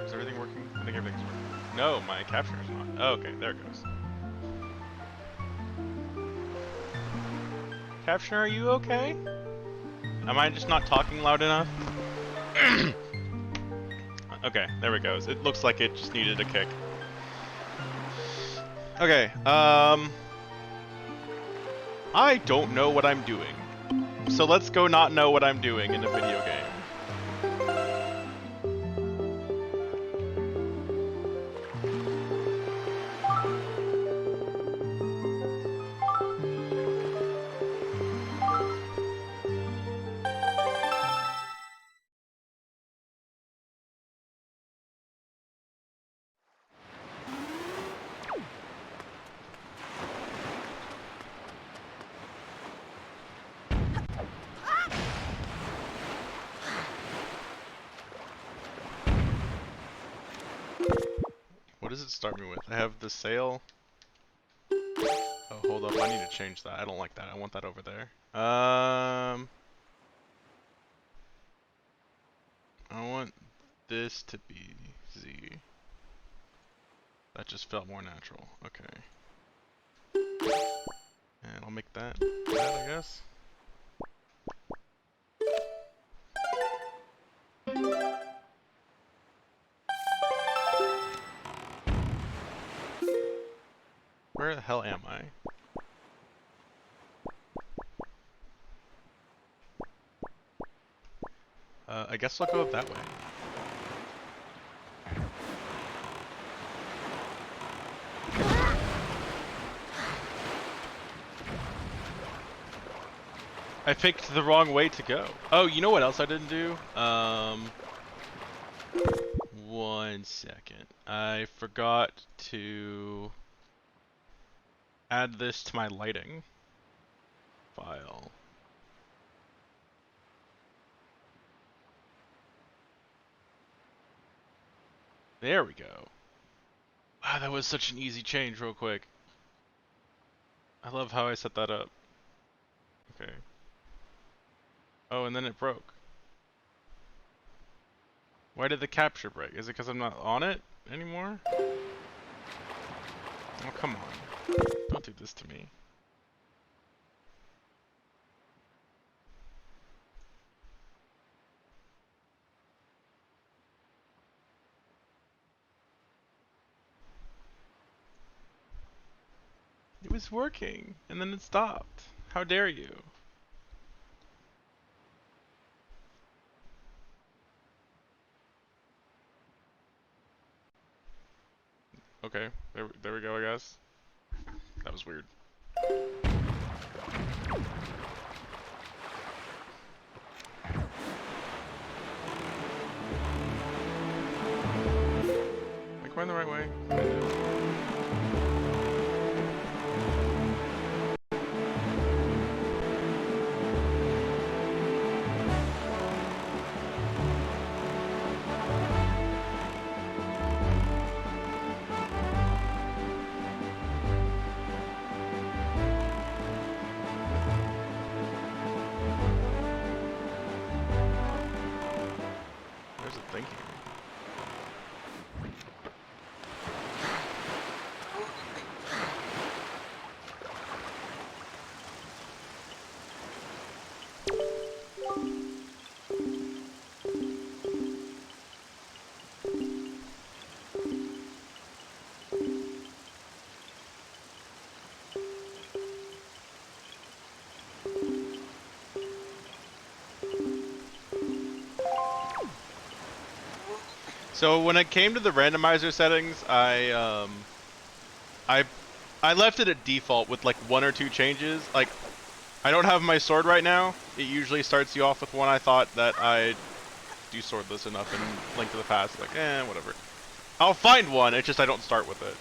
Is everything working? I think everything's working. No, my capture's not. Oh, okay, there it goes. Captioner, are you okay? Am I just not talking loud enough? Okay, there it goes. It looks like it just needed a kick. Okay, I don't know what I'm doing. So let's go not know what I'm doing in a video game. What does it start me with? I have the sail. Oh, hold up. I need to change that. I don't like that. I want that over there. I want this to be Z. That just felt more natural. Okay. And I'll make that, I guess. Where the hell am I? I guess I'll go that way. I picked the wrong way to go. Oh, you know what else I didn't do? 1 second. I forgot to add this to my lighting file. There we go. Wow, that was such an easy change real quick. I love how I set that up. Okay. Oh, and then it broke. Why did the capture break? Is it because I'm not on it anymore? Oh, come on. Don't do this to me. It was working, and then it stopped. How dare you? Okay, there we go, I guess. That was weird. Am I going the right way? There's a thing here. So when it came to the randomizer settings, I left it at default with like 1 or 2 changes. Like, I don't have my sword right now. It usually starts you off with one. I thought that I'd do swordless enough and Link to the Past. Like, whatever. I'll find one. It's just I don't start with it.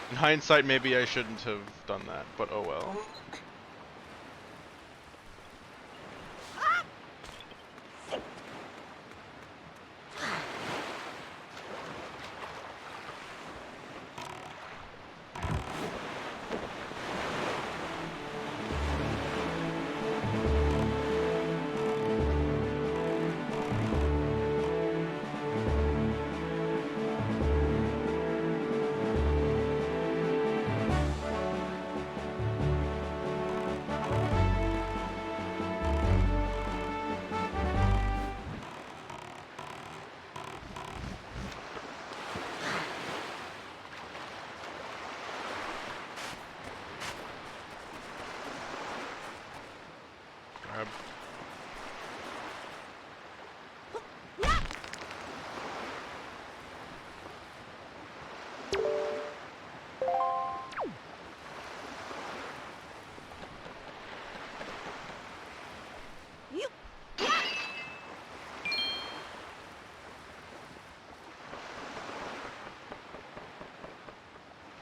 In hindsight, maybe I shouldn't have done that, but oh well.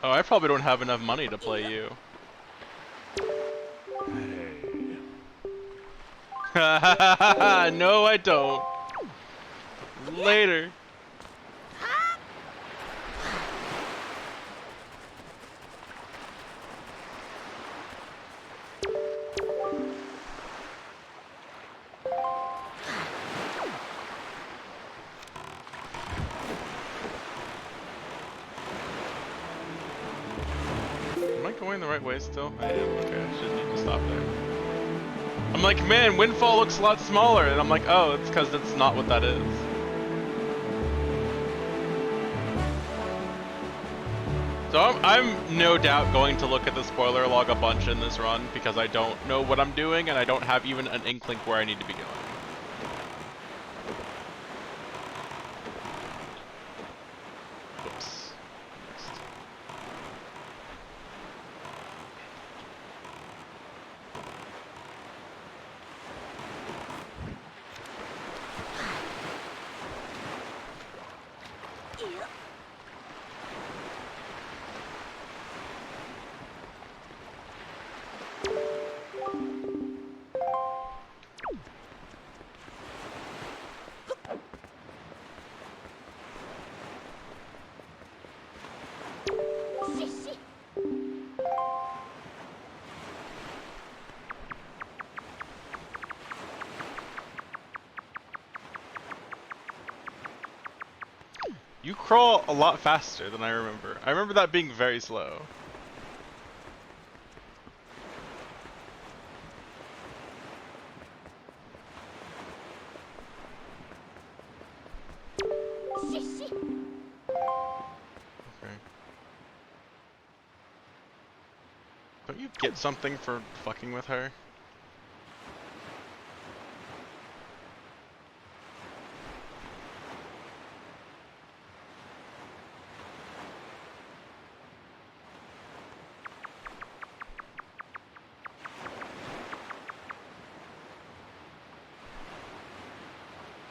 Oh, I probably don't have enough money to play you. Hey. No, I don't. Later. Am I going the right way still? I am. Okay, I shouldn't need to stop there. I'm like, man, Windfall looks a lot smaller, and I'm like, oh, it's because that's not what that is. So I'm no doubt going to look at the spoiler log a bunch in this run because I don't know what I'm doing and I don't have even an inkling where I need to be going. Whoops. You crawl a lot faster than I remember. I remember that being very slow. Okay. Don't you get something for fucking with her?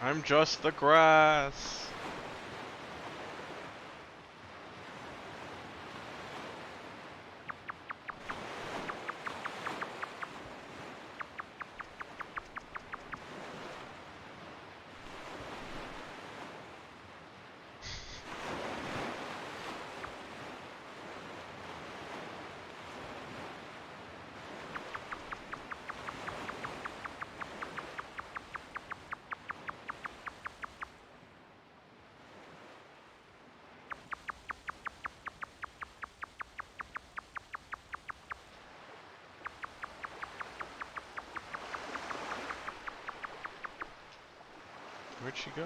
I'm just the grass. Where'd she go?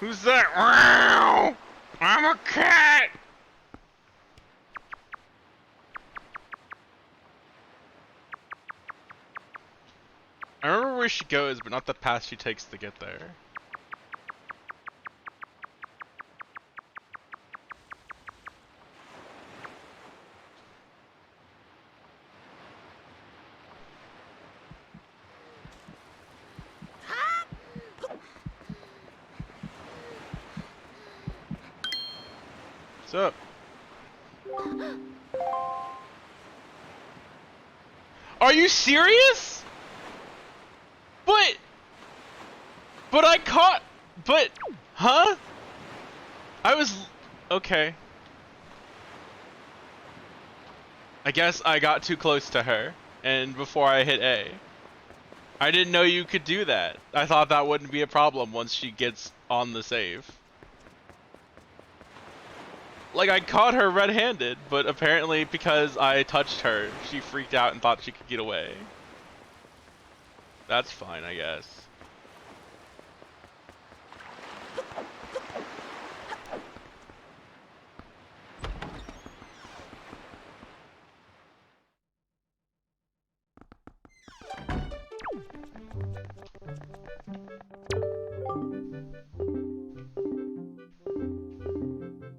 Who's that? Wow! I'm a cat! I remember where she goes, but not the path she takes to get there. What's up? Are you serious? But I caught, huh? I was, okay. I guess I got too close to her, and before I hit A. I didn't know you could do that. I thought that wouldn't be a problem once she gets on the save. Like, I caught her red-handed, but apparently because I touched her, she freaked out and thought she could get away. That's fine, I guess.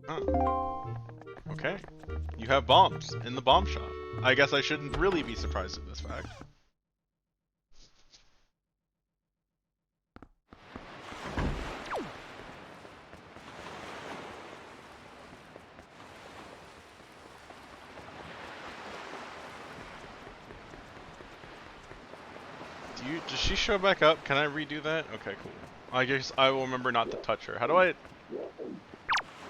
Oh. Okay. You have bombs in the bomb shop. I guess I shouldn't really be surprised at this fact. Does she show back up? Can I redo that? Okay, cool. I guess I will remember not to touch her. How do I... Okay,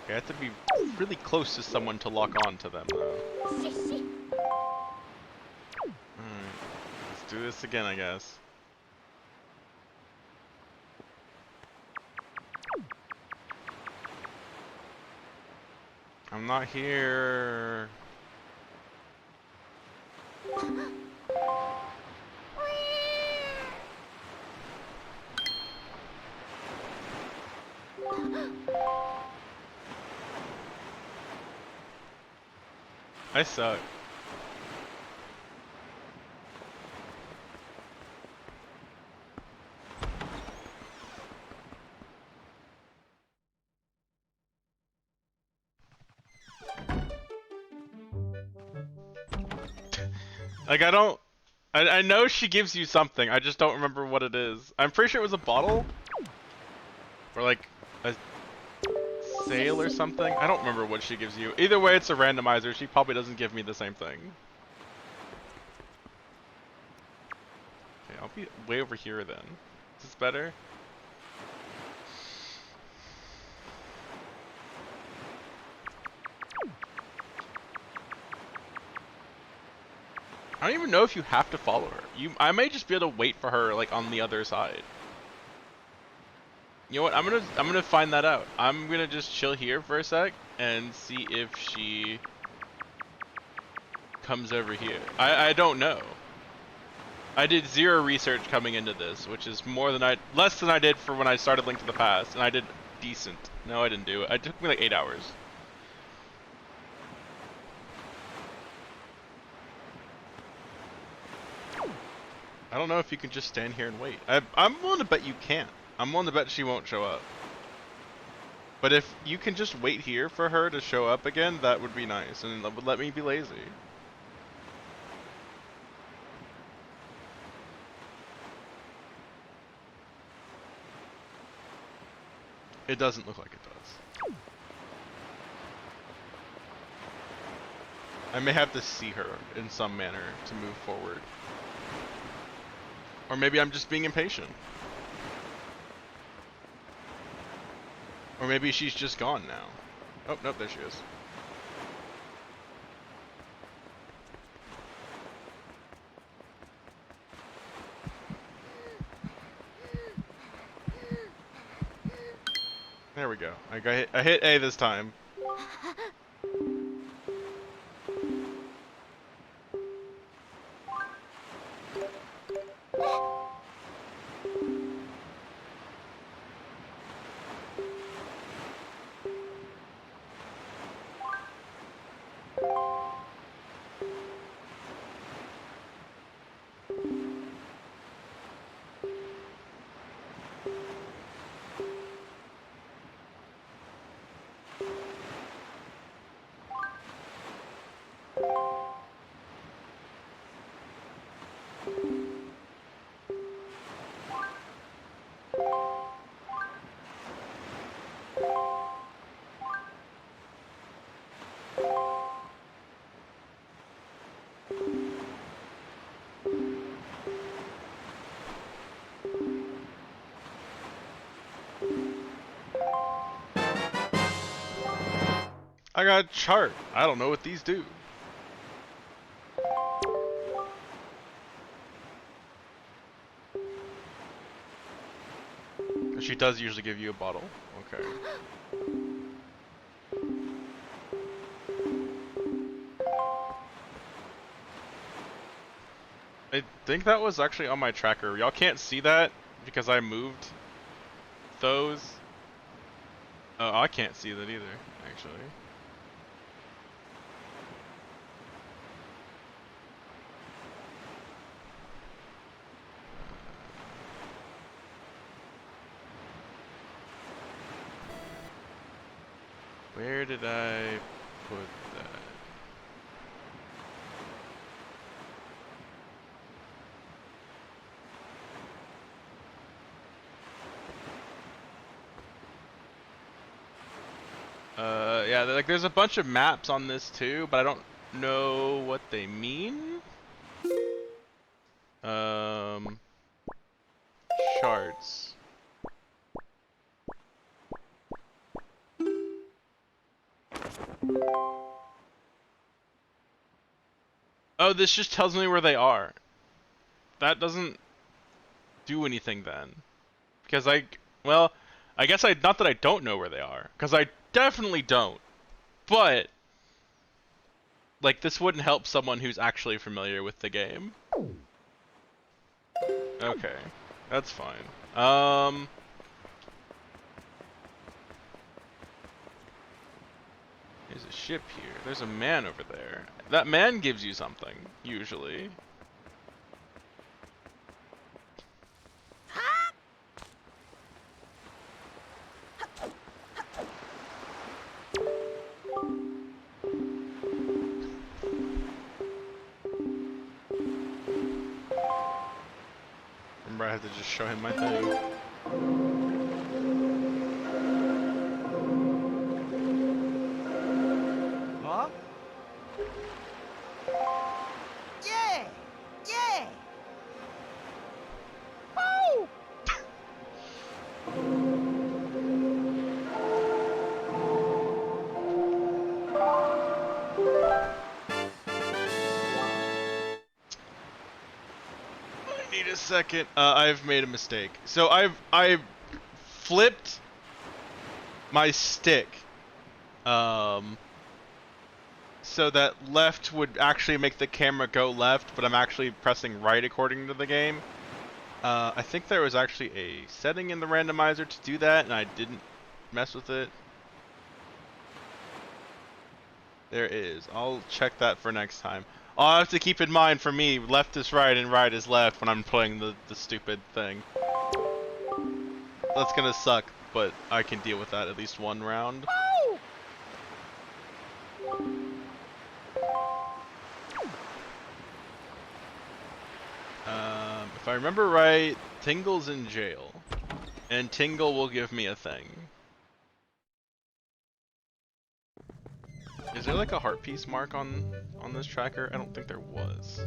I have to be really close to someone to lock on to them, though. Alright. Let's do this again, I guess. I'm not here. I suck. Like, I know she gives you something, I just don't remember what it is. I'm pretty sure it was a bottle? Or like, a sale or something? I don't remember what she gives you. Either way, it's a randomizer, she probably doesn't give me the same thing. Okay, I'll be way over here then. Is this better? I don't even know if you have to follow her. I may just be able to wait for her, like, on the other side. You know what? I'm gonna find that out. I'm gonna just chill here for a sec and see if she comes over here. I don't know. I did 0 research coming into this, which is less than I did for when I started Link to the Past, and I did decent. No, I didn't do it. It took me like 8 hours. I don't know if you can just stand here and wait. I'm willing to bet you can't. I'm willing to bet she won't show up. But if you can just wait here for her to show up again, that would be nice, and that would let me be lazy. It doesn't look like it does. I may have to see her in some manner to move forward. Or maybe I'm just being impatient. Or maybe she's just gone now. Oh, nope, there she is. There we go. I hit A this time. I got a chart. I don't know what these do. She does usually give you a bottle. Okay. I think that was actually on my tracker. Y'all can't see that because I moved those. Oh, I can't see that either, actually. Where did I put that? Yeah, like there's a bunch of maps on this too, but I don't know what they mean. Oh, this just tells me where they are. That doesn't do anything then. Because well, I guess not that I don't know where they are, because I definitely don't. But, like, this wouldn't help someone who's actually familiar with the game. Okay, that's fine. There's a ship here. There's a man over there. That man gives you something, usually. Remember, I had to just show him my thing. Huh? Yeah! Yeah! Oh! I need a second. I've made a mistake. So I've flipped my stick. So that left would actually make the camera go left, but I'm actually pressing right according to the game. I think there was actually a setting in the randomizer to do that, and I didn't mess with it. There is. I'll check that for next time. I'll have to keep in mind for me, left is right and right is left when I'm playing the stupid thing. That's gonna suck, but I can deal with that at least one round. Oh! If I remember right, Tingle's in jail. And Tingle will give me a thing. Is there like a heart piece mark on this tracker? I don't think there was.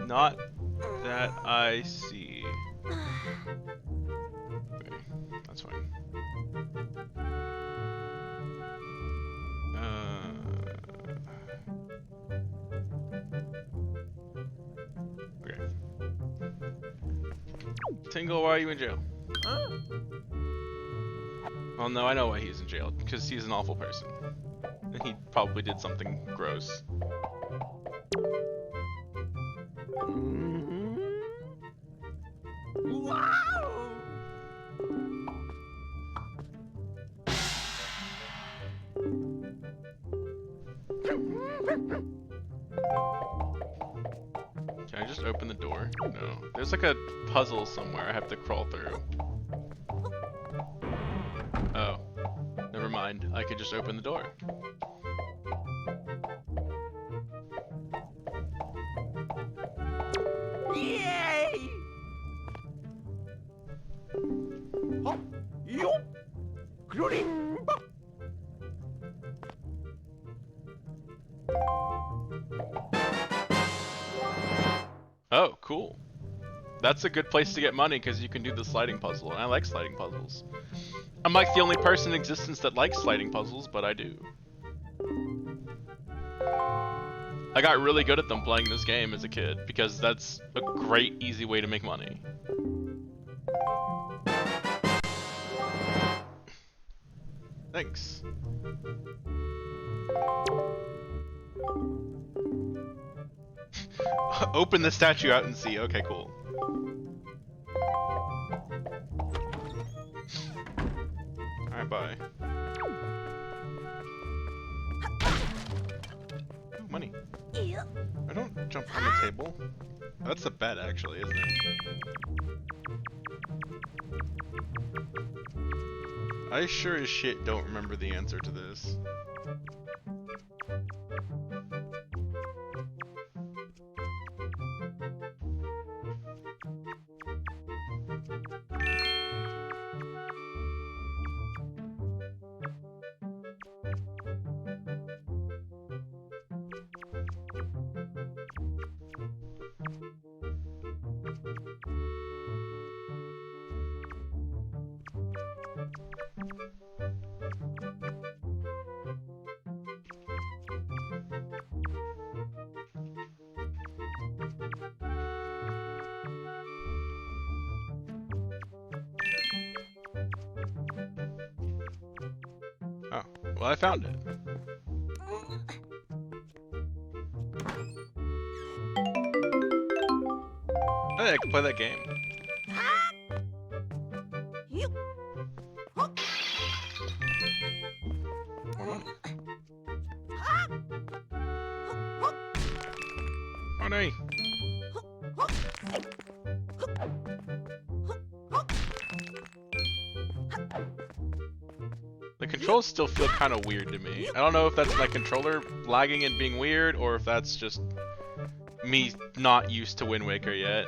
Not that I see. Okay, that's fine. Okay. Tingle, why are you in jail? Huh? Well, no, I know why he's in jail. Because he's an awful person. And he probably did something gross. Wow! Can I just open the door? No. There's like a puzzle somewhere I have to crawl through. Oh. Never mind. I could just open the door. Yay! Hop! Yup! Glory! Oh, cool. That's a good place to get money because you can do the sliding puzzle, and I like sliding puzzles. I'm like the only person in existence that likes sliding puzzles, but I do. I got really good at them playing this game as a kid because that's a great, easy way to make money. Thanks. Open the statue out and see. Okay, cool. Alright, bye. Ooh, money. I don't jump on the table. That's a bet, actually, isn't it? I sure as shit don't remember the answer to this. Well, I found it. Hey, I can play that game. More money. Money! The controls still feel kind of weird to me. I don't know if that's my controller lagging and being weird, or if that's just me not used to Wind Waker yet.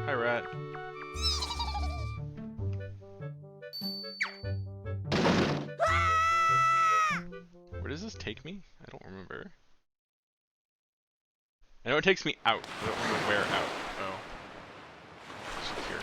Hi, Rat. Where does this take me? I don't remember. I know it takes me out. I don't remember where out. Oh. It's just here.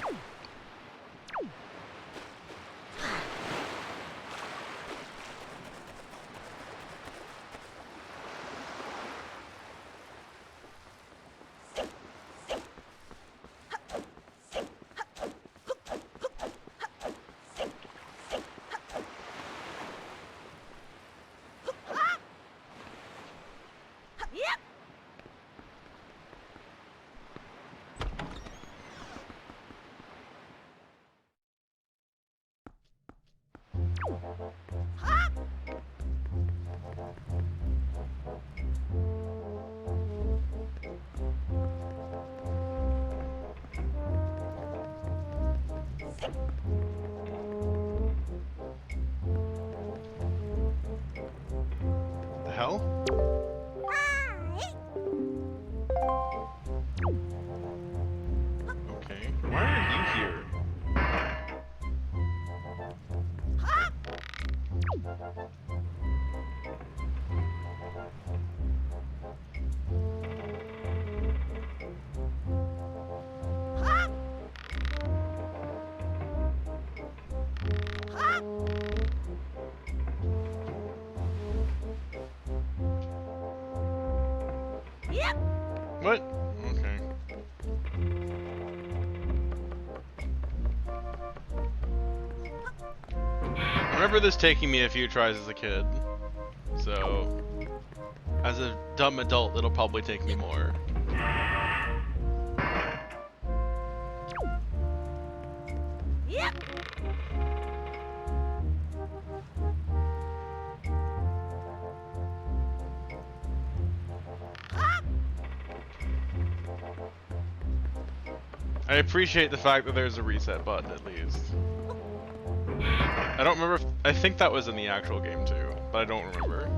The hell? Okay. Why are you here? What? Okay. I remember this taking me a few tries as a kid, so as a dumb adult, it'll probably take me more. I appreciate the fact that there's a reset button at least. I don't remember if, I think that was in the actual game too, but I don't remember.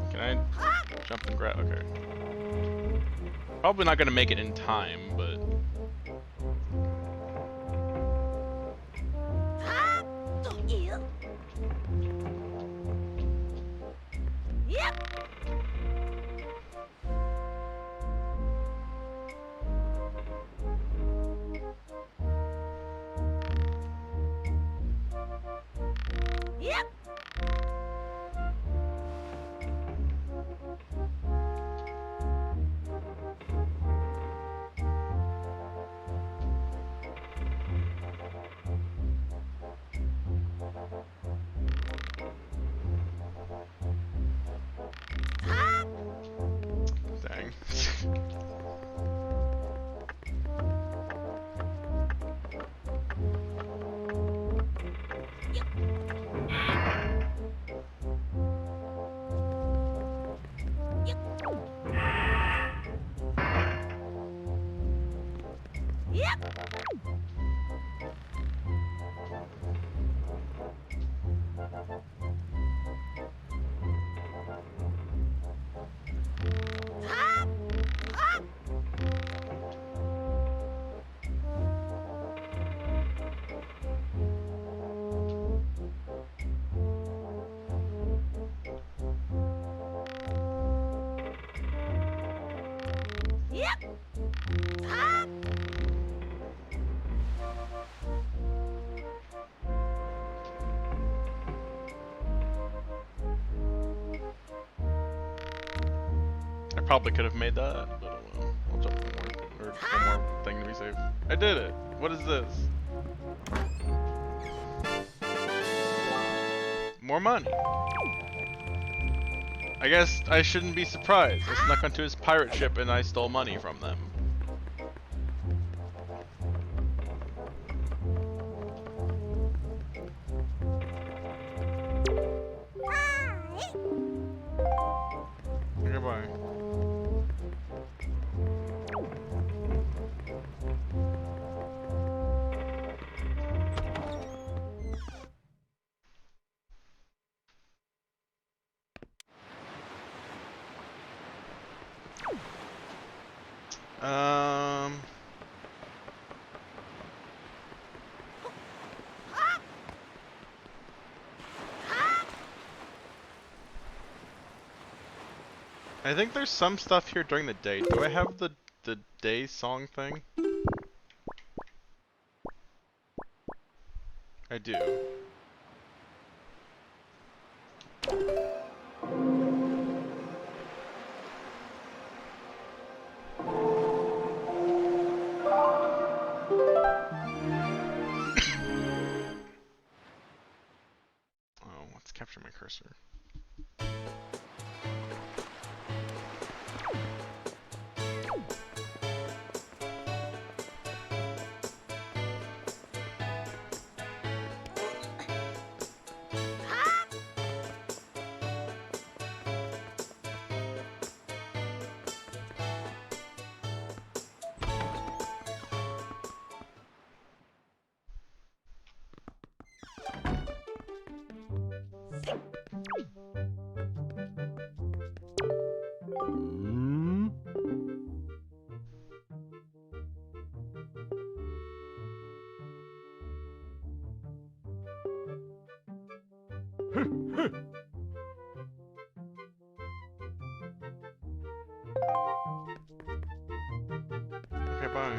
Can I jump and grab? Okay. Probably not gonna make it in time, but. Yep. Ah. I probably could have made that, but oh well. I'll jump one more, or one more thing to be safe. I did it! What is this? More money. I guess I shouldn't be surprised. I snuck onto his pirate ship and I stole money from them. Goodbye. I think there's some stuff here during the day. Do I have the day song thing? I do. Oh, let's capture my cursor. Okay, bye.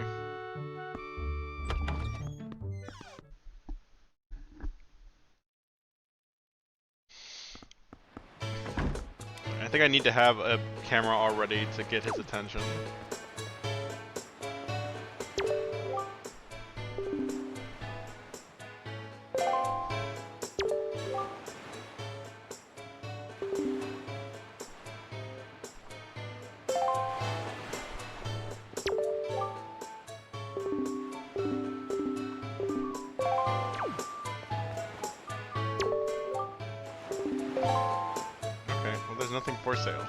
I think I need to have a camera already to get his attention. Okay, well there's nothing for sale.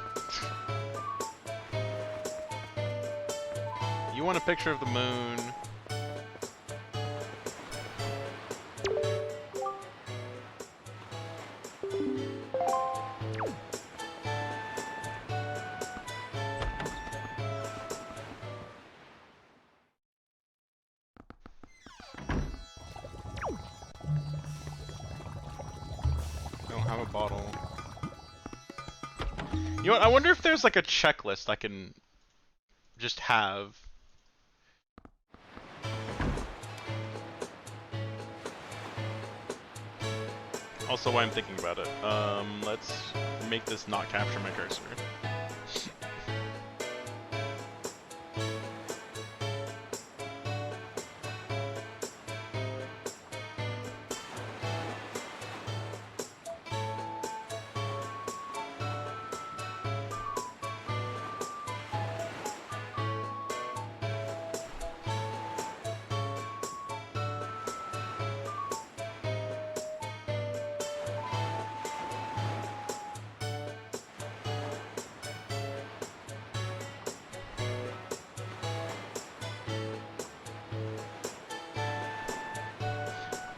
You want a picture of the moon? I don't have a bottle. You know what? I wonder if there's like a checklist I can just have. Also, why I'm thinking about it. Let's make this not capture my cursor.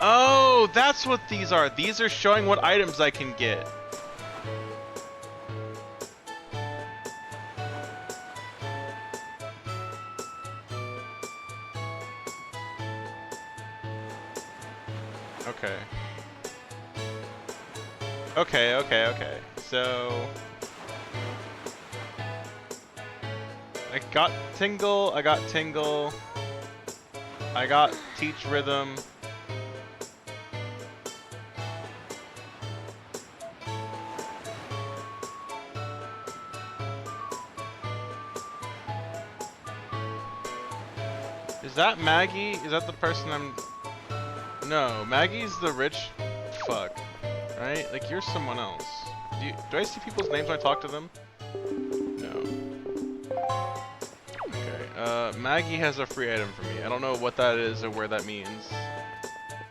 Oh, that's what these are. These are showing what items I can get. Okay. Okay. So... I got Tingle, I got Tingle. I got Teach Rhythm. Is that Maggie? Is that the person I'm... No, Maggie's the rich fuck, right? Like, you're someone else. Do I see people's names when I talk to them? No. Okay, Maggie has a free item for me. I don't know what that is or where that means.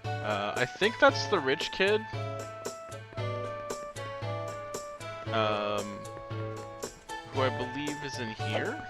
I think that's the rich kid. Who I believe is in here?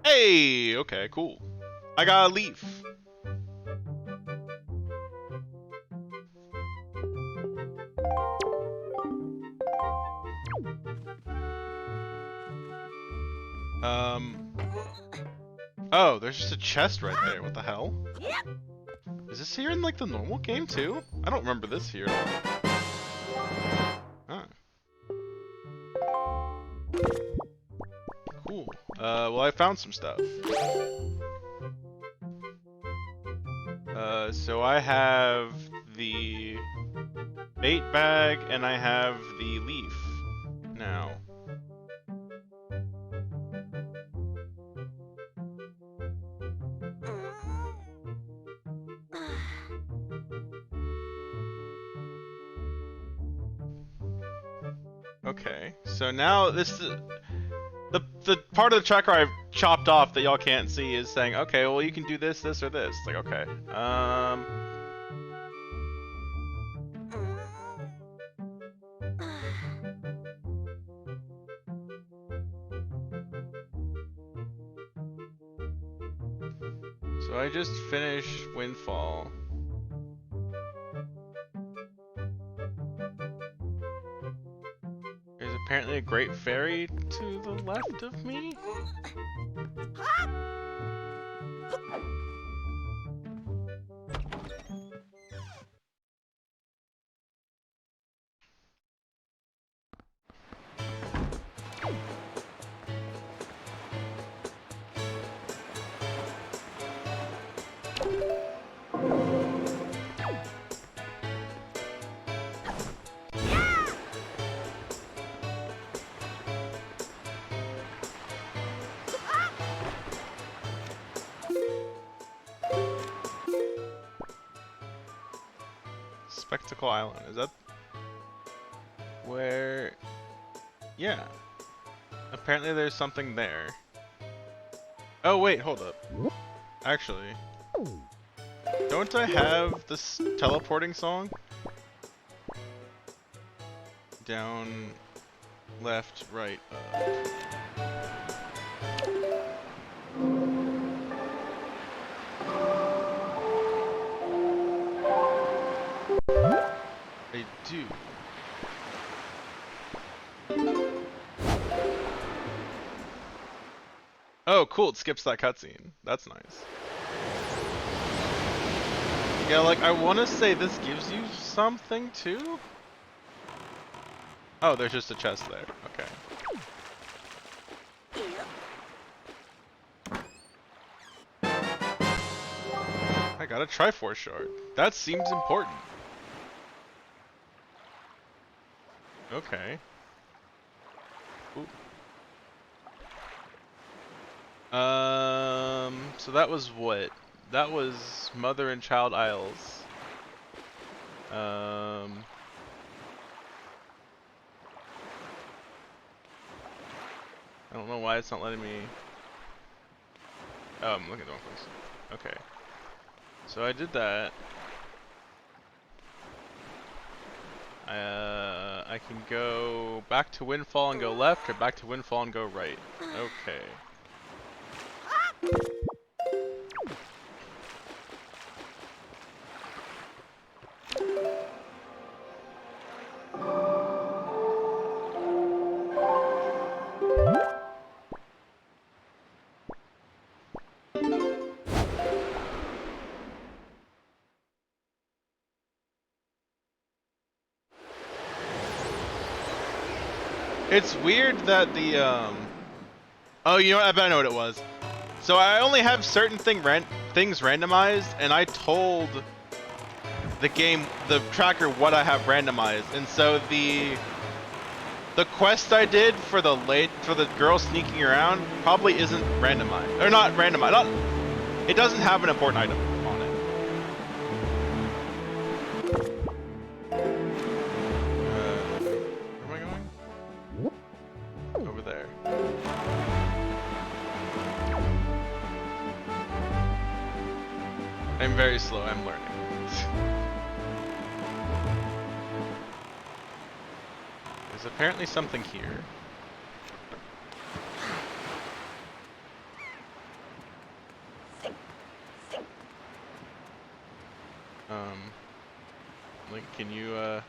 Hey! Okay, cool. I got a leaf. Oh, there's just a chest right there. What the hell? Is this here in, like, the normal game, too? I don't remember this here at all. Huh. Cool. Well, I found some stuff. So I have the bait bag and I have the leaf now. Okay, so now this the part of the tracker I've chopped off that y'all can't see is saying, okay, well you can do this, this, or this. Like, okay, so I just finished Windfall. There's apparently a great fairy to the left of me. Spectacle Island, is that where? Yeah. Apparently there's something there. Oh wait, hold up. Actually, don't I have this teleporting song? Down, left, right, up. I do. Oh, cool, it skips that cutscene. That's nice. Yeah, like, I want to say this gives you something, too? Oh, there's just a chest there. Okay. I got a Triforce shard. That seems important. Okay. Ooh. So that was what? That was Mother and Child Isles. I don't know why it's not letting me... Oh, I'm looking at the wrong place. Okay. So I did that. I can go back to Windfall and go left, or back to Windfall and go right. Okay. It's weird that the, Oh, you know what? I bet I know what it was. So I only have certain things randomized, and I told the game, the tracker, what I have randomized, and so the quest I did for the girl sneaking around probably isn't randomized, or not randomized. It doesn't have an important item on it. Where am I going? Over there. I'm very slow. I'm learning. There's apparently something here. Link, can you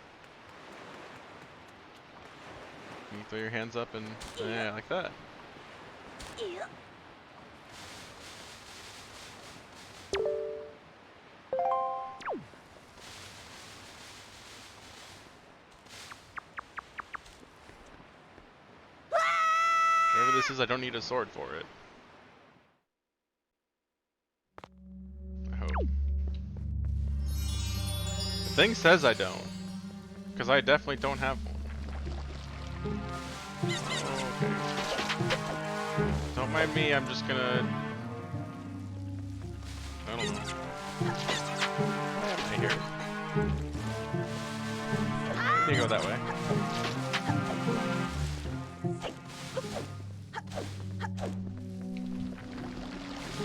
throw your hands up and, yeah, like that. Whatever this is, I don't need a sword for it. I hope. The thing says I don't. Because I definitely don't have one. Okay. Don't mind me, I'm just gonna... I don't know. I hear it. You go that way.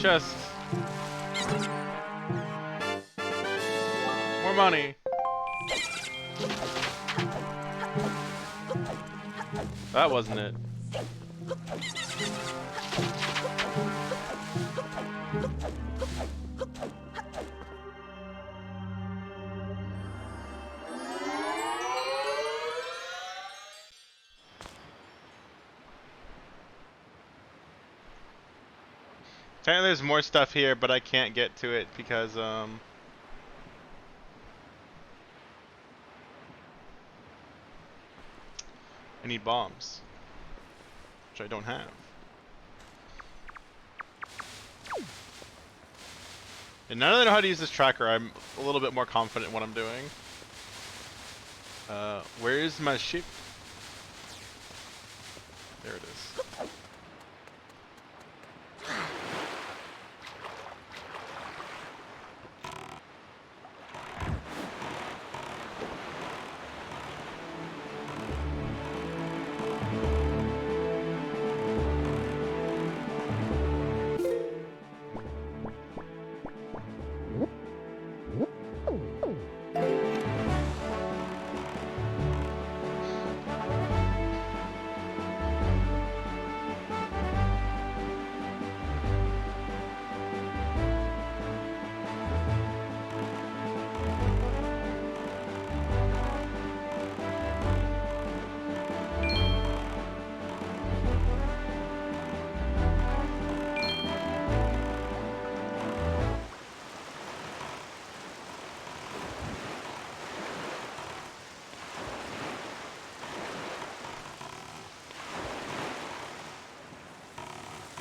Chest. More money. That wasn't it. Apparently there's more stuff here, but I can't get to it because, I need bombs. Which I don't have. And now that I know how to use this tracker, I'm a little bit more confident in what I'm doing. Where is my ship? There it is.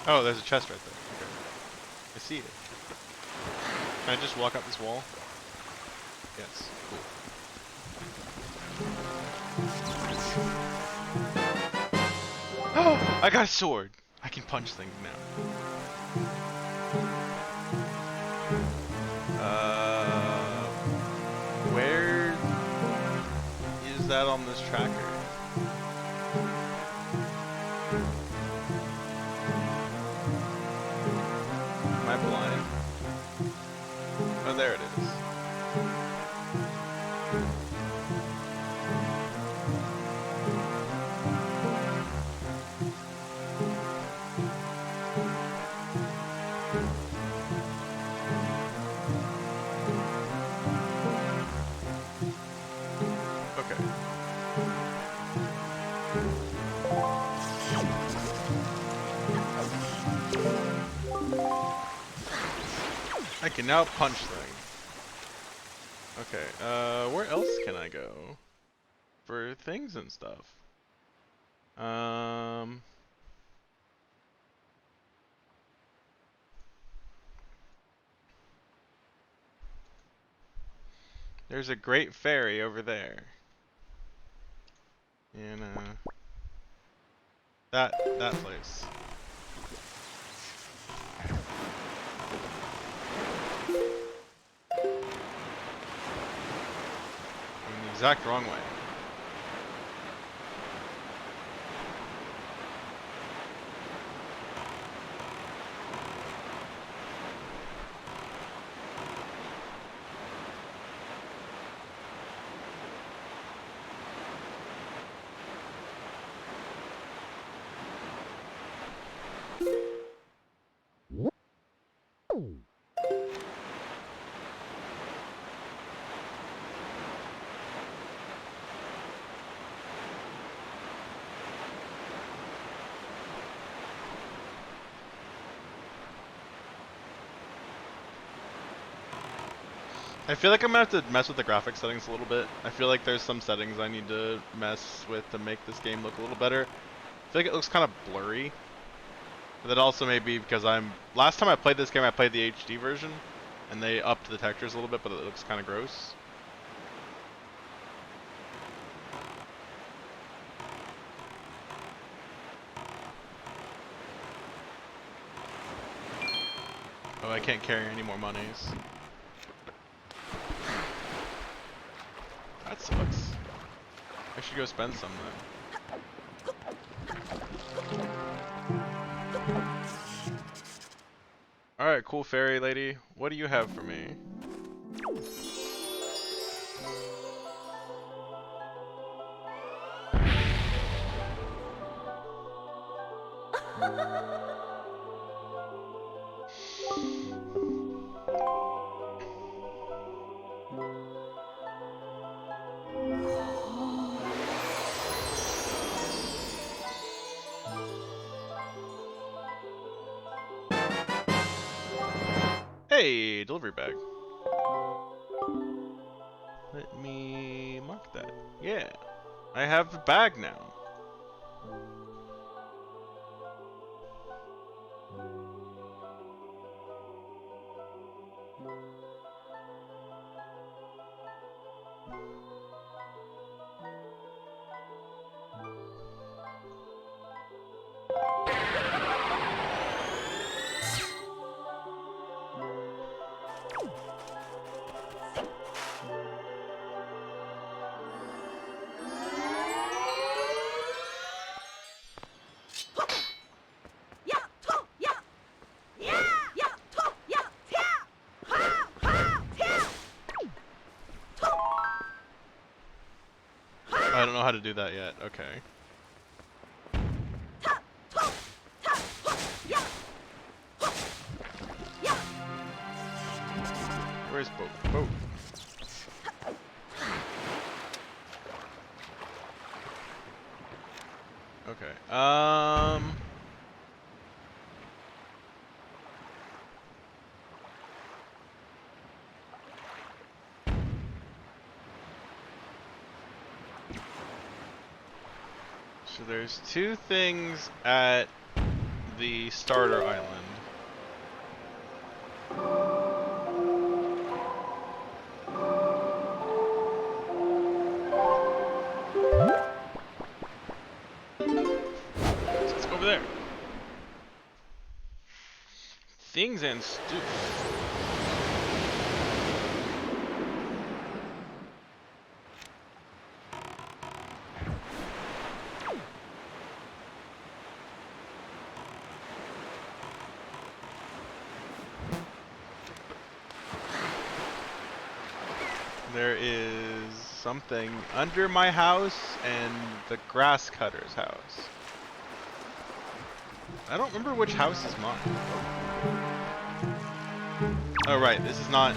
Oh, there's a chest right there. Okay. I see it. Can I just walk up this wall? Yes. Cool. Oh! I got a sword! I can punch things now. Where is that on this tracker? can now punch things. Okay, where else can I go? For things and stuff. There's a great ferry over there. And, that place. I'm the exact wrong way. I feel like I'm gonna have to mess with the graphics settings a little bit. I feel like there's some settings I need to mess with to make this game look a little better. I feel like it looks kind of blurry. But that also may be because last time I played this game I played the HD version, and they upped the textures a little bit, but it looks kind of gross. Oh, I can't carry any more monies. That sucks. I should go spend some then. Alright, cool fairy lady. What do you have for me? Hey, delivery bag. Let me mark that. Yeah, I have a bag now. I don't know how to do that yet. Okay. Where's boat? Boat. Okay. So there's two things at the starter island. Let's go over there. Things and stew. There is something under my house and the grass cutter's house. I don't remember which house is mine. Oh right, this is not...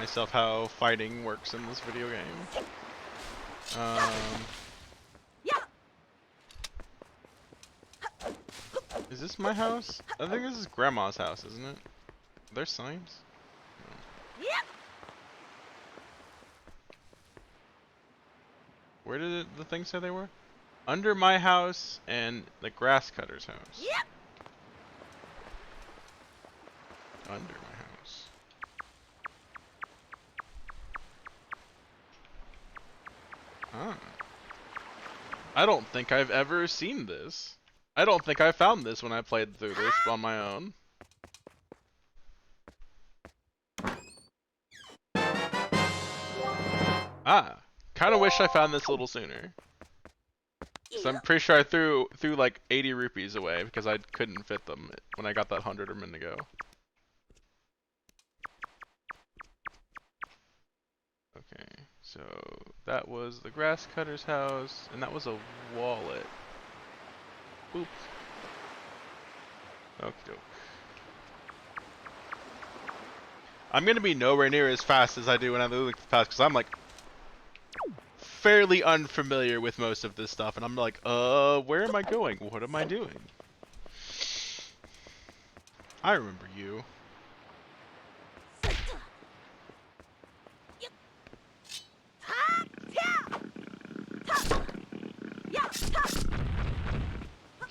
myself how fighting works in this video game. Is this my house? I think this is Grandma's house, isn't it? Are there signs? No. Where did the thing say they were? Under my house and the grass cutter's house. Under my house. Huh. I don't think I've ever seen this. I don't think I found this when I played through this on my own. Ah, kind of wish I found this a little sooner. So I'm pretty sure I threw like 80 rupees away because I couldn't fit them when I got that 100 a minute ago. Okay, so that was the grass cutter's house, and that was a wallet. Boop. Okie doke. I'm gonna be nowhere near as fast as I do when I look at the past, because I'm like fairly unfamiliar with most of this stuff, and I'm like, where am I going? What am I doing? I remember you.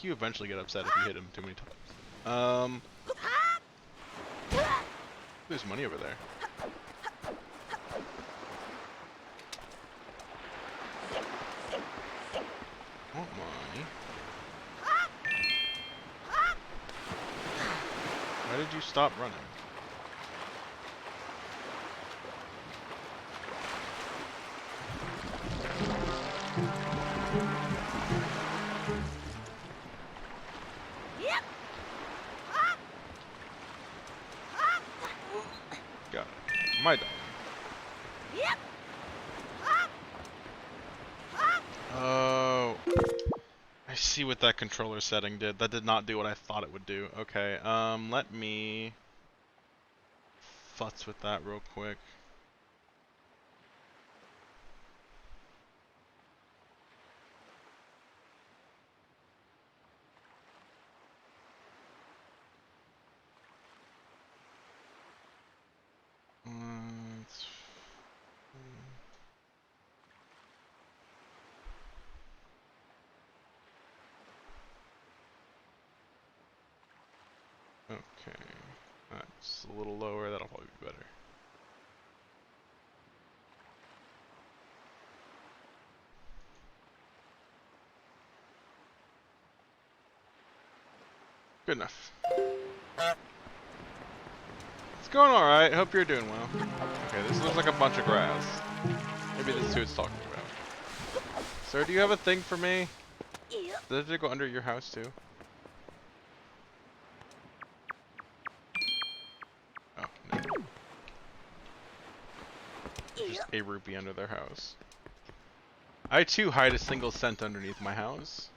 You eventually get upset if you hit him too many times. There's money over there. Want money? Why did you stop running? Got it. My dog. Oh. I see what that controller setting did. That did not do what I thought it would do. Okay, let me futz with that real quick. Okay, that's a little lower. That'll probably be better. Good enough. It's going alright. Hope you're doing well. Okay, this looks like a bunch of grass. Maybe this is who it's talking about. Sir, do you have a thing for me? Does it go under your house too? Oh, no. Just a rupee under their house. I too hide a single cent underneath my house.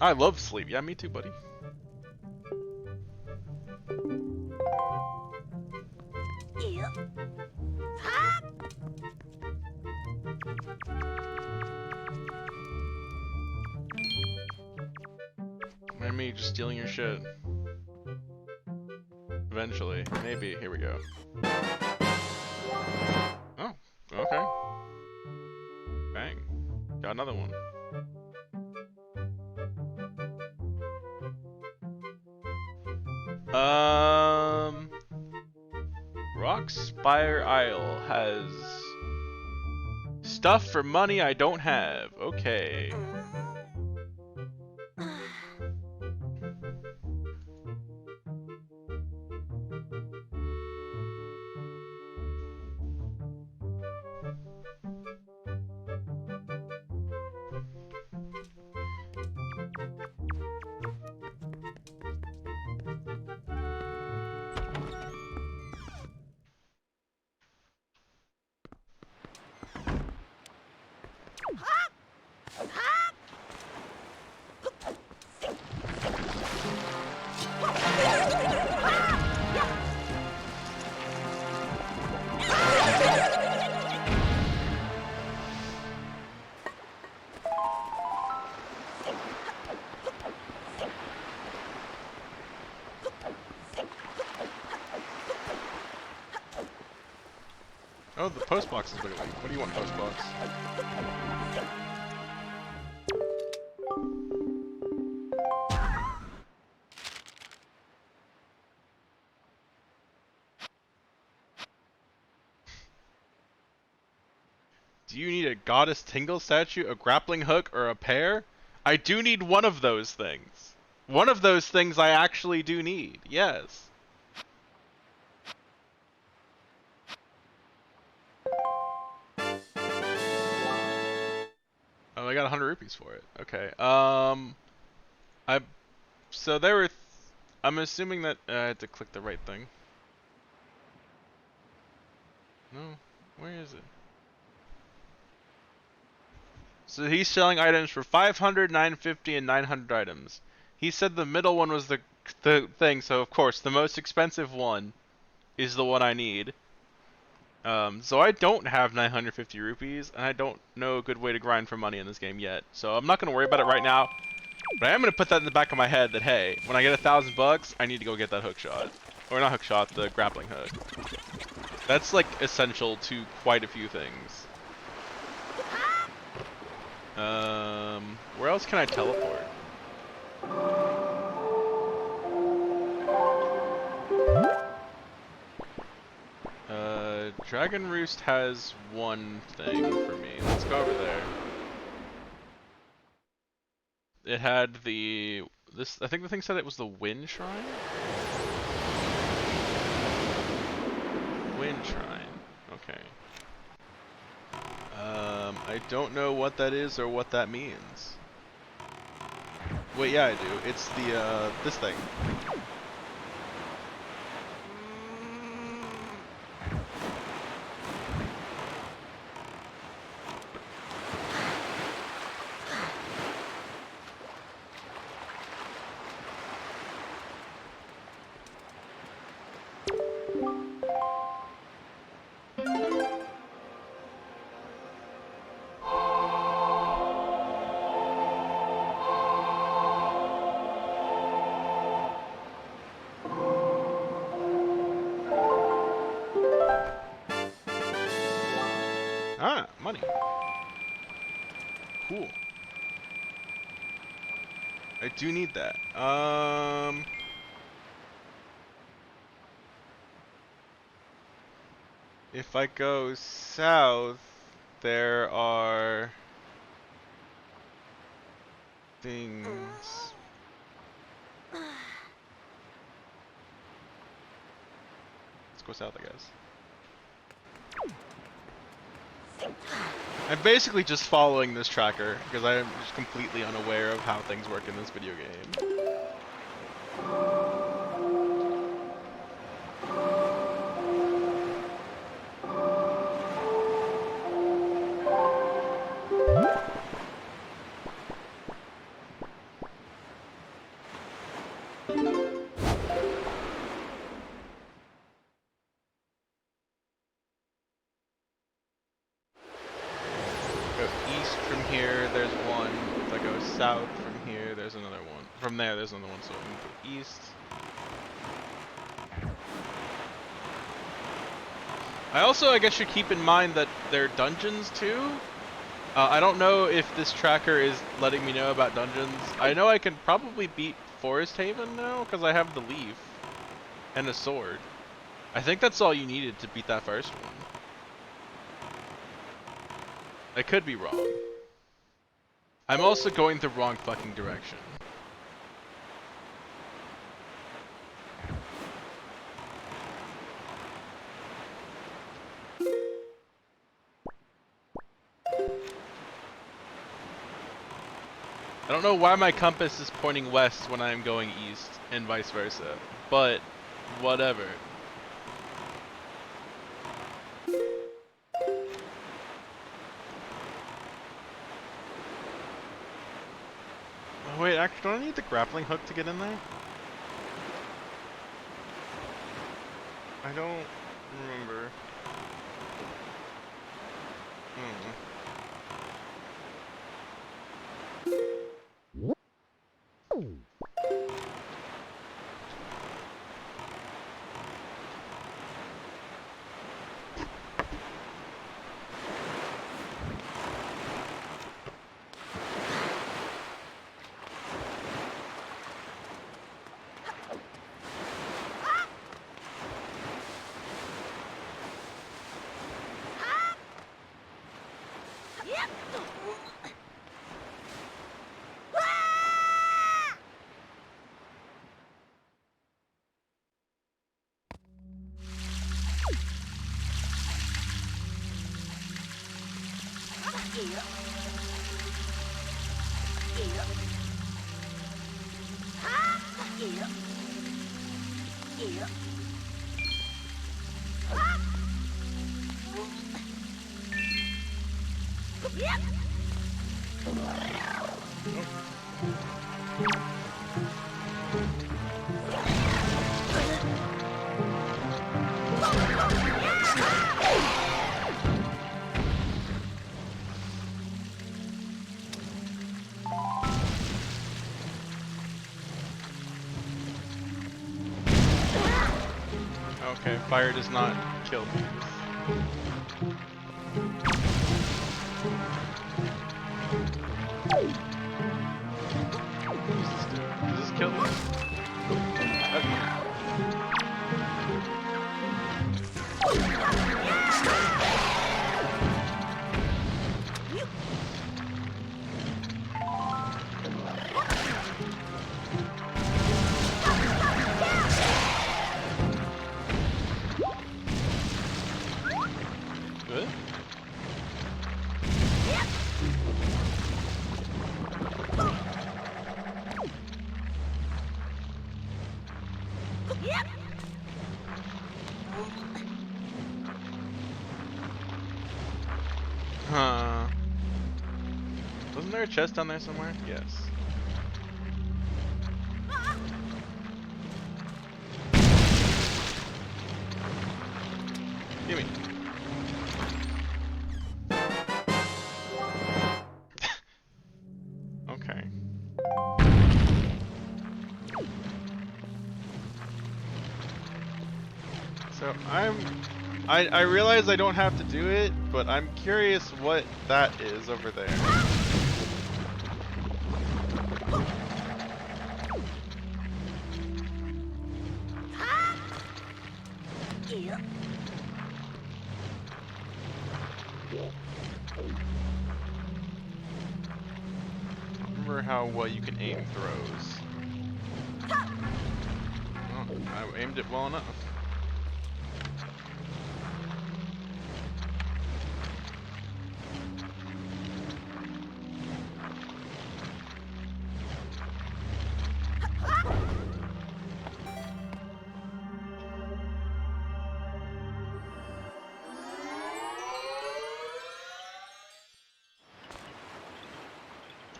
I love sleep. Yeah, me too, buddy. Mind me just stealing your shit. Eventually. Maybe. Here we go. Oh, okay. Bang. Got another one. Rockspire Isle has stuff for money I don't have. Okay. Oh, the post box is wiggling. What do you want, post box? Do you need a goddess Tingle statue, a grappling hook, or a pair? I do need one of those things. One of those things I actually do need, yes. Oh, I got 100 rupees for it. Okay. I so there were. I'm assuming that I had to click the right thing. No, where is it? So he's selling items for 500, 950, and 900 items. He said the middle one was the thing, so of course the most expensive one is the one I need. So I don't have 950 rupees, and I don't know a good way to grind for money in this game yet. So I'm not gonna worry about it right now. But I am gonna put that in the back of my head that hey, when I get $1,000, I need to go get that hook shot, or not hook shot, the grappling hook. That's like essential to quite a few things. Where else can I teleport? Dragon Roost has one thing for me. Let's go over there. It had I think the thing said it was the Wind Shrine? Wind Shrine. Okay. I don't know what that is or what that means. Wait, yeah, I do. It's the, this thing. Ah, money. Cool. I do need that. If I go south, there are things. Let's go south, I guess. I'm basically just following this tracker because I am just completely unaware of how things work in this video game. Go east from here, there's one. If I go south from here, there's another one. From there, there's another one, so I'm gonna go east. I also, I guess, should keep in mind that there are dungeons too. I don't know if this tracker is letting me know about dungeons. I know I can probably beat Forest Haven now, because I have the leaf and a sword. I think that's all you needed to beat that first one. I could be wrong. I'm also going the wrong fucking direction. I don't know why my compass is pointing west when I'm going east, and vice versa, but whatever. Oh wait, actually, don't I need the grappling hook to get in there? I don't remember. Okay, fire does not kill me. Does this kill me? Okay. Good? Huh. Wasn't there a chest down there somewhere? Yes. Gimme. Okay. So I realize I don't have to do it, but I'm curious what that is over there. Remember how well you can aim throws. Oh, I aimed it well enough.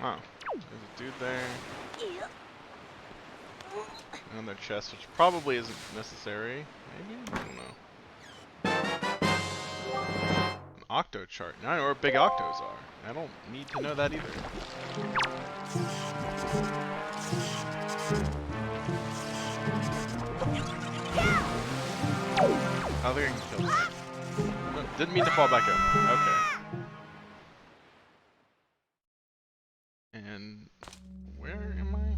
Oh, there's a dude there. Another chest, which probably isn't necessary. Maybe? I don't know. An octo chart. Now I know where big octos are. I don't need to know that either. I think I can kill him. No, didn't mean to fall back up. Okay. And where am I?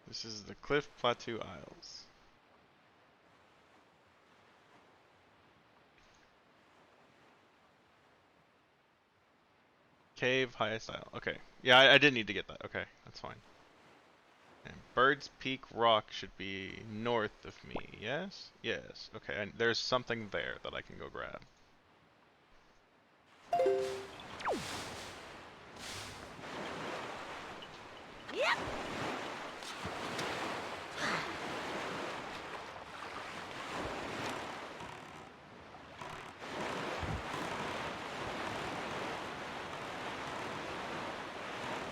This is the Cliff Plateau Isles. Cave, highest isle. Okay. Yeah, I did need to get that. Okay, that's fine. And Bird's Peak Rock should be north of me. Yes? Yes. Okay, and there's something there that I can go grab.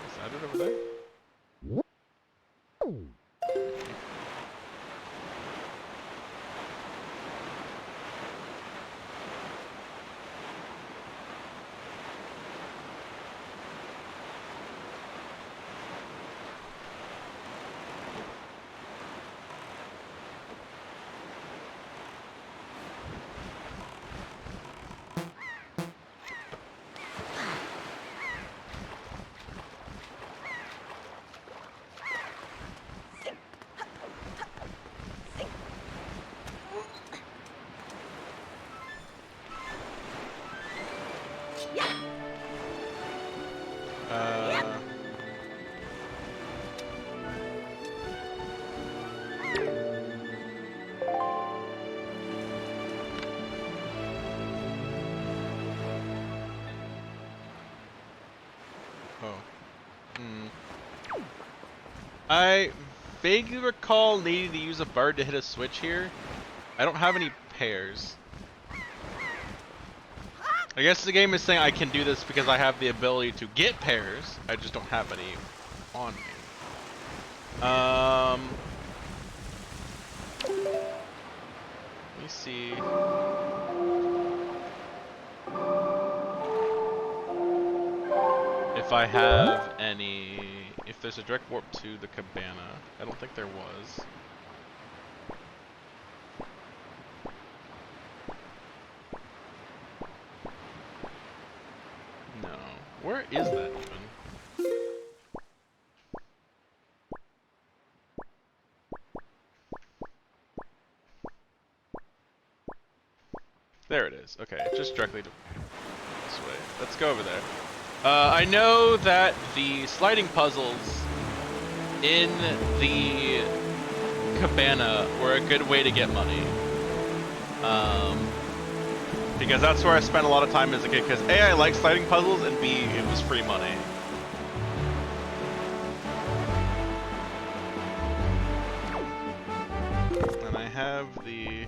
Is that it over there? Oh. Hmm. I vaguely recall needing to use a bird to hit a switch here. I don't have any pairs. I guess the game is saying I can do this because I have the ability to get pairs. I just don't have any on me. Let me see. If I have any, if there's a direct warp to the cabana. I don't think there was. No. Where is that even? There it is. Okay, just directly to this way. Let's go over there. I know that the sliding puzzles in the cabana were a good way to get money. Because that's where I spent a lot of time as a kid, because A, I like sliding puzzles, and B, it was free money. And I have the...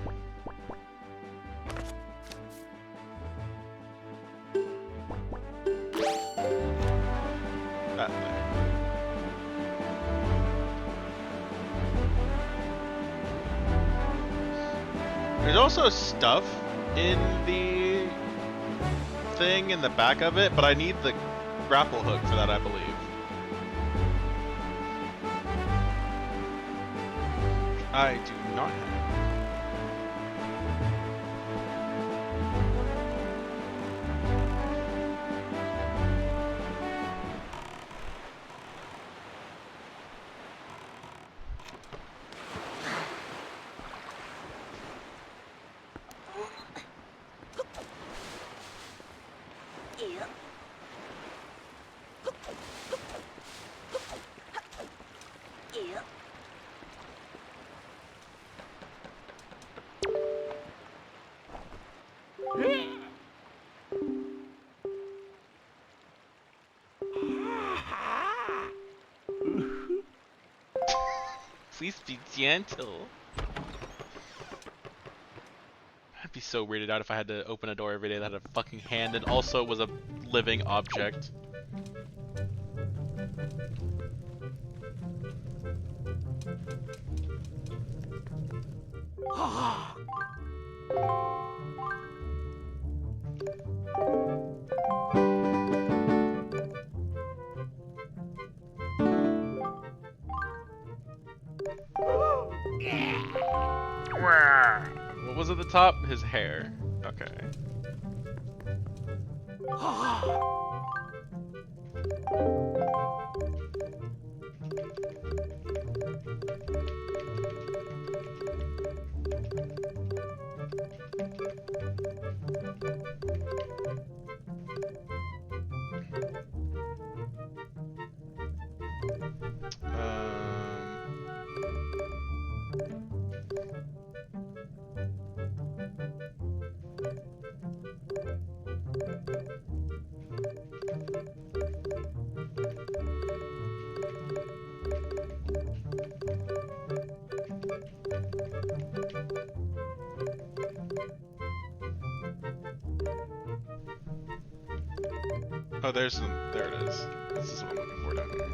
that thing. There's also stuff in the thing in the back of it, but I need the grapple hook for that, I believe. I do not have. Please be gentle. I'd be so weirded out if I had to open a door every day that had a fucking hand and also was a living object. What was at the top? His hair. Okay. Oh, there it is. This is what I'm looking for down here.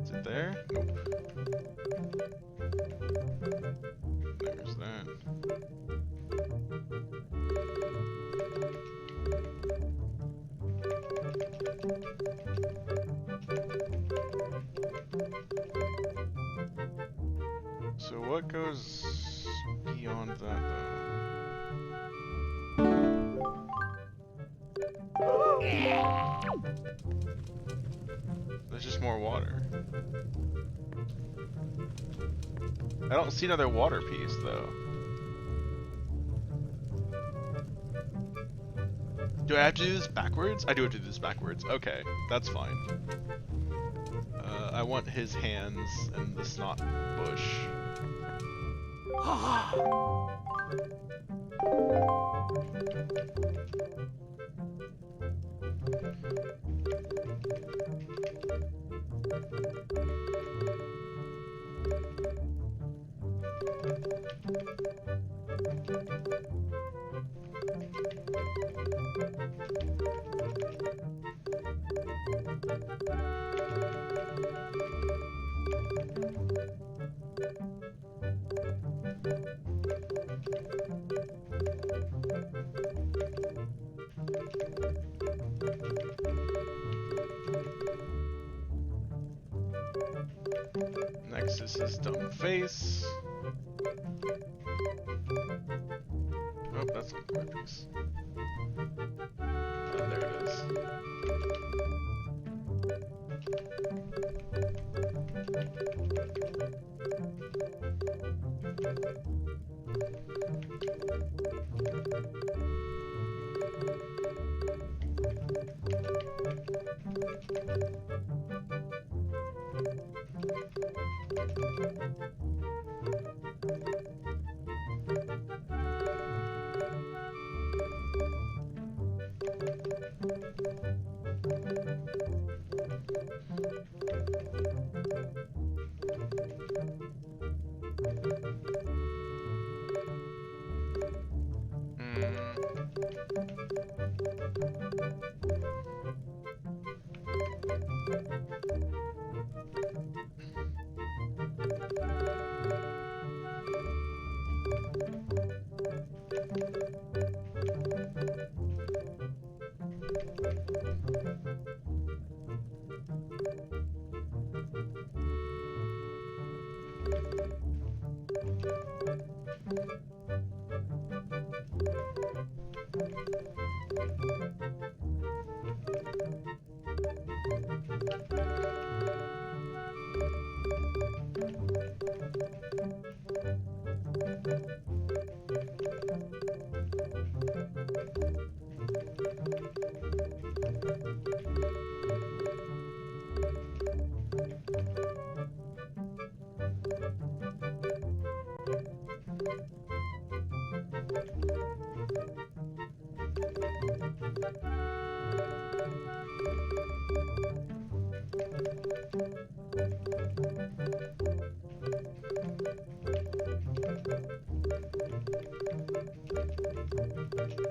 Is it there? Nope. There's that. So what goes beyond that, though? There's just more water. I don't see another water piece, though. Do I have to do this backwards? I do have to do this backwards. Okay, that's fine. I want his hands and the snot bush. That's one more piece. There it is.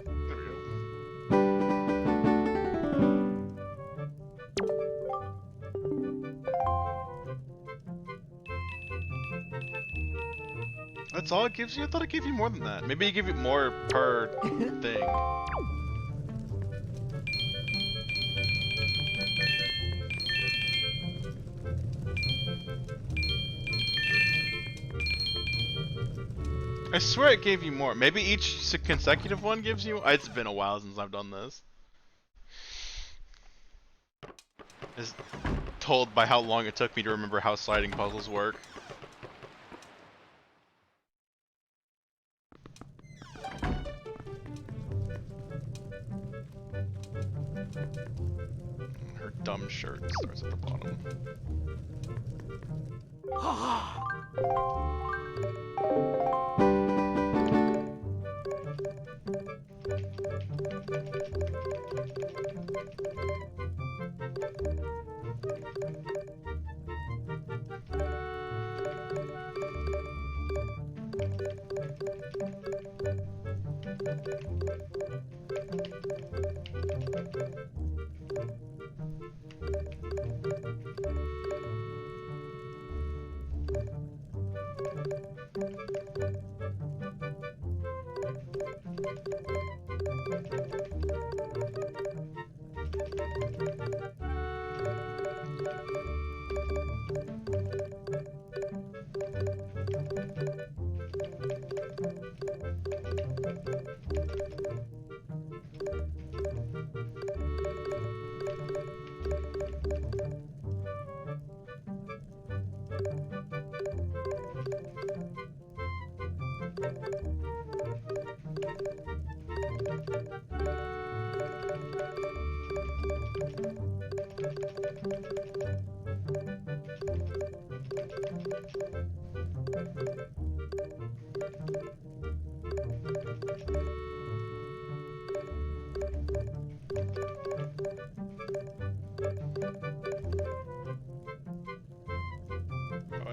There we go. That's all it gives you? I thought it gave you more than that. Maybe it gave you more per thing. I swear it gave you more. Maybe each consecutive one gives you? It's been a while since I've done this. As told by how long it took me to remember how sliding puzzles work. Her dumb shirt starts at the bottom. Oh,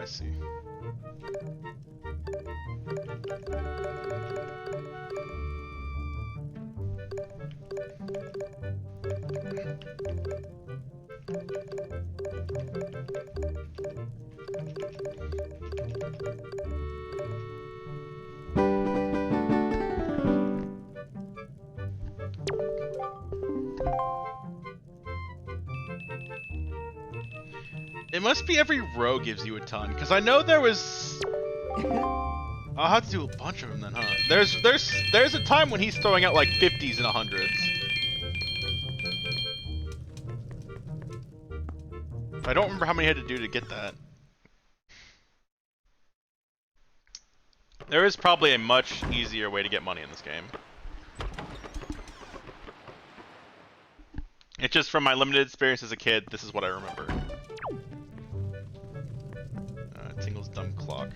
I see. It must be every row gives you a ton, because I know there was... I'll have to do a bunch of them then, huh? There's a time when he's throwing out like 50s and 100s. I don't remember how many he had to do to get that. There is probably a much easier way to get money in this game. It's just from my limited experience as a kid, this is what I remember. Tingle's dumb clock.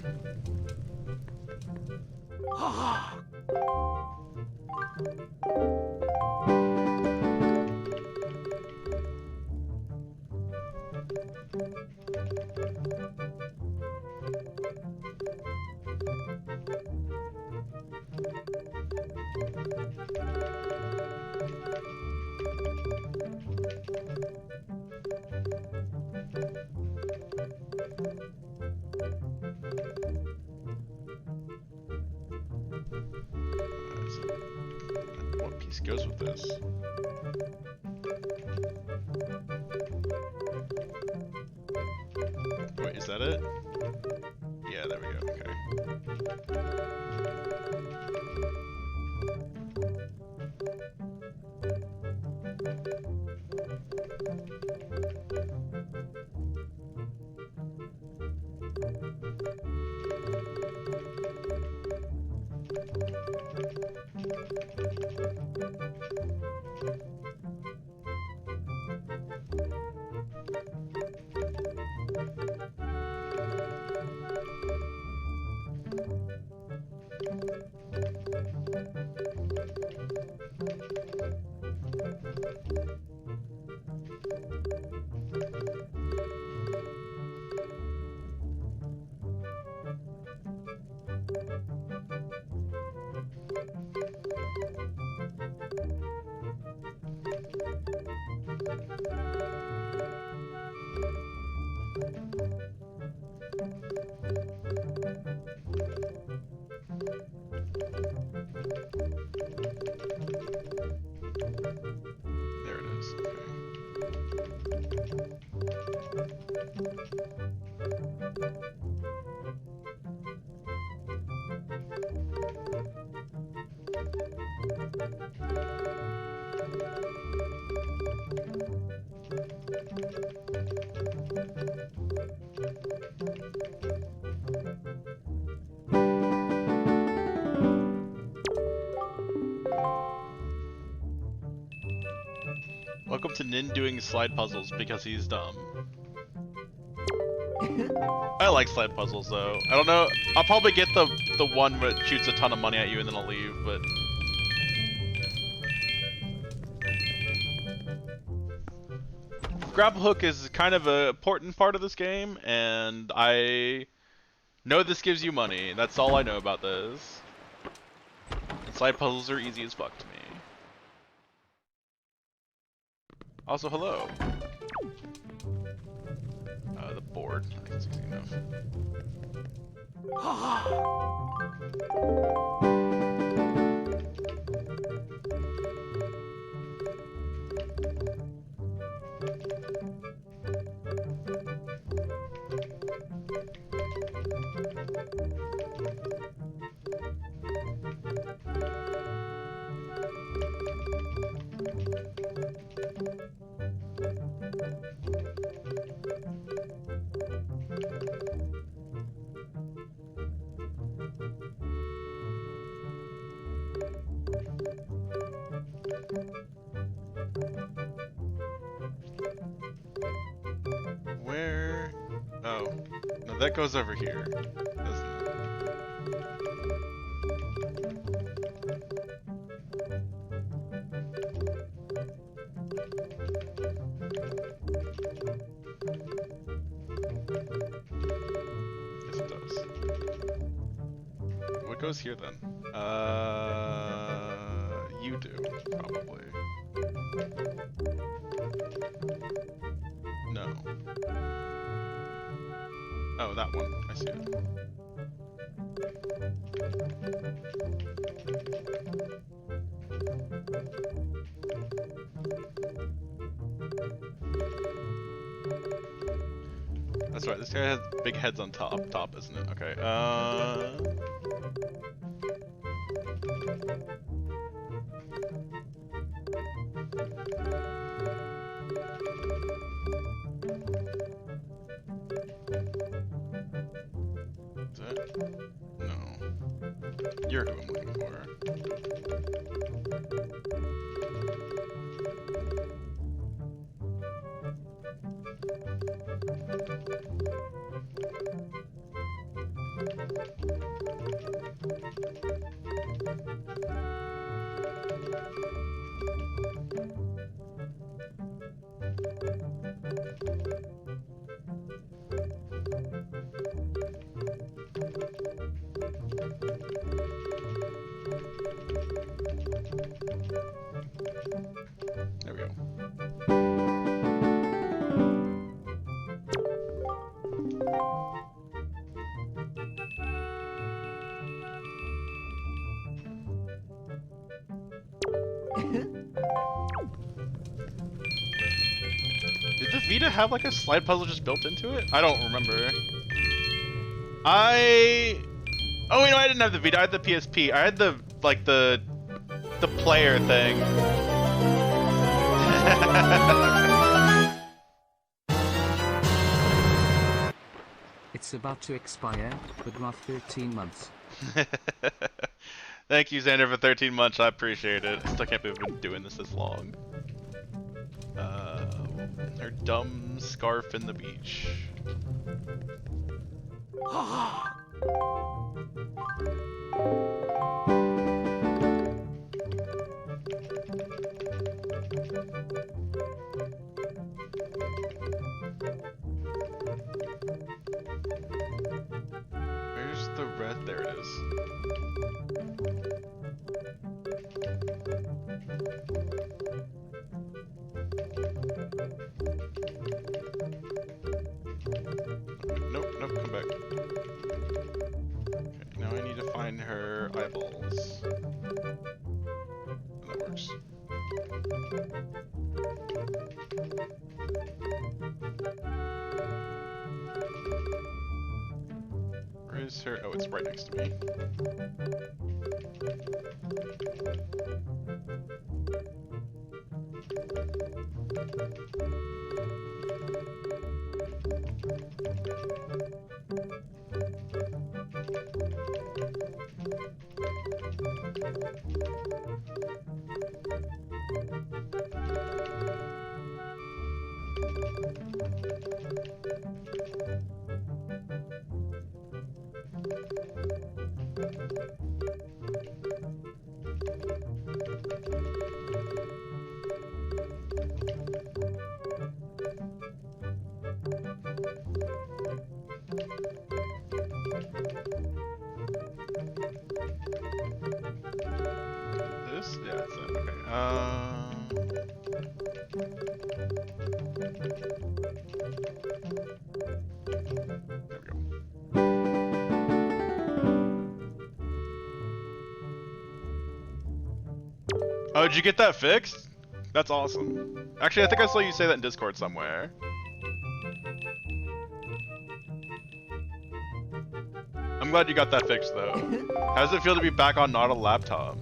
What piece goes with this? Wait, is that it? Yeah, there we go, okay. There it is, Welcome to Nin doing slide puzzles because he's dumb. I like slide puzzles though. I don't know. I'll probably get the one where it shoots a ton of money at you and then I'll leave, but grapple hook is kind of an important part of this game, and I know this gives you money. That's all I know about this. Slide puzzles are easy as fuck to me. Also, hello. The board. I think it's easy enough. Where? Oh. No, that goes over here, doesn't it? Yes, it does. What goes here then? You do, probably. No. Oh, that one. I see it. That's right, this guy has big heads on top, isn't it? Okay, You're who I'm looking for. There we go. Did the Vita have like a slide puzzle just built into it? I don't remember. Oh wait, no, I didn't have the Vita. I had the PSP. I had the the player thing. It's about to expire, but not 13 months. Thank you, Xander, for 13 months. I appreciate it. I still can't believe I've been doing this long. Her dumb scarf in the beach. Where's the red? There it is. Nope, nope, come back. Okay, now I need to find her eyeballs. That works. Where is her? Oh, it's right next to me. This? Yeah, it's that. Okay. There we go. Oh, did you get that fixed? That's awesome. Actually, I think I saw you say that in Discord somewhere. I'm glad you got that fixed, though. How does it feel to be back on not a laptop?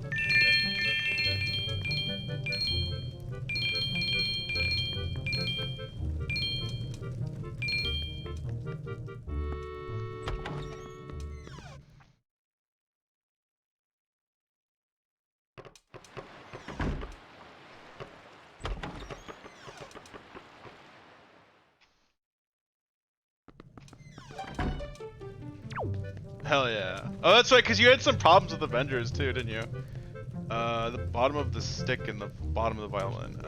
Hell yeah. Oh, that's right, because you had some problems with Avengers too, didn't you? The bottom of the stick and the bottom of the violin.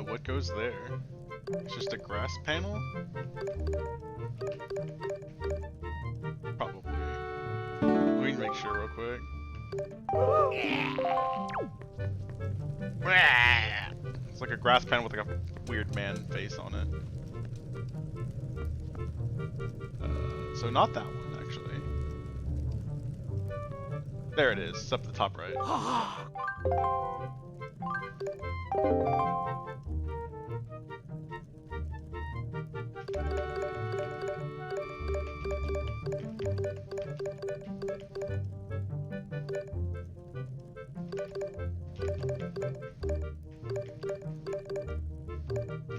What goes there? It's just a grass panel? Probably. Let me make sure real quick. It's like a grass panel with like a weird man face on it. So not that one, actually. There it is. It's up at the top right.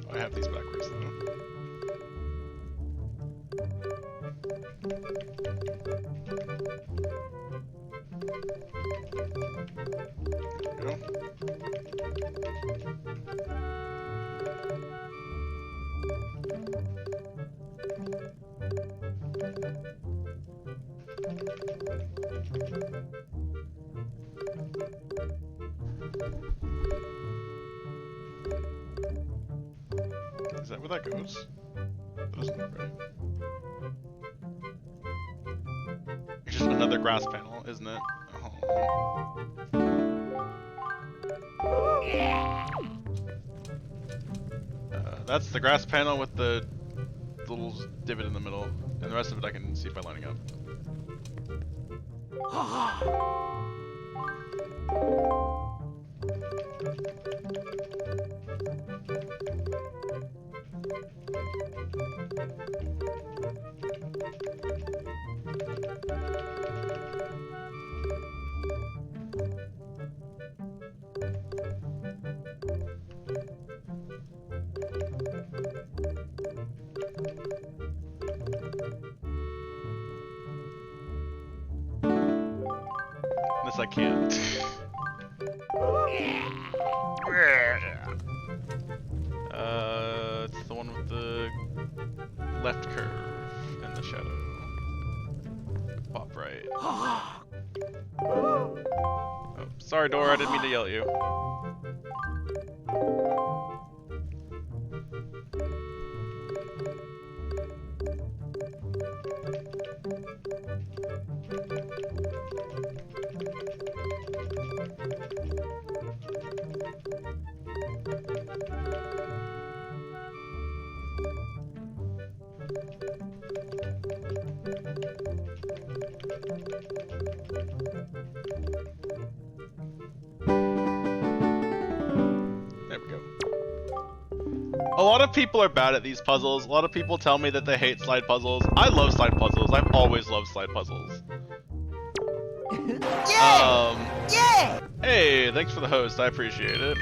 I have these backwards though. There we go. Is that where that goes? That doesn't look right. It's just another grass panel, isn't it? That's the grass panel with the little divot in the middle, and the rest of it I can see by lining up. This I can't. It's the one with the left curve and the shadow. Pop right. Oh, sorry, Dora, I didn't mean to yell at you. A lot of people are bad at these puzzles. A lot of people tell me that they hate slide puzzles. I love slide puzzles. I've always loved slide puzzles. Yeah! Hey, thanks for the host. I appreciate it.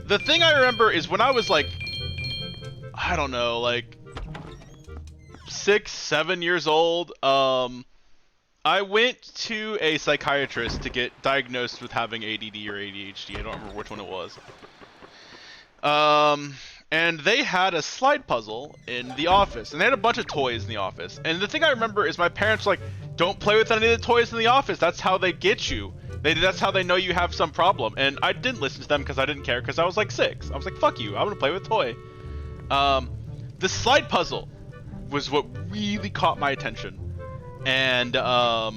The thing I remember is when I was like, I don't know, like 6, 7 years old, I went to a psychiatrist to get diagnosed with having ADD or ADHD. I don't remember which one it was. And they had a slide puzzle in the office, and they had a bunch of toys in the office. And the thing I remember is my parents were like, don't play with any of the toys in the office. That's how they get you. That's how they know you have some problem. And I didn't listen to them because I didn't care, because I was like 6. I was like, fuck you, I'm gonna play with a toy. The slide puzzle was what really caught my attention. And I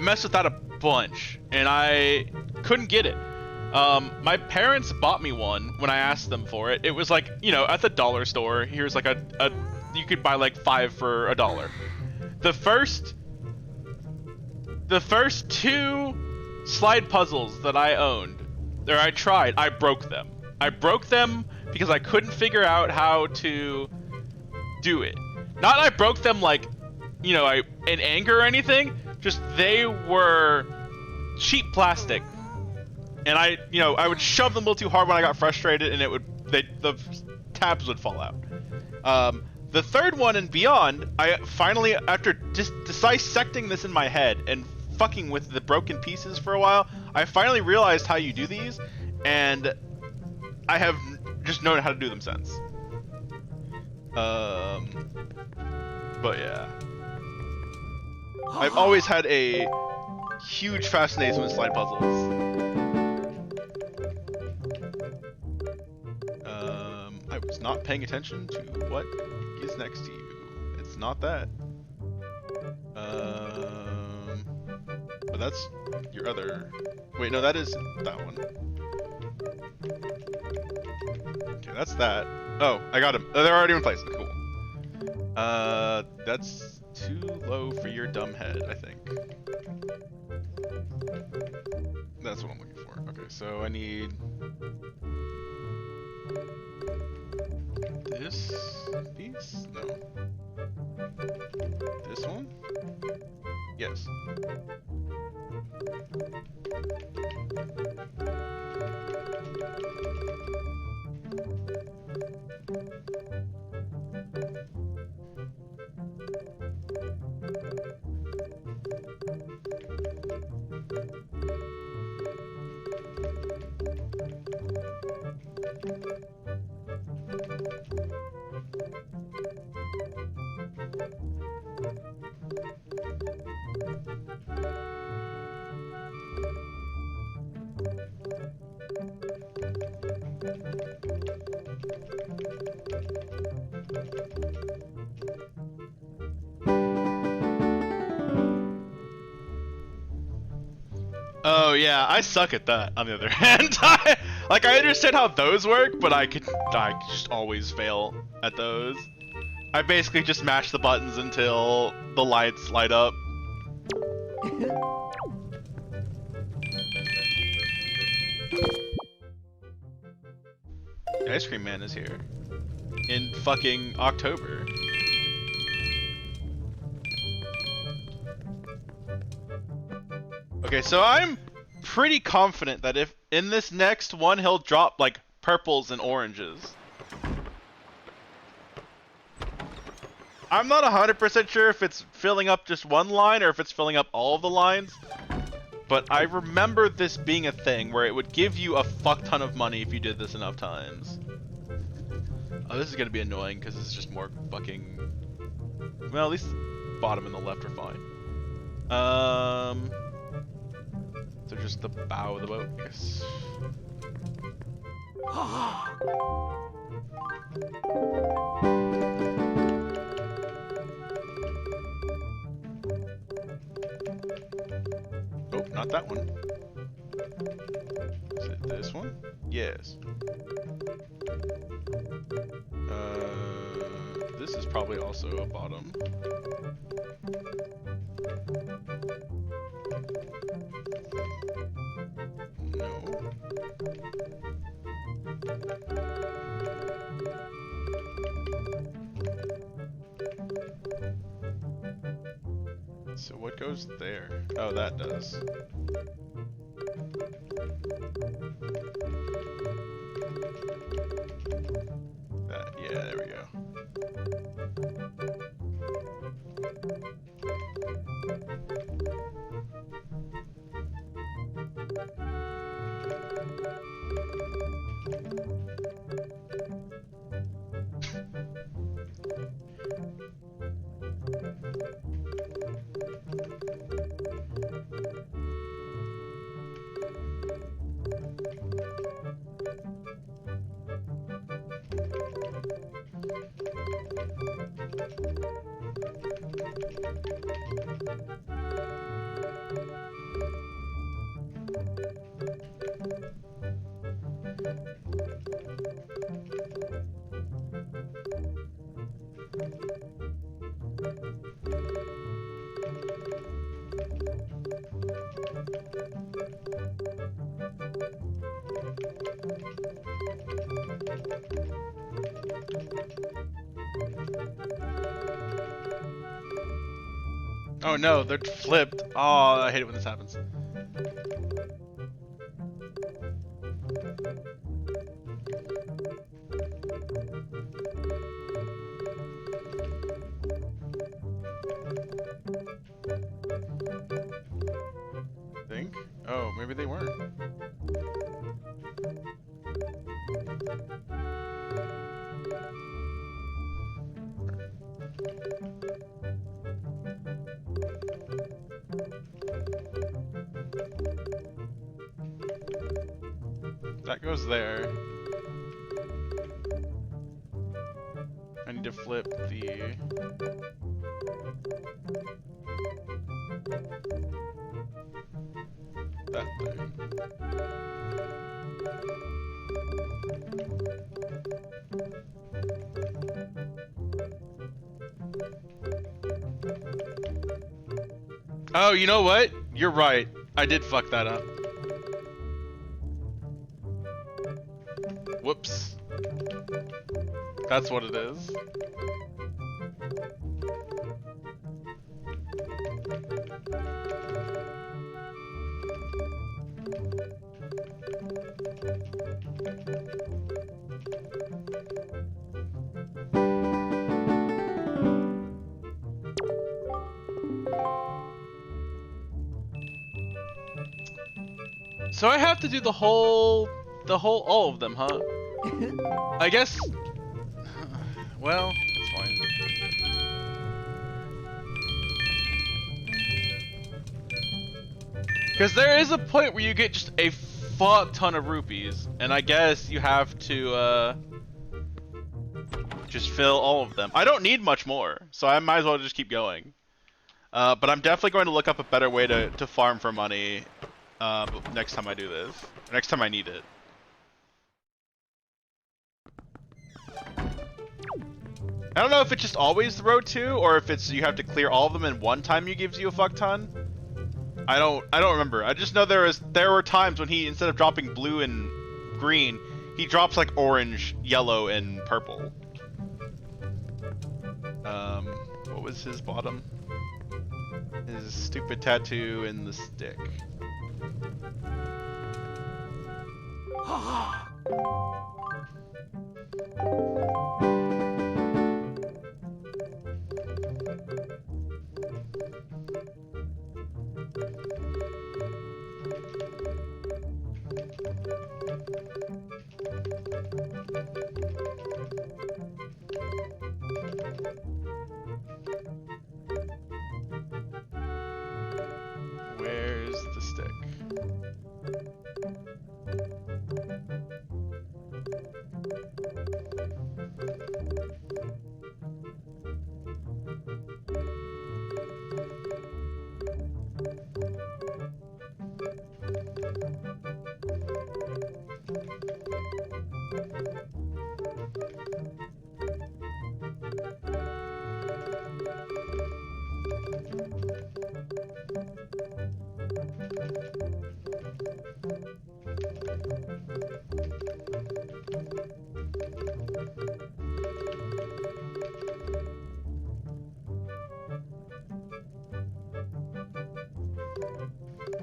messed with that a bunch, and I couldn't get it. My parents bought me one when I asked them for it. It was like, you know, at the dollar store, here's like you could buy like 5 for $1. The first 2 slide puzzles that I owned, or I tried, I broke them. I broke them because I couldn't figure out how to do it. Not I broke them like, you know, in anger or anything, just they were cheap plastic. And I would shove them a little too hard when I got frustrated, and the tabs would fall out. The third one and beyond, I finally, after just dissecting this in my head and fucking with the broken pieces for a while, I finally realized how you do these, and I have just known how to do them since. But yeah. I've always had a huge fascination with slide puzzles. I was not paying attention to what is next to you. It's not that. But that's your other... Wait, no, that is that one. Okay, that's that. Oh, I got them. Oh, they're already in place. Cool. That's too low for your dumb head, I think. That's what I'm looking for. Okay, so I need this piece? No. This one? Yes. Oh yeah, I suck at that. On the other hand, I understand how those work, but I just always fail at those. I basically just mash the buttons until the lights light up. The Ice Cream Man is here in fucking October. Okay, so I'm pretty confident that if in this next one he'll drop like purples and oranges. I'm not 100% sure if it's filling up just one line or if it's filling up all of the lines, but I remember this being a thing where it would give you a fuck ton of money if you did this enough times. Oh, this is gonna be annoying because this is just more fucking... Well, at least the bottom and the left are fine. So just the bow of the boat, I guess. Oh, not that one. Is it this one? Yes. This is probably also a bottom. No. So what goes there? Oh, that does. That, yeah, there we go. Oh no, they're flipped. Oh, I hate it when this happens. Think? Oh, maybe they weren't. That goes there. I need to flip the... that thing. Oh, you know what? You're right. I did fuck that up. Whoops. That's what it is. So I have to do all of them, huh? I guess. Well, that's fine. Because there is a point where you get just a fuck ton of rupees, and I guess you have to just fill all of them. I don't need much more, so I might as well just keep going. But I'm definitely going to look up a better way to farm for money next time I do this. Next time I need it. I don't know if it's just always the road to, or if it's you have to clear all of them in one time. He gives you a fuck ton. I don't remember. I just know there were times when he, instead of dropping blue and green, he drops like orange, yellow, and purple. What was his bottom? His stupid tattoo in the stick. Where's the stick?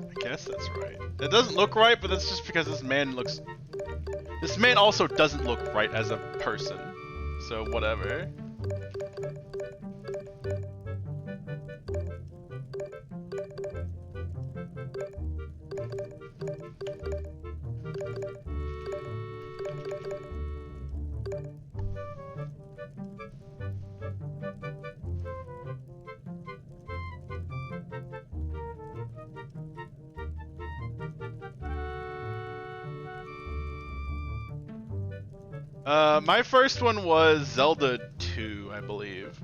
I guess that's right. It doesn't look right, but that's just because this man looks... This man also doesn't look right as a person. So, whatever. My first one was Zelda 2, I believe.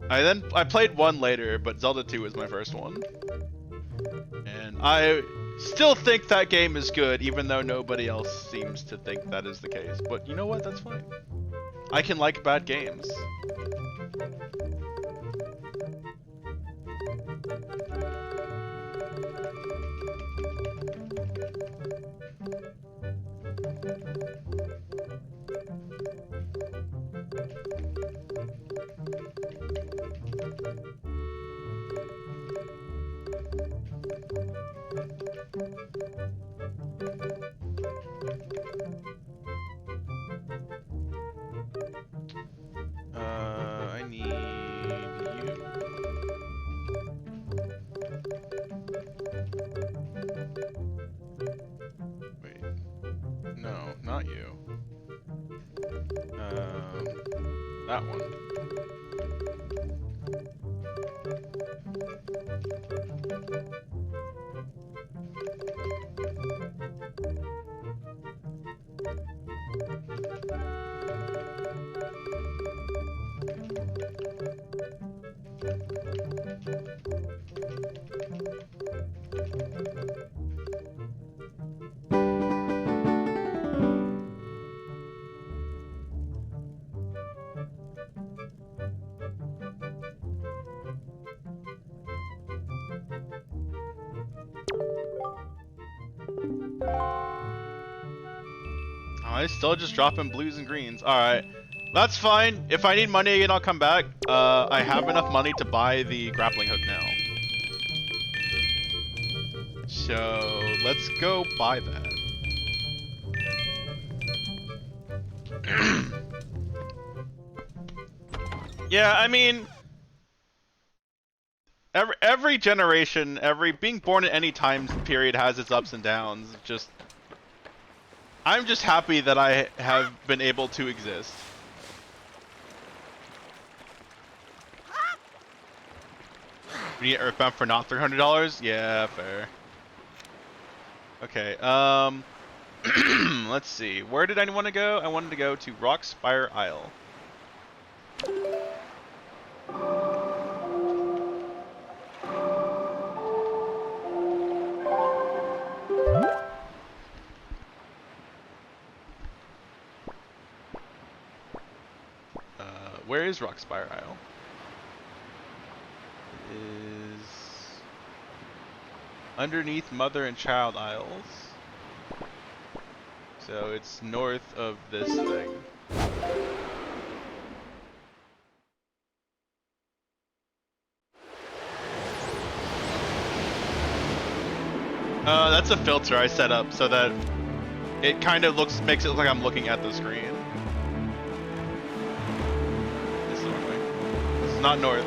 I played 1 later, but Zelda 2 was my first one. And I still think that game is good, even though nobody else seems to think that is the case. But you know what? That's fine. I can like bad games. I need you. Wait. No, not you. That one. I still just dropping blues and greens. Alright. That's fine. If I need money again, I'll come back. I have enough money to buy the grappling hook now. So, let's go buy that. Yeah, I mean... Every generation, being born at any time period has its ups and downs. Just... I'm just happy that I have been able to exist. We get Earthbound for not $300? Yeah, fair. Okay, let's see. Where did I want to go? I wanted to go to Rockspire Isle. Where is Rockspire Isle? It is underneath Mother and Child Isles. So it's north of this thing. That's a filter I set up so that it kind of makes it look like I'm looking at the screen. This is the wrong way. This is not north.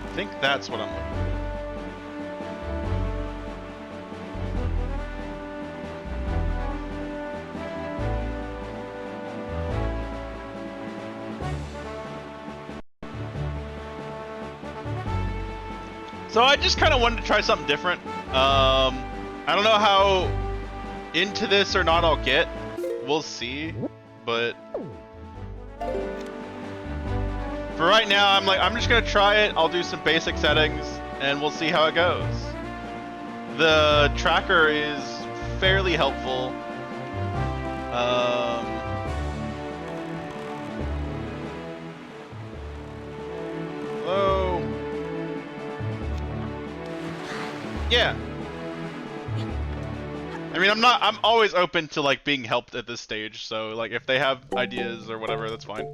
I think that's what I'm looking for. So I just kind of wanted to try something different. I don't know how into this or not I'll get. We'll see. But for right now, I'm just gonna try it. I'll do some basic settings, and we'll see how it goes. The tracker is fairly helpful. Hello. Yeah. I mean, I'm always open to like being helped at this stage. So like, if they have ideas or whatever, that's fine.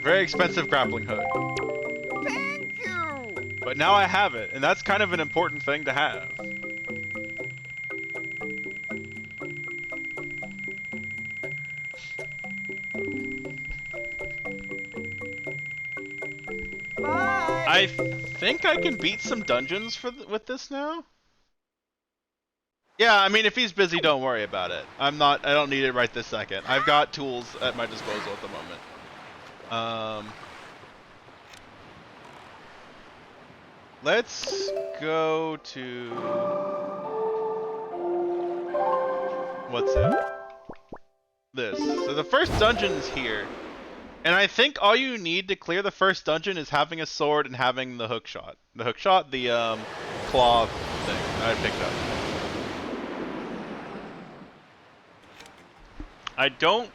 Very expensive grappling hook. Thank you! But now I have it, and that's kind of an important thing to have. Bye! I think I can beat some dungeons with this now. Yeah, I mean, if he's busy, don't worry about it. I don't need it right this second. I've got tools at my disposal at the moment. Let's go to... What's it? This. So the first dungeon's here. And I think all you need to clear the first dungeon is having a sword and having the hook shot. The hook shot, the claw thing that I picked up. I don't...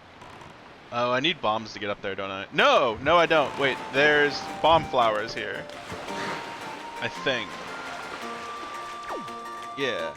Oh, I need bombs to get up there, don't I? No! No, I don't. Wait, there's bomb flowers here. I think. Yeah.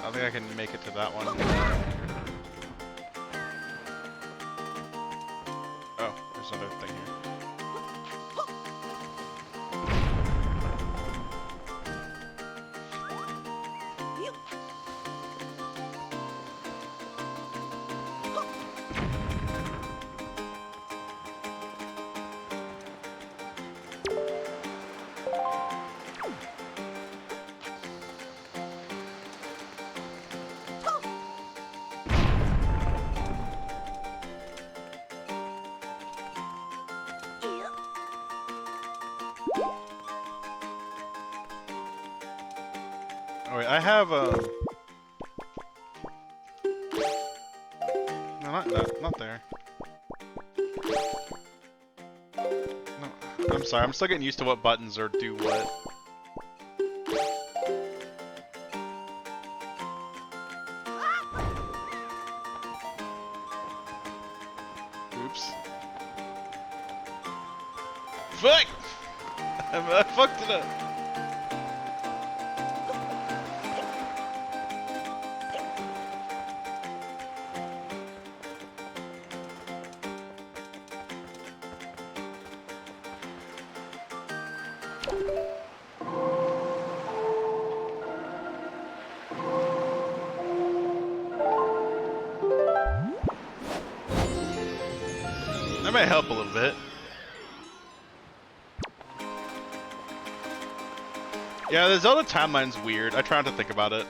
I think I can make it to that one. Oh, there's another thing here. I have no, not there. No, I'm sorry. I'm still getting used to what buttons are do what. Oops. Fuck! I fucked it up. That might help a little bit. Yeah, the Zelda timeline's weird. I try not to think about it.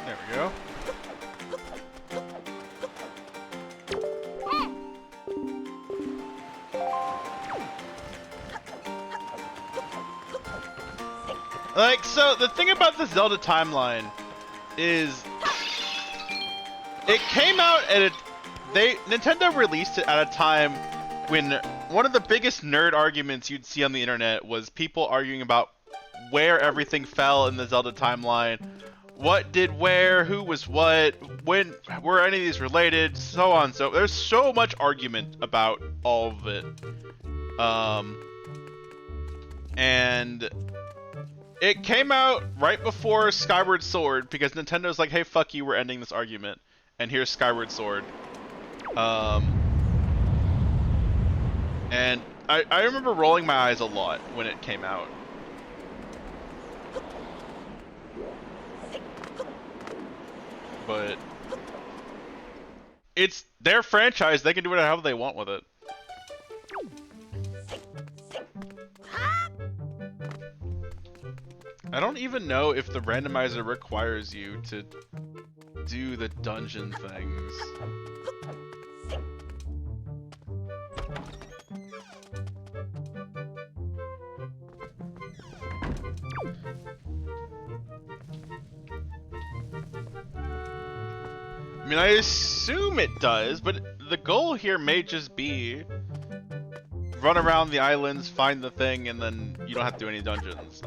There we go. Like, so the thing about the Zelda timeline is it came out at Nintendo released it at a time when one of the biggest nerd arguments you'd see on the internet was people arguing about where everything fell in the Zelda timeline, what did where, who was what, when were any of these related, so on. So there's so much argument about all of it. And it came out right before Skyward Sword because Nintendo's like, hey, fuck you, we're ending this argument. And here's Skyward Sword. And I remember rolling my eyes a lot when it came out. But it's their franchise, they can do whatever they want with it. I don't even know if the randomizer requires you to do the dungeon things. I mean, I assume it does, but the goal here may just be run around the islands, find the thing, and then you don't have to do any dungeons.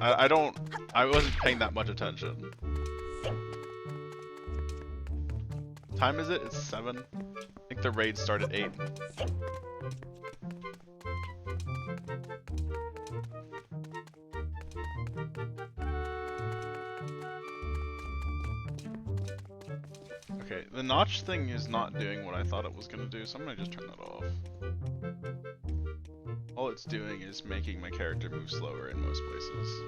I wasn't paying that much attention. Time is it? It's 7? I think the raids start at 8. Okay, the notch thing is not doing what I thought it was gonna do, so I'm gonna just turn that off. All it's doing is making my character move slower in most places.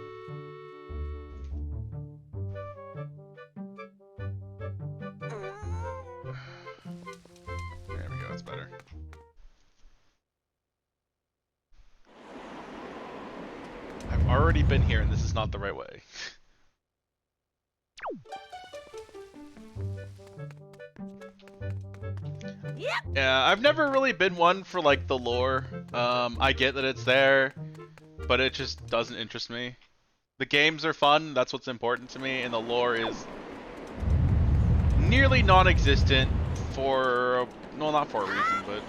There we go, that's better. I've already been here and this is not the right way. Yeah, I've never really been one for like the lore. I get that it's there, but it just doesn't interest me. The games are fun, that's what's important to me, and the lore is nearly non-existent for, no, not for a reason, but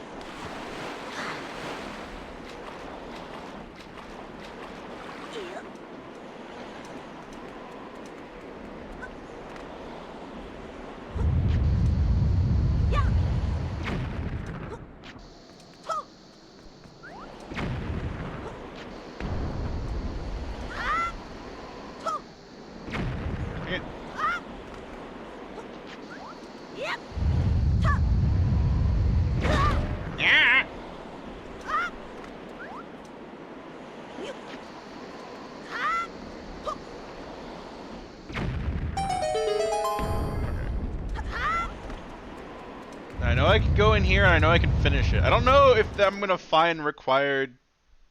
in here and I know I can finish it. I don't know if I'm gonna find required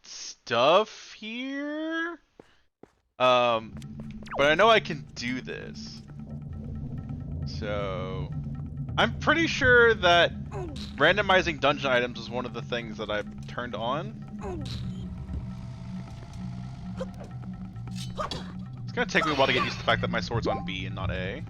stuff here. But I know I can do this. So I'm pretty sure that randomizing dungeon items is one of the things that I've turned on. It's gonna take me a while to get used to the fact that my sword's on B and not A.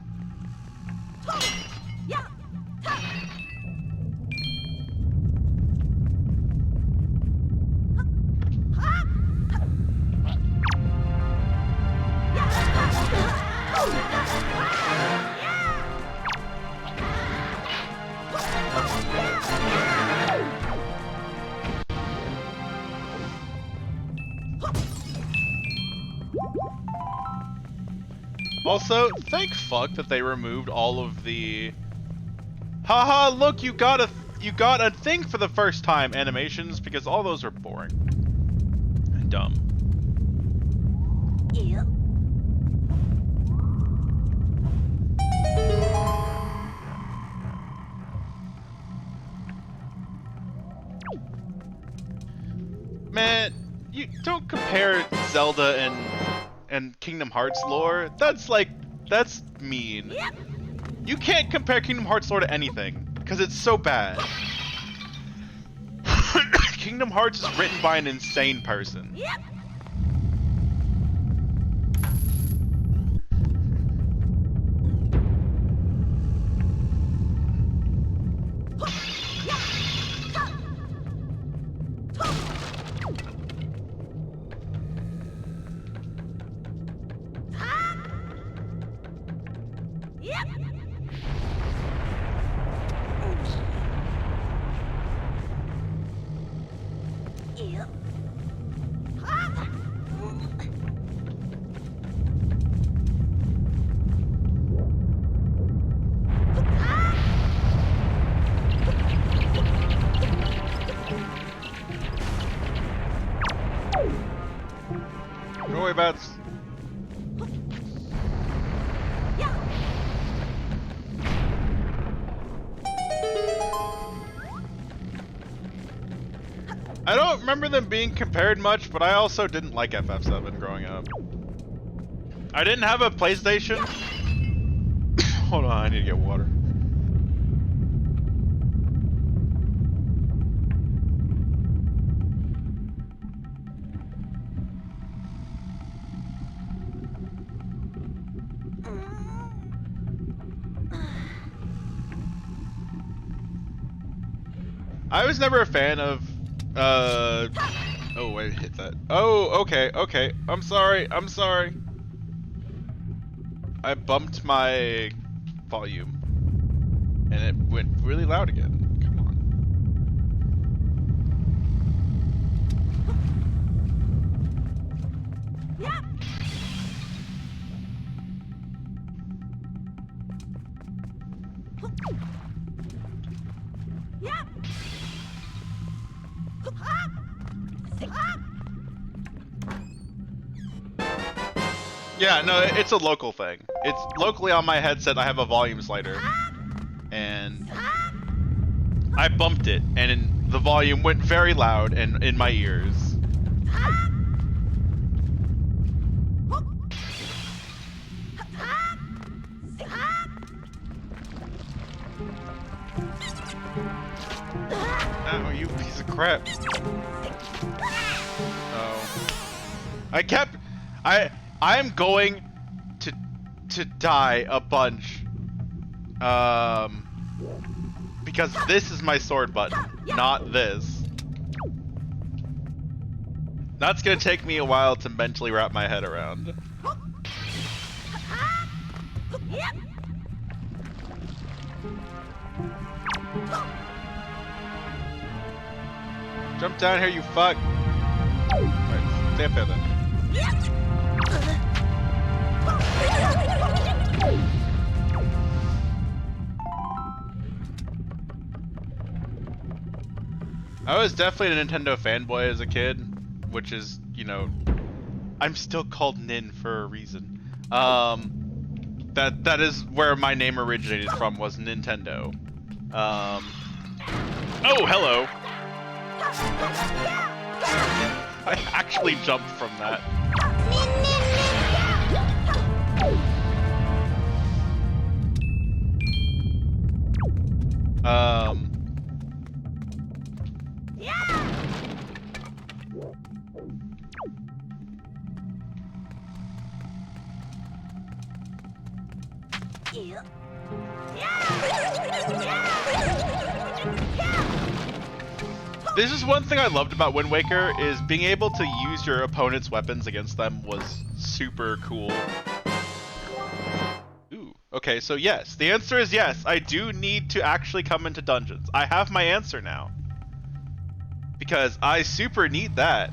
Also, thank fuck that they removed all of the haha, look, you got a thing for the first time animations, because all those are boring and dumb. Man, you don't compare Zelda and Kingdom Hearts lore. That's mean. You can't compare Kingdom Hearts lore to anything, because it's so bad. Kingdom Hearts is written by an insane person. Don't worry about. I don't remember them being compared much, but I also didn't like FF7 growing up. I didn't have a PlayStation. Hold on, I need to get water. I was never a fan of, oh, wait, hit that. Oh, okay. I'm sorry. I bumped my volume, and it went really loud again. Come on. Yeah, no, it's a local thing. It's locally on my headset. I have a volume slider, and I bumped it, and the volume went very loud and in my ears. Oh, you piece of crap. Oh. I am going to die a bunch. Because this is my sword button, not this. That's gonna take me a while to mentally wrap my head around. Jump down here, you fuck. Alright, stay up there then. I was definitely a Nintendo fanboy as a kid, which is, you know, I'm still called Nin for a reason. That is where my name originated from, was Nintendo. Oh, hello. I actually jumped from that. This is one thing I loved about Wind Waker, is being able to use your opponent's weapons against them was super cool. Ooh, okay, so yes. The answer is yes. I do need to actually come into dungeons. I have my answer now. Because I super need that.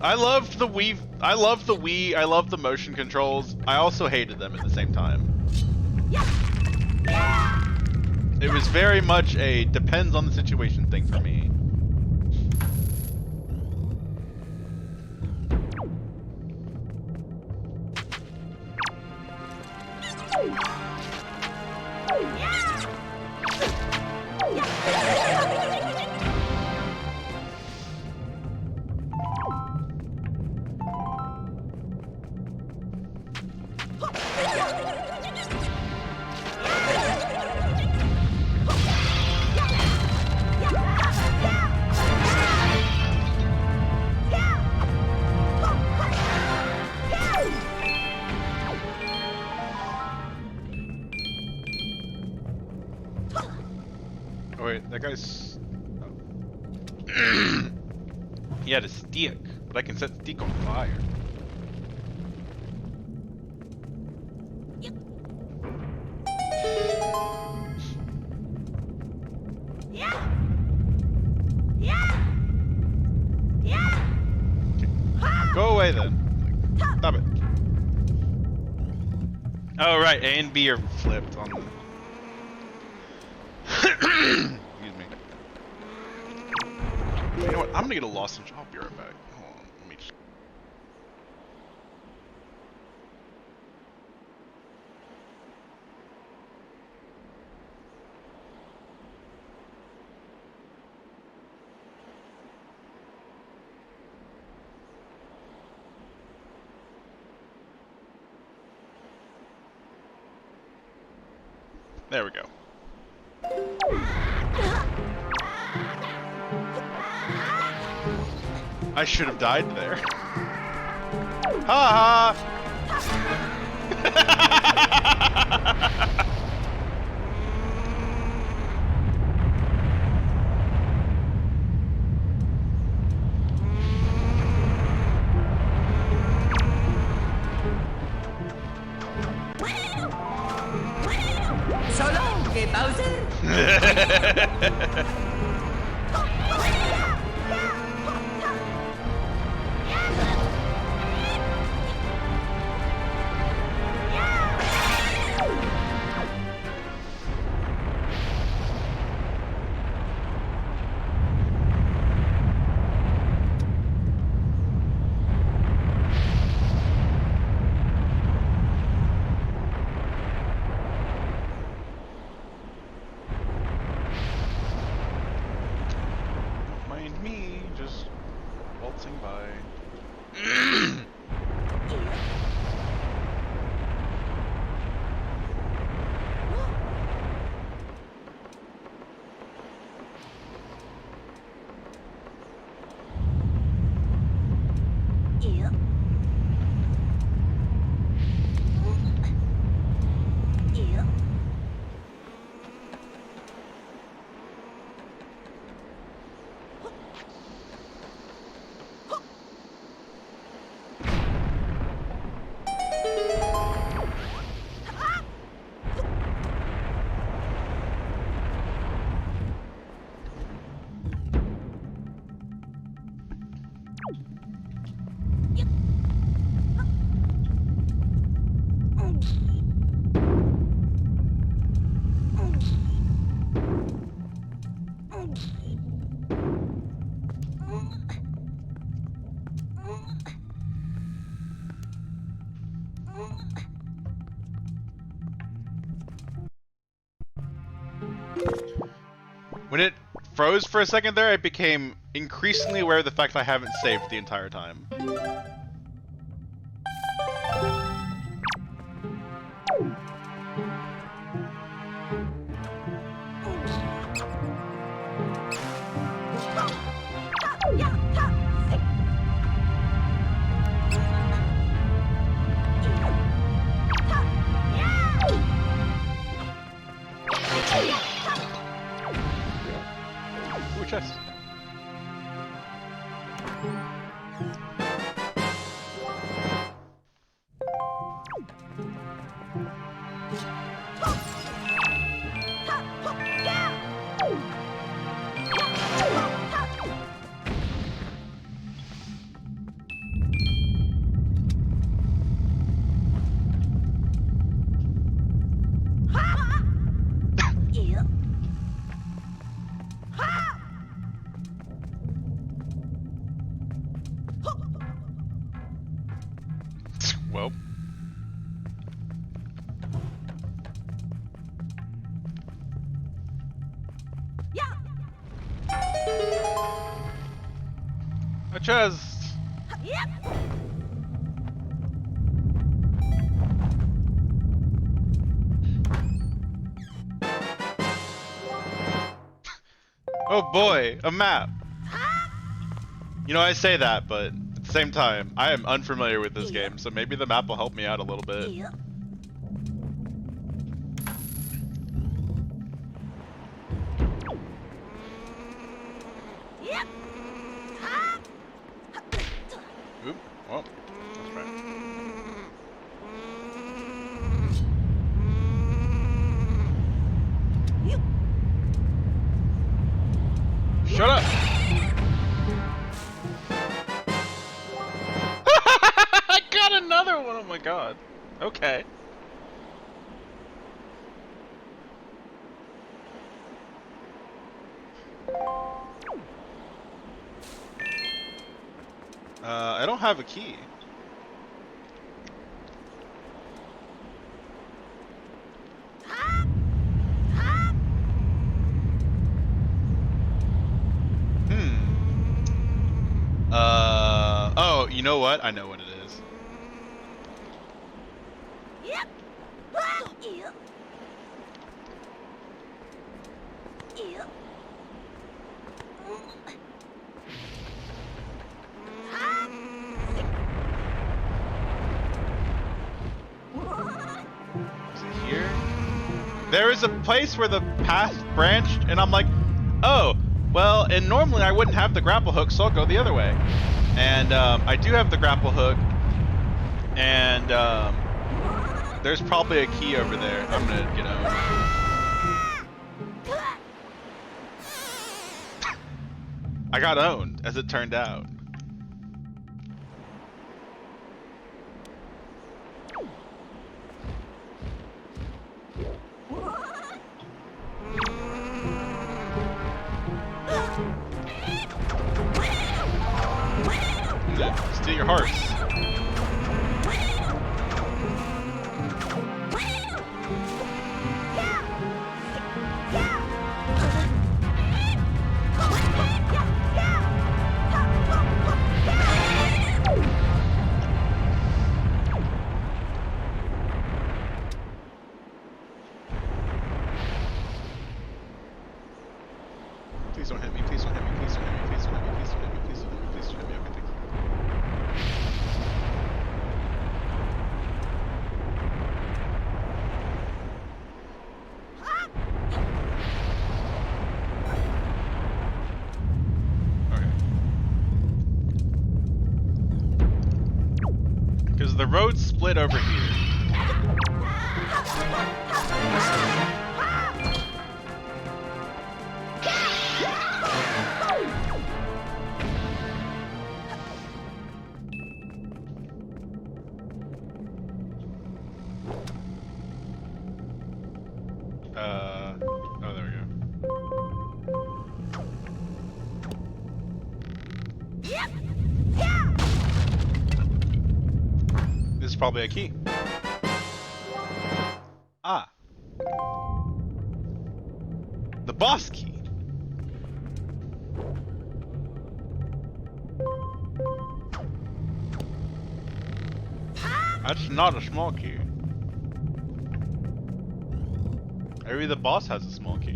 I loved the Wii, I loved the motion controls. I also hated them at the same time. It was very much a depends on the situation thing for me. Oh wait, that guy's... Oh. He had a stick, but I can set the stick on fire. Go away then. Stop it. Oh right, A and B are flipped on the... Excuse me. You know what? I'm gonna get a lozenge. I'll be right back. Hold on. Let me just... There we go. I should have died there. Ha ha! So long, Bowser. Mind me, just waltzing by. When it froze for a second there, I became increasingly aware of the fact that I haven't saved the entire time. Ooh, chest. Well. A chest! Oh boy, a map! You know, I say that, but at the same time, I am unfamiliar with this game, so maybe the map will help me out a little bit. Oop, well, that's right. Shut up! I got another one! Oh my god. Okay. I don't have a key. Oh, you know what? I know what it is. Is it here? There is a place where the path branched, and I'm like, oh, well, and normally I wouldn't have the grapple hook, so I'll go the other way. And I do have the grapple hook, and there's probably a key over there. I'm gonna get out. I got owned, as it turned out. Steal your hearts. Please don't hit me, please don't hit me, please don't hit me, please don't hit me, please don't hit me, please don't hit me, please don't hit me, okay, thank you. Okay. Because the road split over here. Oh, there we go. This is probably a key. Ah. The boss key. That's not a small key. Maybe the boss has a small key.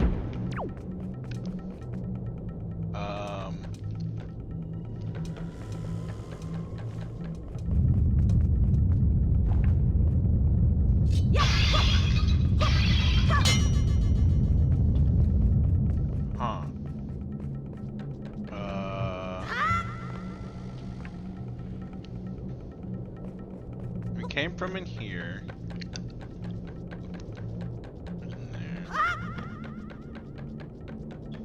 Huh. We came from in here. In there.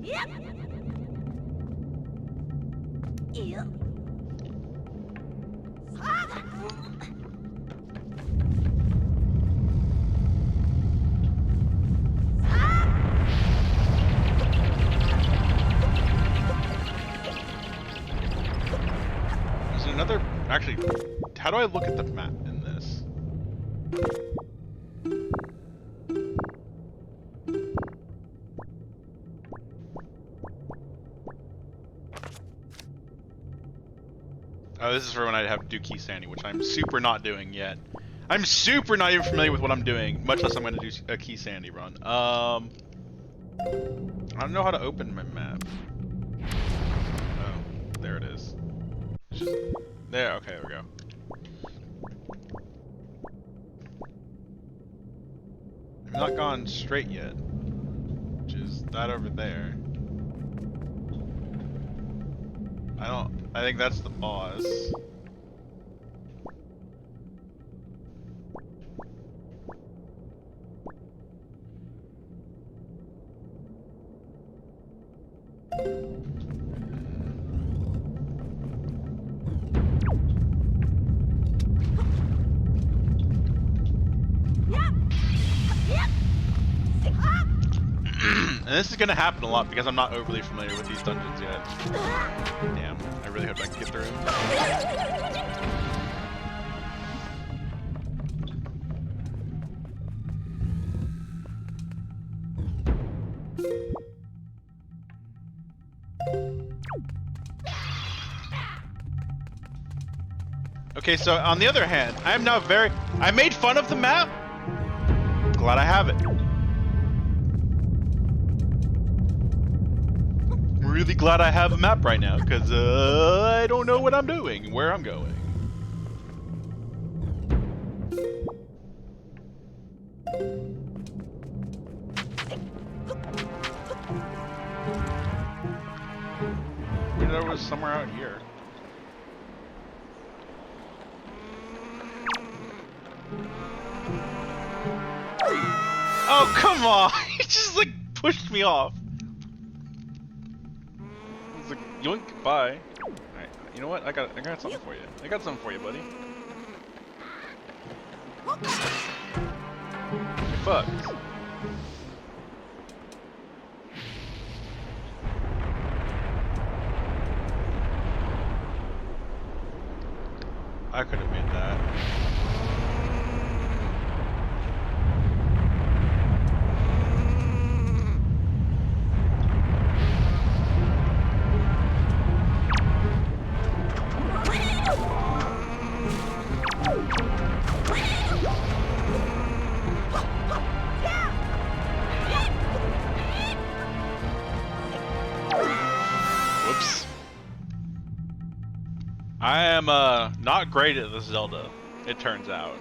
Yep. Yep. There's another. Actually, how do I look at the map in this? Oh, this is for when I have to do key standing, which I'm super not doing yet. I'm super not even familiar with what I'm doing, much less I'm going to do a key sandy run. I don't know how to open my map. Oh, there it is. It's just, there, okay, there we go. I'm not gone straight yet, which is that over there. I think that's the boss. And this is gonna happen a lot because I'm not overly familiar with these dungeons yet. Damn, I really hope I can get through. Okay, so on the other hand, I am now I made fun of the map. Glad I have it. Really glad I have a map right now, because I don't know what I'm doing, where I'm going. Maybe there was somewhere out here. Oh, come on! He just like pushed me off. He's like, yoink, bye. Alright, you know what? I got something for you. I got something for you, buddy. You're fucked. I could have made that. Whoops. I am not great at this Zelda, it turns out.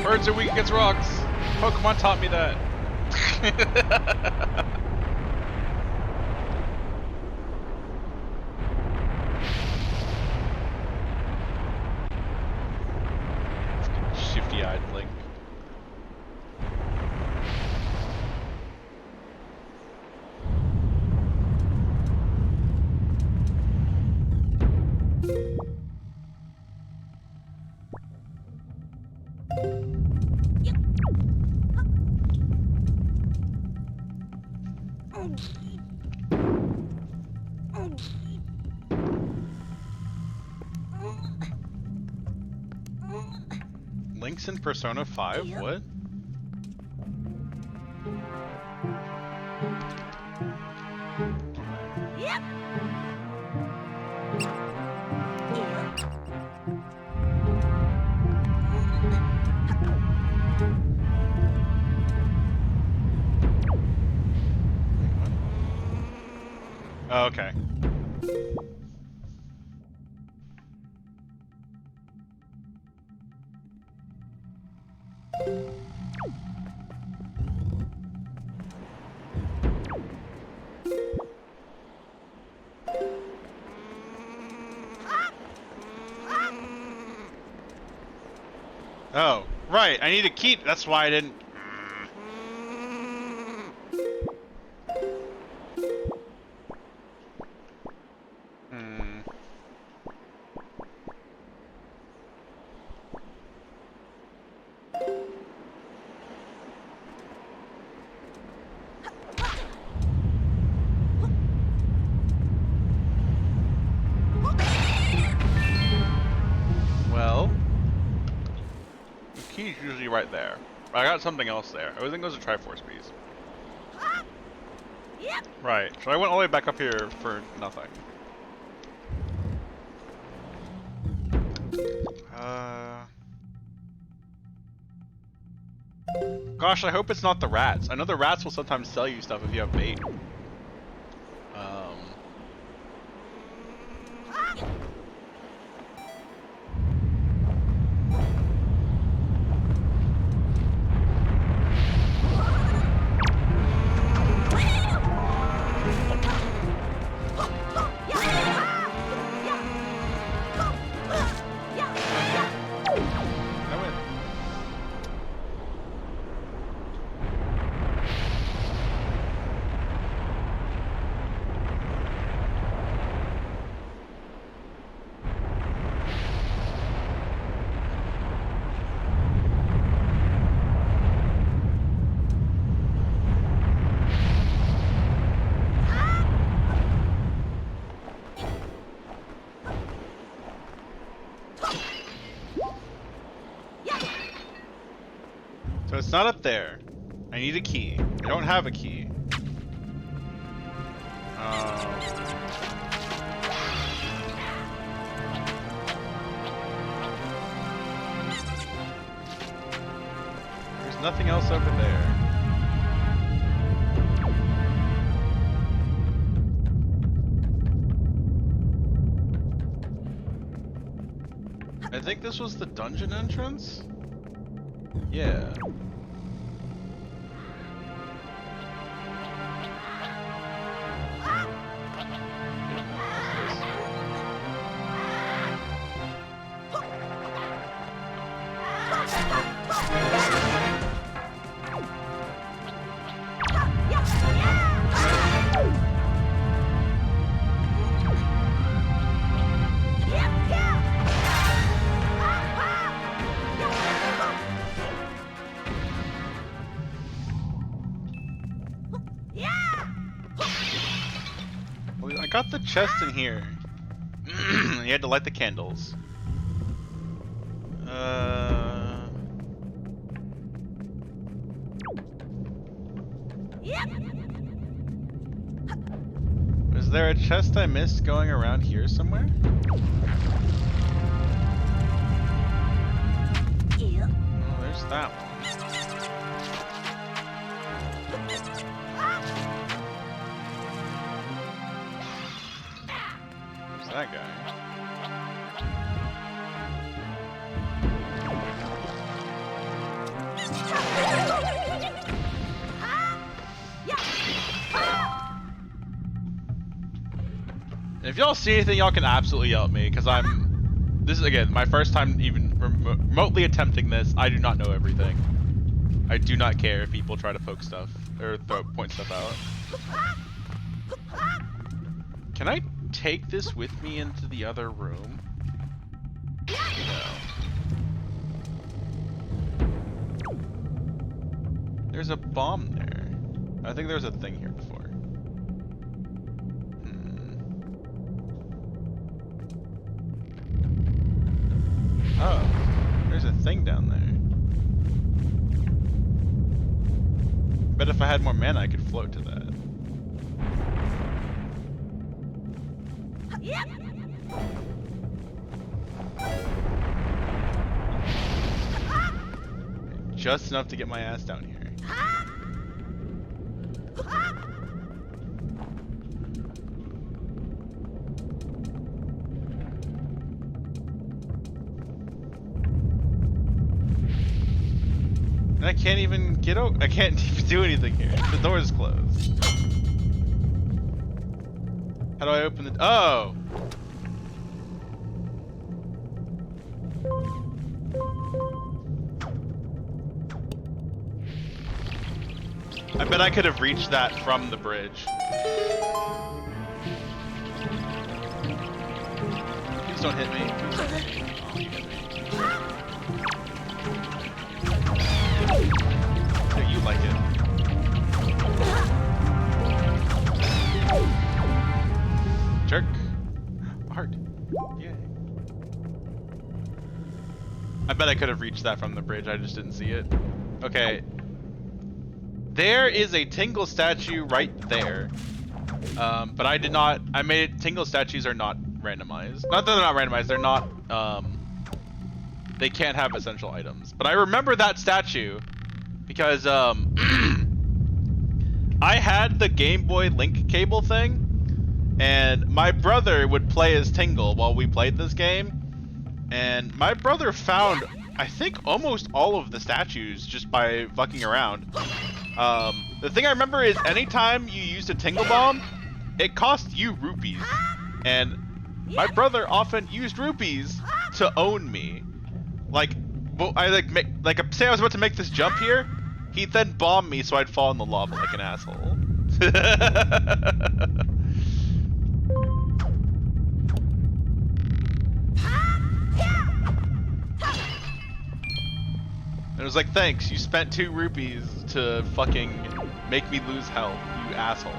Birds are weak against rocks. Pokemon taught me that. Shifty-eyed Link. Links in Persona 5? What? Yep. Oh, okay. Oh, right. I need a key. That's why I didn't. Hmm. Well, the key's usually right there. But I got something else there. I think those are Triforce bees. Yep. Right. So I went all the way back up here for nothing. Gosh, I hope it's not the rats. I know the rats will sometimes sell you stuff if you have bait. I win. So it's not up there. I need a key. I don't have a key. There's nothing else over there. I think this was the dungeon entrance? Yeah. Well, I got the chest in here. You had to light the candles. Is there a chest I missed going around here somewhere? Oh, there's that one. There's that guy. If y'all see anything, y'all can absolutely yell at me, because this is, again, my first time even remotely attempting this. I do not know everything. I do not care if people try to poke stuff, or point stuff out. Can I take this with me into the other room? No. There's a bomb there. I think there was a thing here before. thing down there. Bet if I had more mana, I could float to that. Yep. Just enough to get my ass down here. And I can't even get out. I can't even do anything here. The door is closed. How do I open the? Oh. I bet I could have reached that from the bridge. Please don't hit me. Please don't hit me. Oh, you hit me. So you like it. Jerk. Heart. Yay. I bet I could have reached that from the bridge. I just didn't see it. Okay. There is a Tingle statue right there. But I did not. I made it. Tingle statues are not randomized. Not that they're not randomized. They're not. They can't have essential items. But I remember that statue because I had the Game Boy Link cable thing, and my brother would play as Tingle while we played this game. And my brother found, I think, almost all of the statues just by fucking around. The thing I remember is anytime you used a Tingle Bomb, it cost you rupees. And my brother often used rupees to own me. Like, say I was about to make this jump here, he'd then bomb me so I'd fall in the lava like an asshole. And it was like, thanks, you spent 2 rupees to fucking make me lose health, you asshole.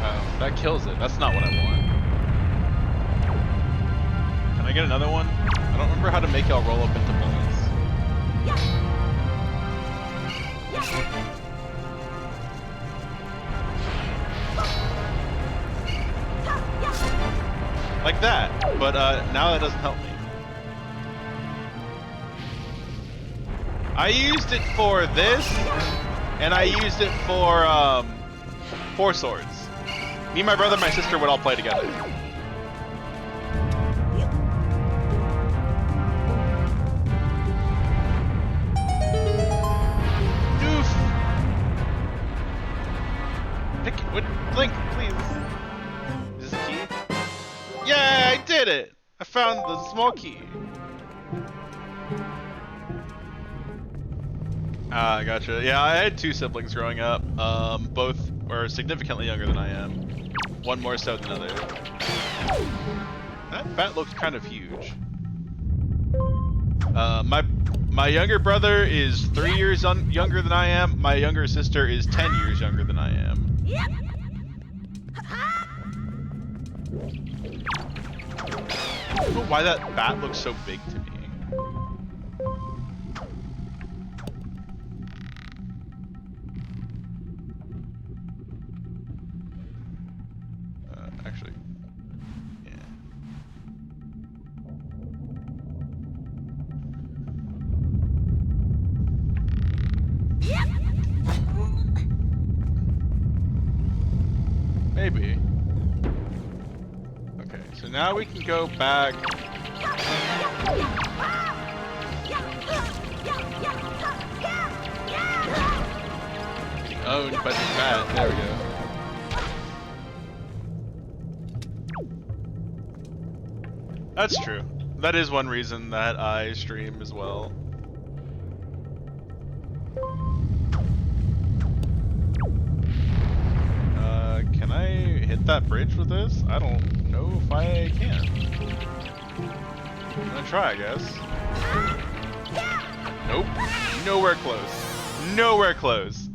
Oh, that kills it. That's not what I want. Can I get another one? I don't remember how to make y'all roll up into bullets. Like that, but now that doesn't help me. I used it for this, and I used it for 4 swords. Me, my brother, and my sister would all play together. Pick it. Blink, please. Is this a key? Yeah, I did it! I found the small key. Ah, gotcha. Yeah, I had 2 siblings growing up. Both were significantly younger than I am. One more so than the other. That bat looks kind of huge. My younger brother is 3 years younger than I am. My younger sister is 10 years younger than I am. Yep. I don't know why that bat looks so big to me. Actually, yeah. Maybe. Okay, so now we can go back. Getting owned by this bat. There we go. That's true. That is one reason that I stream as well. Can I hit that bridge with this? I don't know if I can. I'm gonna try, I guess. Nope. Nowhere close. Nowhere close.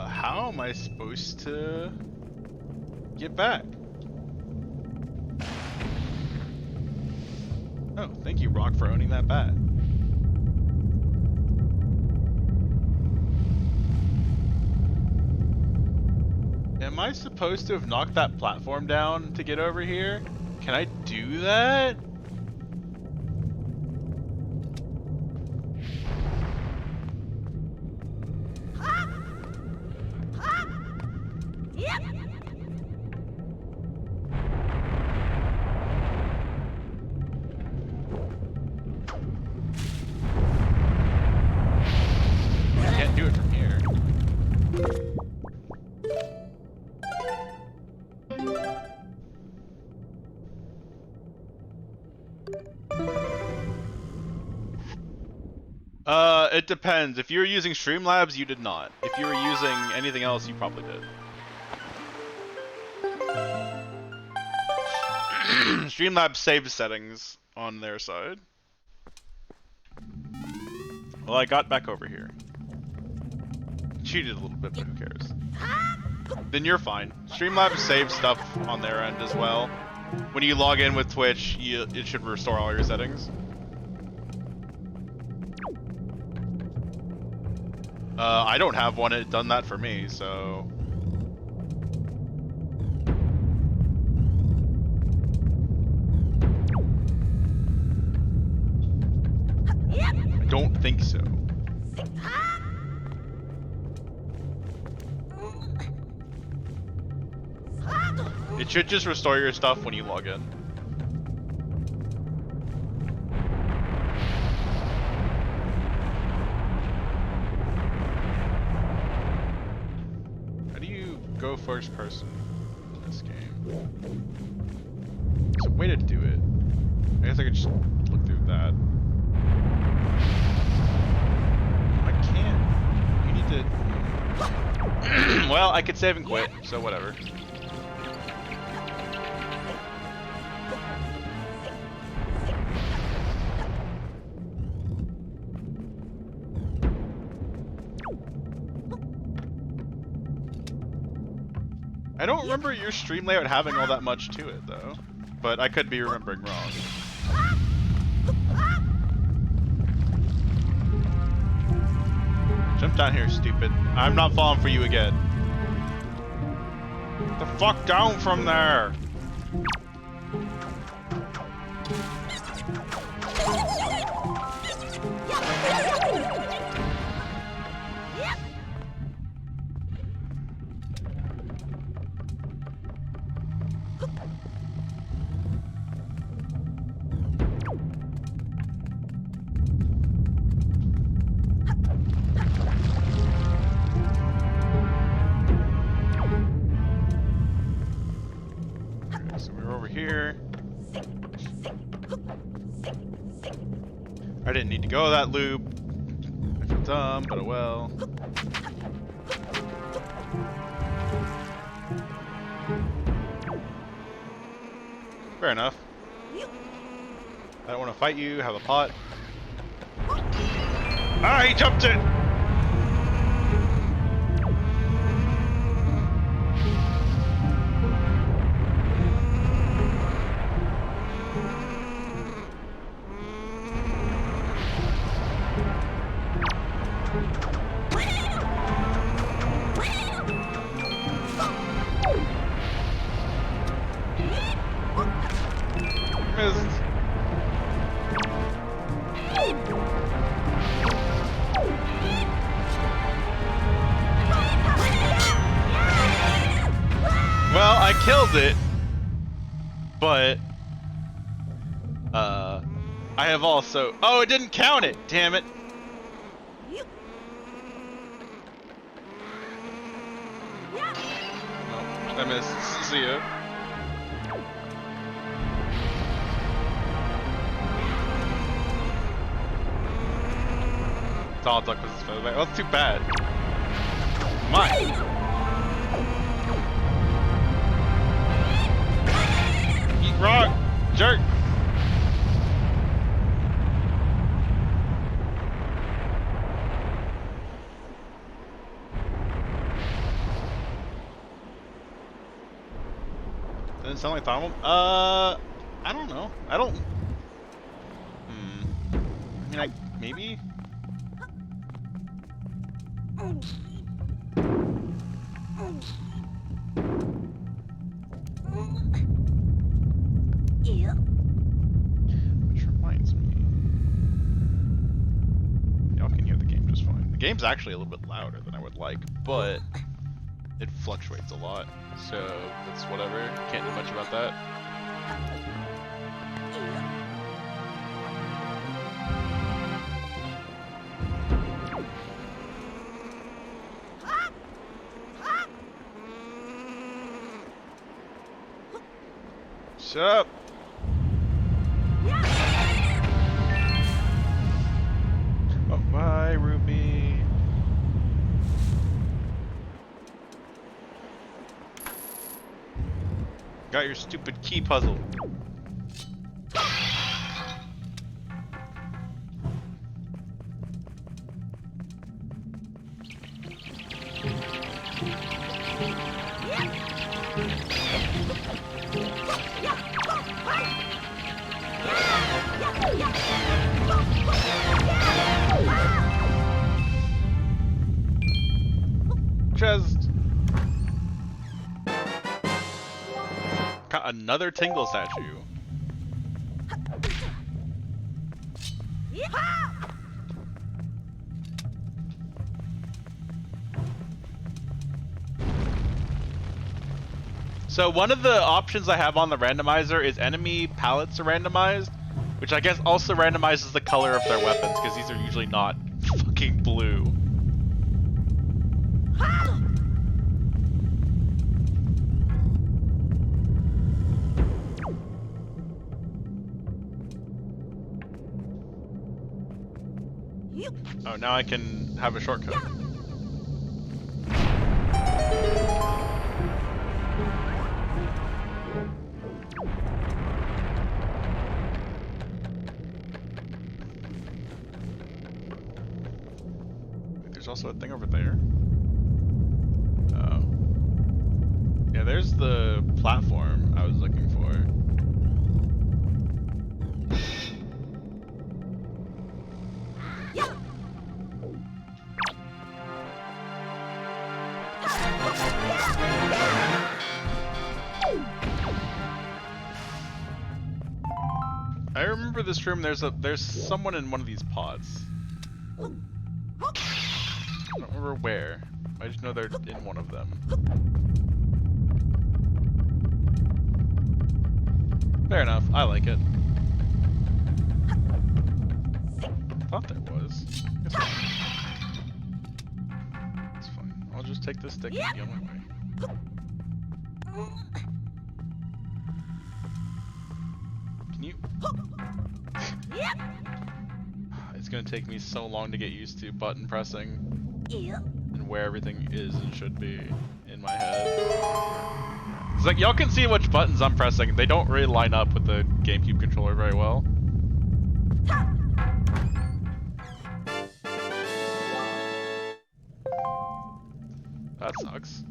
How am I supposed to get back? Oh, thank you, Rock, for owning that bat. Am I supposed to have knocked that platform down to get over here? Can I do that? Yep. I can't do it from here. It depends. If you were using Streamlabs, you did not. If you were using anything else, you probably did. Streamlabs saved settings on their side. Well, I got back over here. Cheated a little bit, but who cares? Then you're fine. Streamlabs saves stuff on their end as well. When you log in with Twitch, it should restore all your settings. I don't have one that done that for me, so... I don't think so. It should just restore your stuff when you log in. How do you go first person in this game? There's a way to do it. I guess I could just look through that. I can't. You need to... Well, I could save and quit, so whatever. I don't remember your stream layout having all that much to it, though. But I could be remembering wrong. Jump down here, stupid. I'm not falling for you again. Get the fuck down from there! So we're over here. I didn't need to go that loop. I feel dumb, but oh well. Fair enough. I don't want to fight you, have a pot. Ah, he jumped it! Missed. Well, I killed it, but I have also. Oh, it didn't count it. Damn it. Oh, I missed. See ya. Donald Duck was his feather. Well, that's too bad. Mine. Eat rock, jerk. Doesn't sound like Donald. I don't know. I don't. I mean, maybe. Yeah. Which reminds me. Y'all can hear the game just fine. The game's actually a little bit louder than I would like, but it fluctuates a lot, so that's whatever. Can't do much about that. Shut up! Oh, bye, Ruby. Got your stupid key puzzle. Chest. Got another Tingle statue. So one of the options I have on the randomizer is enemy palettes are randomized, which I guess also randomizes the color of their weapons, because these are usually not fucking blue. Oh, now I can have a shortcut. Wait, there's also a thing over there. Oh. Yeah, there's the platform I was looking for. I remember this room. There's someone in one of these pods. I don't remember where. I just know they're in one of them. Fair enough. I like it. Thought there was. It's fine. It's fine. I'll just take this stick and get on my way. Can you? It's gonna take me so long to get used to button pressing and where everything is and should be in my head. It's like y'all can see which buttons I'm pressing. They don't really line up with the GameCube controller very well. That sucks.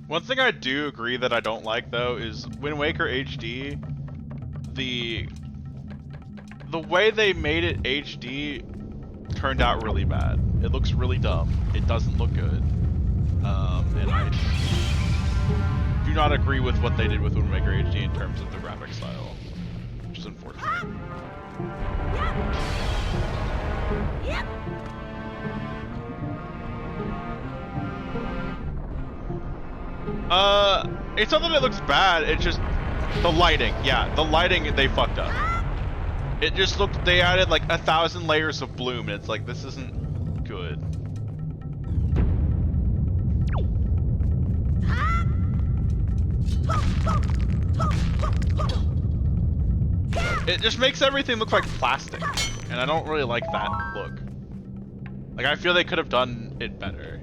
One thing I do agree that I don't like though is Wind Waker HD. The way they made it HD turned out really bad. It looks really dumb. It doesn't look good. And I do not agree with what they did with Wind Waker HD in terms of the graphic style, which is unfortunate. It's not that it looks bad, it's just the lighting. Yeah, the lighting, they fucked up. It just looked, they added like 1,000 layers of bloom, and it's like, this isn't good. It just makes everything look like plastic, and I don't really like that look. Like, I feel they could have done it better.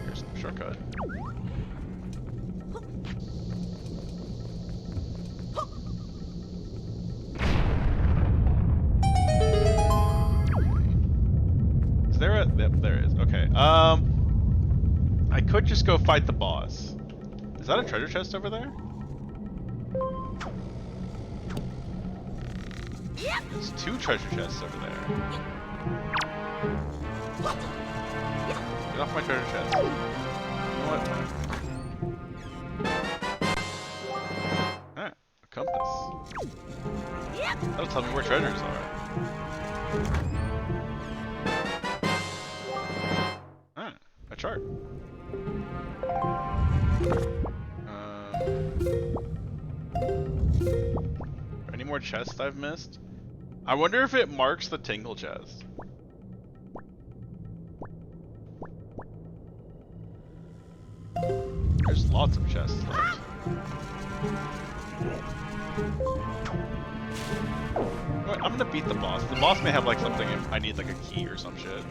Here's the shortcut. Is there a... Yep, there is. Okay. I could just go fight the boss. Is that a treasure chest over there? There's 2 treasure chests over there. Get off my treasure chest. You know what? Ah, a compass. That'll tell me where treasures are. Ah, a chart. Any more chests I've missed? I wonder if it marks the tingle chest. There's lots of chests left. Wait, I'm gonna beat the boss. The boss may have like something if I need like a key or some shit.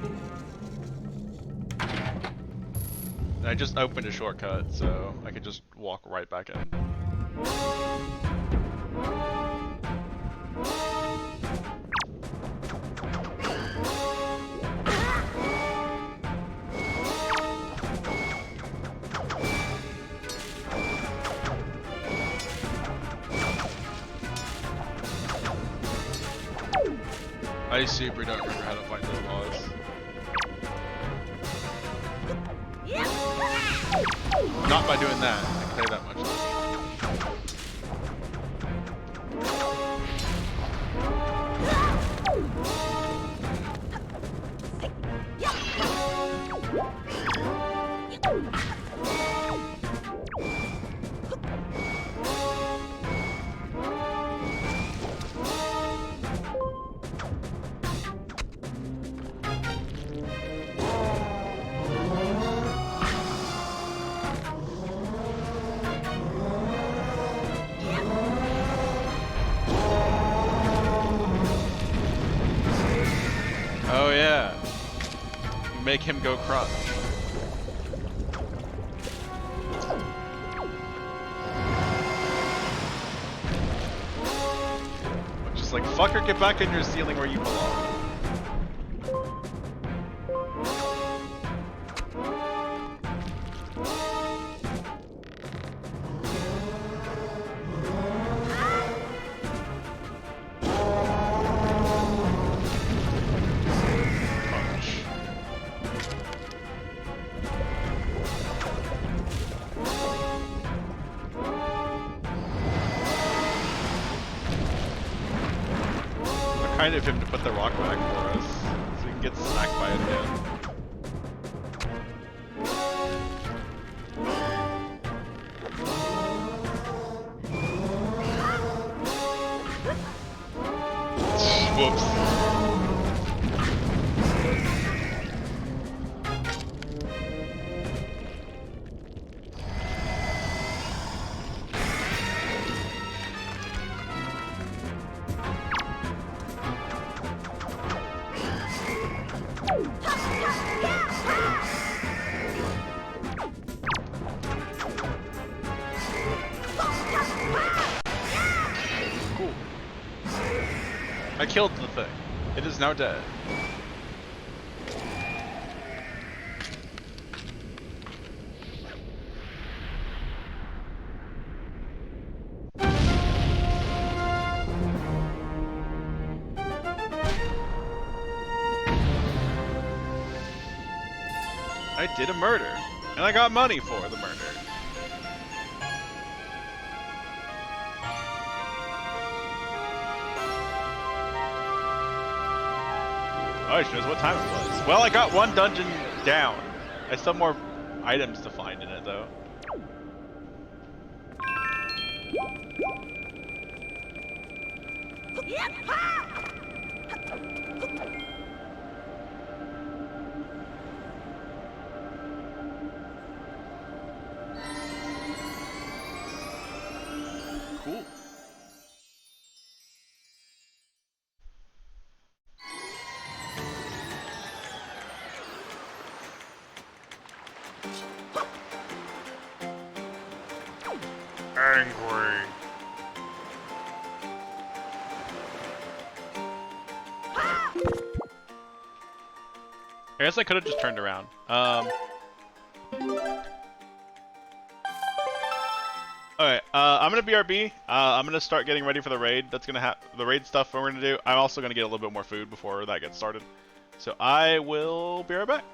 And I just opened a shortcut, so I could just walk right back in. I super don't remember how to fight this boss. Not by doing that, I can tell you that much. Oh yeah. You make him go crunch. Just like, fucker, get back in your ceiling where you belong. Kind of him to put the rock back for us, so we can get smacked by it again. Whoops. I killed the thing. It is now dead. I did a murder, and I got money for the murder. Oh, she knows what time it was. Well, I got one dungeon down. I still have more items to find in it, though. Yep. Cool. Angry. I guess I could have just turned around. Alright, I'm gonna BRB. I'm gonna start getting ready for the raid. That's gonna have the raid stuff we're gonna do. I'm also gonna get a little bit more food before that gets started. So I will be right back.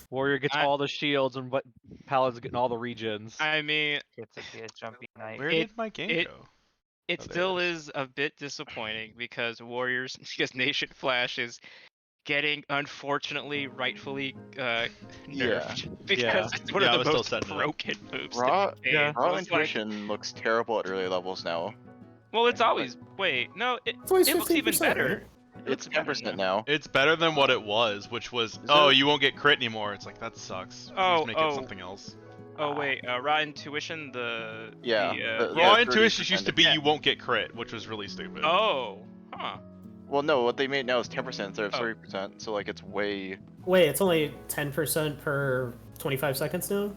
Warrior gets all the shields, and Paladin's getting all the regens. I mean, Get to be a jumpy knight. Where did my game go? it Oh, there still it is a bit disappointing because Warriors, because Nation Flash is getting, unfortunately, rightfully nerfed because it's one Yeah, I of was the still most setting it up. broken moves. Raw, in the game. raw So it's like, intuition looks terrible at early levels now. well, it's always wait, no, it always looks even 15%, better. right? It looks It's better 10% now. It's better than what it was, which was, oh, you won't get crit anymore. It's like, that sucks. Please make it something else. Oh wait, raw intuition, the Yeah, Raw yeah, intuition used to be 30%. you won't get crit, which was really stupid. Oh, huh. Well, no, what they made now is 10% instead of 30%, so like it's way. Wait, it's only 10% per 25 seconds now?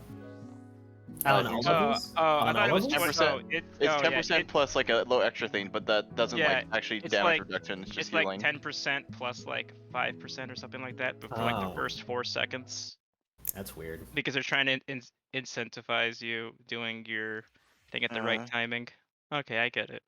On all levels? I On thought it all was levels? 10%. It's 10% yeah, plus like a little extra thing, but that doesn't like actually it's damage like- reduction. It's just It's like healing. 10% plus like 5% or something like that, but for like the Oh. first 4 seconds, That's weird. because they're trying to incentivize you doing your thing at the right timing. Okay, I get it.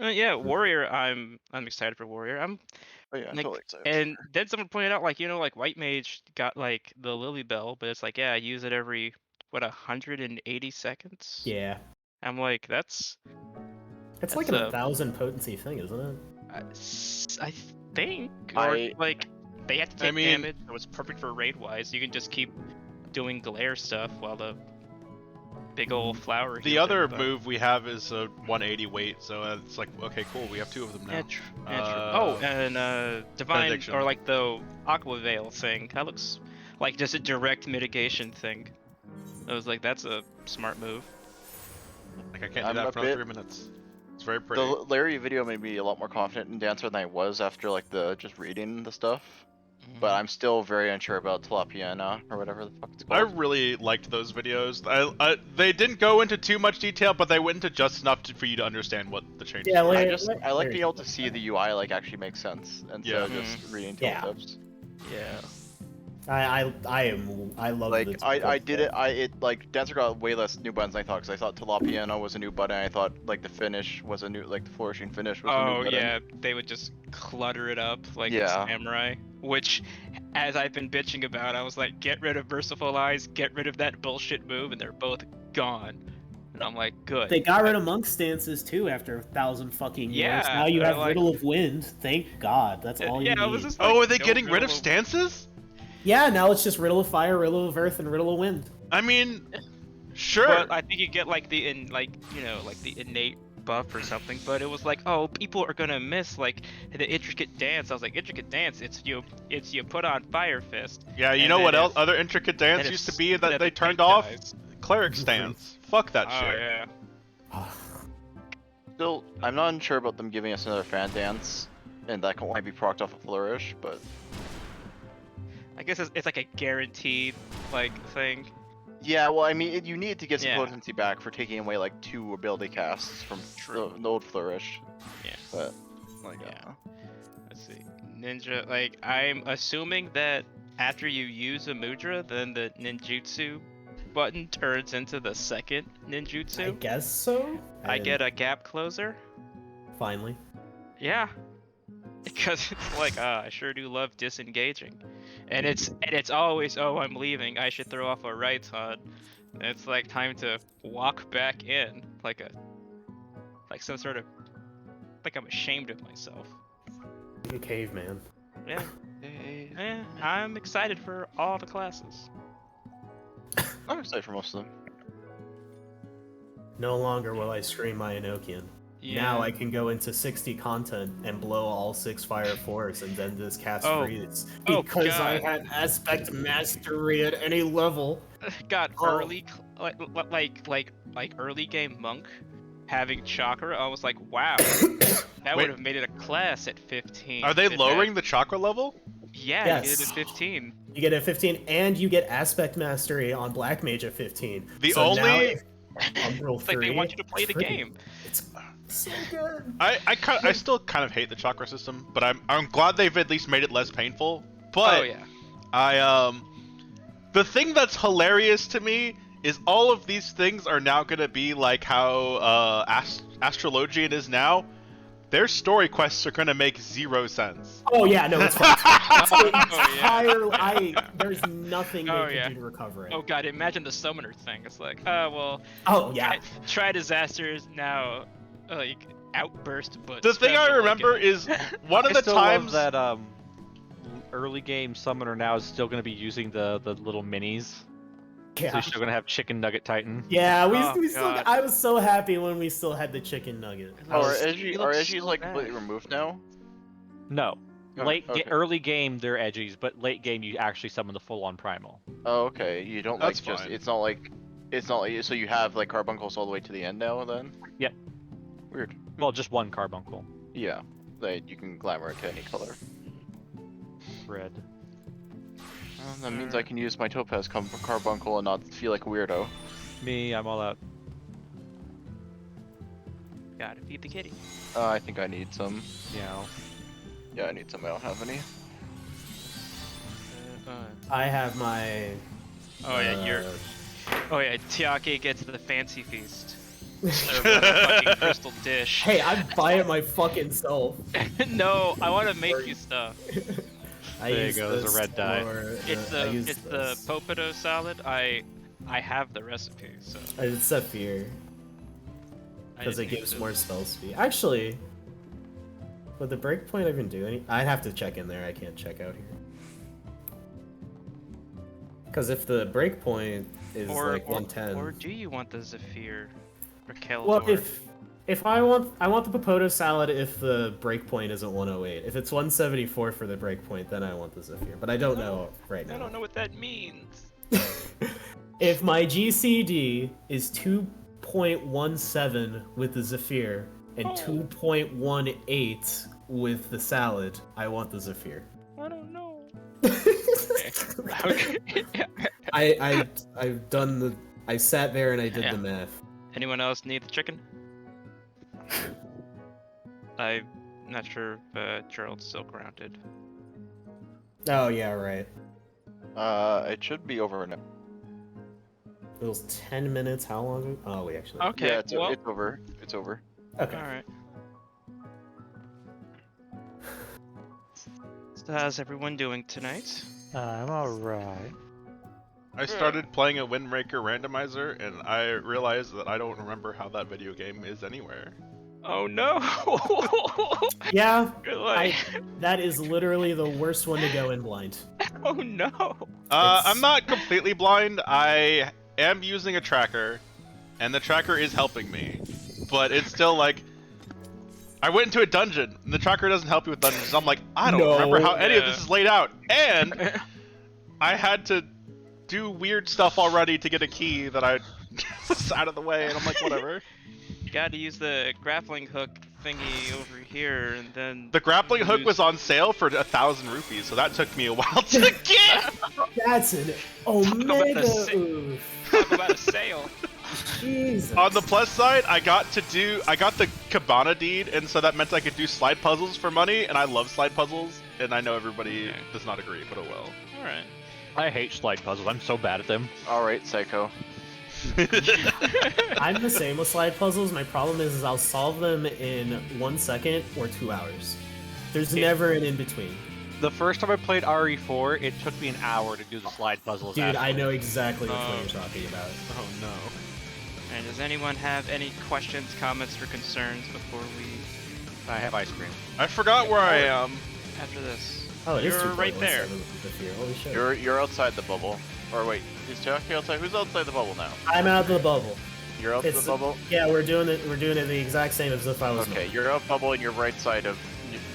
Yeah, Warrior. I'm excited for Warrior. Oh yeah, I'm like, totally excited. And then someone pointed out, like, like White Mage got like the Lily Bell, but it's like, yeah, I use it every 180 seconds. Yeah. I'm like, that's It's like an 1,000 potency thing, isn't it? I think, or like they have to take I mean- damage, so it's perfect for raid wise. You can just keep doing glare stuff while the big old flower. The other move we have is a 180 weight, so it's like, okay, cool, we have 2 of them now. Oh, and divine Benediction. or like the Aqua Veil thing. That looks like just a direct mitigation thing. I was like, that's a smart move. Like, I can't do I'm that a for bit- 3 minutes. It's very pretty. The Larry video made me a lot more confident in Dancer than I was after like the just reading the stuff. But I'm still very unsure about Tlapiana or whatever the fuck it's I called. really liked those videos. They didn't go into too much detail, but they went into just enough for you to understand what the changes Yeah, were. like- I like being able to see the UI like actually make sense instead of Yeah. just reading Yeah. tooltips. Yeah. I love Like the I did it. It like Dancer got way less new buttons than I thought because I thought Tlapiana was a new button. I thought like the finish was a new like the flourishing finish was a new Oh button. yeah, they would just clutter it up like Yeah. Samurai. Which, as I've been bitching about, I was like, get rid of Merciful Eyes, get rid of that bullshit move, and they're both gone. And I'm like, good. They got rid of monk stances too after 1,000 fucking years. Yeah, Now you have like- Riddle of Wind. Thank God. That's all you yeah, need. I was just Oh, like, are they no getting rid of Riddle stances? Yeah, now it's just Riddle of Fire, Riddle of Earth, and Riddle of Wind. I mean, sure. But I think you get like the like the innate buff or something. But it was like, oh, people are gonna miss like the intricate dance. I was like, intricate dance. It's you put on Fire Fist. Yeah, you and know then what else? if- Other intricate dance then used if to be that the they tank turned off? dies. Cleric stance. Fuck that Oh shit. yeah. Still, I'm not unsure about them giving us another fan dance, and that can only be procced off a flourish. But I guess it's like a guaranteed like thing. yeah, well, I mean, you need to get some Yeah. potency back for taking away like 2 ability casts from the old flourish. Yeah. But like, Yeah. Let's see. Ninja, like, I'm assuming that after you use a Mudra, then the ninjutsu button turns into the second I ninjutsu. guess so. I get a gap closer. Finally. Yeah. Because it's like, I sure do love disengaging. And it's always, oh, I'm leaving, I should throw off a right hunt. And it's like time to walk back in, like some sort of, like I'm ashamed of myself. Like a caveman. Yeah. Yeah, I'm excited for all the classes. I'm excited for most of them. No longer will I scream my Enochian. Yeah. Now I can go into 60 content and blow all 6 Fire Force and then just cast Oh. Freeze. Oh, Because I God. had Aspect Mastery at any level. got Oh. early, like early game monk having chakra. I was like, wow, that Wait. would have made it a class at 15. Are they It had- lowering the chakra level? Yeah, you Yes. did it at 15. You get a 15 and you get Aspect Mastery on Black Mage at 15. The So now only- if- on roll It's like they 3, want you to play the pretty- game. It's so good. I still kind of hate the chakra system, but I'm glad they've at least made it less painful. But Oh yeah. the thing that's hilarious to me is all of these things are now gonna be like how Astrologian is now. Their story quests are gonna make 0 sense. Oh yeah, no, it's fine. It's the Oh, yeah. entire there's nothing Oh, they yeah. can do to recover it. Oh god, imagine the summoner thing. It's like, well, Oh yeah. try disasters now, like outburst, but The thing I special remember again. is one of I the still times love that early game summoner now is still going to be using the little minis. So Yeah. you're still going to have Chicken Nugget Titan. Yeah, Oh, we still. God. I was so happy when we still had the chicken nugget. Oh, are He looks edgies so like bad. completely removed now? No. Oh, okay. Early game they're edgies, but late game you actually summon the full on primal. Oh, okay. You don't That's like just. fine. It's not like. So you have like carbuncles all the way to the end now. Then. Yep. Weird. Well, just one carbuncle. Yeah. Like you can glamour it to any color. Red. Well, that means I can use my topaz carbuncle and not feel like a weirdo. Me, I'm all out. Gotta feed the kitty. I think I need some. Yeah. Yeah, I need some. I don't have any. I have my. Oh yeah, you're. uh, Oh yeah, Tiake gets the fancy feast. Served on a fucking crystal dish. Hey, I buy it my fucking self. No, I want to make you stuff. I There you use go, there's a this red dye. It's I the use it's the this. potato salad. I have the recipe, so. It's Zephyr I because it didn't gives use more spell speed. Actually, would the breakpoint even do any? I'd have to check in there. I can't check out here. Because if the breakpoint is like 110. Or do you want the Zephyr or Keldor? Well, if I want the Popoto salad if the breakpoint isn't 108. If it's 174 for the breakpoint, then I want the Zephyr. But I don't know right now. I don't know what that means. If my GCD is 2.17 with the Zephyr and 2.18 with the salad, I want the Zephyr. I don't know. I've done the. I sat there and I did Yeah. the math. Anyone else need the chicken? I'm not sure if Gerald's still grounded. Oh yeah, right. It should be over now. It was 10 minutes. How long? Oh, we actually. Okay, Yeah, it's well, over. It's over. Okay. alright. So how's everyone doing tonight? I'm alright. I started playing a Windbreaker randomizer, and I realized that I don't remember how that video game is anywhere. Oh no! Yeah, Good luck. that is literally the worst one to go in blind. Oh no! I'm not completely blind. I am using a tracker, and the tracker is helping me. But it's still like, I went into a dungeon, and the tracker doesn't help you with dungeons. I'm like, I don't remember how any of this is laid out. And I had to do weird stuff already to get a key that I was out of the way, and I'm like, whatever. You gotta use the grappling hook thingy over here, and then The grappling hook was on sale for 1,000 rupees, so that took me a while to get. That's an about omega a si- oof. talk about a sale. Jesus. On the plus side, I got the Cabana deed, and so that meant I could do slide puzzles for money, and I love slide puzzles, and I know everybody does not agree, but oh well. All right. I hate slide puzzles. I'm so bad at them. Alright, Psycho. I'm the same with slide puzzles. My problem is I'll solve them in 1 second or 2 hours. There's never an in between. The first time I played RE4, it took me an hour to do the slide puzzles. Dude, I afterwards. know exactly which one you're talking about. Oh no. And does anyone have any questions, comments, or concerns before we I have ice cream. I forgot where I am. after this? Oh, it is You're right 2.17 there. with the fear. Holy shit. You're outside the bubble. Or wait, is Jackie outside? Who's outside the bubble now? I'm out of the bubble. You're out It's the bubble? Yeah, we're doing it the exact same as if I was. Okay, you're out bubble and you're right side of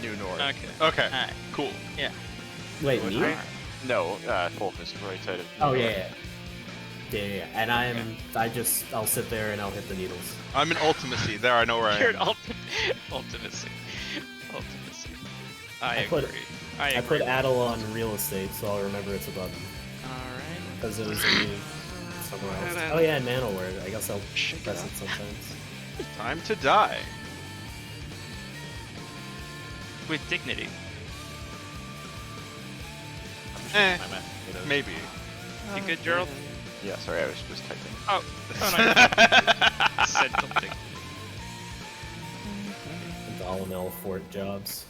New North. Okay. Okay, Alright. cool. Wait, me? Right? No, Wolf is right side of Oh New yeah, North. yeah. And I'll sit there and I'll hit the needles. I'm in Ultimacy. There, I know where I You're am. an ultimacy. Ultimacy. I I put- agree. I I put agree. Adel on real estate, so I'll remember it's above me. Alright. Because it was in somewhere else. Oh yeah, Nano Word. I guess I'll press it sometimes. Time to die. With dignity. Eh, I'm at potatoes. maybe. You good, Gerald? Yeah, sorry, I was just typing. Oh, no. Said something. Dollamel Fort jobs.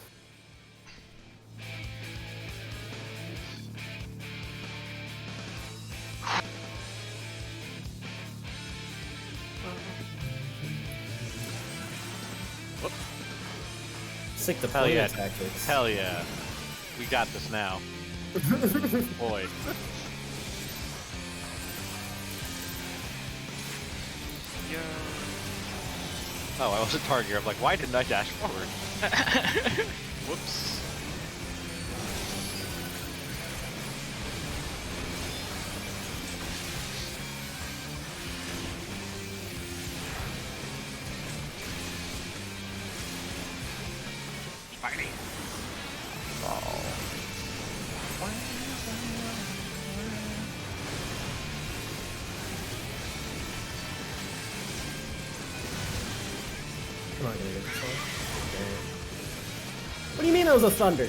Sick Hell deployment yeah. tactics. Hell yeah. We got this now. Boy. Yeah. Oh, I wasn't targeting. I'm like, why didn't I dash forward? Whoops. Fighting. Come on, gonna get this one. Okay. What do you mean that was a thunder?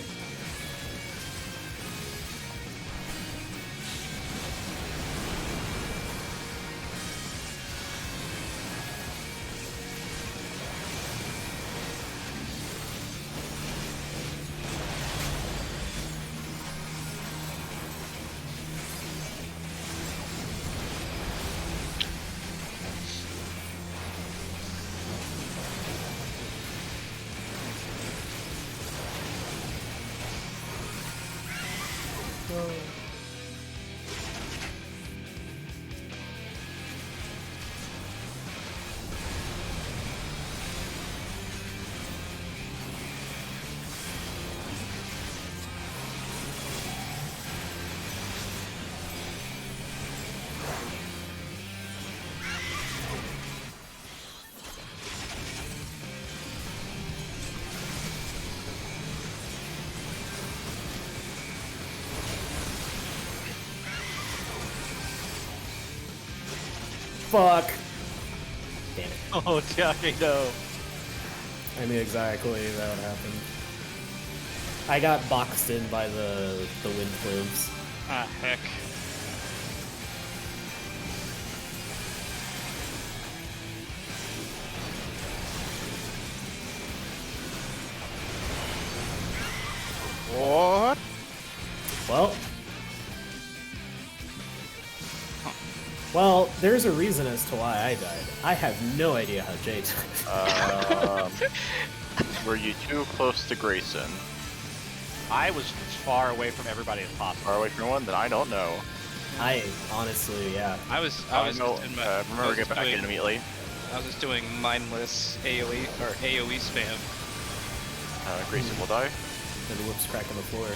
Fuck. Damn it. Oh, Johnny, no. I knew exactly that would happen. I got boxed in by the wind plumes. Ah, heck. What? Well. Well, there's a reason as to why I died. I have no idea how Jay died. Were you too close to Grayson? I was as far away from everybody as possible. Far away from one? Then I don't know. I honestly, yeah. I was know. just in my, Remember to get back in immediately. I was just doing mindless AoE or AoE spam. Grayson will die. And the whoops crack on the floor.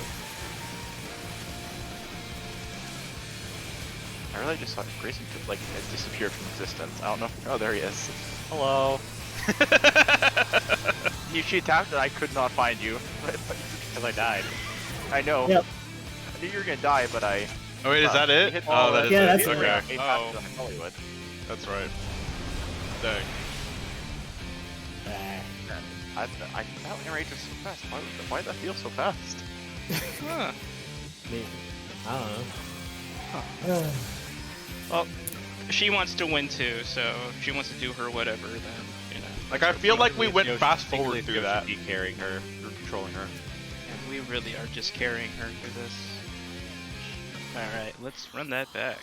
I really just thought Grayson could, like, had disappeared from existence. I don't know. Oh, there he is. Hello. She tapped and I could not find you. Because I died. I know. Yep. I knew you were gonna die, but I... Oh wait, is that it? hit Oh, that is Yeah, it. that's Okay. it. Hey, Oh. I probably would. That's right. Dang. That win rate was so fast. Why did that feel so fast? Huh. Me. I don't know. Well, she wants to win too, so if she wants to do her whatever, then, you know. Like, I feel like we went Yoshi- fast forward Yoshi through that. be carrying her, or controlling her. And we really are just carrying her through this. Alright, let's run that back.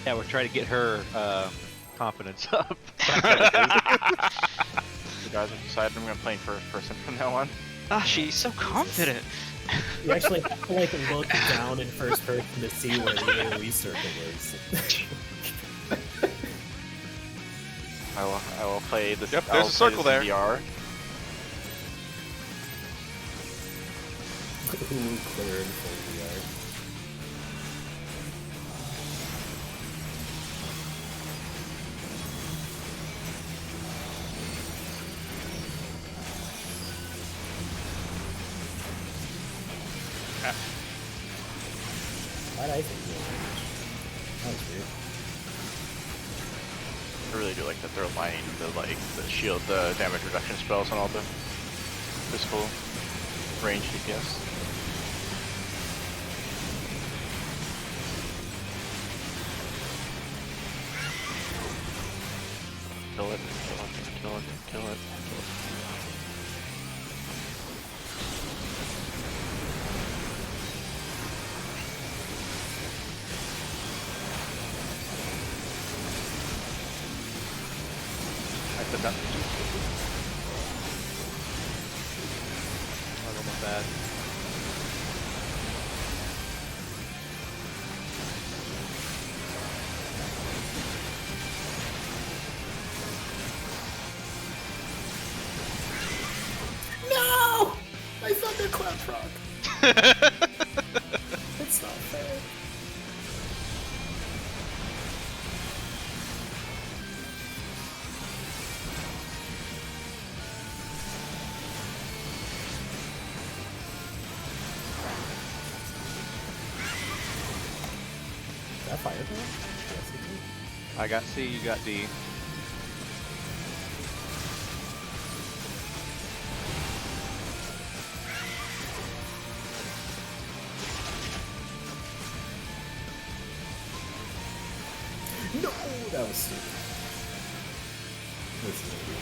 Yeah, we're trying to get her confidence up. You guys have decided I'm gonna play in first person from now on. Ah, she's so confident. You actually have to like look down in first person to see where the AoE circle is. I will play this. Yep, I there's will a circle play this in there. VR. Ooh, cleared for VR. Why'd I think that was weird. I really do like that they're aligning the shield, the damage reduction spells on all the physical range DPS. Kill it, kill it, kill it, kill it, kill it. I said that. bad. No! My thunderclap frog. It's not fair. Is that fireball? Yes, it is. I got C, you got D. No, that was stupid. This is weird.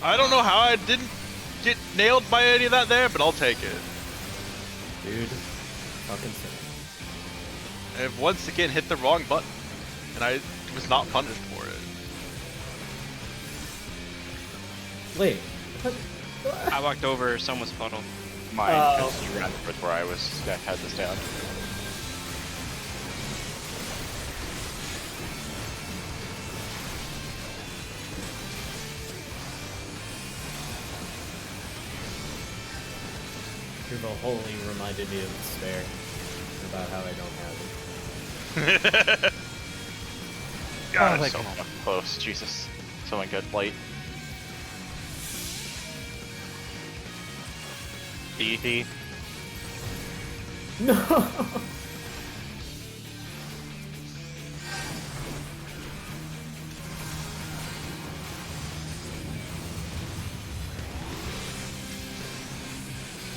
I don't know how I didn't get nailed by any of that there, but I'll take it. Dude, fucking sick. I've once again hit the wrong button, and I was not punished for it. Wait. What? I walked over someone's puddle. Mine, Oh. because you ran with where I was, I had this down. You've wholly reminded me of despair about how I don't have it. God, my it's so God. fucking close. Jesus. Someone good light. D. No!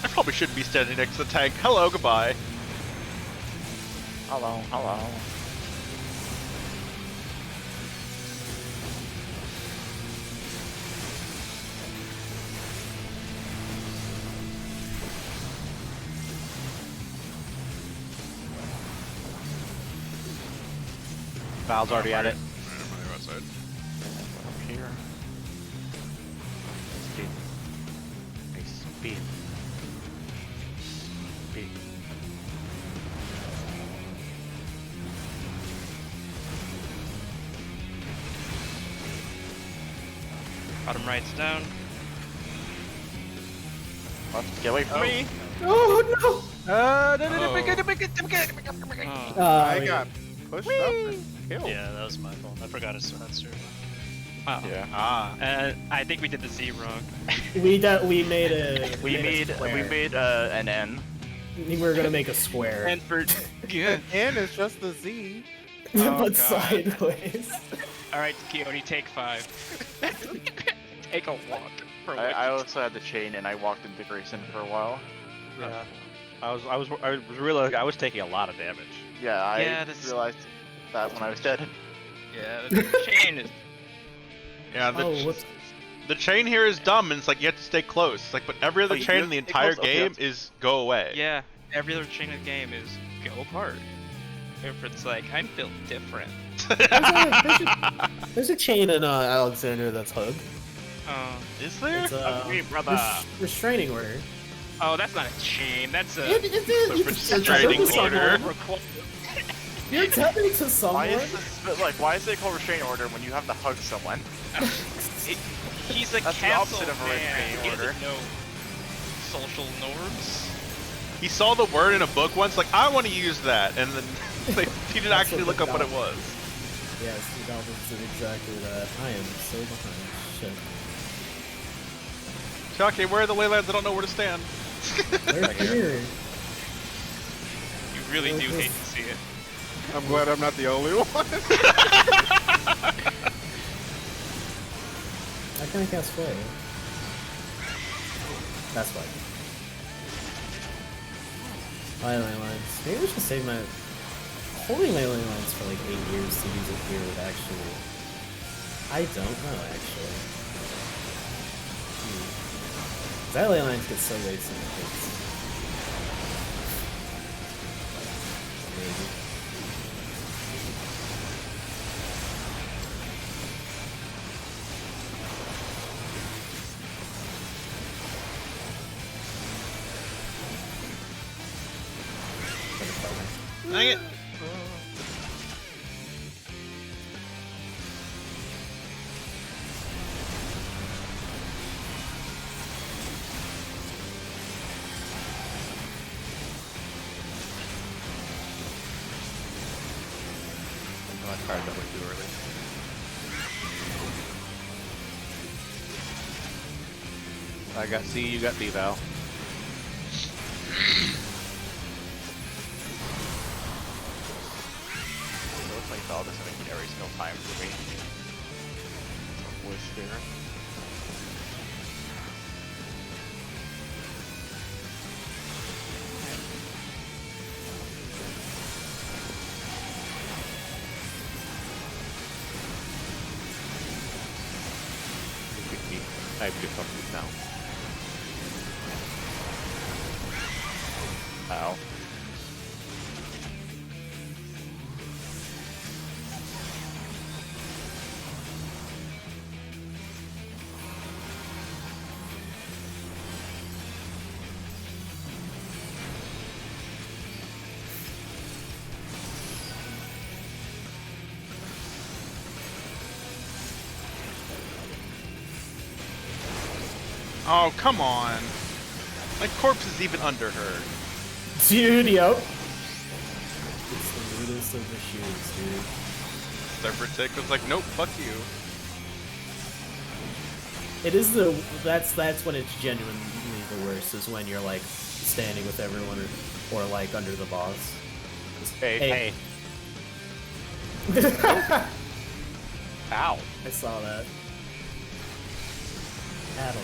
I probably shouldn't be standing next to the tank. Hello, goodbye. Hello, hello. Val's already at it. Outside. Up here. Speed. Hey, speed. Speed. Bottom right's down. What? Get away from me! Oh no! Oh. I got pushed up and killed. Yeah, that was my fault. I forgot his monster. Wow. Yeah. Ah. I think we did the Z wrong. We made a. We made an N. We were gonna make a square, And for yeah. N is just the Z. Oh, but God. sideways. All right, Keone, take 5. Take a walk. For I also had the chain and I walked into Grayson for a while. Yeah. I was taking a lot of damage. Yeah, Yeah, I this- realized that when I was dead. Yeah, the chain is. Yeah, Oh, whoops. the chain here is dumb, and it's like you have to stay close. It's like, but every other Oh, you chain do in the have to stay entire close? Okay, game that's- is go away. Yeah, every other chain in the game is go apart. If it's like I'm built different. There's a chain in Alexander that's hug. Is there? It's Agree, brother. restraining order. Oh, that's not a chain. That's a. It is. You restraining can tell order. someone. You're telling to Why someone. is this, but like, why is it called restraining order when you have to hug someone? He's a That's the castle opposite of a man. restraining He order. doesn't know social norms. He saw the word in a book once, like, I want to use that, and then he didn't That's actually what look up what it the was. Yes, the goblins did exactly that. I am so behind. Shit. Okay, where are the leylands? I don't know where to stand. They're here. You really do hate to see it. I'm glad I'm not the only one. I can't cast flare. That's why. Ley lines. Maybe we should save my holding ley lines for like 8 years to use it here would actually. I don't know actually. Xylia 9s get so wasted. It's amazing. Dang it! I fired that way too early. I got C, you got D, Val. It looks like Val doesn't make every single time for me. Voice here. I have to fuck this now. Ow. Oh, come on. My corpse is even under her. Dude, yep. It's the rudest of the shoes, dude. Separate was like, nope, fuck you. It is that's when it's genuinely the worst, is when you're like standing with everyone or like under the boss. Hey. Ow. I saw that. Adam.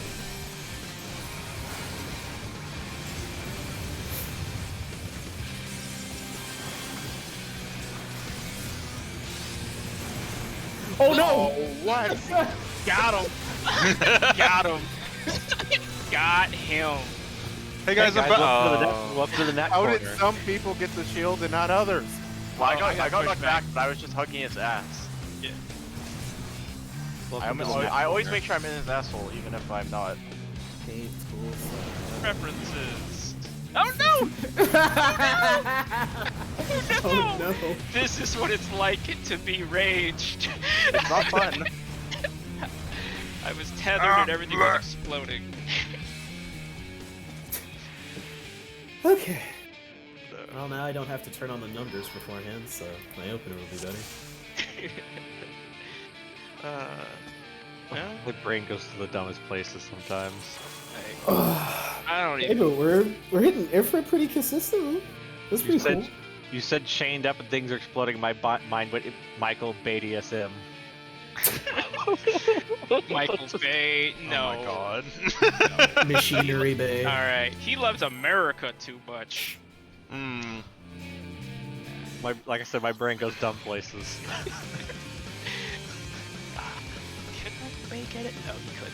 Oh no! What? Got him. Got him. Got him. Hey guys, Hey, welcome to the net How corner. did some people get the shield and not others? Well, Oh, I got pushed knocked back, but I was just hugging his ass. Welcome to the I net always corner. make sure I'm in his asshole, even if I'm not. References. Oh no! Oh no! This is what it's like to be raged. It's not fun. I was tethered and everything was exploding. Okay. Well, now I don't have to turn on the numbers beforehand, so my opener will be better. Yeah, My brain goes to the dumbest places sometimes. I don't Hey, even. but we're hitting Ifrit pretty consistently. That's You pretty said, you said chained up and things are exploding. My mind went Michael BDSM. Michael Bay. No. Oh my god. cool. Machinery Bay. Alright, he loves America too much. Hmm. Like I said, my brain goes dumb places. Could Michael Bay get it? No, he couldn't.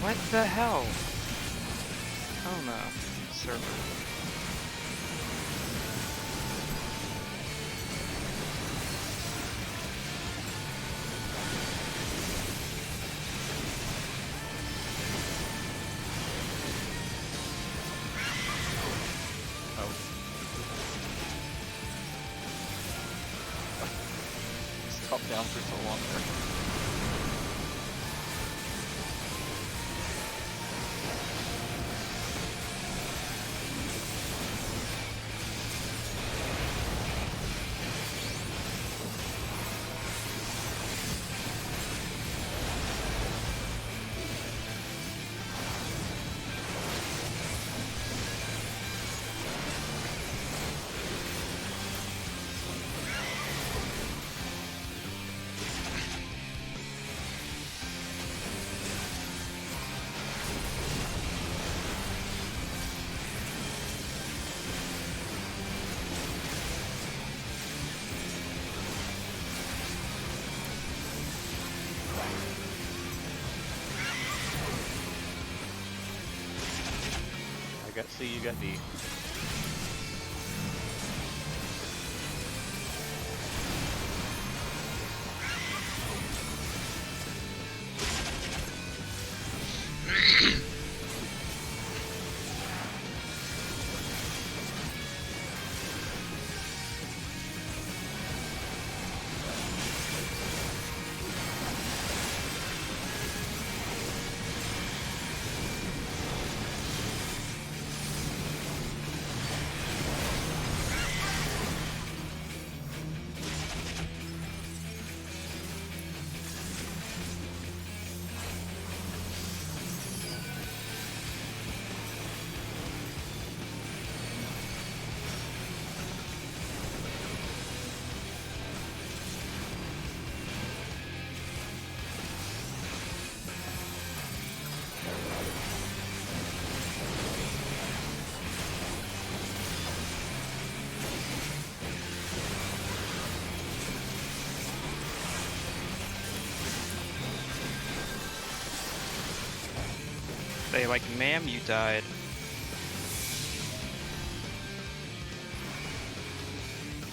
What the hell? Oh no. Server. It's top down for so long there. got C, you got D. They like, ma'am, you died.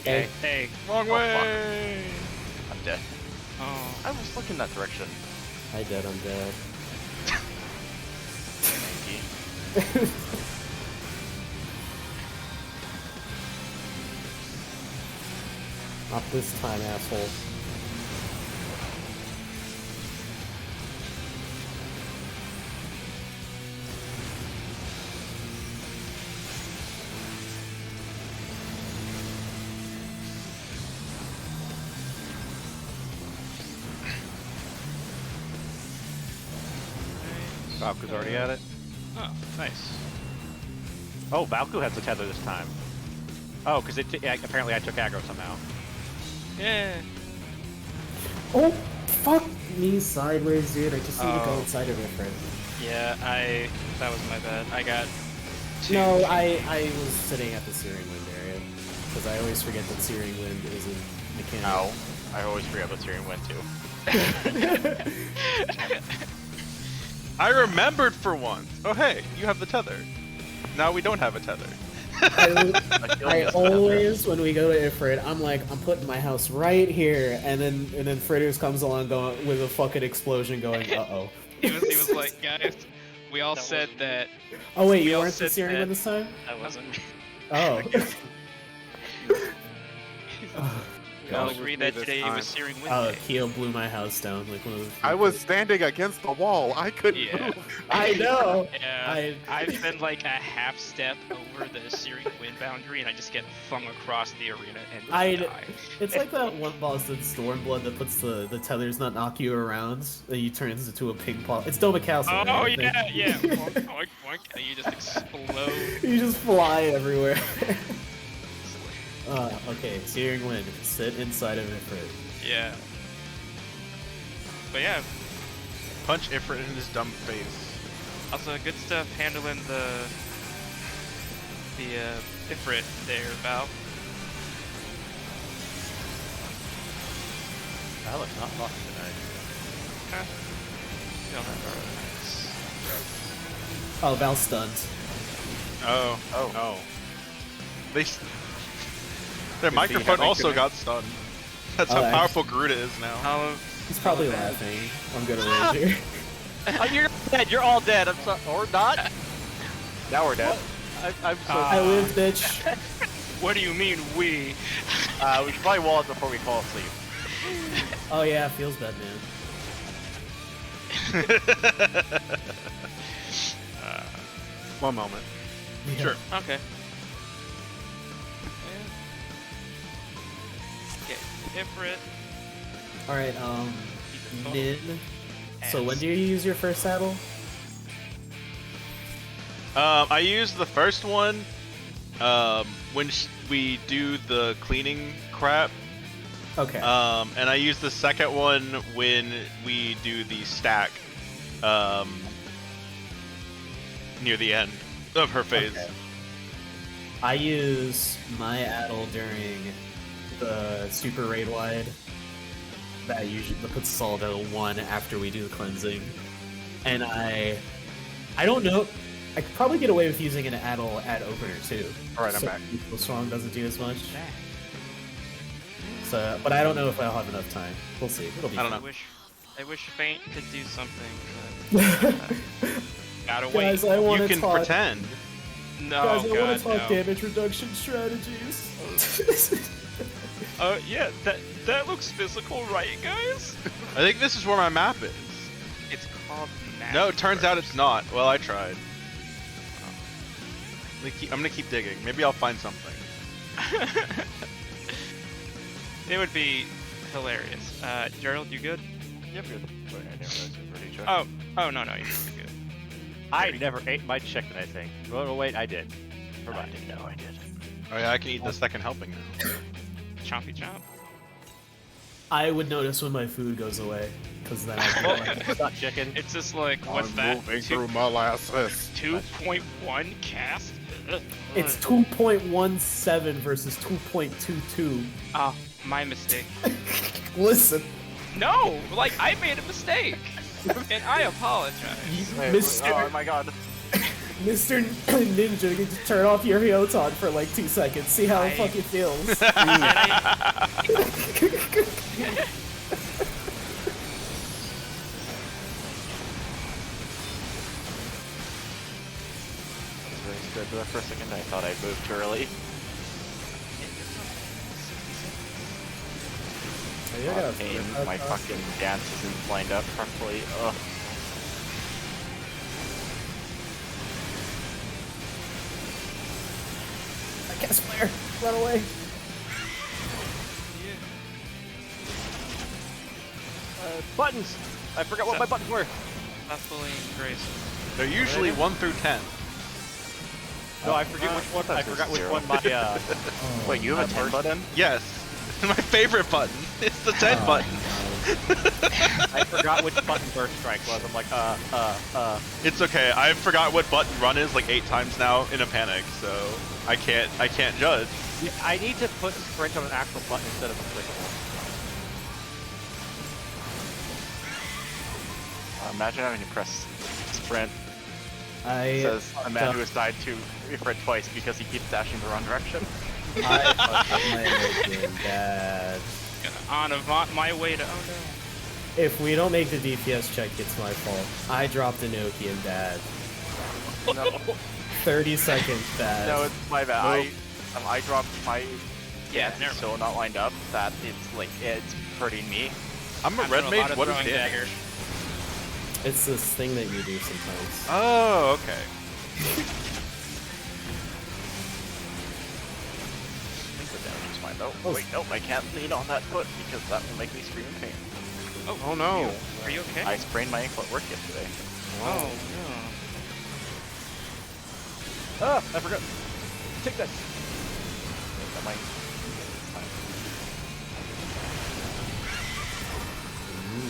Hey. Hey. Wrong Oh, way! I'm dead. Oh. I was looking that direction. I dead, I'm dead. Yankee. Not this time, asshole. Valku's already at it. Oh, nice. Oh, Valku has the tether this time. Oh, because apparently I took aggro somehow. Yeah. Oh, fuck me sideways, dude. I just need to go Oh. inside of it, friend. Yeah, that was my bad. I got two. No, I was sitting at the Searing Wind area. Because I always forget that Searing Wind is a mechanic. Ow. I always forget what Tyrion went to. I remembered for once. Oh hey, you have the tether. Now we don't have a tether. I always, when we go to Ifrit, I'm like, I'm putting my house right here, and then Fritters comes along going with a fucking explosion, going, uh-oh. He was like, guys, we all That said wasn't- that. Oh wait, We you all weren't the said Searing that- Wind this time? That wasn't. Oh. We all Gosh. agreed With me that this today time. was Searing Wind Oh, Day. Keo blew my house down, like one of the... I was standing against the wall. I couldn't Yeah. move. I know! Yeah, I've been like a half step over the Searing Wind boundary, and I just get flung across the arena and die. It's like that one boss in Stormblood that puts the tethers not knock you around, and you turns into a ping pong. It's Doma Castle, Oh right, I think? yeah. Boink, boink, boink, and you just explode. You just fly everywhere. Okay, Searing Wind. Sit inside of Ifrit. Yeah. But yeah, Punch Ifrit in his dumb face. also good stuff handling the Ifrit there, Val. Val is not talking tonight. Huh? You know that, Oh, Val's stunned. Oh. Oh. Oh. They. Their he microphone having also connect- got stunned. That's Oh, how that's- powerful Garuda is now. He's probably laughing. I'm gonna rage here. Oh, you're dead. You're all dead. I'm sorry. Or not. Now we're dead. I'm so. I live, bitch. What do you mean we? We should probably wall it before we fall asleep. Oh yeah, feels bad, man. One moment. Yeah. Sure. Okay. Okay, Ifrit. Alright, Oh. Nin. So when do you use your first saddle? I used the first one when we do the cleaning crap. Okay. And I use the second one when we do the stack near the end of her phase. Okay. I use my Addle during the super raid wide. That puts us all to 1 after we do the cleansing. And I don't know. I could probably get away with using an ad opener too. All right, I'm so back. Equal Strong doesn't do as much. So, but I don't know if I'll have enough time. We'll see. It'll be I don't fun. know. I wish Faint could do something, but gotta wait. Guys, I want You to can talk. pretend. No, Guys, I want God, to talk no. damage reduction strategies. Yeah, that looks physical, right, guys? I think this is where my map is. It's called Map. No, it turns out it's not. Well, I tried. I'm gonna keep digging. Maybe I'll find something. It would be hilarious. Gerald, you good? Yep, good. Wait, I never realized it was already checked. Oh no, you're good. I never ate my chicken, I think. Oh, wait, I did. I didn't know I did. Oh yeah, I can eat the second helping now. Chompy chomp. I would notice when my food goes away, because then I It's not chicken. It's just like, what's I'm that? moving through molasses. 2.1 cast? Ugh. It's 2.17 versus 2.22. Oh, my mistake. Listen, No, like I made a mistake, and I apologize. Wait, Mr. oh my god. Mr. Ninja, you just turn off your Hyoton for like 2 seconds. See how it fucking feels. And I was very scared there for a second. I thought I moved too early. Pain, my fucking dance isn't lined up properly. Ugh. I guess flare. Run away. Buttons! I forgot what my buttons were. Stop bullying Grace. They're usually 1 through 10. No, I forget which one. I forgot which one my Wait, you have a 10 button? Yes. My favorite button. It's the 10 button. I forgot which button burst strike was. I'm like, It's okay. I forgot what button run is like 8 times now in a panic, so I can't judge. Yeah, I need to put sprint on an actual button instead of a clickable. Imagine having to press sprint. I Says a man who has died to Ifrit twice because he keeps dashing the wrong direction. I fucked up my Enochian dad. On my way to oh no. If we don't make the DPS check, it's my fault. I dropped Enochian dad. No, 30 seconds bad. no, it's my bad. I dropped my. Yeah, it's never so not lined up that it's like it's hurting me. I'm a I've red done a lot mage. of What is throwing damage? daggers. It's this thing that you do sometimes. Oh, okay. I think the damage is fine though. Wait, no, I can't lean on that foot because that will make me scream in pain. Oh no. Are you okay? I sprained my ankle at work yesterday. Oh Ah, I forgot. Take that. That might.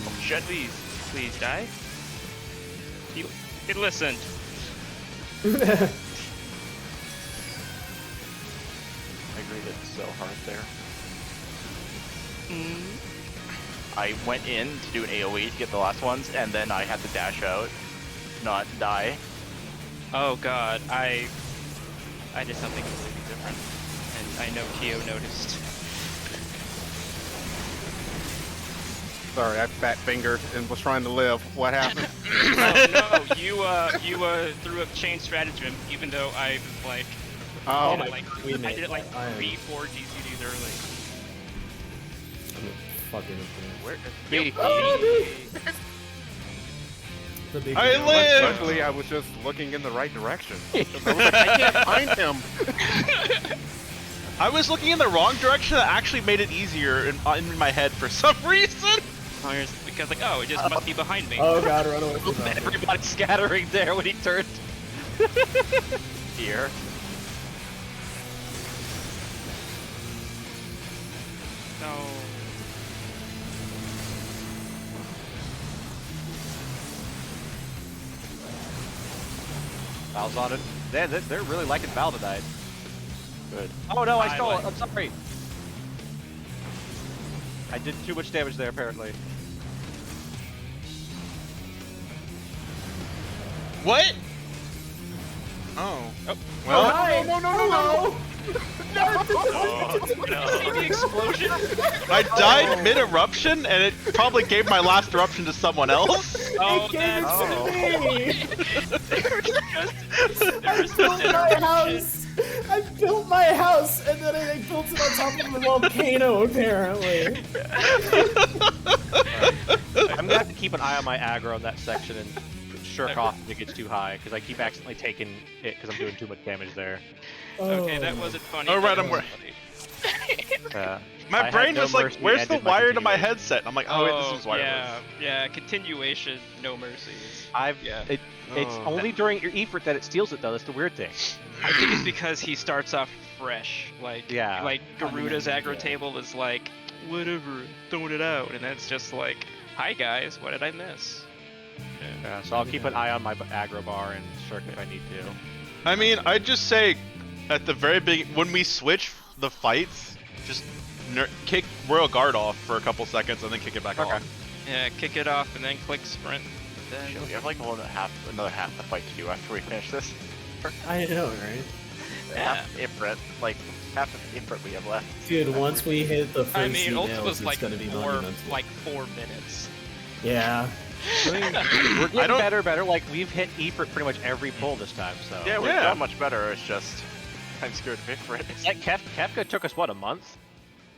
no. Shut please die. It listened. I agreed it's so hard there. I went in to do an AoE to get the last ones, and then I had to dash out, not die. Oh god, I did something completely different, and I know Kyo noticed. Sorry, I fat fingered and was trying to live. What happened? Oh no, you threw up chain stratagem, even though I was like, Oh, I did it like 3-4 GCDs early. Fucking Where? the big I live! Luckily, I was just looking in the right direction. I was like, I can't find him. I was looking in the wrong direction. That actually made it easier in my head for some reason. Because like, oh, it just must be behind me. Oh god, run away from that. Everybody scattering there when he turned. Here. No. Val's on it. They're really liking Val tonight. Good. Oh no, I I stole like- it. I'm sorry. I did too much damage there, apparently. What? Oh. Oh. Well, Hi. No. See the explosion? I died mid-eruption, and it probably gave my last eruption to someone else. Oh, It gave it that's to me. I built my house. I built my house, and then I built it on top of a volcano, apparently. I'm gonna have to keep an eye on my aggro in that section and shirk off if it gets too high, because I keep accidentally taking it because I'm doing too much damage there. Okay, that wasn't funny. Oh, right, but I'm it was funny. My I brain had was no like, mercy where's and the did my wire to my continuation. headset? I'm like, oh wait, this is wireless. Yeah, continuation, no mercies. Yeah. It's Oh. only during your effort that it steals it though. That's the weird thing. I think it's because he starts off fresh. Like, Yeah. like Garuda's aggro table is like, whatever, throwing it out, and then it's just like, hi guys, what did I miss? Yeah, so I'll keep an eye on my aggro bar and shirk if I need to. I mean, I'd just say, at the very beginning, when we switch the fights, just kick Royal Guard off for a couple seconds and then kick it back on. Yeah, kick it off and then click sprint. Then Shit, we have like another half the fight to do after we finish this. I know, right? Half the Ifrit, like half of the Ifrit we have left. Dude, once we hit the first I mean, ult emails, was it's like gonna be monumental. 4 minutes. Yeah. I mean, we're getting better. Like we've hit E for pretty much every pull this time. So Yeah, we've done much better. It's just I'm scared of Ifrit. Like Kefka took us what, a month?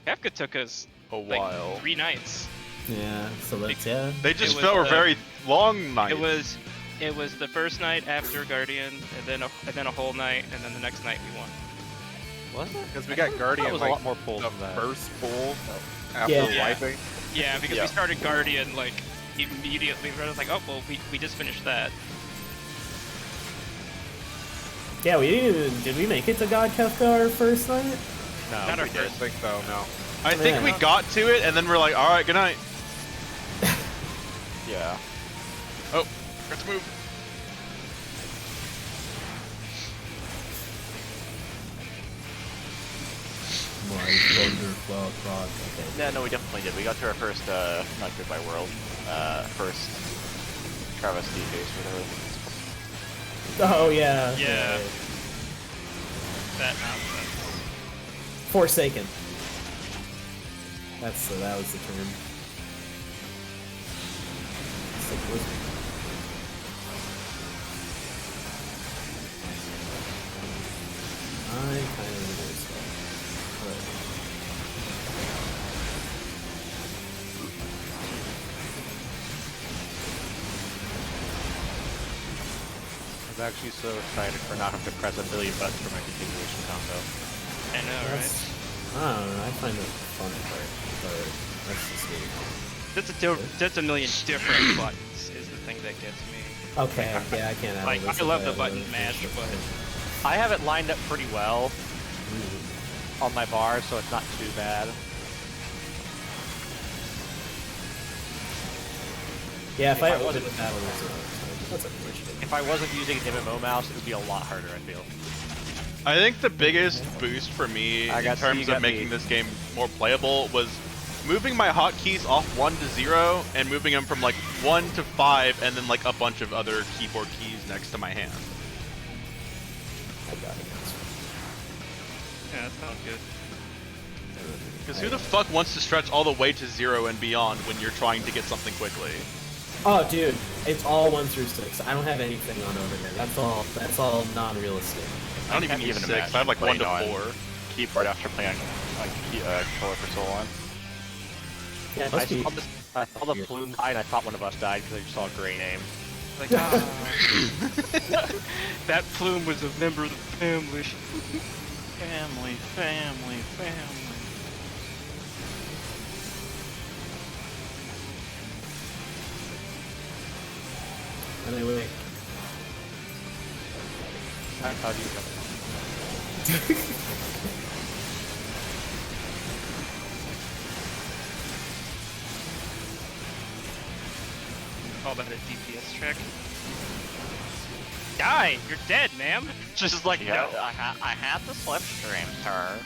Kefka took us A like while. 3 nights. Yeah, so that's, yeah. They just It was, felt very long nights. It was the first night after Guardian, and then a whole night, and then the next night we won. Was it? Because we got Guardian That was like a lot more pulls the than that. first pull after Yeah. wiping. Yeah, because we started Guardian like immediately. We were like, oh well, we just finished that. Yeah, we didn't even, did we make it to God Kefka our first night? No, Not our I don't first. think so. No. I think we got to it, and then we're like, all right, good night. Yeah. Oh, let's move. Yeah, no, we definitely did. We got to our first, not Goodbye World, first travesty phase, whatever. Oh, yeah. Yeah. That nonsense. Forsaken. That was the term. Sick wizard. I kind of enjoy stuff. I was actually so excited for not having to press a billion buttons for my continuation combo. I know, right? I don't know, I find it fun part, but that's just me. That's a million different buttons is the thing that gets me. Okay, yeah, I can't Like, I love the button mash, but I have it lined up pretty well on my bar, so it's not too bad. Yeah, if I wasn't- wasn't that one, that's unfortunate. If I wasn't using an MMO mouse, it would be a lot harder, I feel. I think the biggest boost for me I in got- terms you of got making me. this game more playable was moving my hotkeys off 1 to 0 and moving them from like 1 to 5 and then like a bunch of other keyboard keys next to my hand. I got it. yeah, that sounds good. Because who the fuck wants to stretch all the way to 0 and beyond when you're trying to get something quickly? Oh, dude, it's all 1 through 6. I don't have anything on over here. That's all non-realistic. I don't even use 6. I have like 1 to 4. Keyboard after playing on controller for so long. Yeah, it I must be. saw the plume die and I thought one of us died because I just saw a gray name. Like, that plume was a member of the family. Family, family, family. Anyway. How do you know? Call that a DPS track. Die! You're dead, ma'am! Just like, Yeah, no. I had the slipstream, sir.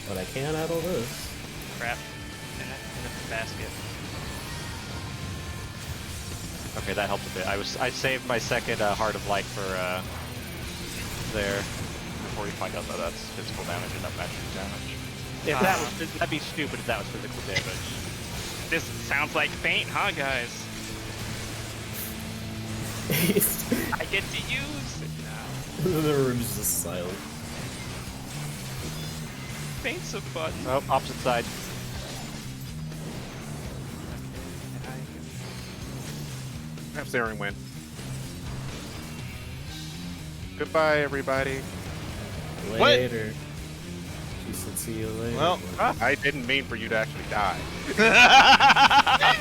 But I can't handle this. Crap. in the basket. Okay, that helped a bit. I saved my second Heart of Light for there before we find out that that's physical damage and not magic damage. If that was, that'd be stupid if that was physical damage. This sounds like paint, huh, guys? I get to use it now. The room's just silent. Paint's a fun. Oh, opposite side. I have Searing Wind. Goodbye, everybody. Later. She said, "See you later." Well, I didn't mean for you to actually die. I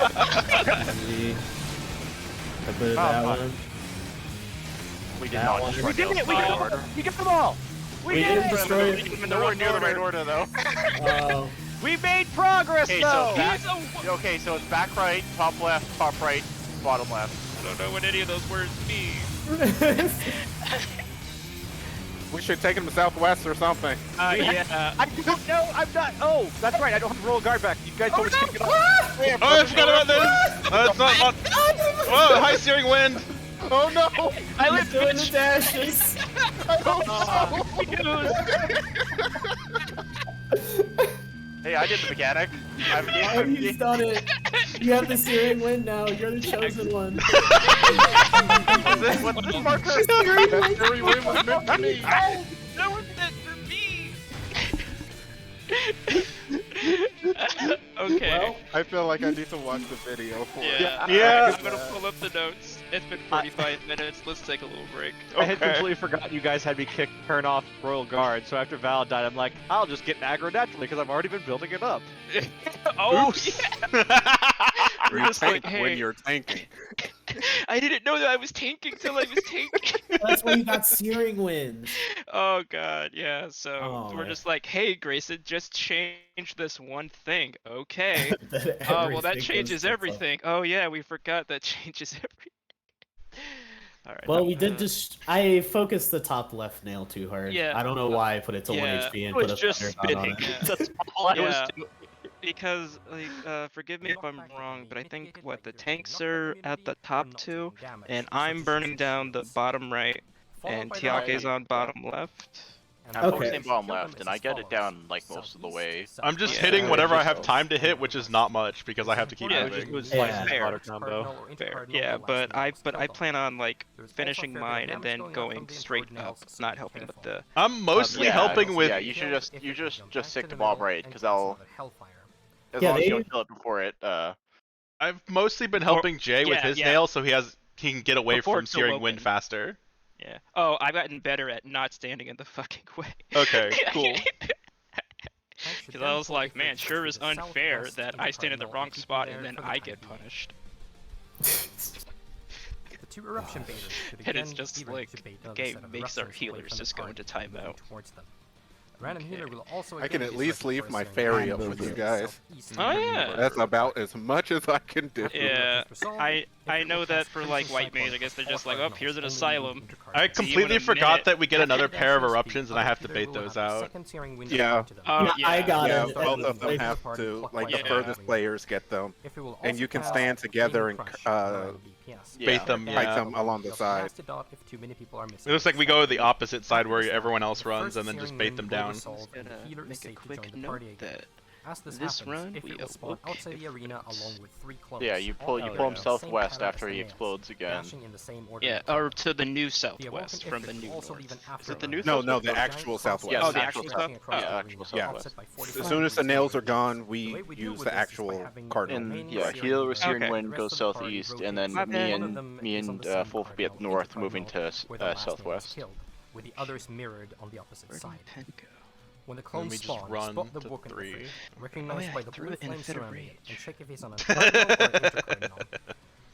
put it that one. We did That not one. destroy We did Nails it! We in the got right them! order. We got them all! We We did didn't it! destroy it. Even nowhere near the right order, though. Oh. We made progress, Okay, though! so back, okay, so it's back right, top left, top right, bottom left. I don't know what any of those words mean. We should take him to Southwest or something. Yeah. I don't know! I'm not. Oh, that's right, I don't have to roll a guard back. You guys told me to take it off. oh, I forgot about this! It's not. Oh, high steering wind! Oh no! I lived Doing the Twitch. dashes. Hey, I did the mechanic. Oh, he's done it. You have the steering wind now. You're the chosen one. What's the marker? That Fury Wind was meant for me. That was meant for me. Okay. Well, I feel like I need to watch the video for it. Yeah. I'm gonna pull up the notes. It's been 45 minutes. Let's take a little break. I had completely forgotten you guys had me turn off Royal Guard, so after Val died, I'm like, I'll just get aggro naturally because I've already been building it up. Oh, Oops. We're You just like, tank when hey, you're tanking. I didn't know that I was tanking till I was tanking. that's why you got steering wind. Oh god, yeah. So Oh, we're yeah. just like, hey, Grayson, just change this one thing. Okay. That Oh well, that everything changes goes to everything. Oh yeah, we forgot that changes everything. All right. Well, we did just. I focused the top left nail too hard. Yeah. I don't know why I put it to Yeah. 1 HP and It was put a just thunder dot on spinning. it. Yeah. That's all I was Yeah. doing. Because, like, forgive me if I'm wrong, but I think what the tanks are at the top two, and I'm burning down the bottom right, and Tiake's on bottom left. I'm Okay. focusing bottom left, and I get it down like most of the way. I'm just Yeah. hitting whatever I have Just- time to hit, which is not much because I have to keep Yeah, moving. It was Yeah. like Fair. auto combo. Fair. Yeah, but I plan on like finishing mine and then going straight up, not helping with the. I'm mostly Yeah, helping with. Yeah, you should just stick to bottom right, because I'll. As Yeah, long as you they- don't kill it before it. I've mostly been helping Jay with his yeah. nail, so he can get away Before from it's still steering wind open. faster. Yeah. Oh, I've gotten better at not standing in the fucking way. Okay, cool. Because I was like, man, sure is unfair that I stand in the wrong spot and then I get punished. The two eruption baiters should And it's again just be like, ready to bait the another game set of makes our eruptions away healers from just the go into target moving timeout. towards them. A random healer will also I can again at be least searching leave for a my certain ferry up area with to you the guys. southeast Oh, of the yeah. river. That's about as much as I can do. Yeah, I know that for like white mage, I guess they're just like, oh, here's an asylum. I See you in completely a forgot minute. that we get another pair of eruptions and I have to bait those out. Yeah. Oh, Yeah, I got Yeah, it. both of them Like, have to, like the Yeah. furthest players get them. And you can stand together and Bait them, fight yeah. them along the side. It looks like we go the opposite side where everyone else runs and then just bait them down. Gonna make a quick note that this run we awoke. outside the arena along with 3 clones. Yeah, you pull him southwest after he explodes again. Yeah, or to the new southwest from the new north. Is it the new No, southwest? no, the actual southwest. Yeah, Oh, the the actual actual south. south? Yeah, actual southwest. As soon as the nails are gone, we use the actual cardinal. And yeah, healer with Searing Okay. Wind goes southeast, and then me and Fulf will be at north, moving to southwest. With the others mirrored on the opposite Where did side. pen go? When the And clones we just spawn, run spot the to walk in the 3. frame, recognized Oh, yeah, by I the threw blue it in a flame fit of surrounding it, and rage. check if he's on a cardinal or intercardinal.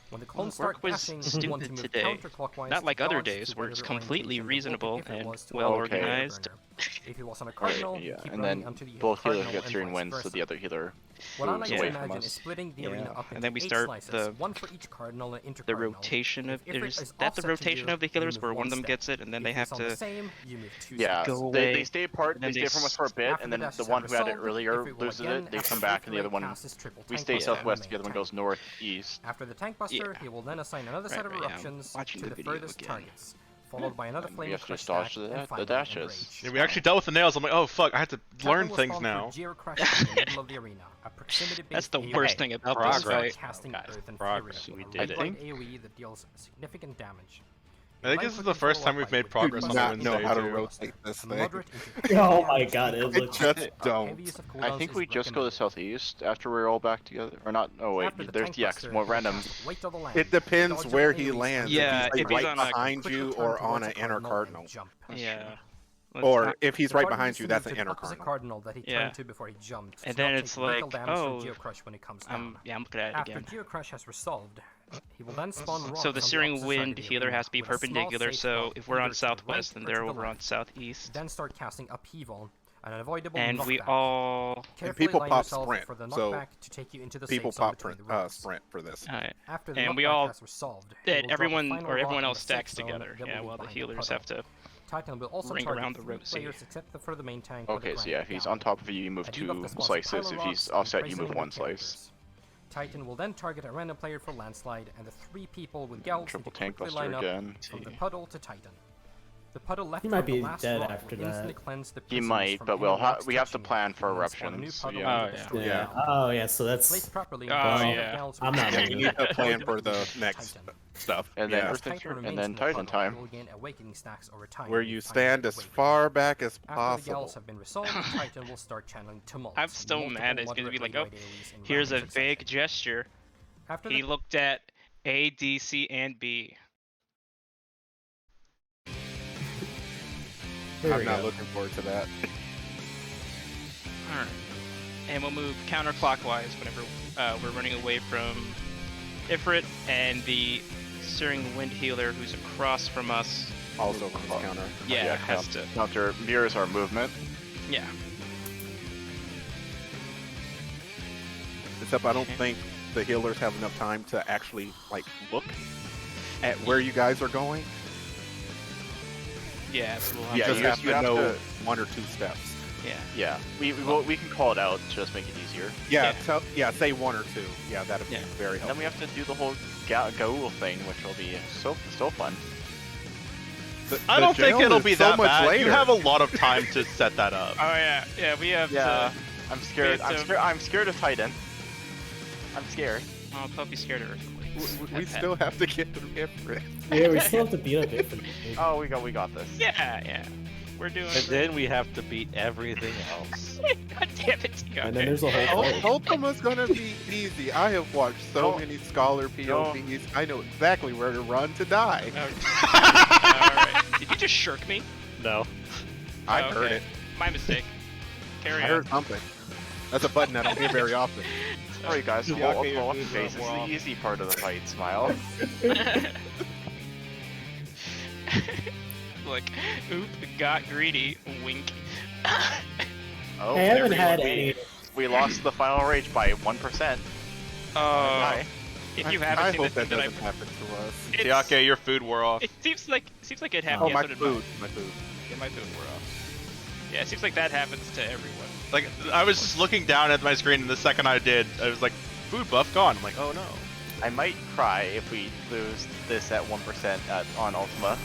When the clones Work start was dashing, you want to stupid move today. counterclockwise Not to like other dodge days to where it's whatever completely orientation the reasonable if it and was to well avoid the Okay. organized. burner. If he was on a cardinal, yeah, keep and running then until you hit both cardinal healers get and Searing vice Winds, so versa. the other healer What I moves like to away from imagine us. is splitting the Yeah, arena up and into then we 8 start slices, the- one for each cardinal and The intercardinal. rotation of If Ifrit is is that the offset to rotation you, of the you healers move where one of one them step. gets it and then If they it's have on to the same, you move 2 Yeah, steps. go they away, stay apart, and they then stay they from us for a bit, After and the then dashes the have one who had it resolved, earlier Ifrit will loses again, it, they after come both back, and the other rate one, casts his triple we tank stay buster on the southwest, main the other one tank. goes northeast. After the tank buster, Yeah. he will then assign another set of Right, yeah, I'm eruptions watching to the the video furthest again. targets, followed by another And we flaming have to crush just dodge stack, the and finally dashes. enrage. Yeah, we actually dealt with the nails. I'm like, oh fuck, I had to learn Titan will things spawn now. through Geo Crush in the middle of the arena, a proximity-based That's the AoE worst thing about that this starts fight. casting Guys, Earth and progress, Fury, we a did it. right-blind AoE that deals significant damage. I think this is the first time we've made progress on not know Wednesday how to too. rotate this thing. Oh my god, it looks just don't. I think we just go to southeast after we're all back together. Or not, oh wait, After the there's tank the X, buster, more he'll random. cast right to the land, It depends dodge where your he AoEs lands. Yeah, if he's if he's right on a behind quick you return or towards on a an inner cardinal cardinal. and jump. Yeah. Or if he's The right party behind needs you, to that's move an to the inner opposite cardinal. cardinal that he Yeah. turned to before he jumped. And to then not it's take lethal like, damage oh, from Geocrush when it comes down. yeah, I'm looking at it After again. Geocrush has resolved, he will then spawn rocks So the on Searing opposite side Wind of the healer arena has to be with a small perpendicular, safe so spot if we're on either to the southwest, right then or to they're the over on left. southeast. Then start casting Upheaval, an unavoidable And we knockback. all... Carefully people line pop yourself sprint, for the so knockback to take you into the People safe zone pop between the rocks. sprint for this. Alright. After the And we knockback all... has resolved, he that will drop a everyone, final or rock everyone in else the safe stacks zone together. that Yeah, will while the be behind healers puddle. have to Titan will also ring target around the three rosy. players except for the main tank or the Okay, so planet yeah, if he's down. on top of you, you move A debuff 2 that spawns a slices. pile If of he's rocks and offset, you replaces move them 1 with slice. characters. Titan will then target a random player for landslide, and the 3 people with Gals Triple need to tank quickly buster line up again. from the puddle to Titan. The puddle left He might from the be last dead rock after will instantly that. cleanse the He prisoners might, from but any we rocks have to touching plan you, for and then spawn a new eruptions. So puddle yeah. and Oh, destroy Yeah. it. Oh yeah. So that's. Placed properly, Oh, the yeah. Gals I'm will not be making You need to able plan to for the defeat next Titan. stuff. And then yeah. Earth Titan and remains then in the Titan puddle, time. you will gain awakening stacks over time Where when you finally stand as awaken. far back as After the possible. Gals have been resolved, Titan will start channeling Tumult. I'm still multiple mad it's gonna be moderate like, oh, radioid AoEs in here's a rapid succession. vague gesture. After He the looked at A, D, C, and B. Here I'm we not go. looking forward to that. Alright. And we'll move counterclockwise whenever we're running away from Ifrit and the Searing Wind healer who's across from us. Also runs counter. Yeah, has to. Counter mirrors our movement. Yeah. Except I don't think the healers have enough time to actually like look at where you guys are going. Yeah, so we'll have You Yeah, to, just you- have you to have know to- 1 or 2 steps. yeah. Yeah, we can call it out to just make it easier. Yeah, Yeah. say 1 or 2. Yeah, that'd be Yeah. very And helpful. then we have to do the whole Gaul thing, which will be so fun. I don't think jail it'll is be so that much bad. later. You have a lot of time to set that up. Oh yeah, yeah, we have Yeah, to... I'm scared. we have to- I'm scared of Titan. I'm scared. Oh, Puppy's scared of earthquakes. We still have to get through Ifrit. Yeah, we still have to beat up Ifrit. Oh, we got this. Yeah, yeah. We're doing And then we have to beat everything else. God damn it, Tio. And then there's a whole fight. Ultima's gonna be easy. I have watched so Don't- many Scholar POVs. I know exactly where to run to die. Alright. Did you just shirk me? No. I Oh, heard okay. it. My mistake. Carry I on. heard something. That's a button I don't hear very often. Alright guys, Yeah, roll okay, up you're your face. It's we're off. the easy part of the fight, Smile. Look, oop, got greedy, wink. Oh, I haven't had we, any. we lost the final rage by 1%. Oh, if you haven't I seen hope the thing that that I... doesn't happen to us. It's- Tiake, your food wore off. It seems like it happened. Oh, yeah, my so did food. My food. Yeah, my food wore off. Yeah, it seems like that happens to everyone. Like, I was just looking down at my screen, and the second I did, I was like, food buff gone. I'm like, oh no. I might cry if we lose this at 1% on Ultima.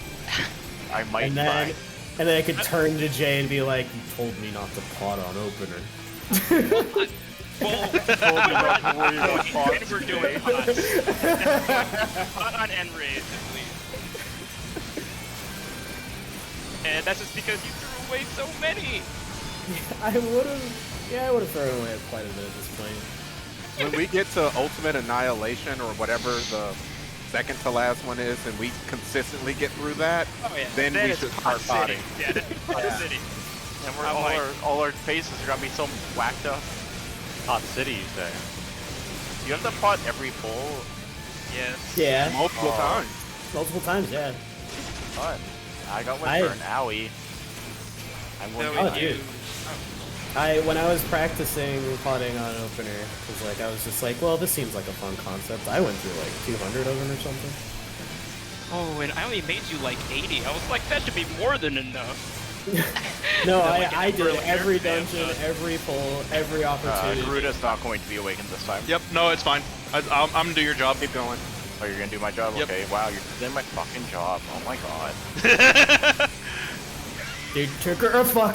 I might And cry. then I could turn to Jay and be like, "You told me not to pot on opener." Well, and we're doing pot on end raid, at least. And that's just because you threw away so many. I would have thrown away quite a bit at this point. When we get to Ultimate Annihilation or whatever the second to last one is, and we consistently get through that, Oh yeah. then we it's should Pot start City. potting. Yeah, that's Pot Yeah. City. And we're I'm all, like- all our faces are gonna be so whacked up. Hot City, you say? You have to pot every pull. Yes. Yeah, multiple multiple times. Yeah. Fun. I got one I- for an owie. I'm So one Oh, if you, dude. When I was practicing potting on opener, cause like I was just like, well, this seems like a fun concept. I went through like 200 of them or something. oh, and I only made you like 80. I was like, that should be more than enough. No, Like I did earlier, every man, dungeon, but- every pull, every opportunity. Garuda's not going to be awakened this time. Yep, no, it's fine. I'm gonna do your job. Keep going. Oh, you're gonna do my job? Yep. Okay, wow, you're doing my fucking job. Oh my god. Dude, trigger or fuck.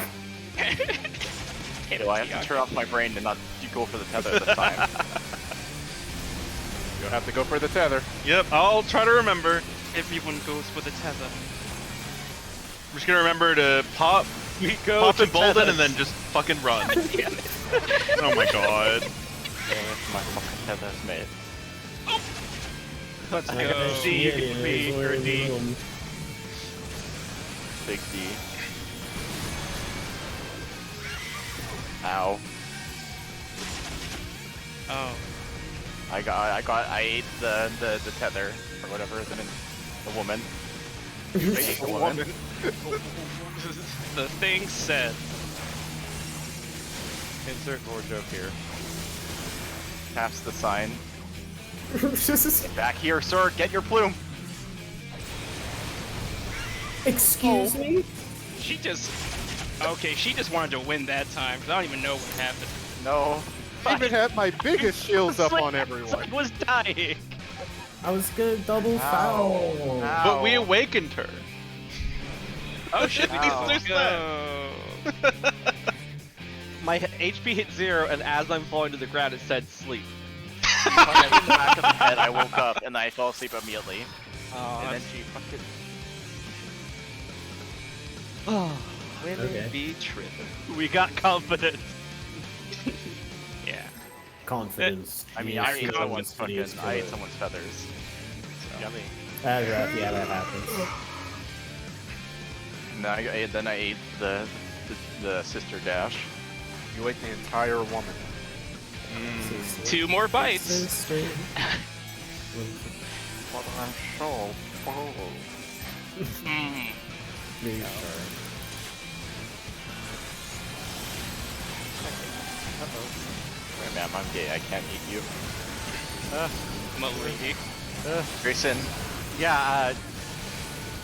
Do I have to turn off my brain to not go for the tether this time? You'll have to go for the tether. Yep, I'll try to remember. Everyone goes for the tether. I'm just gonna remember to pop and bolden and then just fucking run. Oh my god. My fucking tether's made. Let's go. C, B, or D. Big D. Ow. Oh. I ate the tether, or whatever, the woman. Ate the woman. The thing said. Insert more joke here. Taps the sign. Back here, sir, get your plume. Excuse me? She just. Okay, she just wanted to win that time, because I don't even know what happened. No. I even had my biggest shields up on everyone. was dying. I was gonna double foul. But we awakened her. Oh shit, Ow. let's go. My HP hit 0, and as I'm falling to the ground, it said sleep. In the back of the head, I woke up and I fell asleep immediately. And then she fucking. Women Okay. be tripping. We got confident. Yeah. Confidence. I mean, Yes, I ate yes, someone's yes, fucking, yes, I ate yes. someone's feathers. Yummy. Yeah, that happens. And then I ate the sister dash. You ate the entire woman. 2 more bites. Sister. But I'm so full. Mm. Wait, ma'am, I'm gay. I can't eat you. Maluigi. Grayson. Yeah,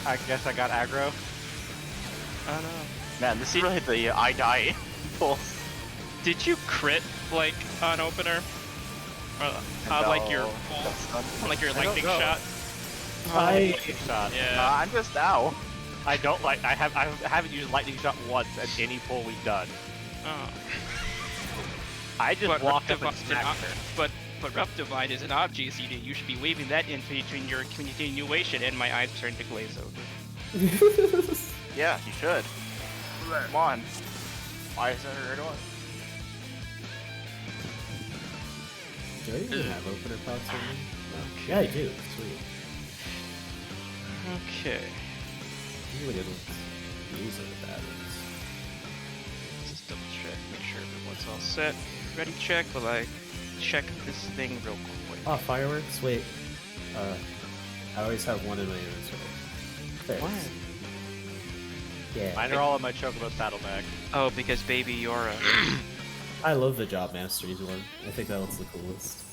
I guess I got aggro. I don't know. Man, this is really the I die pulse. Did you crit, like, on opener? Or, like your pulse? Like your lightning know. shot? Lightning shot. Yeah. I'm just now. I don't like. I haven't used lightning shot once at any pull we've done. Oh. I just But walked up and Reptivite- smacked her. But Reptivite is an object CD. You should be waving that in between your continuation, and my eyes turn to glaze over. Yeah, you should. Come on. Why is that right on? Do I even have opener pots on me? No. Yeah, I do. Sweet. Okay. Usually I don't use it with that. Let's just double check, make sure everyone's all set. Ready check, while I check this thing real quick. Oh, fireworks? Wait. I always have one in my inventory. There. What? Yeah. Mine are all on my Chocobo saddlebag. Oh, because baby Yora. I love the Job Masteries one. I think that one's the coolest.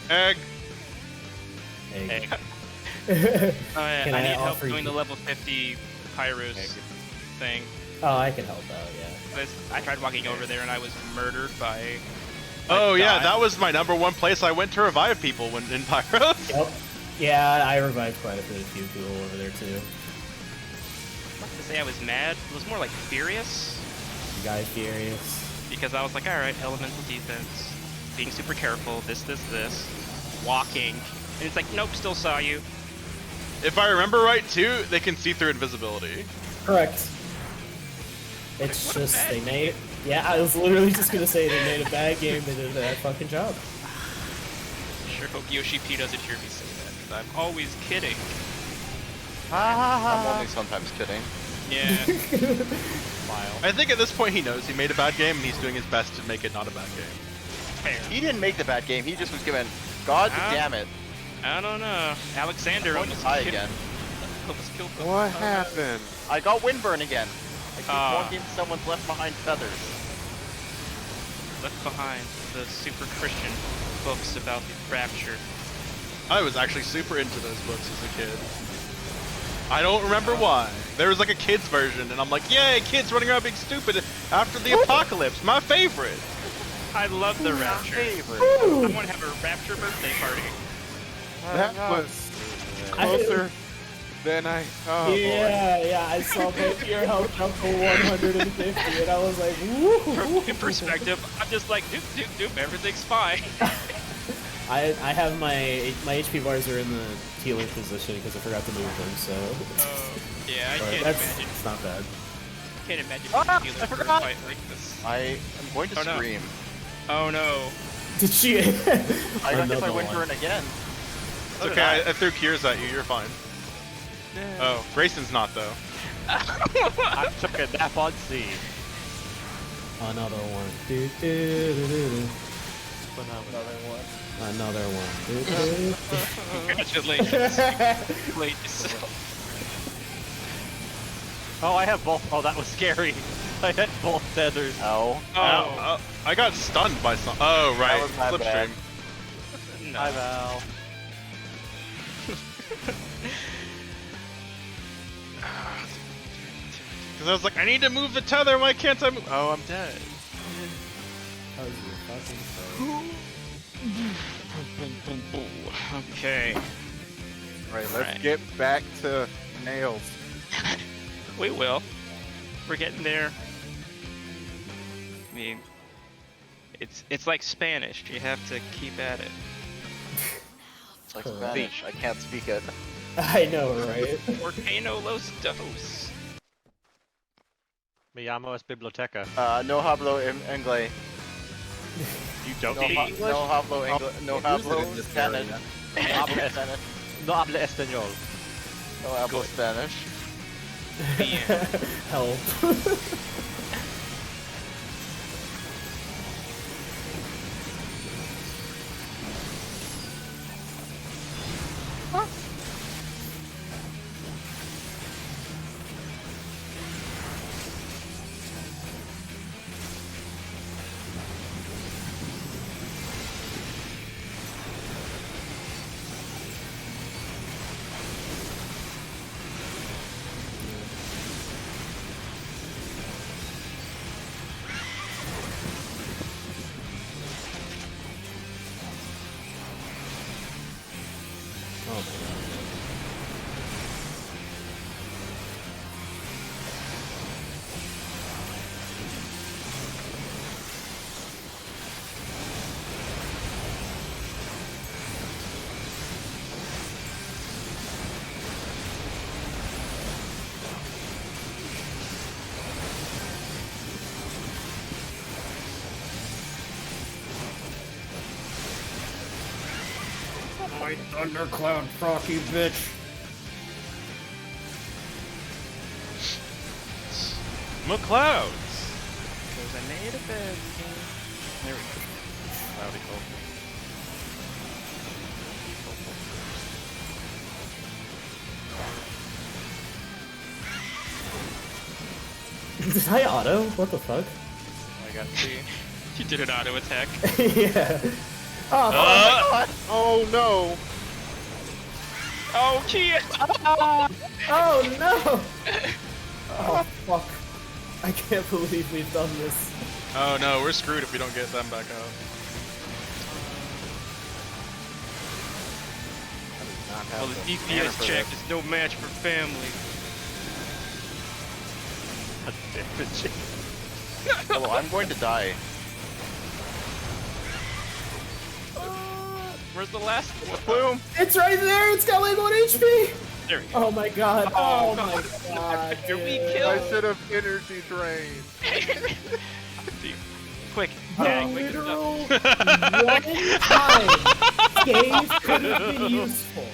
Egg. Egg. Oh yeah, Can I I need help offer doing you- the level 50 Pyrus thing. Oh, I can help out, yeah. I tried walking over there and I was murdered by... Oh yeah, God. that was my #1 place I went to revive people when in Pyros. Yep. Yeah, I revived quite a few people over there too. Not to say I was mad, it was more like furious. You guys furious? Because I was like, alright, elemental defense, being super careful, this, walking. And it's like, nope, still saw you. If I remember right too, they can see through invisibility. Correct. It's just, they made... Yeah, I was literally just gonna say they made a bad game, they did a bad fucking job. Sure hope Yoshi P doesn't hear me say that, because I'm always kidding. I'm only sometimes kidding. Yeah. I think at this point he knows he made a bad game and he's doing his best to make it not a bad game. Fair. He didn't make the bad game. He just was given. God Huh? damn it! I don't know. Alexander I'm going to almost die killed, again. almost killed the What happened? I got windburn again. I keep walking, someone's left behind feathers. Left behind the super Christian books about the rapture. I was actually super into those books as a kid. I don't remember why. There was like a kids version, and I'm like, yay, kids running around being stupid after the apocalypse. My favorite. I love the rapture. I want to have a rapture birthday party. That was closer than I. Oh, yeah, I saw both your health jump to 150, and I was like, woo! In perspective, I'm just like, doop, everything's fine. I have my HP bars are in the healing position because I forgot to move them, so. Yeah, I But can't imagine. It's not bad. I can't imagine being a healer for a fight like this. I am going to scream. Oh no. Did she? I guess I Another went one. for it again. It's okay, I threw cures at you, you're fine. Oh, Grayson's not though. I took a nap on C. Another one. Do, do, do, do, do. Another one. Do, do. Congratulations. Played yourself. Oh, I have both. Oh, that was scary. I had both feathers. Ow. Oh, I got stunned by some. Oh, right. That was my bad. Slipstream. Hi, Val. Because I was like, I need to move the tether. Why can't I move? Oh, I'm dead. Okay. Right, let's get back to nails. We will. We're getting there. I mean, it's like Spanish. You have to keep at it. It's like Spanish. I can't speak it. I know, right? Orcano los dos. Me llamo es biblioteca. No hablo inglés. You don't No, speak no English? hablo inglés. No hablo in this Spanish. area. No hablo Spanish. No habla español. No hablo Spanish. Help. Oh my god. My thundercloud procky bitch. McClouds. Cause I made a bed. There we go. That'll be cool. Did I auto? What the fuck? I got C. You did an auto attack. Yeah. Oh, my god. Oh no! Oh, Kia! Oh no! Oh fuck. I can't believe we've done this. Oh no, we're screwed if we don't get them back up. Well, the DPS check is no match for family. Oh, I'm going to die. Where's the last one? Boom! It's right there! It's got like 1 HP! There we go. Oh my god. Oh, my god. Here we dude. kill. I should have energy drained. Quick, The gang, wake it literal up. one time Dave could have been useful.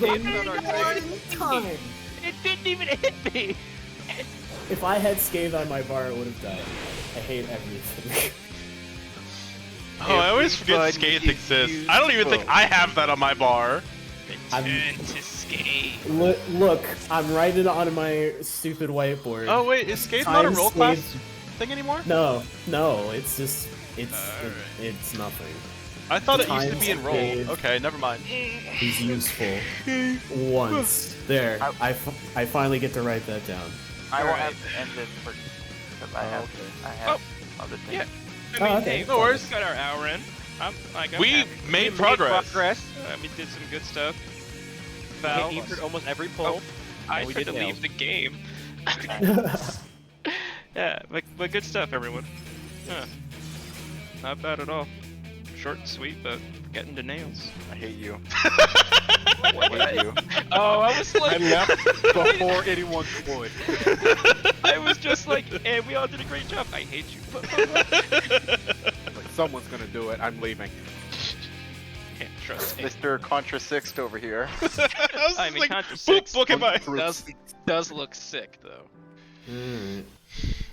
The one time. It didn't even hit me. If I had Scathe on my bar, it would have died. I hate everything. Oh, I always forget Scathe exists. I don't even think I have that on my bar. I'm- Return to Skate. Look, I'm writing it on my stupid whiteboard. Oh wait, is skate not a Time role class saved. thing anymore? No, it's just it's nothing. I thought it used to Time be in role. saved. Okay, never mind. He's useful once. There, I finally get to write that down. I will have to end it because I have other things. Yeah. I mean, okay. hey, No worries. We got our hour in. I'm We happy. made progress. We did some good stuff. We Val, answered almost every poll. I we tried to did leave nails. the game. Yeah, but good stuff, everyone. Yeah. Not bad at all. Short and sweet, but getting to nails. I hate you. I hate you. Oh, I was like... I left before anyone would. I was just like, hey, we all did a great job. I hate you. Like, someone's gonna do it. I'm leaving. Can't trust me. Mr. Contra Sixth over here. I mean, Contra 6 book am I? does look sick, though. Alright.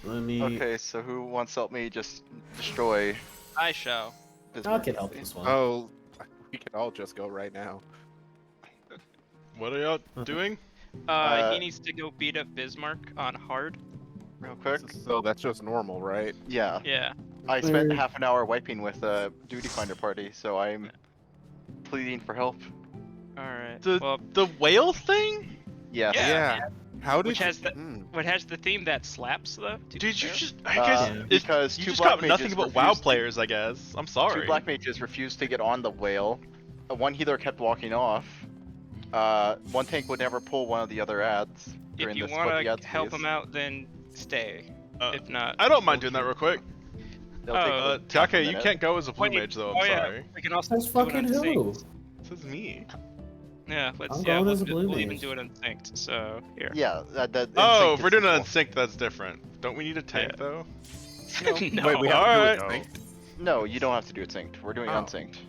Let me. Okay, so who wants to help me just destroy I shall. Bismarck? I can help this one. Oh, we can all just go right now. What are y'all doing? He needs to go beat up Bismarck on hard. Real quick. So that's just normal, right? Yeah. Yeah. I spent half an hour wiping with a duty finder party, so I'm pleading for help. Alright. The Well, the whale thing? Yes. Yeah. How did which has the Hmm. what has the theme that slaps though? to be Dude, you fair. just I guess because you two just black got nothing mages but WoW refused to- players, I guess. I'm sorry. Two black mages refused to get on the whale. One healer kept walking off. One tank would never pull one of the other ads If during you this what the want ads to help phase. him out, then stay. If not, I don't mind doing that real quick. They'll take half a Take, you minute. can't go as a blue Wait, mage though. I'm oh, yeah. sorry. We can also That's do it fucking on who? synced. This is me. Yeah, let's I'm yeah, going we'll, as a blue we'll even mage. do it unsynced. So here. Yeah, that Oh, Insync if we're is doing it simple. unsynced, that's different. Don't we need a tank Yeah. though? No. Wait, we have Alright. to do it. No, you don't have to do it synced. We're doing Oh. unsynced.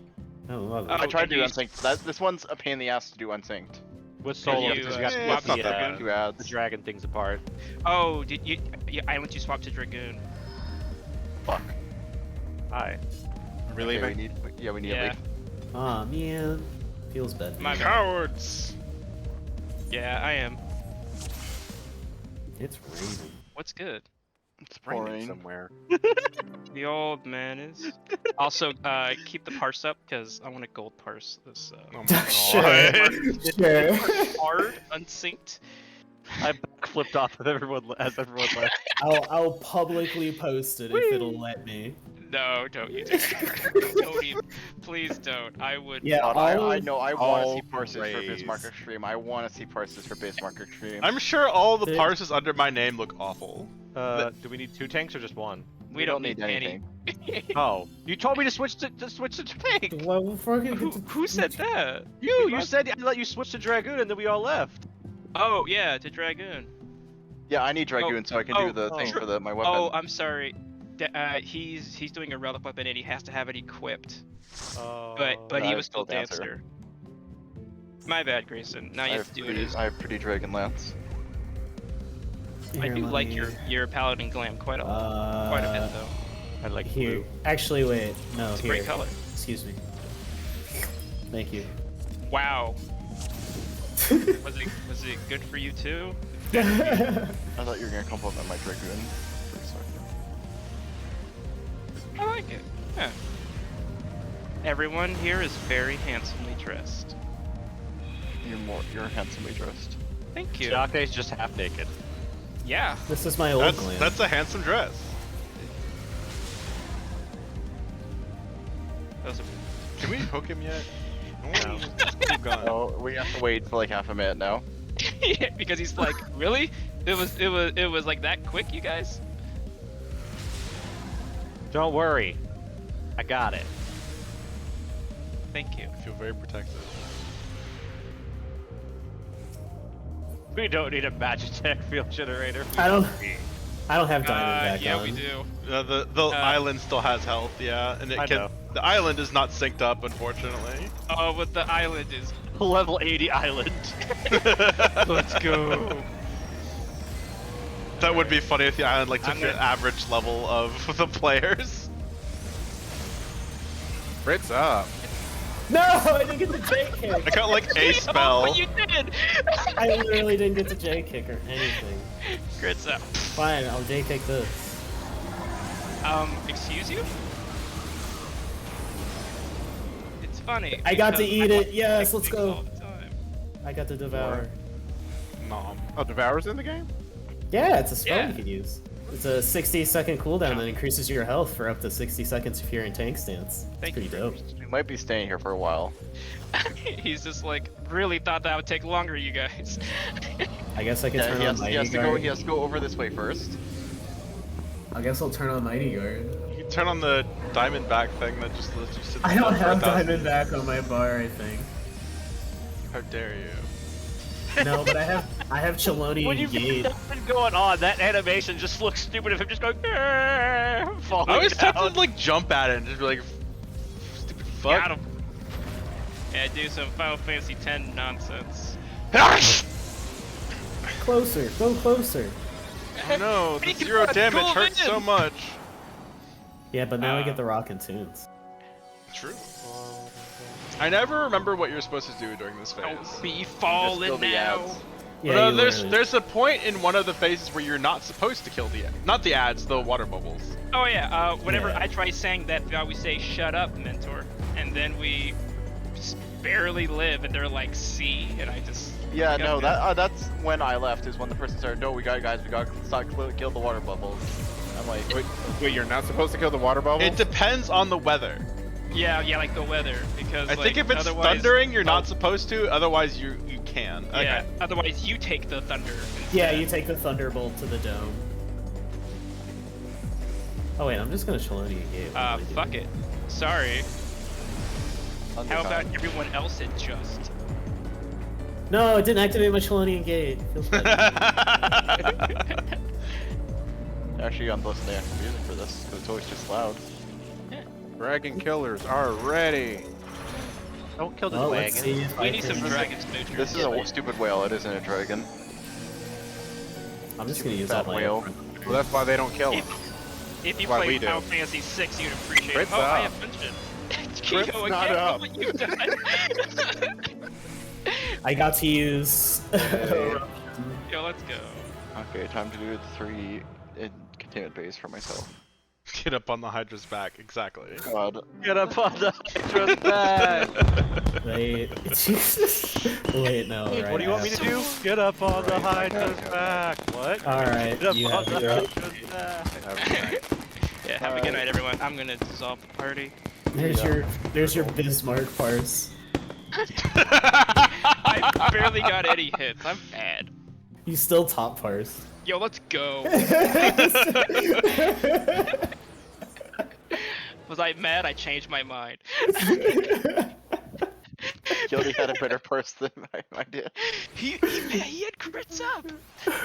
I love it. Oh, I tried to do you- unsynced. This one's a pain in the ass to do unsynced. With solo, you, because you have to it's not keep that the, Two ads. the dragon things apart. Oh, did you? Yeah, I went to swap to Dragoon. Fuck. Hi. Are we Okay, leaving? we need Yeah. a lead. Aw, man. Feels bad. My bad. Cowards. Yeah, I am. It's raining. What's good? It's Raining pouring. somewhere. The old man is. Also, keep the parse up because I want to gold parse this. Oh my god. Sure. Hard, unsynced. I flipped off with everyone as everyone left. I'll publicly post it if it'll let me. No, don't you dare. Don't even. Please don't. I would. Yeah, God, I know. I want to all see parses for praise. Bismarck Extreme. I want to see parses for Bismarck Extreme. I'm sure all the Dude. parses under my name look awful. Do we need 2 tanks or just 1? We don't need anything. Oh, you told me to switch to tank. Well, we're fucking Who said that? You said I let you switch to dragoon and then we all left. Oh yeah, to Dragoon. Yeah, I need Dragoon so I can do the thing for my weapon. Oh, I'm sorry. He's doing a relic weapon and he has to have it equipped. Oh. But he I was still still Dancer. Dancer. My bad, Grayson. Now you have to do it. I have pretty Dragon Lance. I do like your paladin glam quite a bit though. I like Here. blue. Actually, wait. No, It's a here. great color. Excuse me. Thank you. Wow. Was it good for you too? I thought you were gonna compliment my Dragoon for a second. I like it. Yeah. Everyone here is very handsomely dressed. You're handsomely dressed. Thank you. Jake's just half naked. Yeah. This is my old glam. That's a handsome dress. Can we hook him yet? No. Just keep going. Oh, we have to wait for like half a minute now. Yeah, because he's like, really? It was like that quick, you guys? Don't worry, I got it. Thank you. I feel very protected. We don't need a Magitech field generator. I don't have diamond back yeah, on. we do. The island still has health, yeah, and I know. the island is not synced up, unfortunately. Oh, but the island is. Level 80 island. Let's go. That would be funny if the island like took I'm the gonna- average level of the players. Fritz up. No, I didn't get the J I kick. got like a Oh, spell. but you did! I literally didn't get the J kick or anything. Crits up. Fine, I'll J kick this. Excuse you? It's funny. I got to because eat I it. watch Yes, things let's go. all the time. I got to devour. Nom. Oh, Devour's in the game? Yeah, it's a spell Yeah. you can use. It's a 60-second cooldown that increases your health for up to 60 seconds if you're in tank stance. It's Thank pretty you. dope. We might be staying here for a while. He's just like, really thought that would take longer, you guys. I guess I can turn he on has, Mighty he has to Guard. go. He has to go over this way first. I guess I'll turn on Mighty Guard. You can turn on the Diamondback thing that just lets you sit. I don't still for have 1,000. Diamondback on my bar, I think. How dare you? No, but I have Chelonian When you've Gate. got nothing going on, that animation just looks stupid of him just going falling I was down. tempted to like jump at it and just be like, stupid fuck. Got him. Yeah, do some Final Fantasy X nonsense. Closer, go closer. Oh no, the Make it zero a damage cool hurts win. so much. Yeah, but now I get the Rockin' Tunes. True. I never remember what you're supposed to do during this phase. Don't be Just falling kill the now. ads. Yeah, But, you there's learn it. there's a point in one of the phases where you're not supposed to kill the not the ads, the water bubbles. Oh yeah, whenever Yeah. I try saying that, we always say, shut up, mentor. And then we just barely live, and they're like, see, and I just... Yeah, I gotta no, do that's when I left. Is when the person started. No, we got guys. We got to kill the water bubbles. I'm like, Wait, you're not supposed to kill the water bubbles? It depends on the weather. Yeah, like the weather, because I think like, if it's otherwise- thundering, you're not supposed to. Otherwise, you can. Yeah, Okay. otherwise you take the thunder. Yeah, instead. you take the Thunderbolt to the dome. Oh wait, I'm just gonna Chelonian Gate. What am I Fuck doing? it. Sorry. Undertime. How about everyone else adjust? No, it didn't activate my Chelonian Gate. Feels bad. Actually, I'm listening to actual music for this because it's always just loud. Dragon killers are ready. Don't kill the Well, let's dragon. see if We I need can... some dragon smoochers. This is a stupid whale. It isn't a dragon. I'm just gonna use Fat all my whale. upfront- Well, that's why they don't kill him. If you Why we played do. Final Fantasy VI, you'd appreciate it. Crits Oh, I up. have mentioned. Crits Kiko not again, up. what you've done. I got to use... Yo, let's go. Okay, time to do the 3 in containment base for myself. Get up on the Hydra's back. Exactly. God. Get up on the Hydra's back. Wait, Jesus. Wait, no, right. What do you want me to do? Get up on the Hydra's back. What? Alright, Get up you on have the your up. Hydra's back. Yeah, have a good night, everyone. I'm gonna dissolve the party. There's your Bismarck parse. I barely got any hits. I'm bad. You still top parse. Yo, let's go. Was I mad? I changed my mind. Jody had a better purse than I did. He had crits up.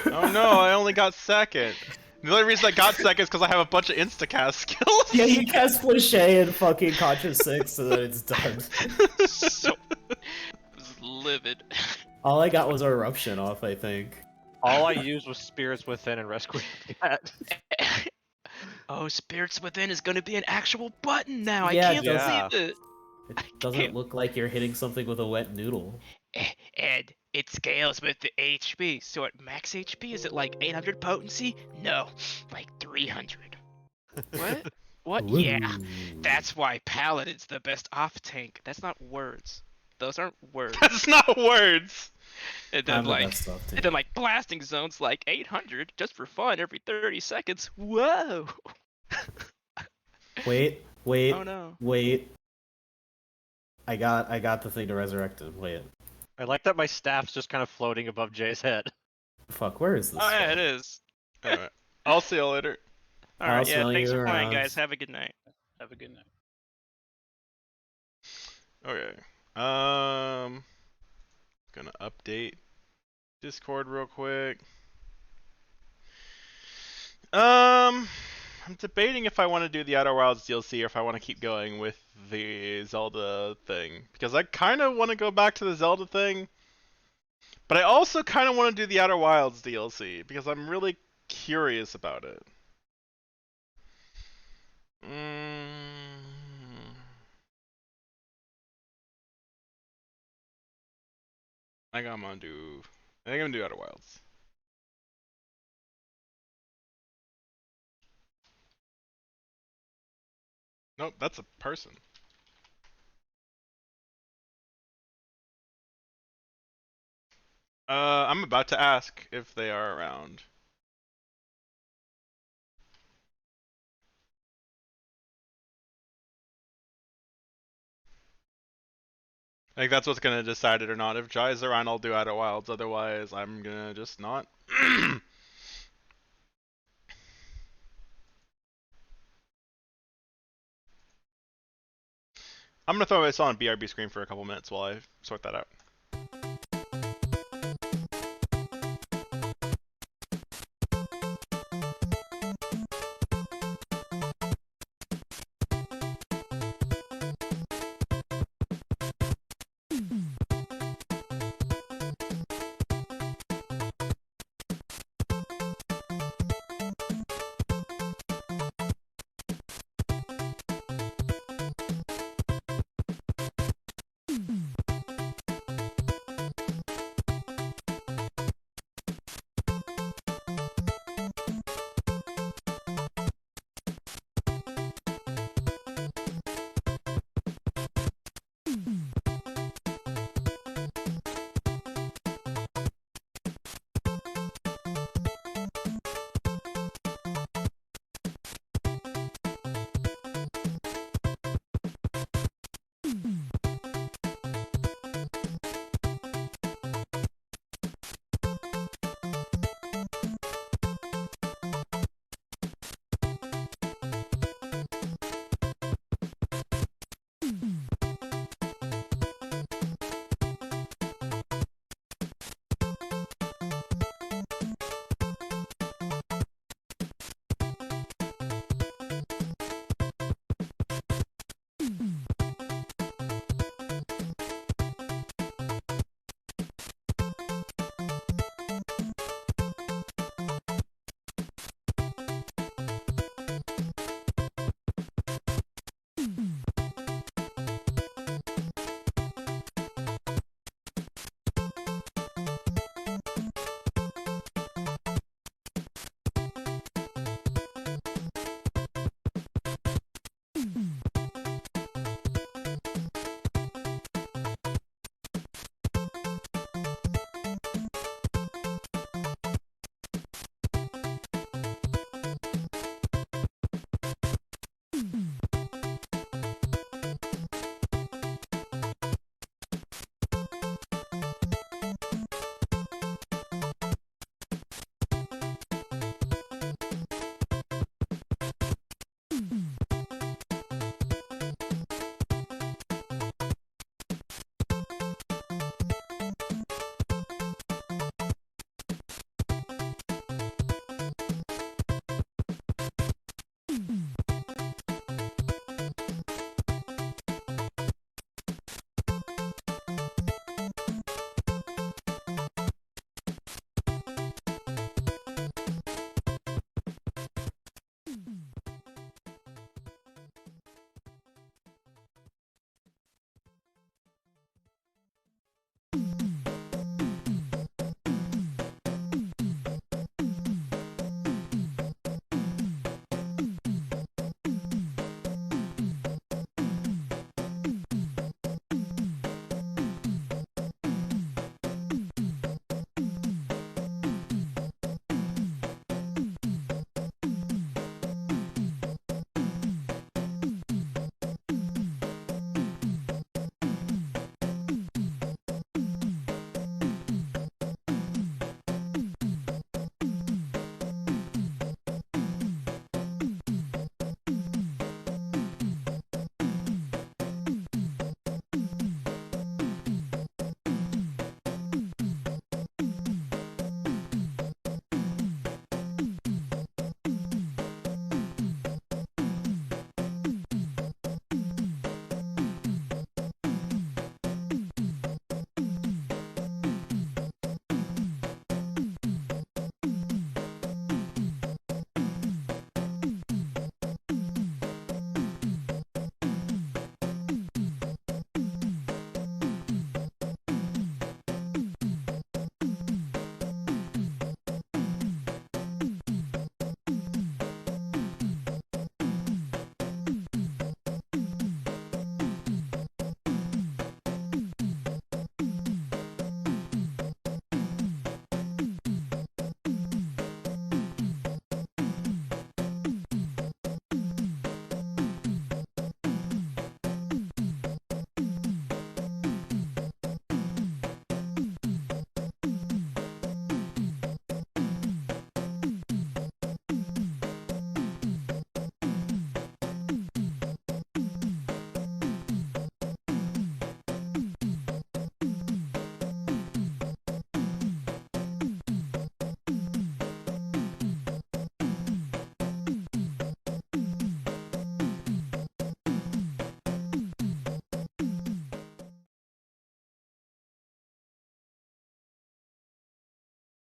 Oh no, I only got second. The only reason I got second is because I have a bunch of instacast skills. Yeah, you cast Flichet and fucking Contra 6 so that it's done. So was livid. All I got was Eruption off, I think. All I used was Spirits Within and Rescue Cat. Oh, Spirits Within is gonna be an actual button now. I Yeah, can't yeah. believe it. It doesn't look like you're hitting something with a wet noodle. And it scales with the HP. So at max HP, is it like 800 potency? No, like 300. What? What? Yeah, that's why Paladin's the best off tank. That's not words. Those aren't words. That's not words. And I'm then the like, best off tank. and then like blasting zones like 800 just for fun every 30 seconds. Whoa. Wait, Oh no. wait. I got the thing to resurrect him. Wait. I like that my staff's just kind of floating above Jay's head. Fuck, where is this? Oh yeah, from? it is. Alright. I'll see you later. All I'll right, yeah. smell Thanks you for playing, around. guys. Have a good night. Have a good night. Okay. Gonna update Discord real quick. I'm debating if I want to do the Outer Wilds DLC or if I want to keep going with the Zelda thing. Because I kind of want to go back to the Zelda thing. But I also kind of want to do the Outer Wilds DLC because I'm really curious about it. I think I'm gonna do. I think I'm gonna do Outer Wilds. Nope, that's a person. I'm about to ask if they are around. I think that's what's gonna decide it or not. If Jai's around, I'll do Outer Wilds. Otherwise, I'm gonna just not. I'm gonna throw this on BRB screen for a couple minutes while I sort that out.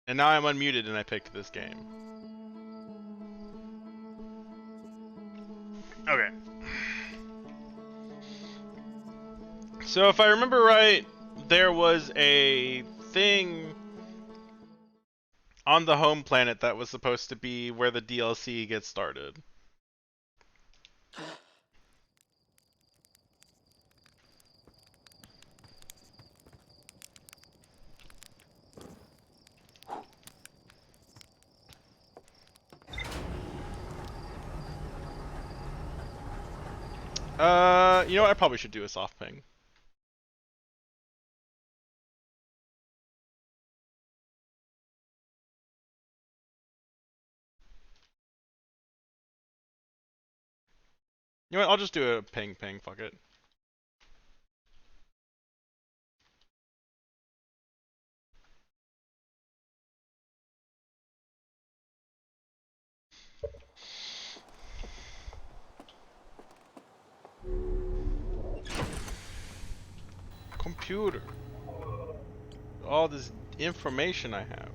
And now I'm unmuted and I picked this game. Okay. So if I remember right, there was a thing on the home planet that was supposed to be where the DLC gets started. You know what? I probably should do a soft ping. You know what? I'll just do a ping, fuck it. Computer. All this information I have.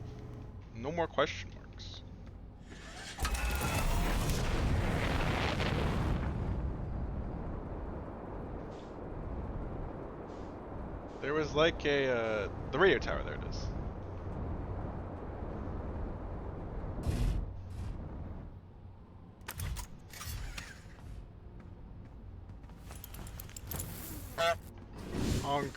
No more question marks. There was like a, the radio tower, there it is. Honk.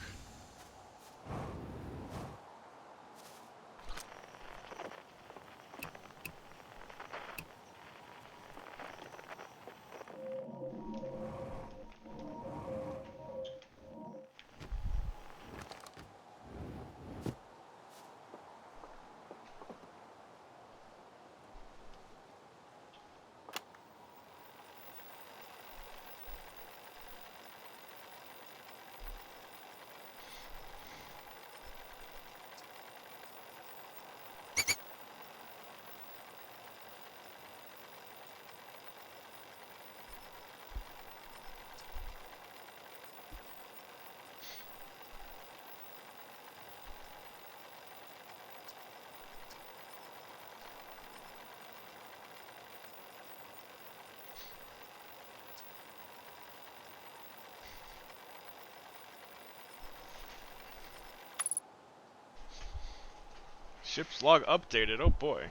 Ship's log updated, oh boy.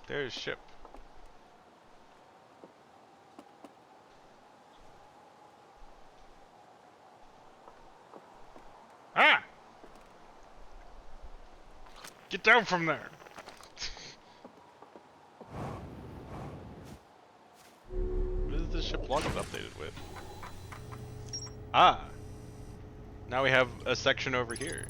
There's ship. Ah! Get down from there! What is the ship log updated with? Ah! Now we have a section over here.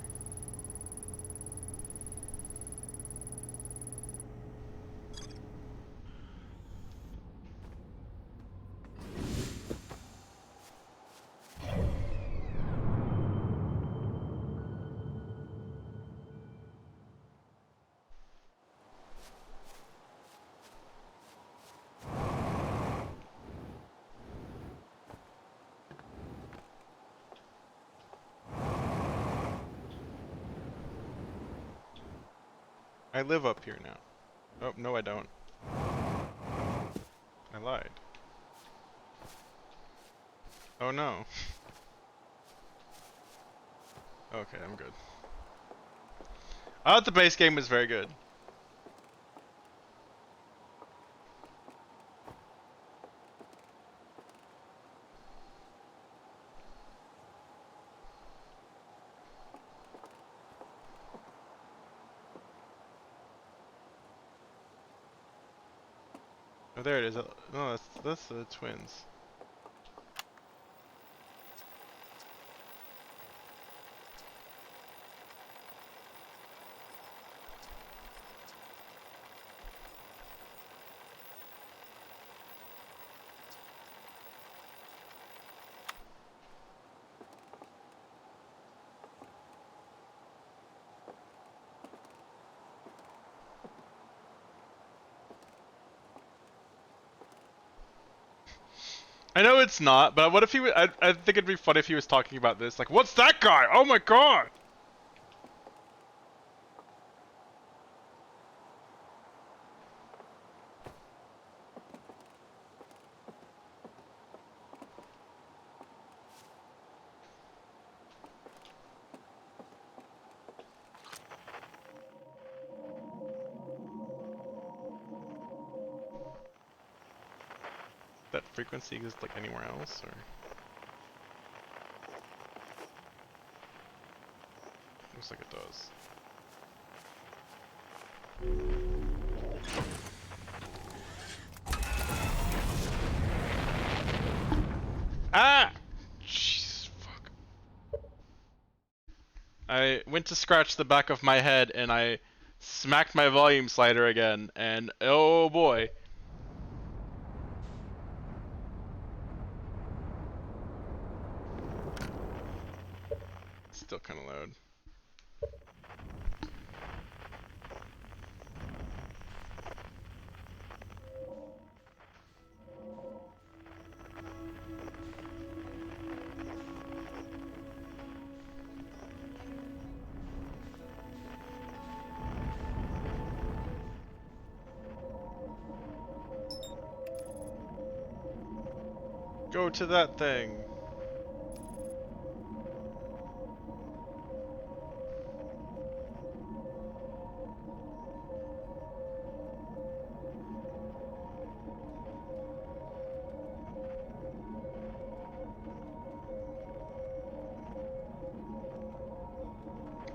I live up here now. Oh, no I don't. I lied. Oh no. Okay, I'm good. I thought the base game was very good. Oh, there it is. No, that's the twins. I know it's not, but what if he? I think it'd be funny if he was talking about this. Like, what's that guy? Oh my god! That frequency exists like anywhere else, or? Looks like it does. Ah! Jeez, fuck. I went to scratch the back of my head and I smacked my volume slider again, and oh boy. Still kind of loud. Go to that thing.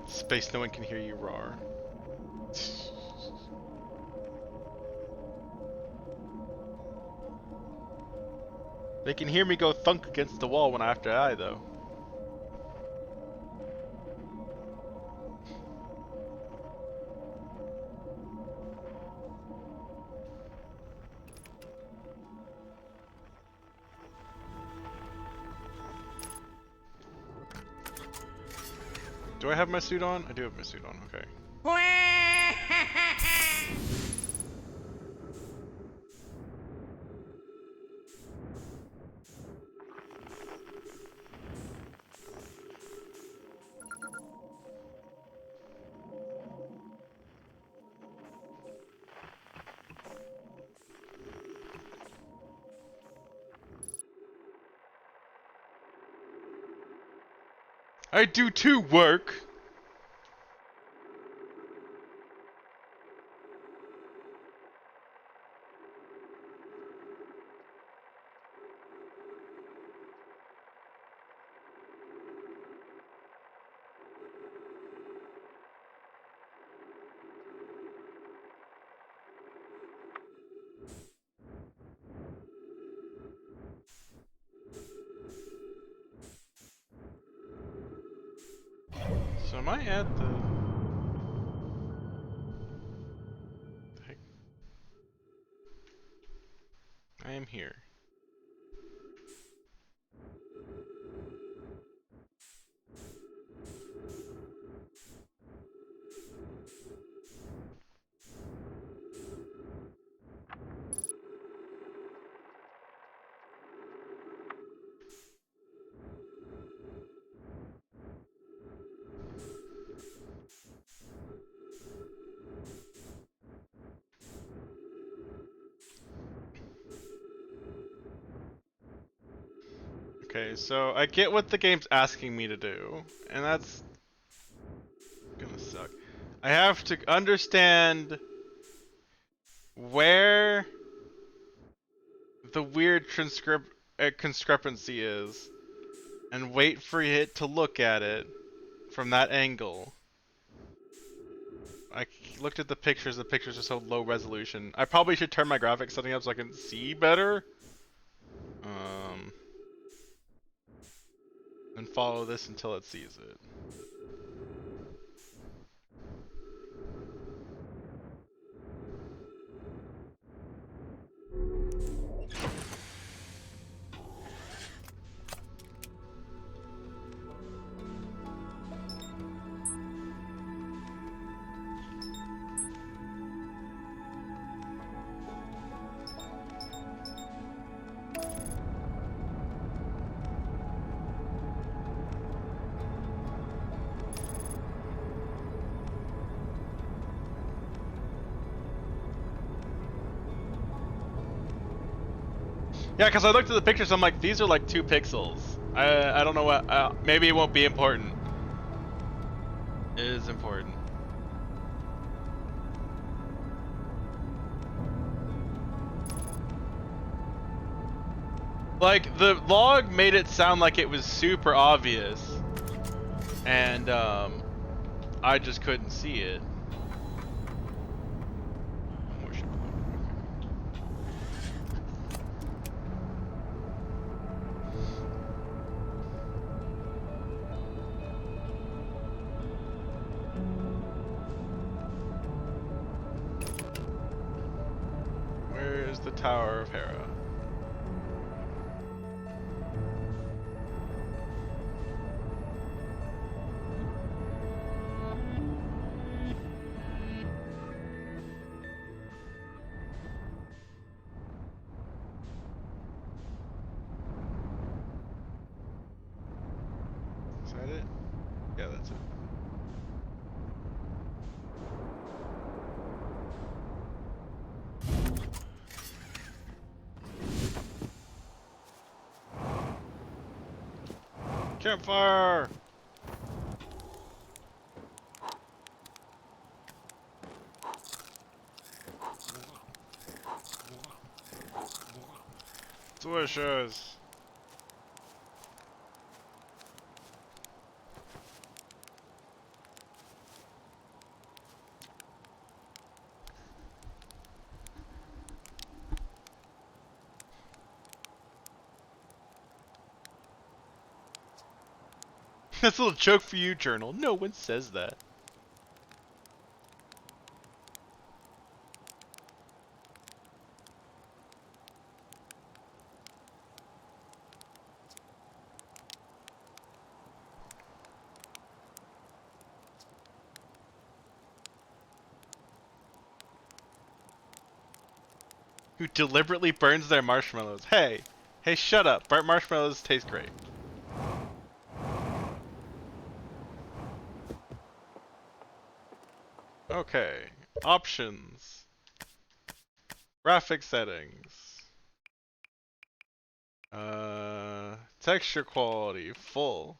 Space, no one can hear you roar. They can hear me go thunk against the wall when I have to die, though. Do I have my suit on? I do have my suit on, okay. I do too, work! So am I at the... Heck? I am here. Okay, so I get what the game's asking me to do, and that's gonna suck. I have to understand where the weird discrepancy is, and wait for it to look at it from that angle. I looked at the pictures are so low resolution. I probably should turn my graphics setting up so I can see better. And follow this until it sees it. Yeah, because I looked at the pictures, I'm like, these are like 2 pixels. I don't know what, maybe it won't be important. It is important. Like, the log made it sound like it was super obvious. And, I just couldn't see it. Where is the Tower of Hera? Is that it? Yeah, that's it. Campfire! Delicious! That's a little joke for you, Journal. No one says that. Who deliberately burns their marshmallows. Hey! Hey, shut up. Burnt marshmallows taste great. Okay. Options. Graphic settings. Texture quality, full.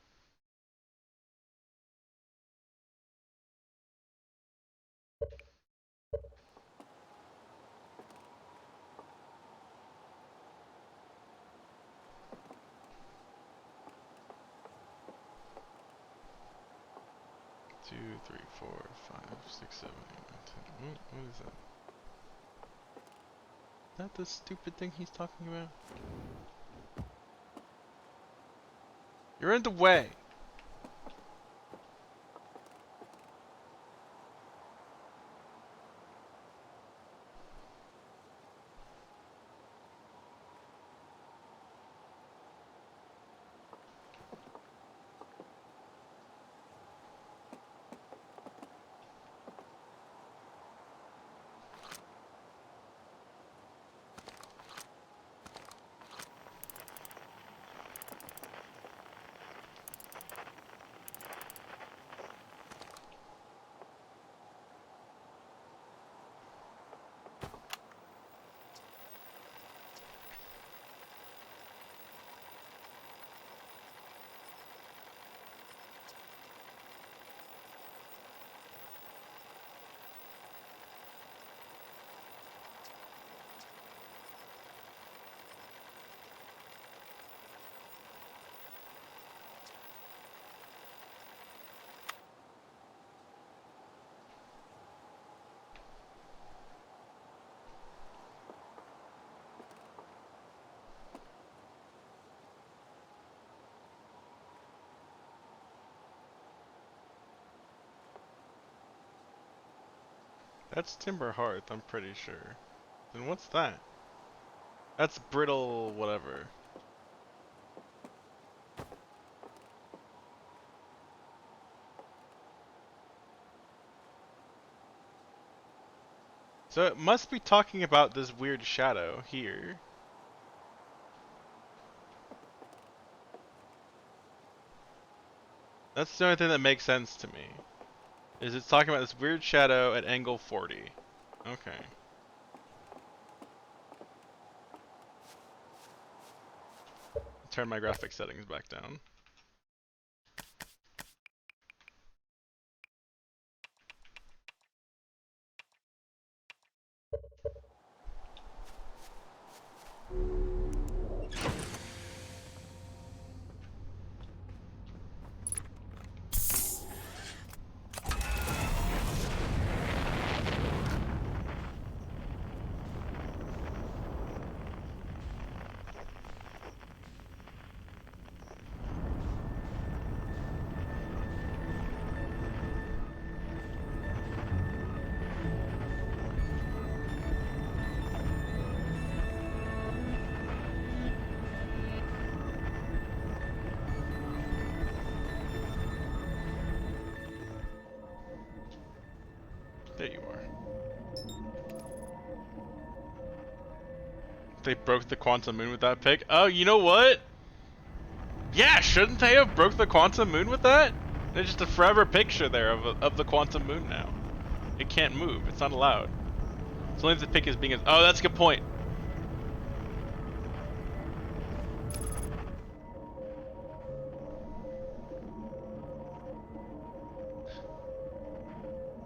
Two, three, four, 5, 6, 7, 8, 9, 10. What is that? Is that the stupid thing he's talking about? You're in the way! That's Timber Hearth, I'm pretty sure. Then what's that? That's brittle whatever. So it must be talking about this weird shadow here. That's the only thing that makes sense to me. Is it's talking about this weird shadow at angle 40. Okay. turn my graphic settings back down. There you are. They broke the quantum moon with that pick. Oh, you know what? Yeah, shouldn't they have broke the quantum moon with that? There's just a forever picture there of the quantum moon now. It can't move. It's not allowed. As long as the pick is being... Oh, that's a good point.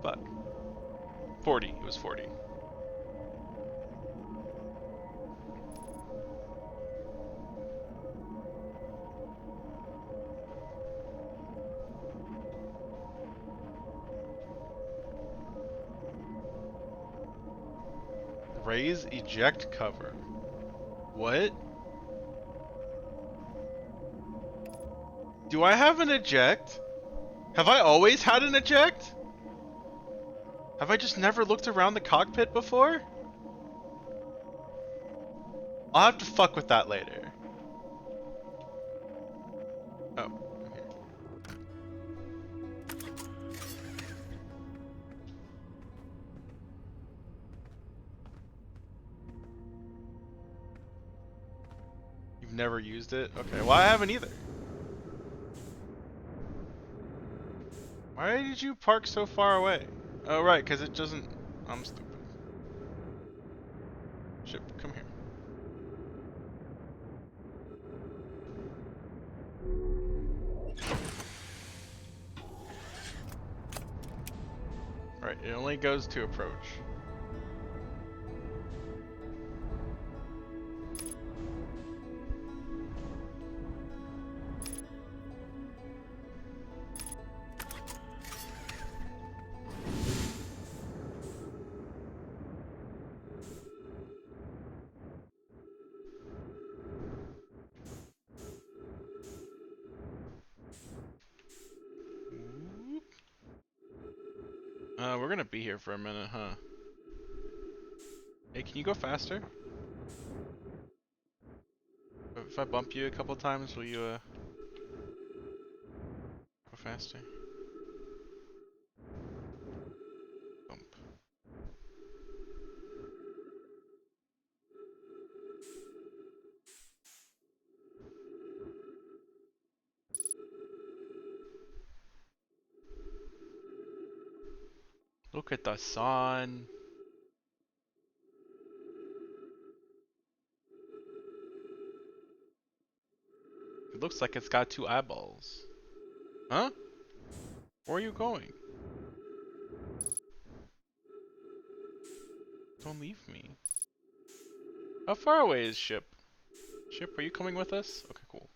Fuck. 40. It was 40. Raise eject cover. What? Do I have an eject? Have I always had an eject? Have I just never looked around the cockpit before? I'll have to fuck with that later. Oh, okay. You've never used it? Okay, well I haven't either. Why did you park so far away? Oh right, because it doesn't... I'm stupid. Ship, come here. Right, it only goes to approach. We're gonna be here for a minute, huh? Hey, can you go faster? If I bump you a couple times, will you, go faster? Bump. Look at the sun. It looks like it's got two eyeballs. Huh? Where are you going? Don't leave me. How far away is ship? Ship, are you coming with us? Okay, cool.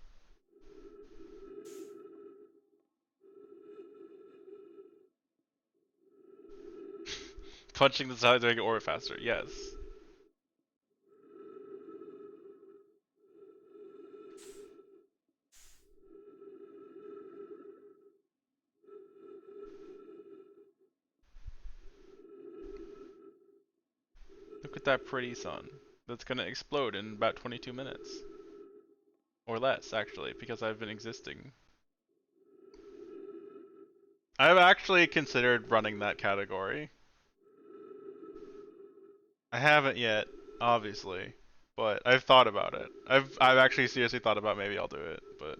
Punching the side to make it orbit faster, yes. Look at that pretty sun. That's gonna explode in about 22 minutes. Or less, actually, because I've been existing. I've actually considered running that category. I haven't yet, obviously, but I've thought about it. I've actually seriously thought about maybe I'll do it, but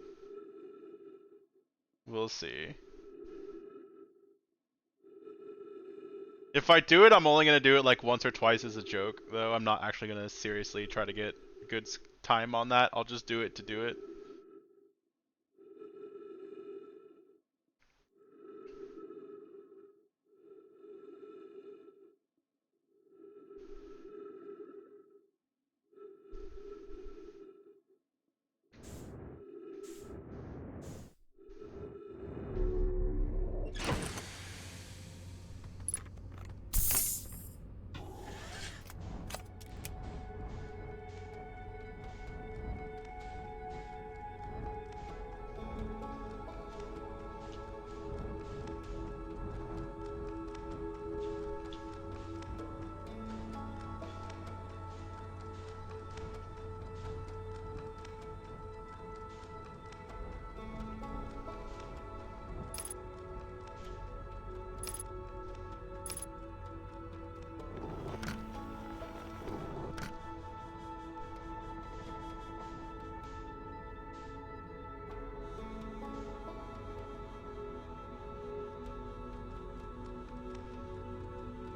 we'll see. If I do it, I'm only gonna do it like once or twice as a joke, though. I'm not actually gonna seriously try to get a good time on that. I'll just do it to do it.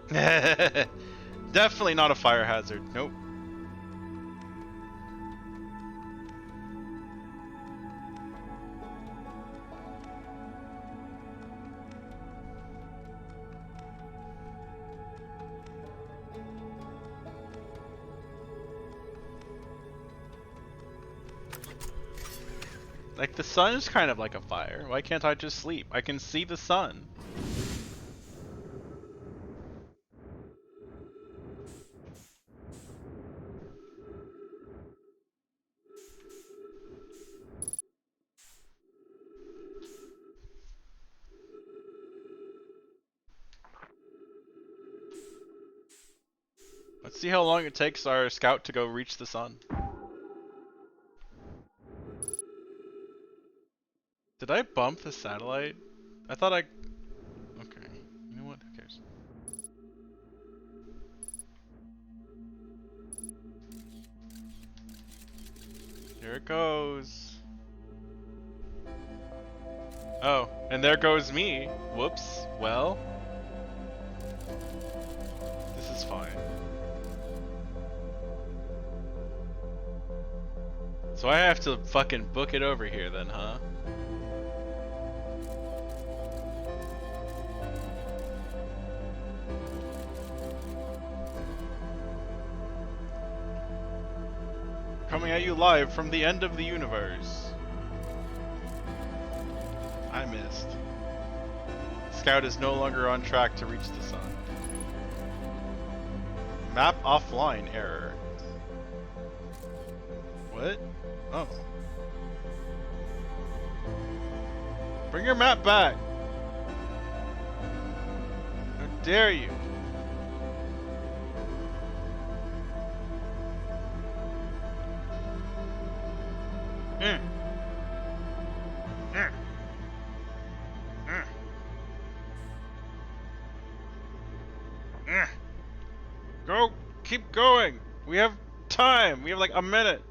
Definitely not a fire hazard. Nope. Like, the sun is kind of like a fire. Why can't I just sleep? I can see the sun. Let's see how long it takes our scout to go reach the sun. Did I bump the satellite? I thought I... Okay. You know what? Who cares? Here it goes. Oh, and there goes me. Whoops. Well. This is fine. So I have to fucking book it over here then, huh? Coming at you live from the end of the universe. I missed. Scout is no longer on track to reach the sun. Map offline error. What? Oh. Bring your map back! How dare you! Go! Keep going! We have time! We have like a minute!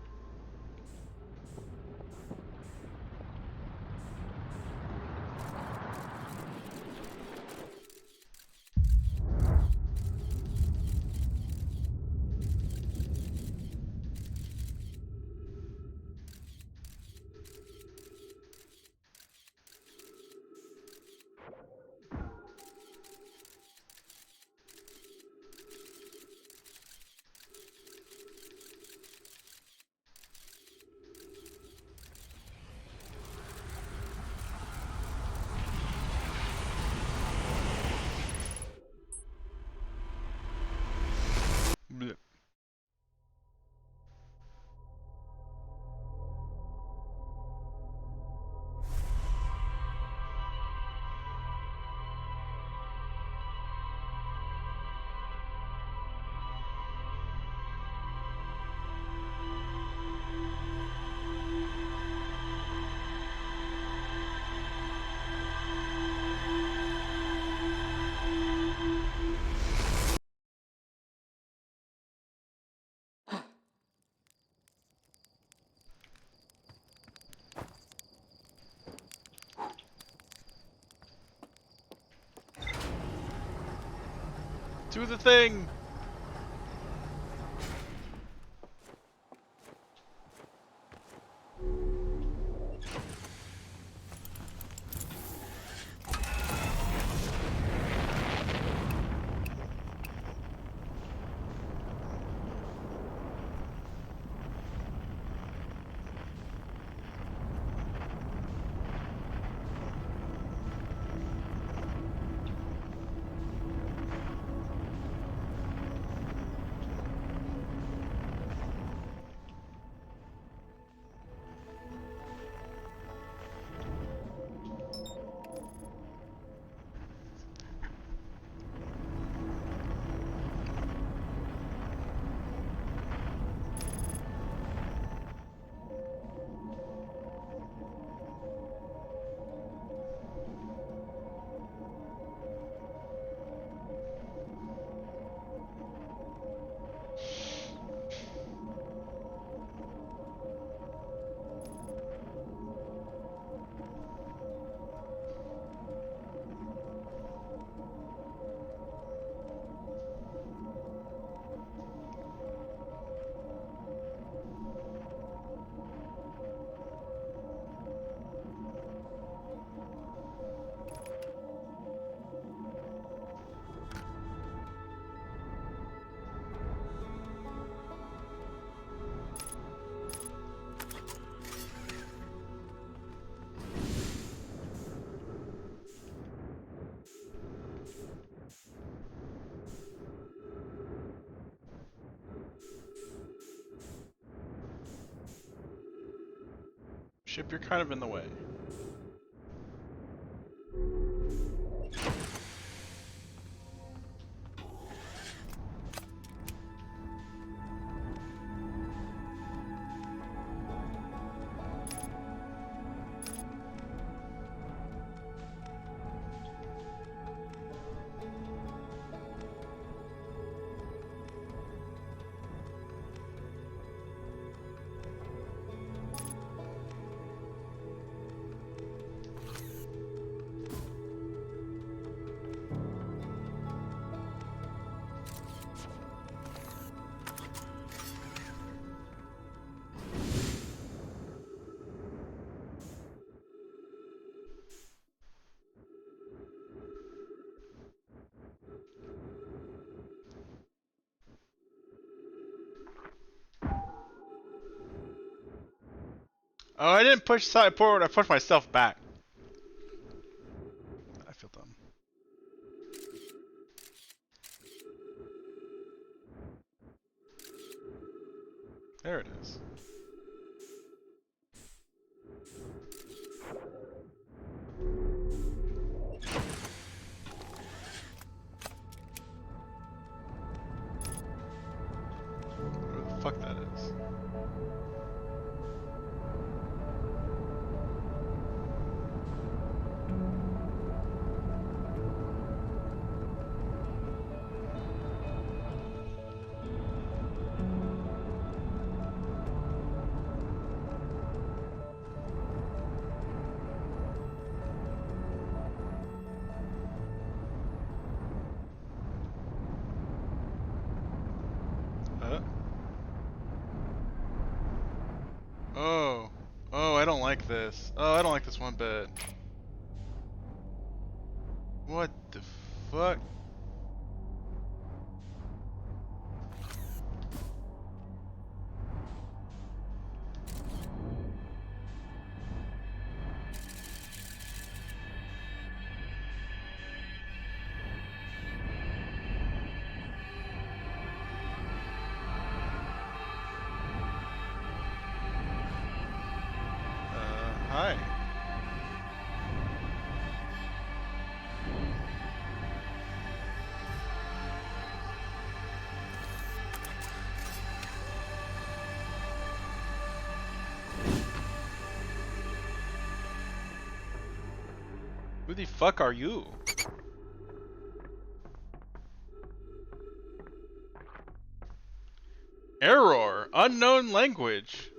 Blech. Do the thing! Ship, you're kind of in the way. Oh, I didn't push side forward, I pushed myself back. I feel dumb. There it is. Where the fuck that is? Oh. Oh, I don't like this. Oh, I don't like this one bit. What the fuck? Hi. Who the fuck are you? Error! Unknown language!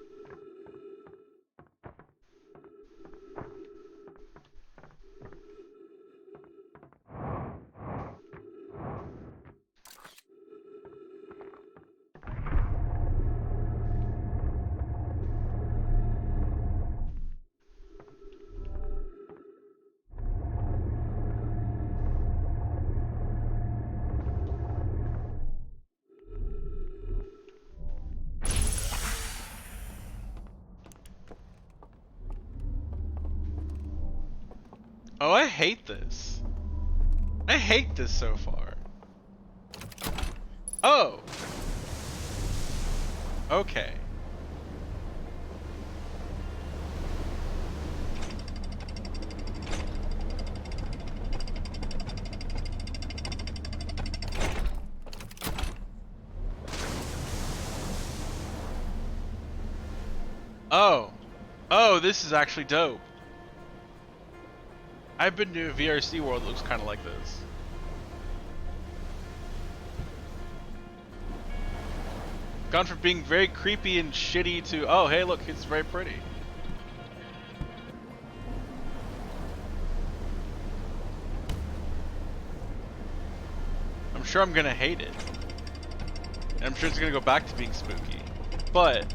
Oh, I hate this. I hate this so far. Oh! Okay. Oh. Oh, this is actually dope. I've been to a VRC world that looks kind of like this. Gone from being very creepy and shitty to, oh, hey, look, it's very pretty. I'm sure I'm gonna hate it. And I'm sure it's gonna go back to being spooky. But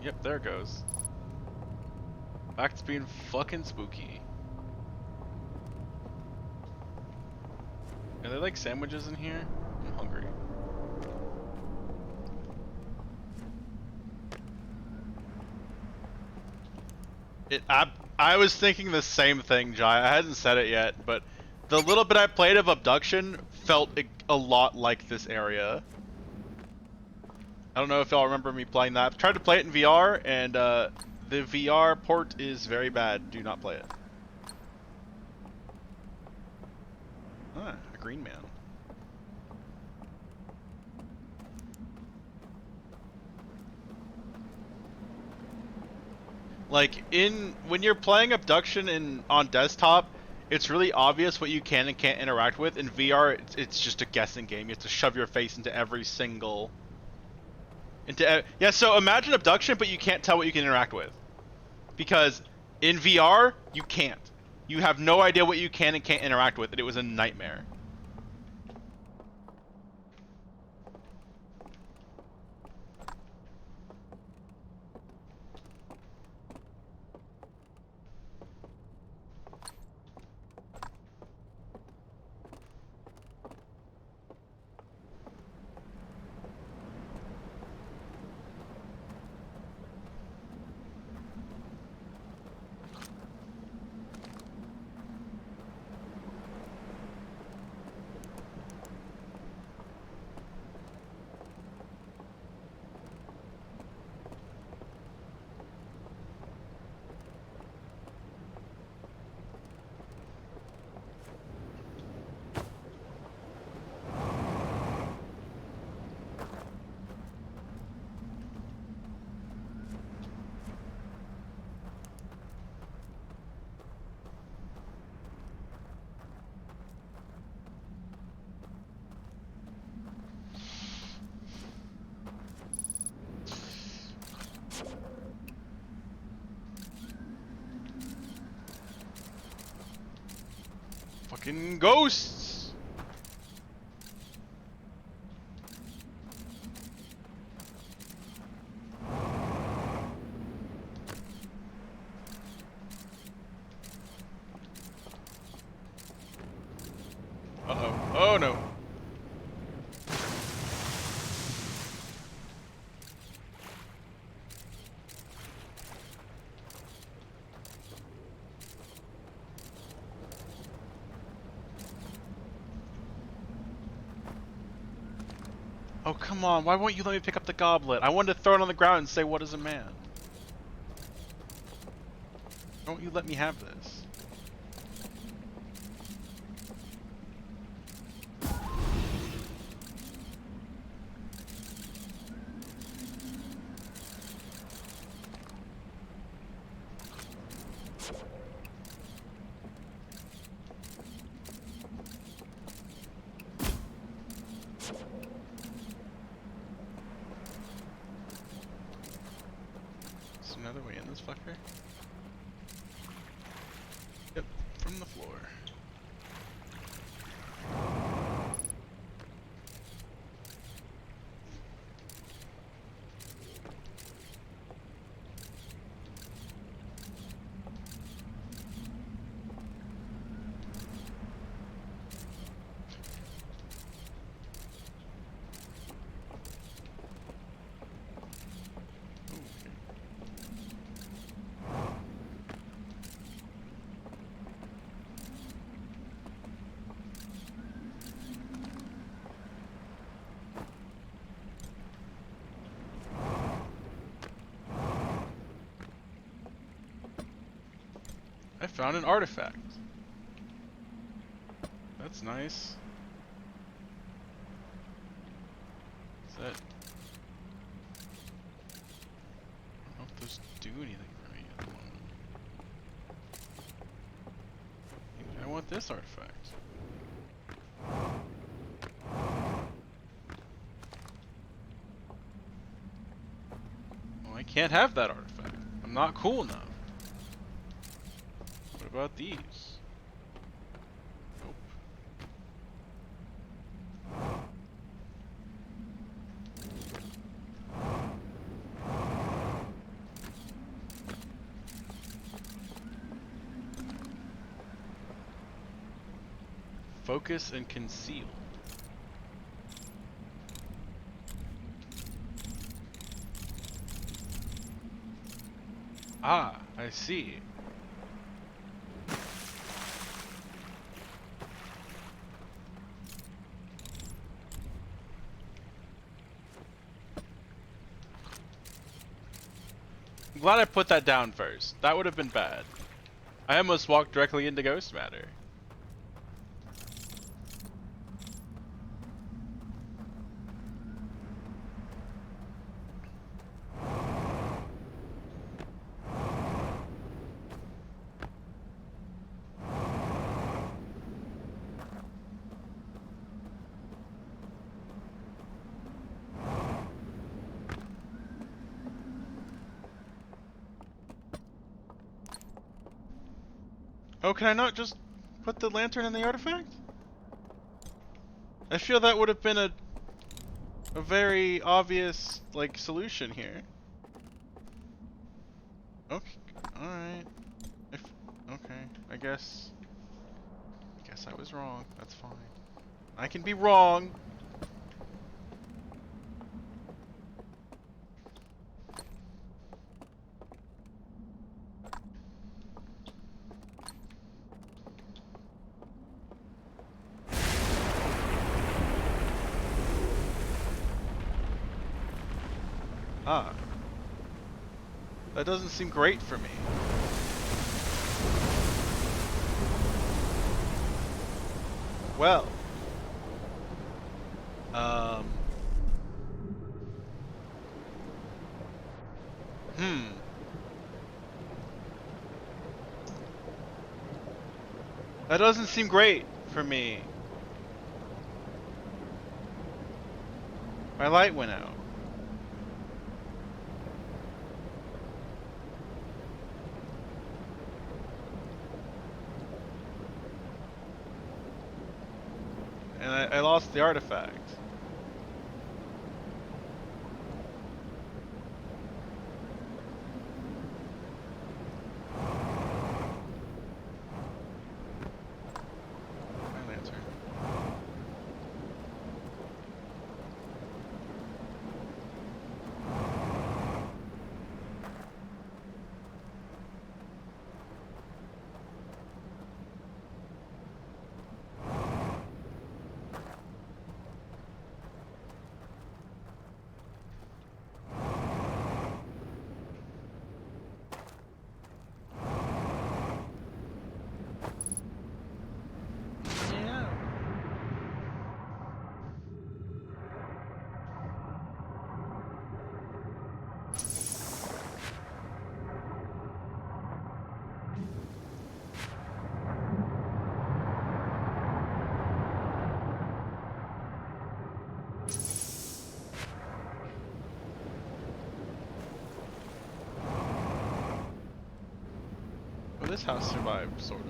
yep, there it goes. Back to being fucking spooky. Are there like sandwiches in here? I'm hungry. I was thinking the same thing, Jai. I hadn't said it yet, but The little bit I played of Abduction felt a lot like this area. I don't know if y'all remember me playing that. I've tried to play it in VR, and the VR port is very bad. Do not play it. Ah, a green man. Like, when you're playing Abduction on desktop, it's really obvious what you can and can't interact with. In VR, it's just a guessing game. You have to shove your face into every single... yeah, so imagine Abduction, but you can't tell what you can interact with. Because in VR, you can't. You have no idea what you can and can't interact with, and it was a nightmare. Fucking ghosts! Uh-oh. Oh no. Oh, come on. Why won't you let me pick up the goblet? I wanted to throw it on the ground and say, what is a man? Why won't you let me have this? Another way in this fucker? Yep, from the floor. I found an artifact. That's nice. Is that... I don't know if those do anything for me at the moment. Maybe I want this artifact. Well, I can't have that artifact. I'm not cool enough. What about these? Nope. Focus and conceal. Ah, I see. I'm glad I put that down first. That would have been bad. I almost walked directly into ghost matter. Oh, can I not just put the lantern in the artifact? I feel that would have been a very obvious, like, solution here. Okay, alright. Okay, I guess I was wrong. That's fine. I can be wrong. Ah. That doesn't seem great for me. Well. That doesn't seem great for me. My light went out. And I lost the artifact. My lantern. This house survived, sort of.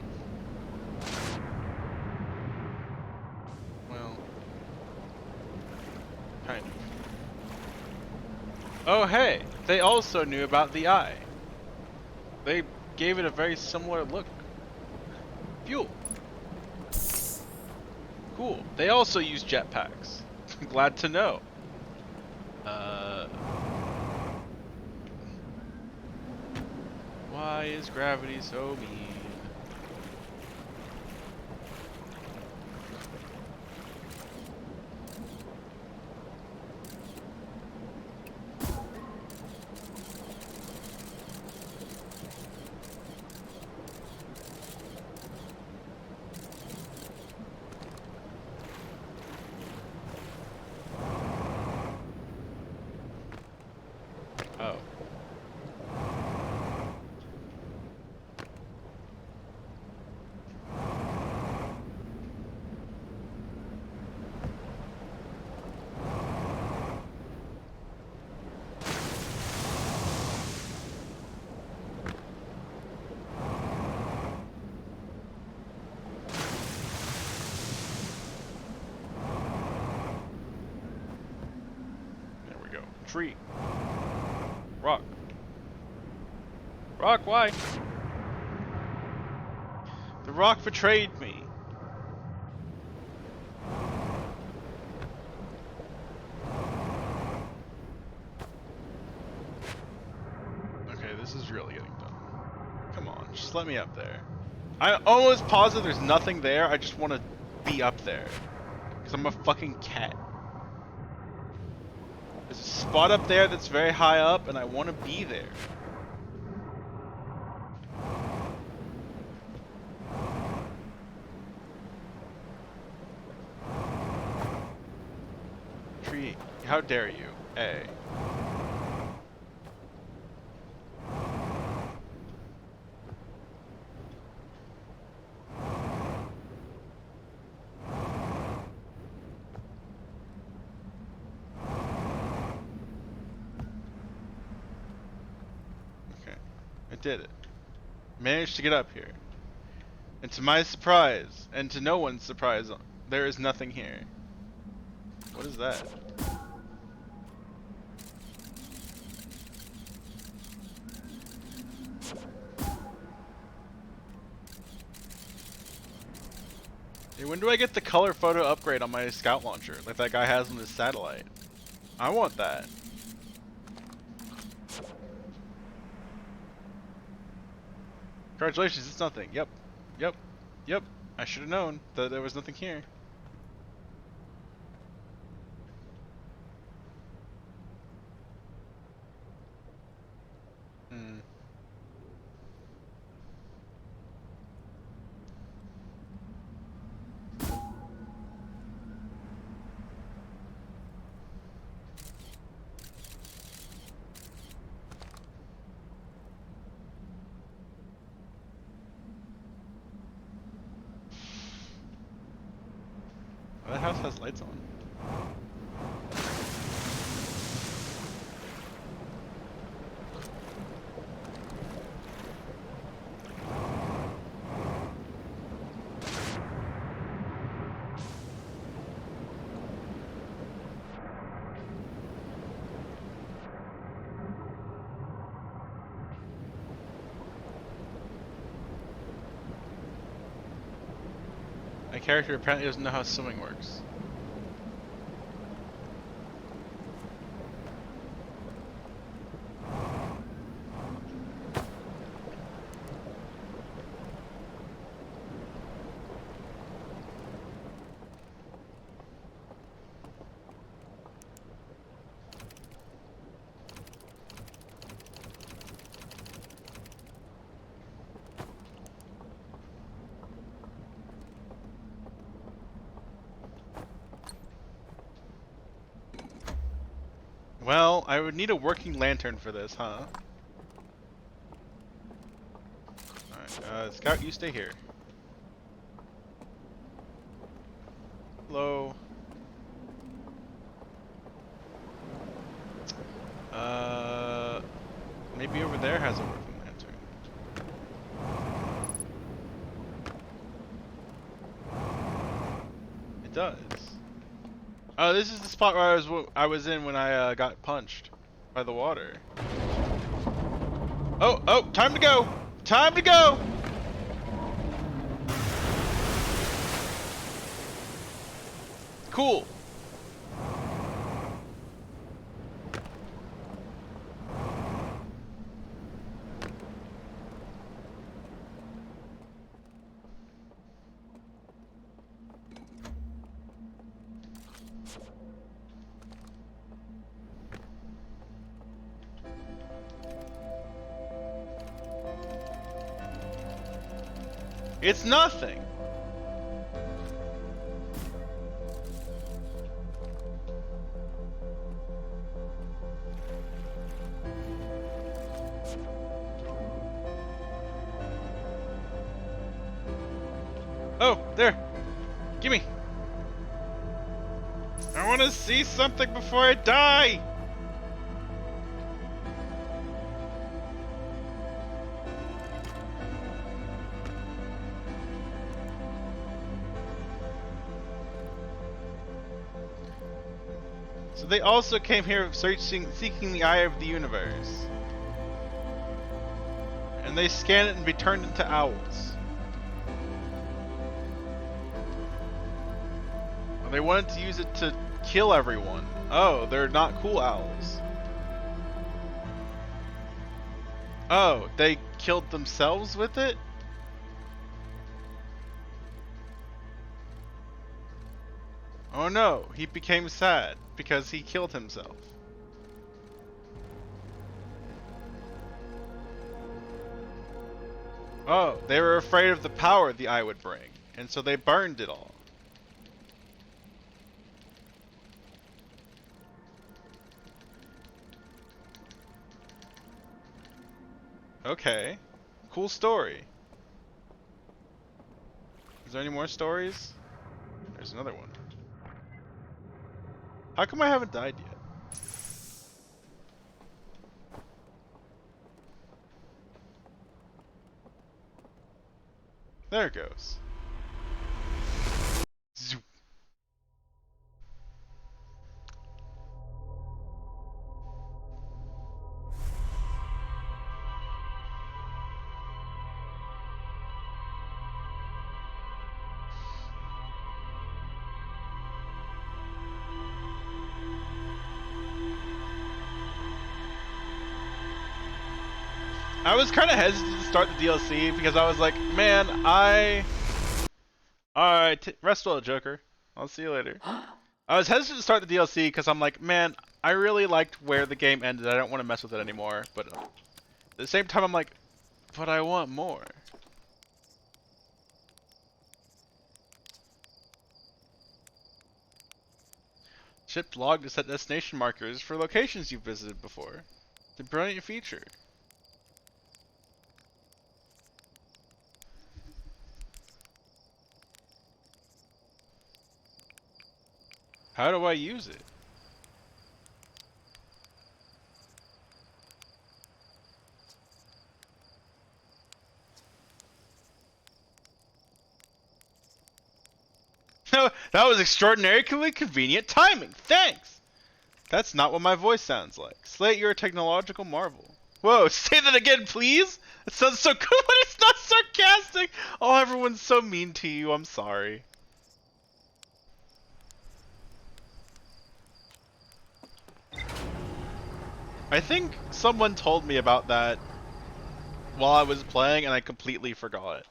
Well, kind of. Oh hey, they also knew about the eye. They gave it a very similar look. Fuel. Cool. They also use jetpacks. Glad to know. Why is gravity so mean? Oh. There we go. Tree. Rock. Rock, why? The rock betrayed me. Okay, this is really getting done. Come on, just let me up there. I'm almost positive there's nothing there. I just want to be up there. Because I'm a fucking cat. There's a spot up there that's very high up, and I want to be there. how dare you? A. Okay, I did it. Managed to get up here. And to my surprise, and to no one's surprise, there is nothing here. What is that? Hey, when do I get the color photo upgrade on my scout launcher, like that guy has on his satellite? I want that. Congratulations, it's nothing. Yep. Yep. Yep. I should have known that there was nothing here. Hmm. That house has lights on. My character apparently doesn't know how swimming works. Well, I would need a working lantern for this, huh? Alright, Scout, you stay here. Hello. Maybe over there has a working lantern. It does. Oh, this is the spot where I was in when I got punched by the water. Oh, time to go! Time to go! Cool. It's nothing. Oh, there. Gimme. I want to see something before I die. So they also came here seeking the eye of the universe. And they scan it and be turned into owls. They wanted to use it to kill everyone. Oh, they're not cool owls. Oh, they killed themselves with it? Oh no, he became sad because he killed himself. Oh, they were afraid of the power the eye would bring, and so they burned it all. Okay. Cool story. Is there any more stories? There's another one. How come I haven't died yet? There it goes. Zoop. I was kind of hesitant to start the DLC because I was like, man, Alright, rest well, Joker. I'll see you later. I was hesitant to start the DLC because I'm like, man, I really liked where the game ended. I don't want to mess with it anymore. But at the same time, I'm like, but I want more. Shipped log to set destination markers for locations you've visited before. It's a brilliant feature. How do I use it? That was extraordinarily convenient timing. Thanks. That's not what my voice sounds like. Slate, you're a technological marvel. Whoa, say that again, please? It sounds so cool, but it's not sarcastic. Oh, everyone's so mean to you. I'm sorry. I think someone told me about that while I was playing, and I completely forgot.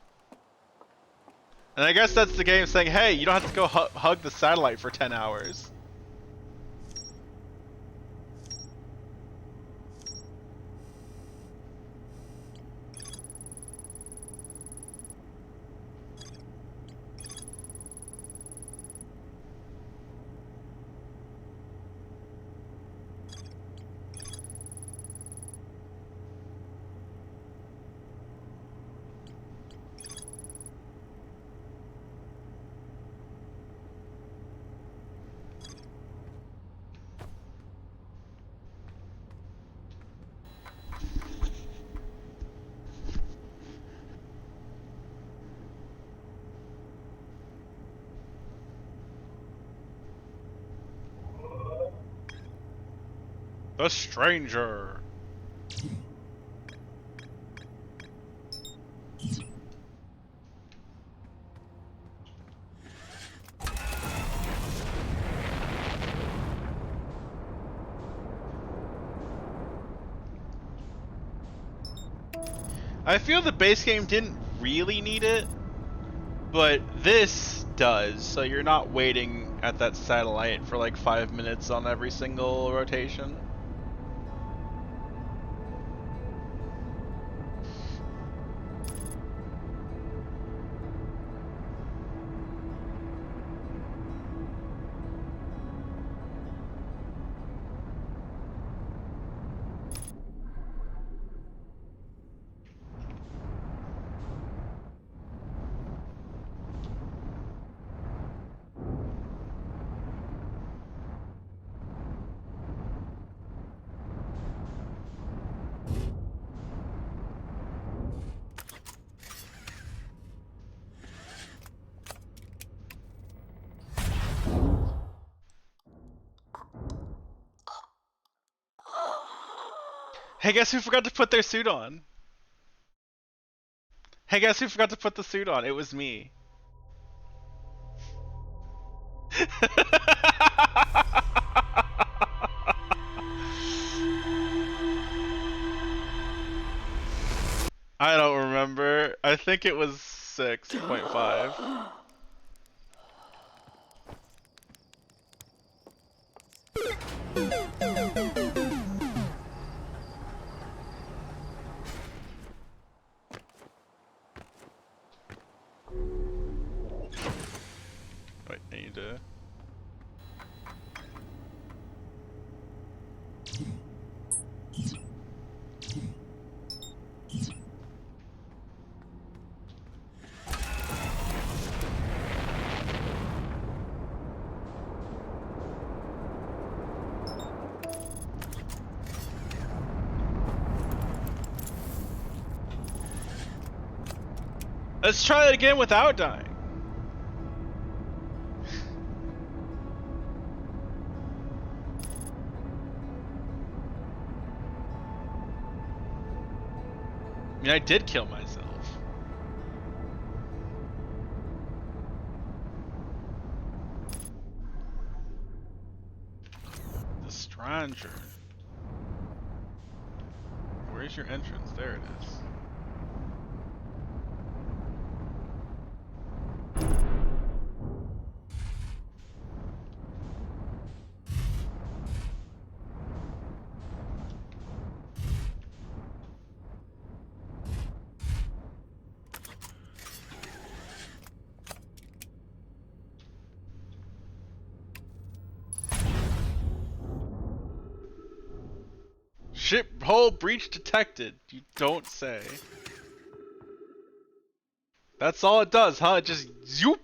And I guess that's the game saying, hey, you don't have to go hug the satellite for 10 hours. The stranger. I feel the base game didn't really need it, but this does, so you're not waiting at that satellite for like 5 minutes on every single rotation. Hey, guess who forgot to put their suit on? Hey, guess who forgot to put the suit on? It was me. I don't remember. I think it was 6.5. Wait, I need to... Let's try it again without dying. I mean, I did kill myself. The Stranger. Where's your entrance? There it is. Ship hull breach detected. You don't say. That's all it does, huh? It just zoop.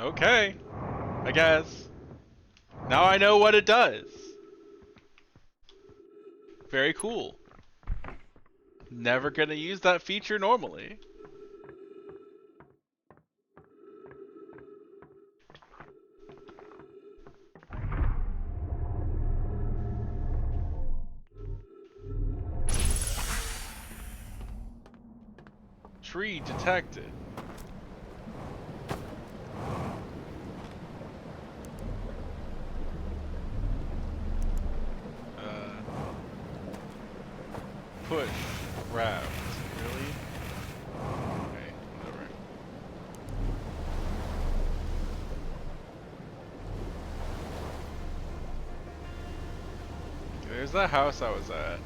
Okay. I guess. Now I know what it does. Very cool. Never gonna use that feature normally. Tree detected. Push. Raft. Really? Okay, whatever. Okay, there's that house I was at.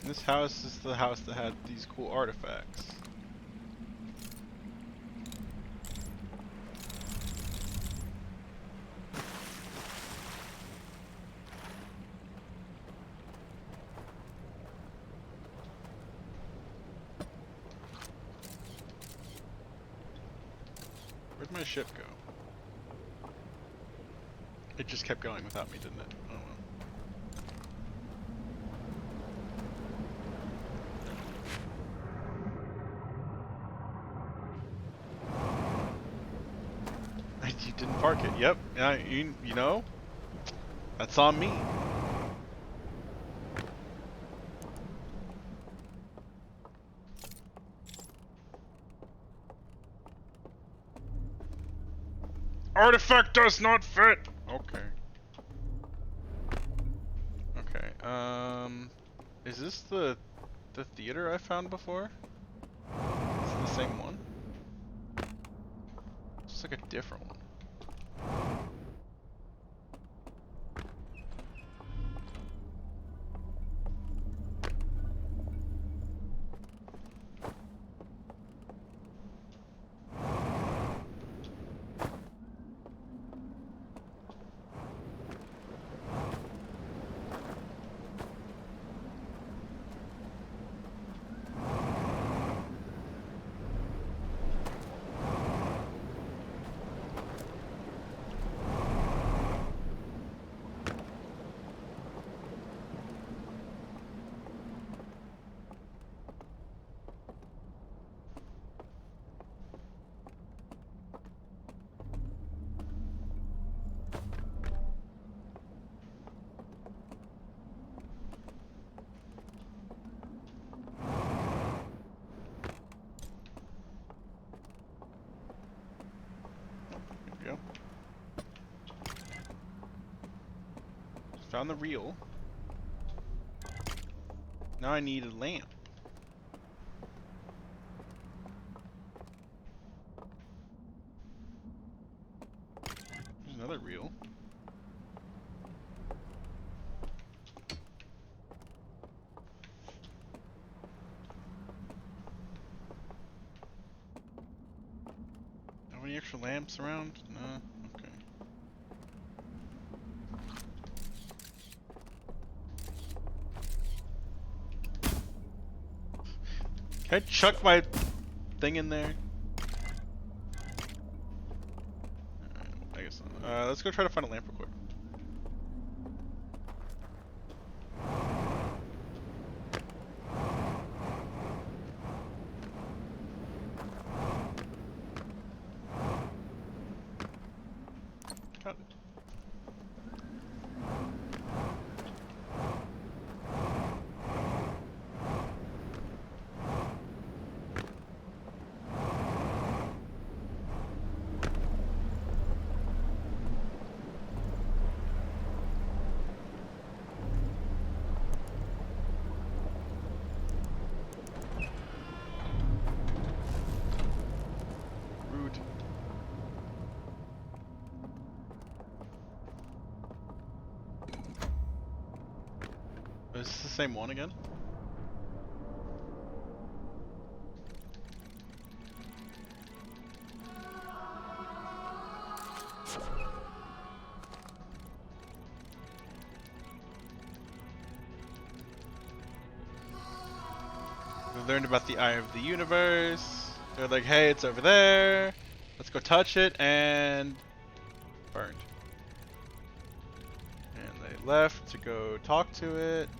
This house is the house that had these cool artifacts. Where'd my ship go? It just kept going without me, didn't it? Oh well. You didn't park it. Yep. You know, that's on me. Artifact does not fit. Okay. Okay. Is this the theater I found before? Is it the same one? It's like a different one. Go. Found the reel. Now I need a lamp. There's another reel. lamps around? No? Okay. Can I chuck my thing in there? I guess not. Let's go try to find a lamp real quick. Got it. Rude. Is this the same one again? We learned about the Eye of the Universe. They're like, hey, it's over there. Let's go touch it, and burned. And they left to go talk to it.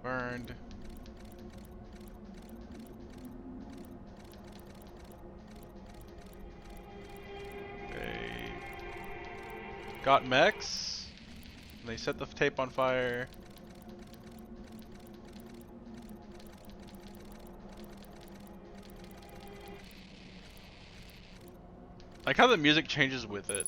Burned. They got mechs. And they set the tape on fire. Like how the music changes with it.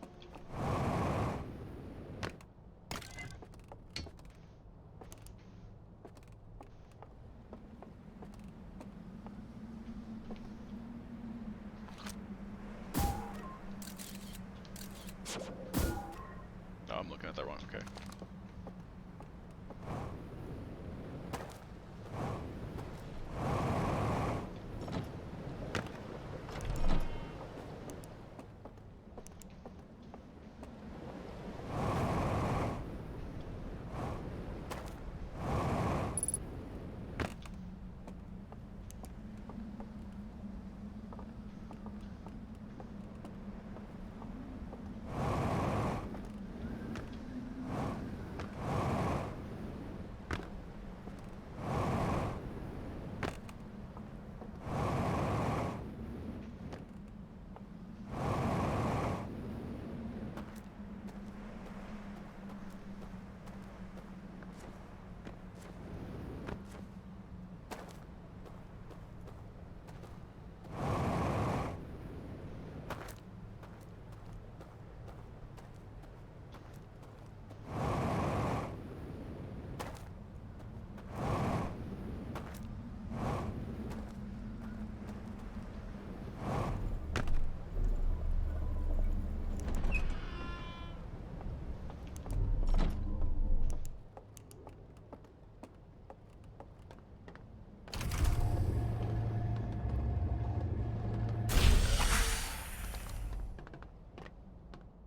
Oh, I'm looking at that wrong, okay.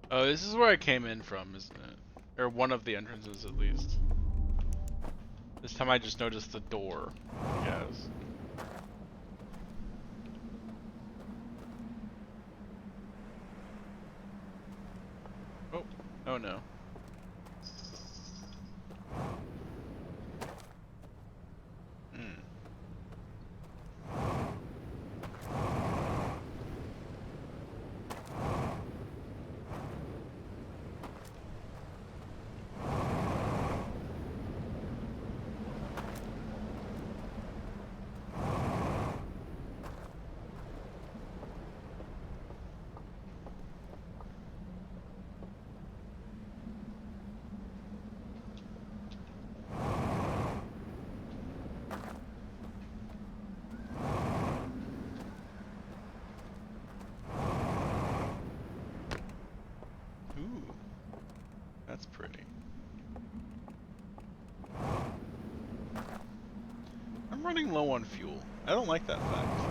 Oh, this is where I came in from, isn't it? Or one of the entrances, at least. This time I just noticed the door. Yes. Oh. Oh no. Hmm. That's pretty. I'm running low on fuel. I don't like that fact.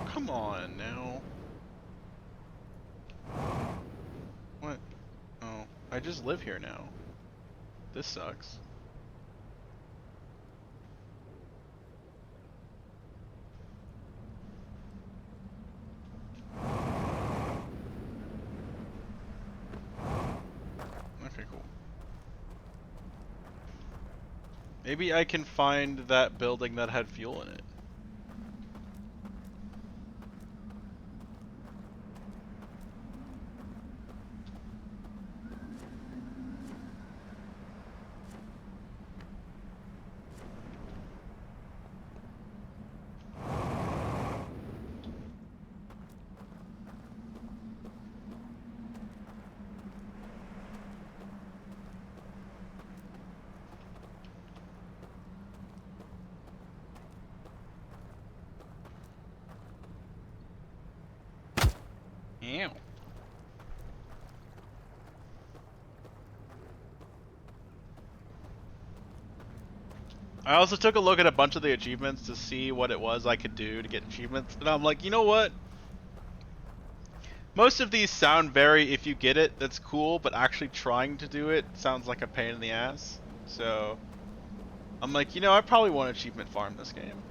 Come on now. What? Oh, I just live here now. This sucks. Okay, cool. Maybe I can find that building that had fuel in it. Ew. I also took a look at a bunch of the achievements to see what it was I could do to get achievements, and I'm like, you know what? Most of these sound very, if you get it, that's cool, but actually trying to do it sounds like a pain in the ass. So, I'm like, you know, I probably want achievement farm this game.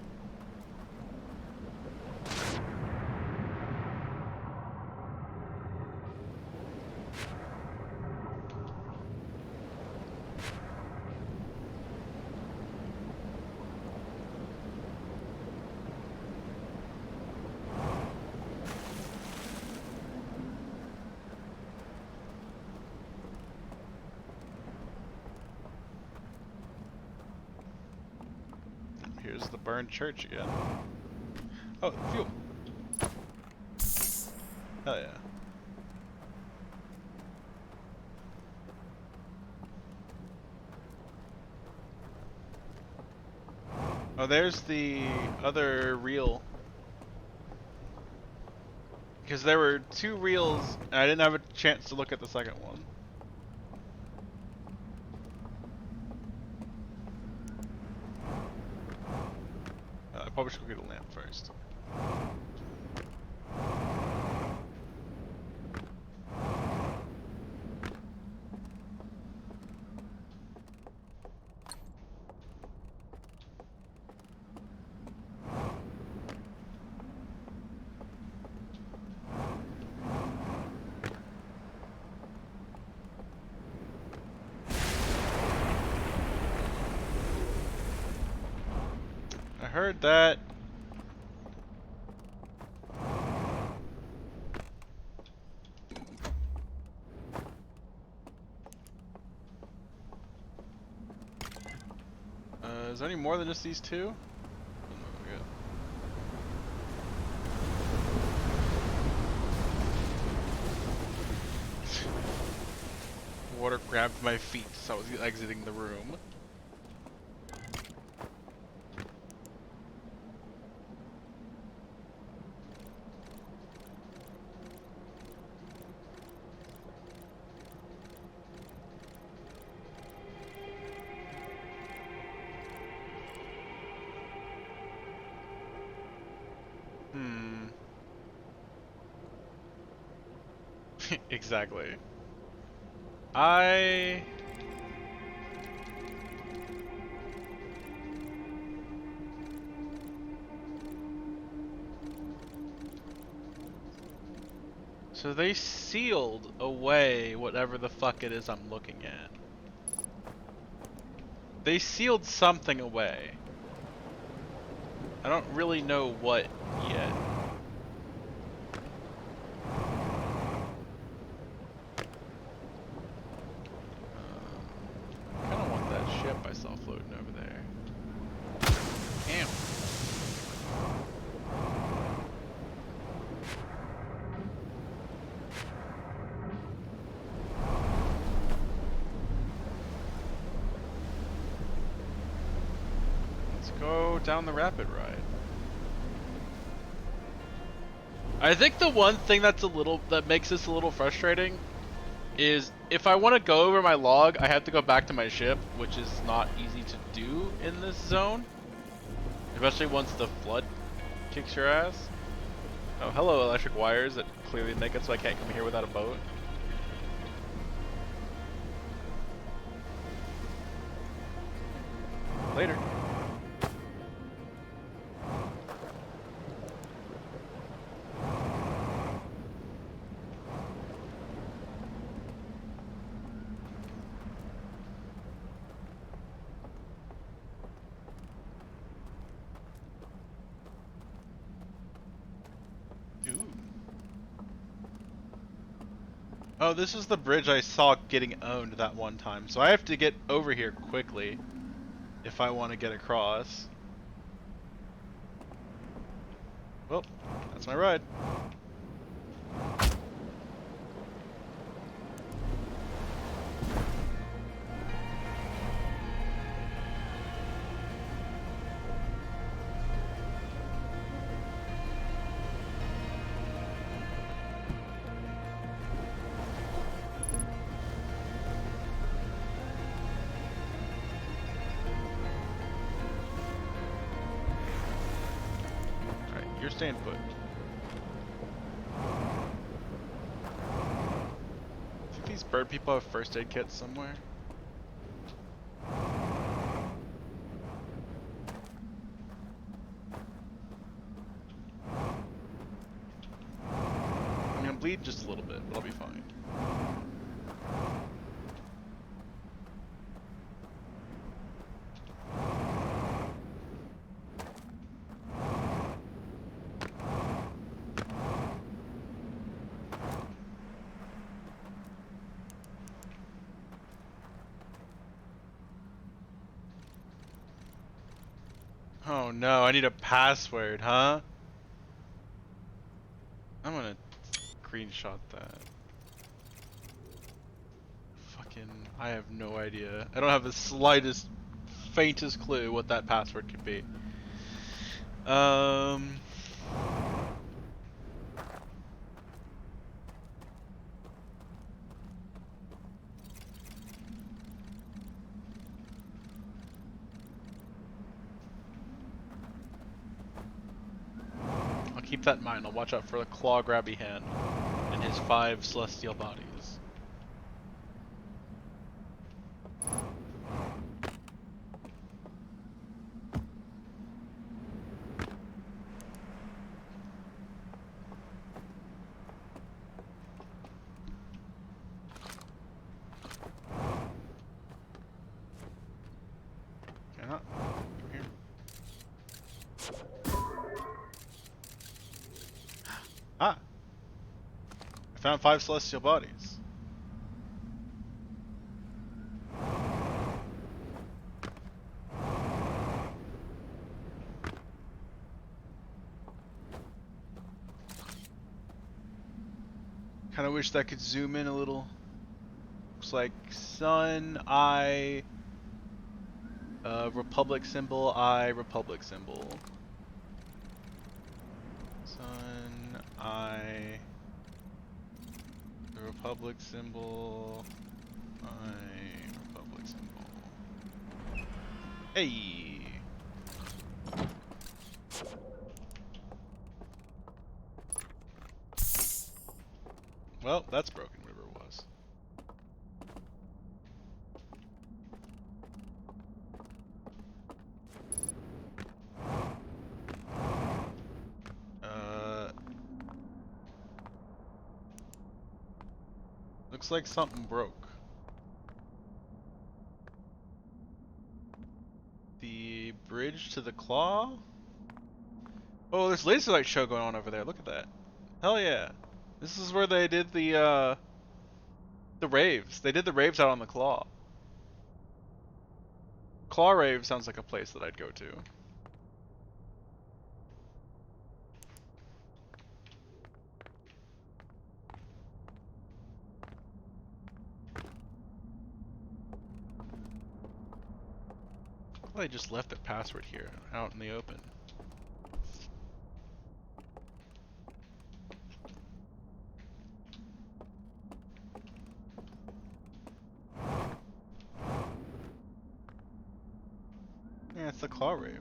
Here's the burned church again. Oh, fuel. Hell yeah. Oh, there's the other reel. Because there were 2 reels, and I didn't have a chance to look at the second one. I probably should go get a lamp first. I heard that. Is there any more than just these 2? Oh, no, good. Water grabbed my feet, so I was exiting the room. Exactly. So they sealed away whatever the fuck it is I'm looking at. They sealed something away. I don't really know what yet. I kinda want that ship I saw floating over there. Damn. Let's go down the rapid ride. I think the one thing that makes this a little frustrating is if I want to go over my log, I have to go back to my ship, which is not easy to do in this zone. Especially once the flood kicks your ass. Oh, hello electric wires that clearly make it so I can't come here without a boat. Later. Oh, this is the bridge I saw getting owned that one time, so I have to get over here quickly if I want to get across. Well, that's my ride. You're staying put. Think these bird people have first aid kits somewhere? I'm gonna bleed just a little bit, but I'll be fine. Oh no, I need a password, huh? I'm gonna screenshot that. Fucking, I have no idea. I don't have the slightest, faintest clue what that password could be. Keep that in mind. I'll watch out for the claw grabby hand and his 5 celestial bodies. Come here. Ah! I found 5 celestial bodies. Kinda wish that could zoom in a little. Looks like sun, eye, republic symbol, eye, republic symbol. Sun, eye, the republic symbol, eye, republic symbol. Hey! Well, that's broken, whatever it was. Looks like something broke. The bridge to the claw? Oh, there's a laser light show going on over there. Look at that. Hell yeah. This is where they did the raves. They did the raves out on the claw. Claw rave sounds like a place that I'd go to. Well, they just left their password here, out in the open. Yeah, it's the claw rave.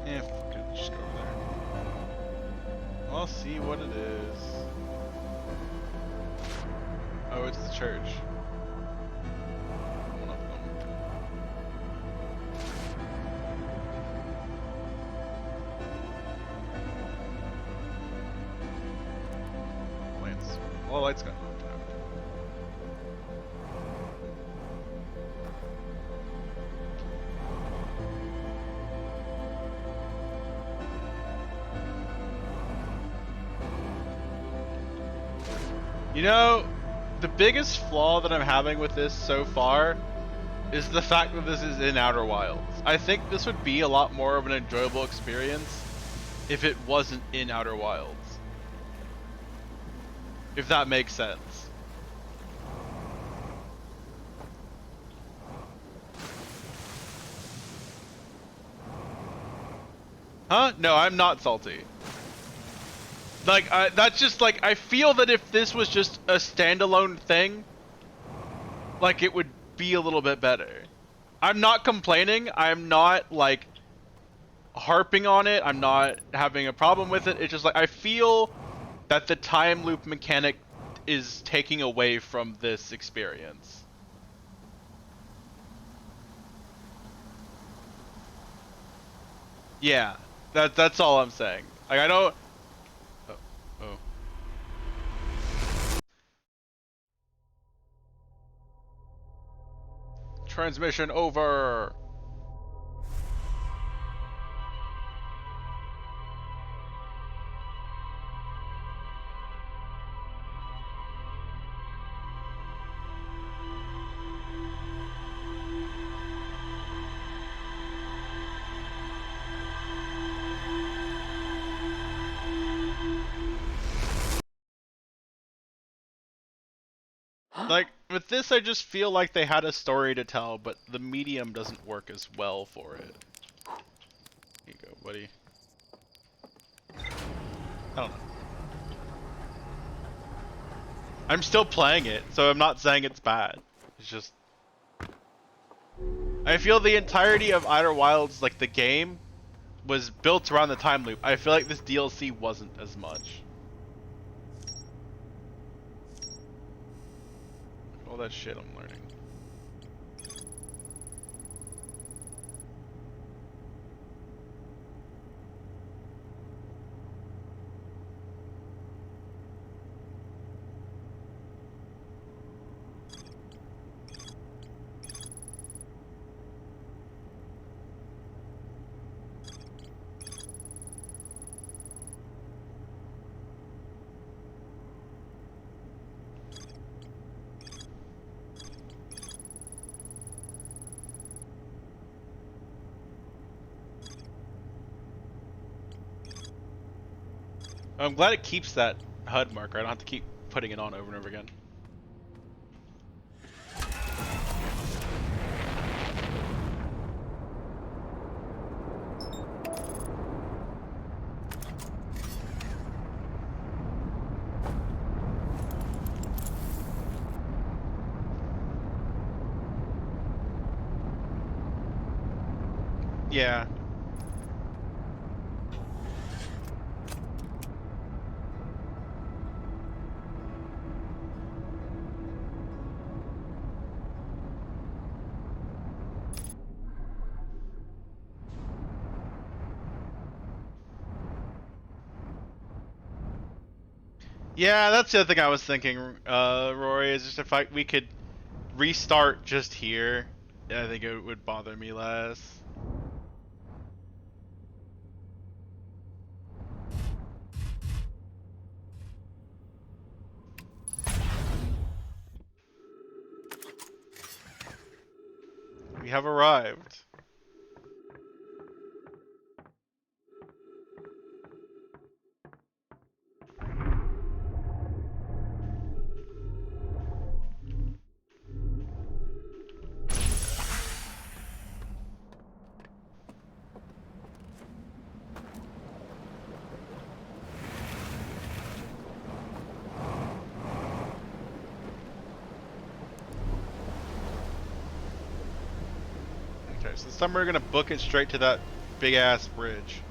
Yeah, fuck it, just go over there. I'll see what it is. Oh, it's the church. One of them. Lance. Well, the lights got knocked out. You know, the biggest flaw that I'm having with this so far is the fact that this is in Outer Wilds. I think this would be a lot more of an enjoyable experience if it wasn't in Outer Wilds. If that makes sense. Huh? No, I'm not salty. Like, that's just like, I feel that if this was just a standalone thing, like, it would be a little bit better. I'm not complaining. I'm not, like, harping on it. I'm not having a problem with it. It's just like, I feel that the time loop mechanic is taking away from this experience. Yeah, that's all I'm saying. Like, I don't... Oh. Transmission over. Like, with this, I just feel like they had a story to tell, but the medium doesn't work as well for it. Here you go, buddy. I don't know. I'm still playing it, so I'm not saying it's bad. It's just... I feel the entirety of Outer Wilds, like the game, was built around the time loop. I feel like this DLC wasn't as much. All that shit I'm learning. I'm glad it keeps that HUD marker. I don't have to keep putting it on over and over again. Yeah. Yeah, that's the other thing I was thinking, Rory, is just if we could restart just here, I think it would bother me less. We have arrived. Okay, so this time we're gonna book it straight to that big ass bridge.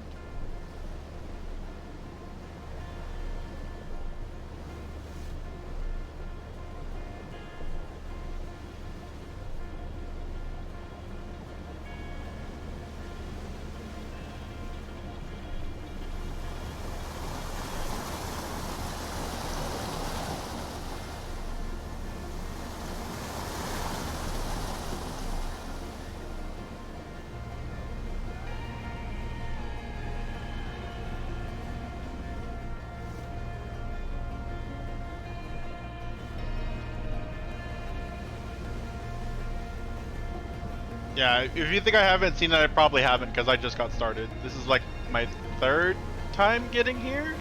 Yeah, if you think I haven't seen it, I probably haven't because I just got started. This is like my third time getting here.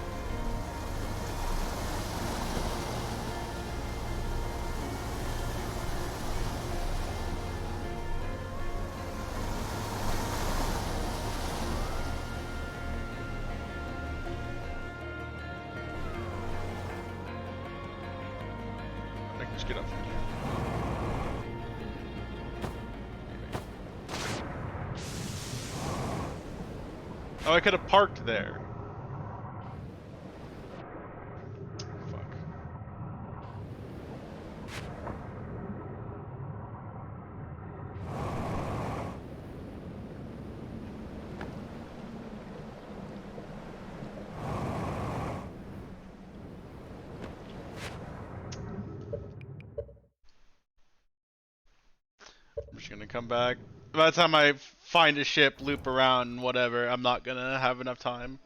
I can just get up from here. Oh, I could have parked there. Fuck. I'm just gonna come back. By the time I find a ship, loop around, and whatever, I'm not gonna have enough time.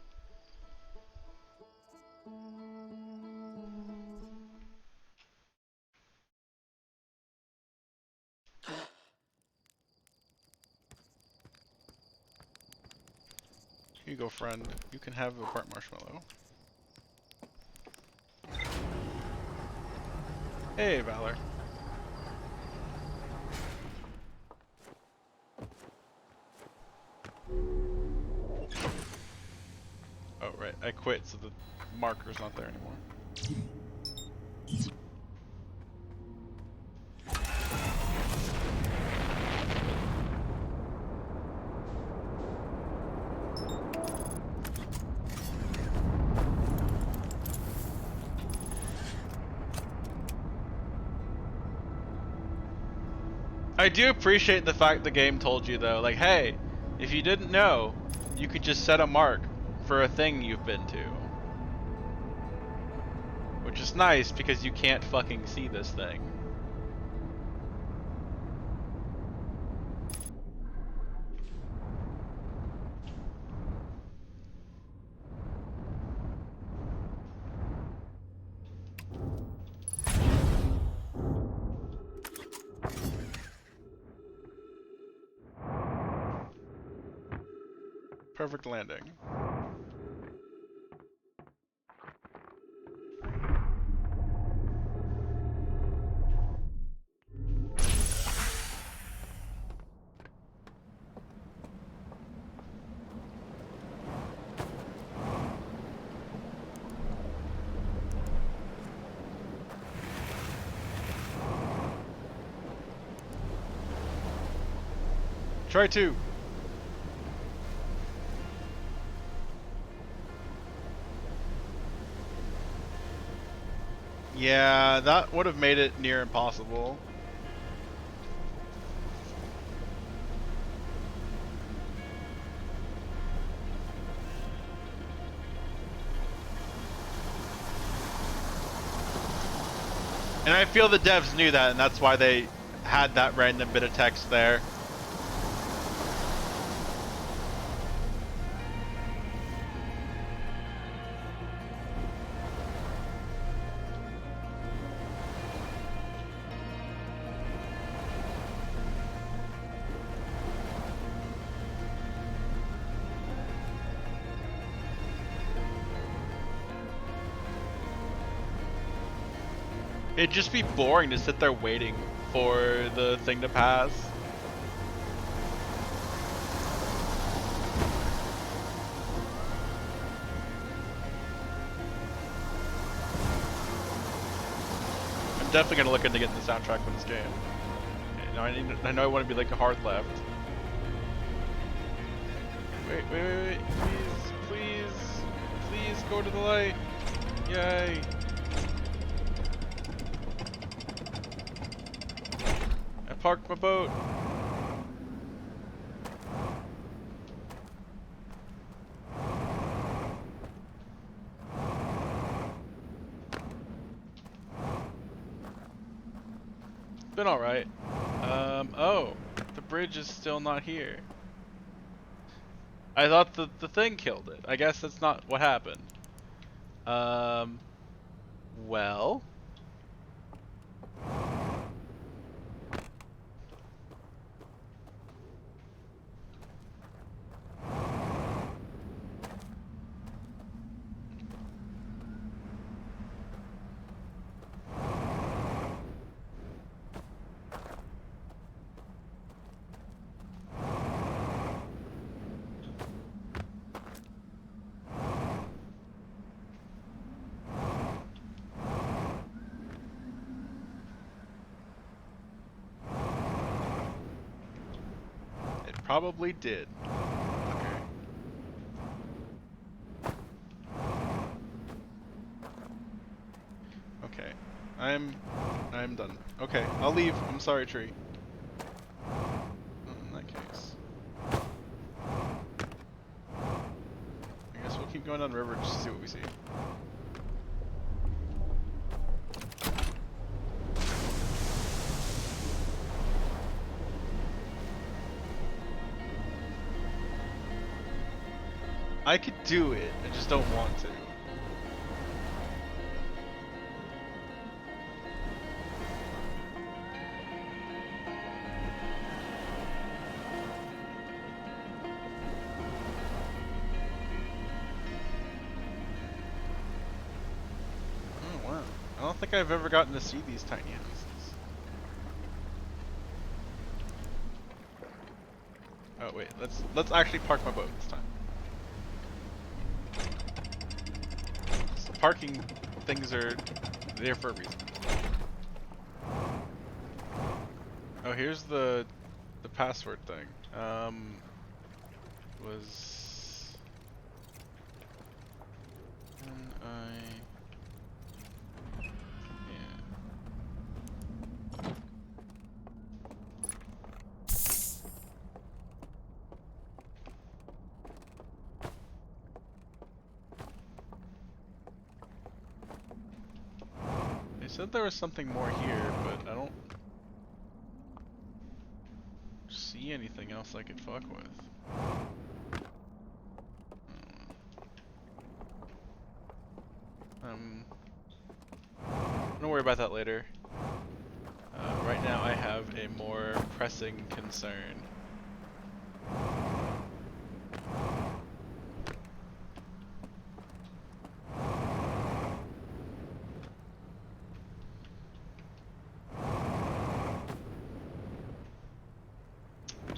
Here you go, friend. You can have a burnt marshmallow. Hey, Valor. Oh, right. I quit, so the marker's not there anymore. I do appreciate the fact the game told you, though, like, hey, if you didn't know, you could just set a mark for a thing you've been to. Which is nice, because you can't fucking see this thing. Perfect landing. Try 2. Yeah, that would have made it near impossible. And I feel the devs knew that, and that's why they had that random bit of text there. It'd just be boring to sit there waiting for the thing to pass. I'm definitely gonna look into getting the soundtrack for this game. I know I want to be like a hard left. Wait, please go to the light. Yay. Park my boat. It's been alright. Oh, the bridge is still not here. I thought the thing killed it. I guess that's not what happened. Well. Probably did. Okay. Okay. I'm done. Okay, I'll leave. I'm sorry, tree. In that case. I guess we'll keep going down the river just to see what we see. I could do it, I just don't want to. Oh wow. I don't think I've ever gotten to see these tiny houses. Oh wait, let's actually park my boat this time. Parking things are there for a reason. Oh, here's the password thing. Was They said there was something more here, but I don't see anything else I could fuck with. Don't worry about that later. Right now I have a more pressing concern.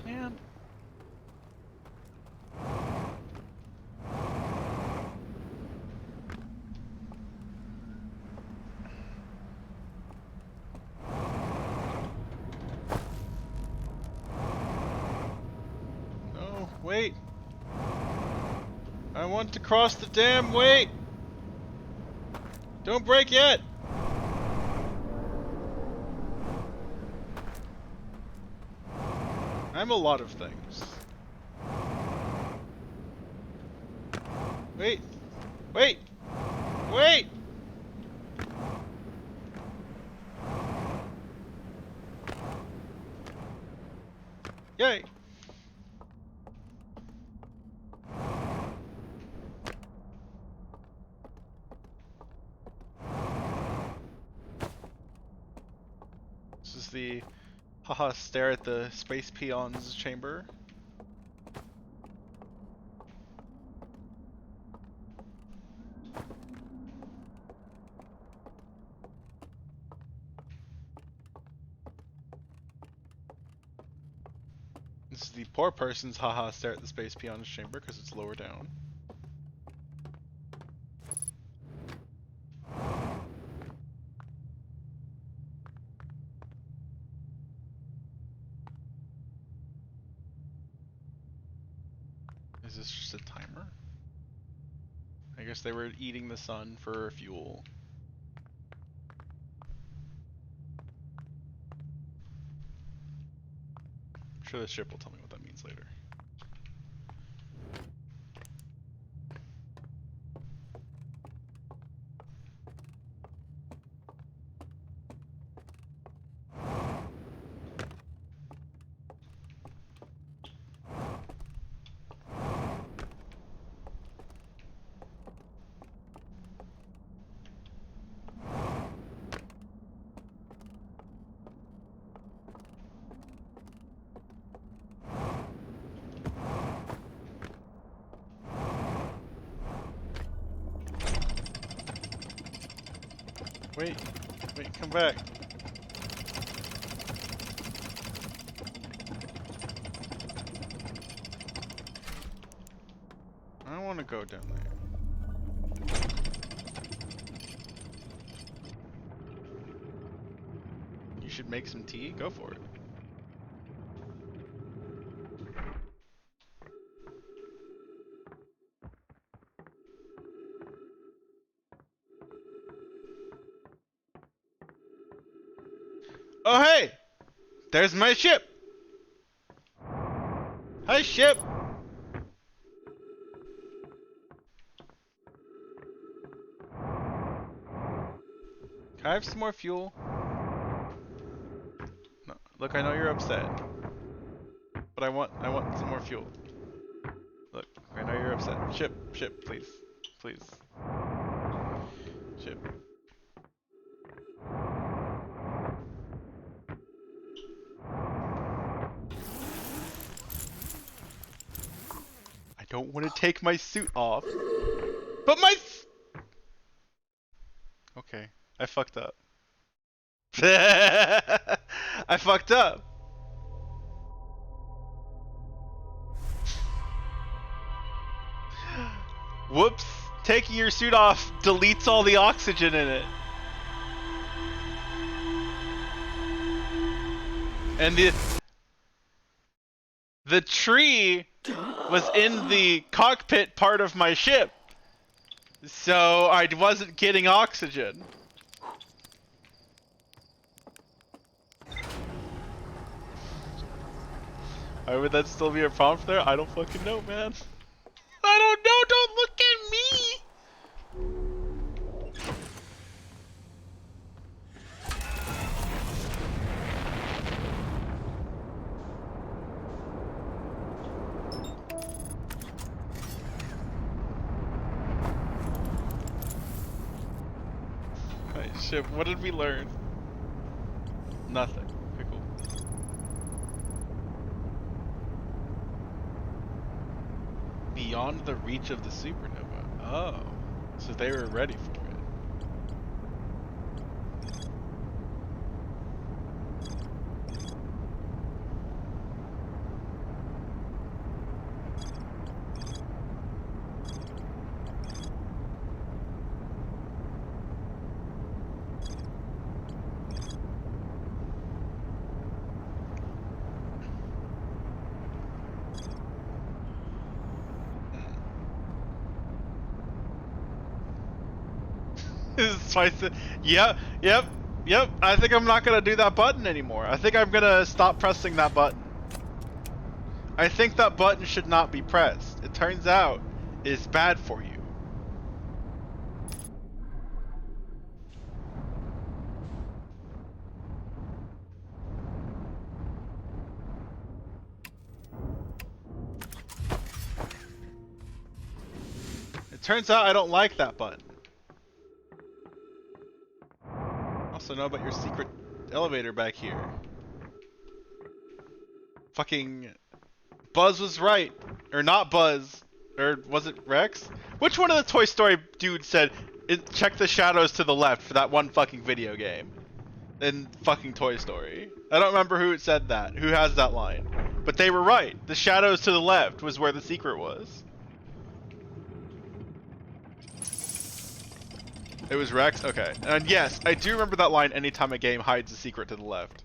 Man. Wait. I want to cross the dam. Wait. Don't break yet. I'm a lot of things. Wait. Wait. Wait. Yay. This is the haha stare at the space peons chamber. This is the poor person's haha stare at the space peons chamber because it's lower down. Is this just a timer? I guess they were eating the sun for fuel. I'm sure the ship will tell me what that means later. Wait, come back. I don't want to go down there. You should make some tea? Go for it. Oh hey! There's my ship! Hi ship! Can I have some more fuel? No, look, I know you're upset. But I want some more fuel. Look, I know you're upset. Ship, please. Please. Ship. I don't want to take my suit off. But my... Okay, I fucked up. I fucked up. Whoops. Taking your suit off deletes all the oxygen in it. And the tree was in the cockpit part of my ship. So I wasn't getting oxygen. Why would that still be a prompt there? I don't fucking know, man. I don't know, don't look at me! Alright, ship, what did we learn? Nothing. Okay, cool. Beyond the reach of the supernova. Oh, so they were ready for it. Twice. Yep. I think I'm not gonna do that button anymore. I think I'm gonna stop pressing that button. I think that button should not be pressed. It turns out it's bad for you. It turns out I don't like that button. Also know about your secret elevator back here. Fucking Buzz was right. Or not Buzz. Or was it Rex? Which one of the Toy Story dudes said, check the shadows to the left for that one fucking video game? In fucking Toy Story. I don't remember who said that. Who has that line. But they were right. The shadows to the left was where the secret was. It was Rex? Okay. And yes, I do remember that line anytime a game hides a secret to the left.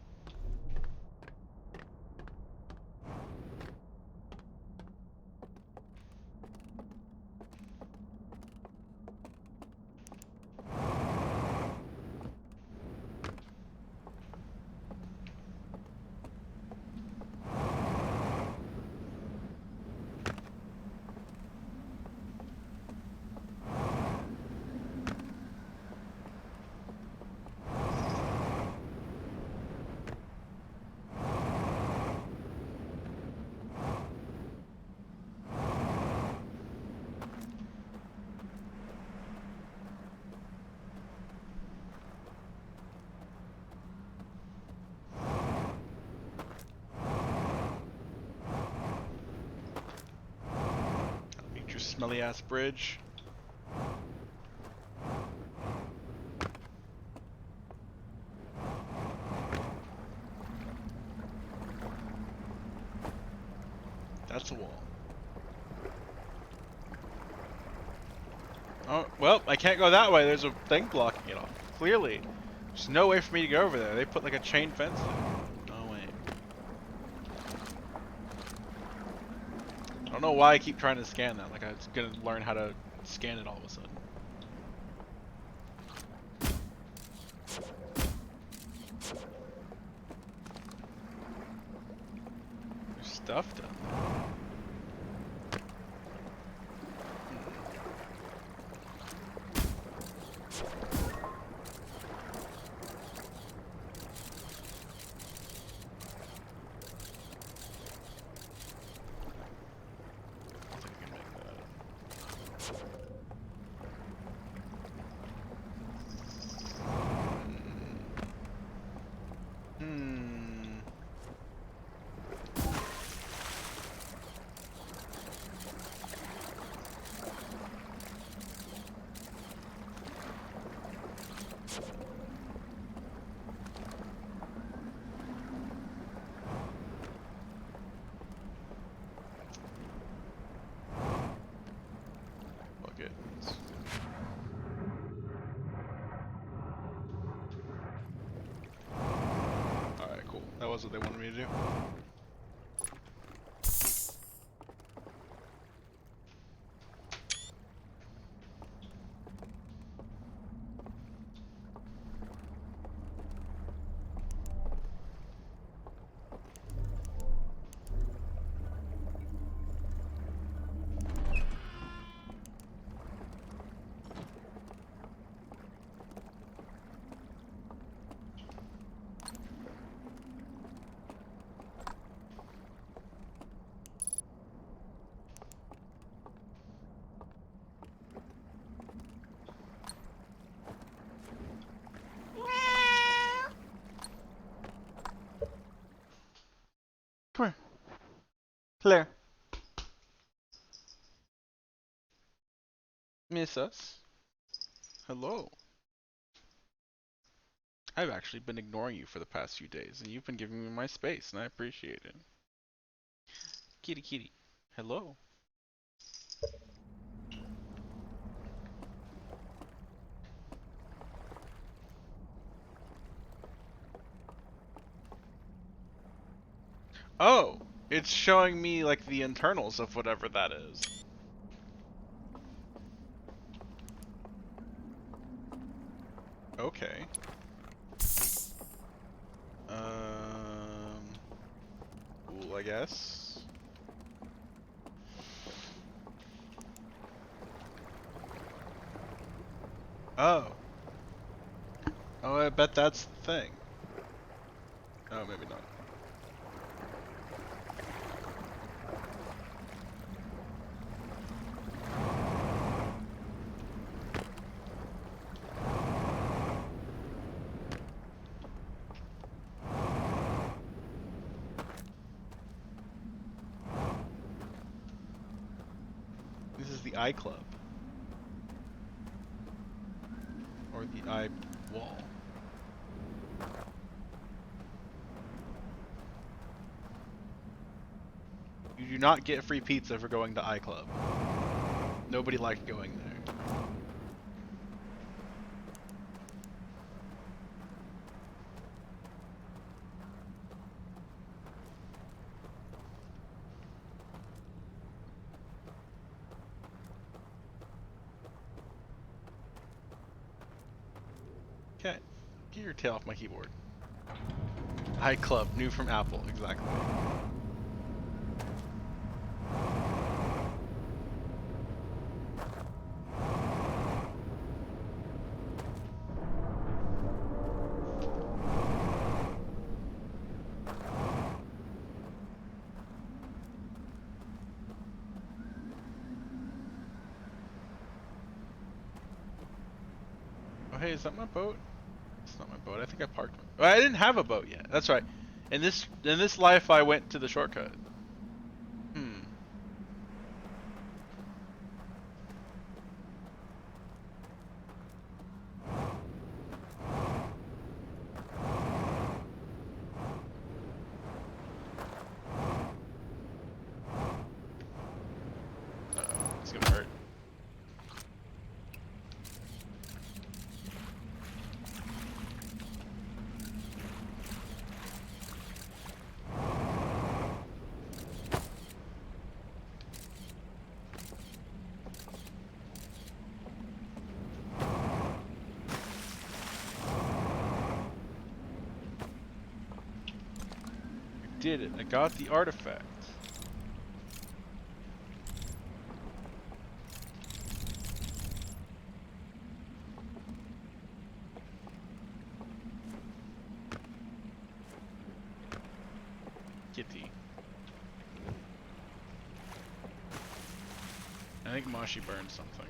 Smelly ass bridge. That's a wall. Oh, well, I can't go that way. There's a thing blocking it off. Clearly. There's no way for me to go over there. They put like a chain fence there. Oh, wait. I don't know why I keep trying to scan that. Like I was gonna learn how to scan it all of a sudden. There's stuff down there. That was what they wanted me to do. Come here. Claire. Miss us? Hello. I've actually been ignoring you for the past few days, and you've been giving me my space, and I appreciate it. Kitty kitty. Hello. Oh, it's showing me like the internals of whatever that is. Okay. Cool, I guess. Oh. Oh, I bet that's the thing. Oh, maybe not. This is the eye club. Or the eye wall. You do not get free pizza for going to iClub. Nobody liked going there. Okay, get your tail off my keyboard. iClub, new from Apple, exactly. Oh, hey, is that my boat? It's not my boat. I think I parked my... Oh, I didn't have a boat yet. That's right. In this life, I went to the shortcut. Hmm. Uh-oh, it's gonna hurt. Did it. I got the artifact. Kitty. I think Mashi burned something.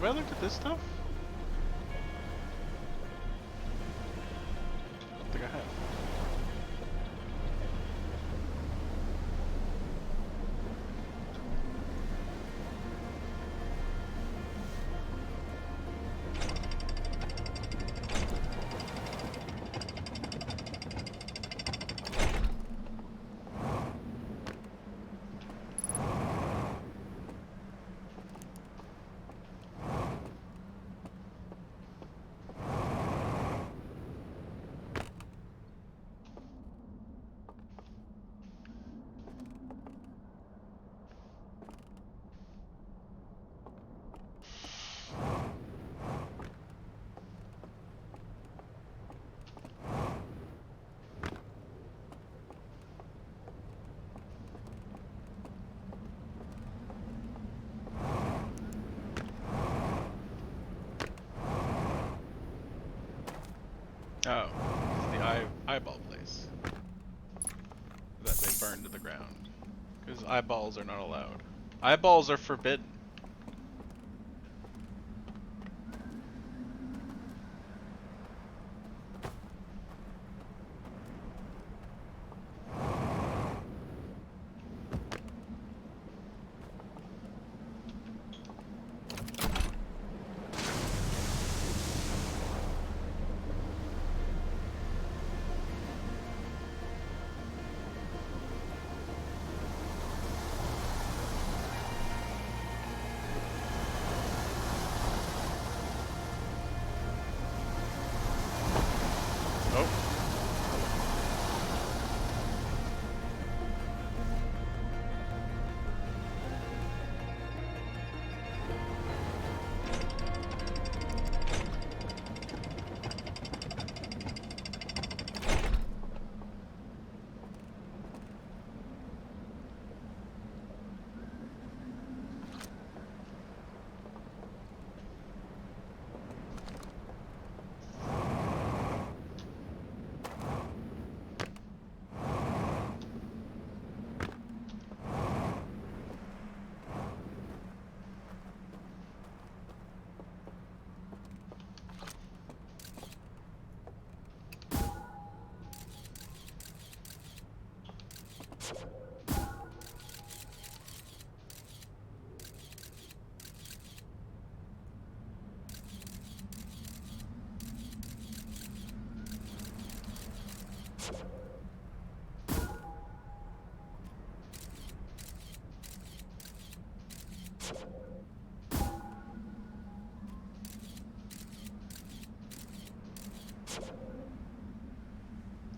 Have I looked at this stuff? I don't think I have. Oh, it's the eyeball place that they burned to the ground. Because eyeballs are not allowed. Eyeballs are forbidden.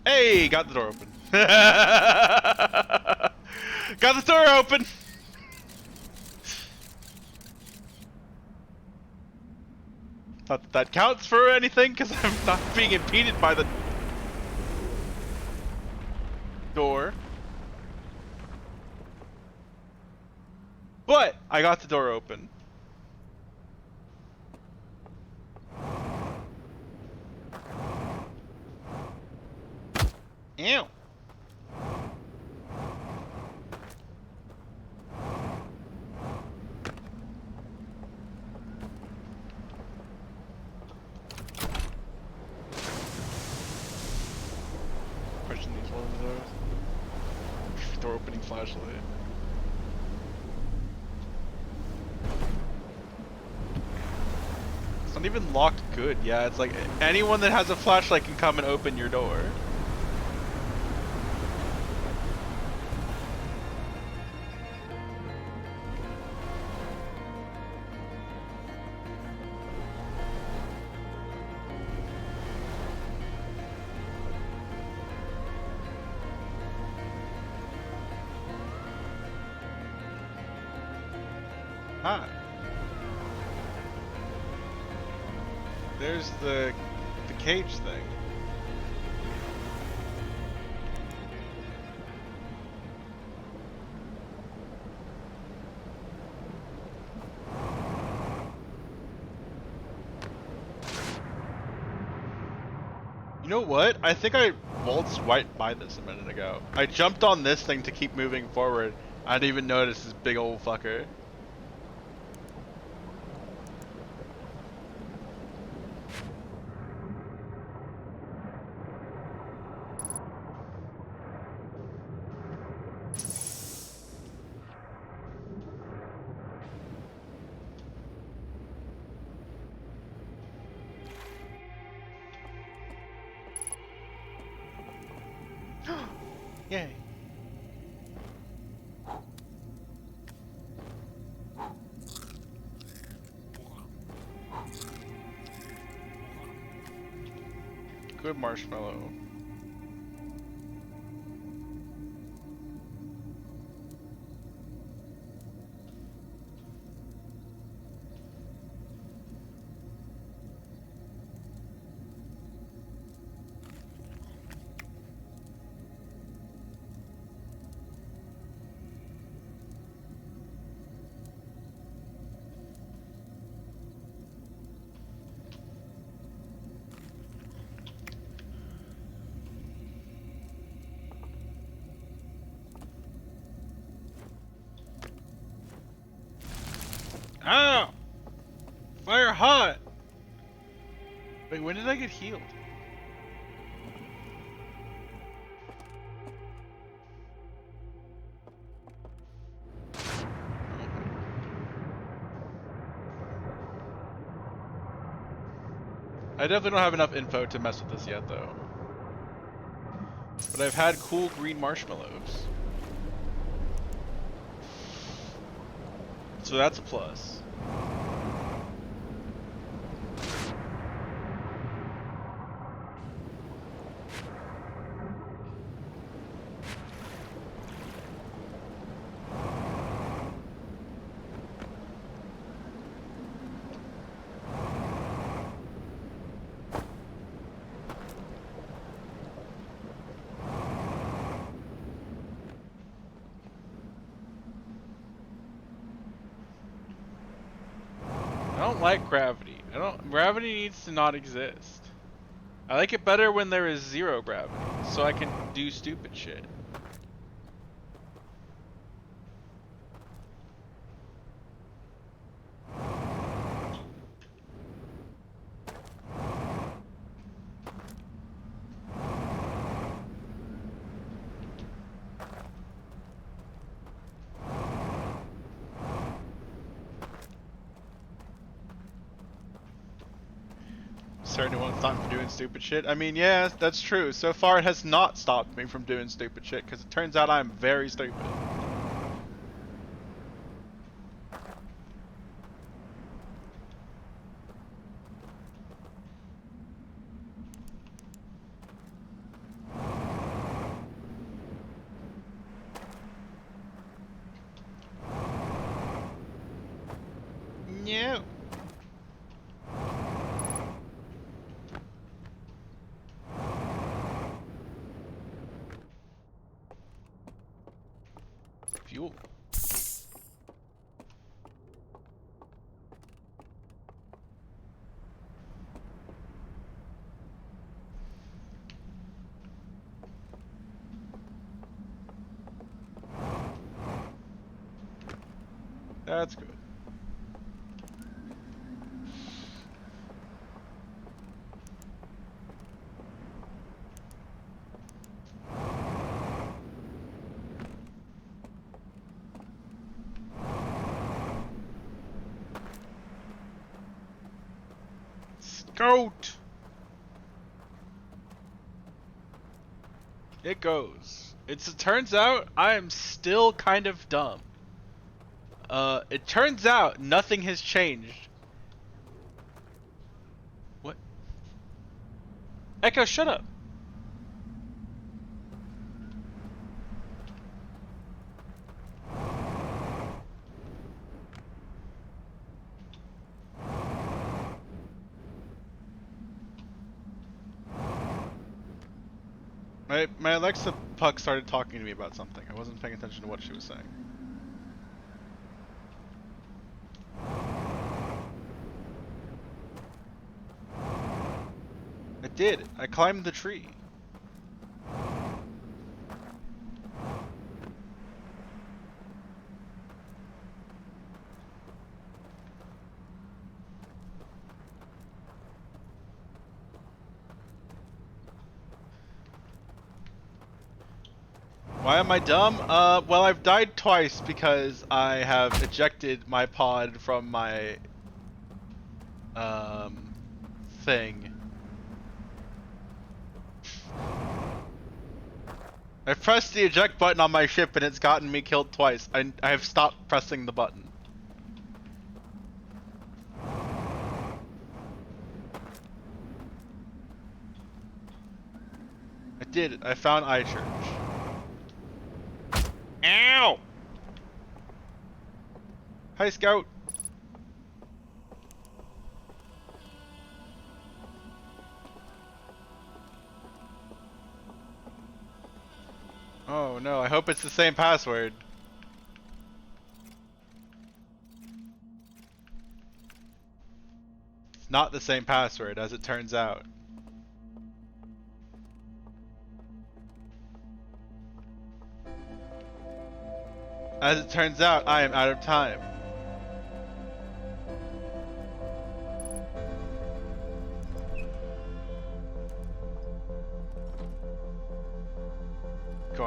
Hey, got the door open. Got the door open. Not that that counts for anything, because I'm not being impeded by the door. But I got the door open. Ew. Pushing these ones though. Door opening flashlight. It's not even locked good. Yeah, it's like anyone that has a flashlight can come and open your door. Hi. There's the cage thing. You know what? I think I waltzed right by this a minute ago. I jumped on this thing to keep moving forward. I didn't even notice this big old fucker. Yay. Good marshmallow. Fire hot! Wait, when did I get healed? I definitely don't have enough info to mess with this yet, though. But I've had cool green marshmallows. So that's a plus. I don't like gravity. Gravity needs to not exist. I like it better when there is zero gravity, so I can do stupid shit. Starting to want to stop me from doing stupid shit. I mean, yeah, that's true. So far, it has not stopped me from doing stupid shit, because it turns out I'm very stupid. No. Fuel. That's good. Scout! It goes. It turns out I am still kind of dumb. It turns out nothing has changed. What? Echo, shut up. My Alexa Puck started talking to me about something. I wasn't paying attention to what she was saying. I did. I climbed the tree. Why am I dumb? Well, I've died twice because I have ejected my pod from my thing. I've pressed the eject button on my ship and it's gotten me killed twice. I have stopped pressing the button. I did it. I found iChurch. Ow! Hi, Scout. Oh no, I hope it's the same password. It's not the same password, as it turns out. As it turns out, I am out of time.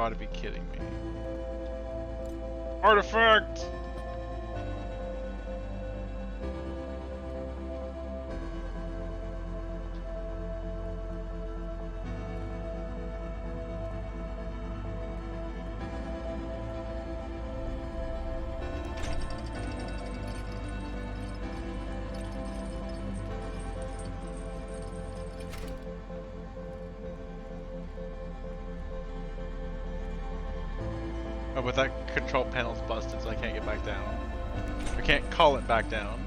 gotta be kidding me. Artifact! Oh, but that control panel's busted, so I can't get back down. I can't call it back down.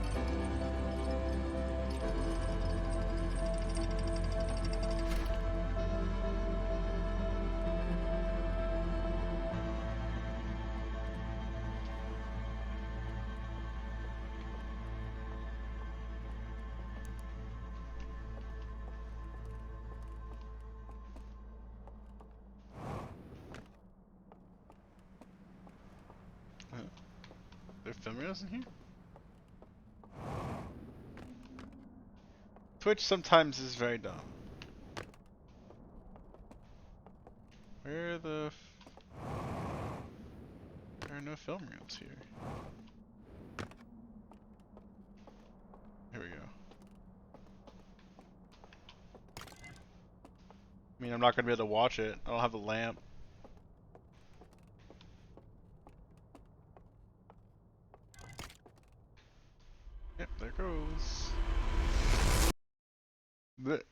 They're filming us in here? Twitch sometimes is very dumb. Where the there are no film reels here. Here we go. I mean, I'm not gonna be able to watch it. I don't have a lamp. Yep, there goes. Blech.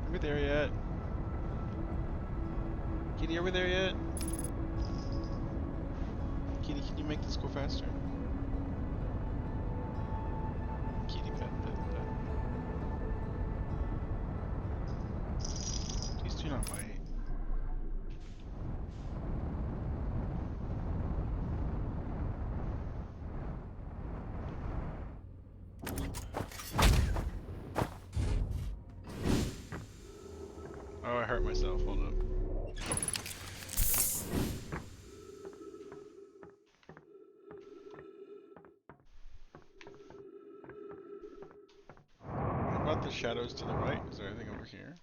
Are we there yet? Kitty, are we there yet? Kitty, can you make this go faster? Kitty, pet, pet, pet. Please do not bite. Oh, I hurt myself. Hold up. What about the shadows to the right? Is there anything over here?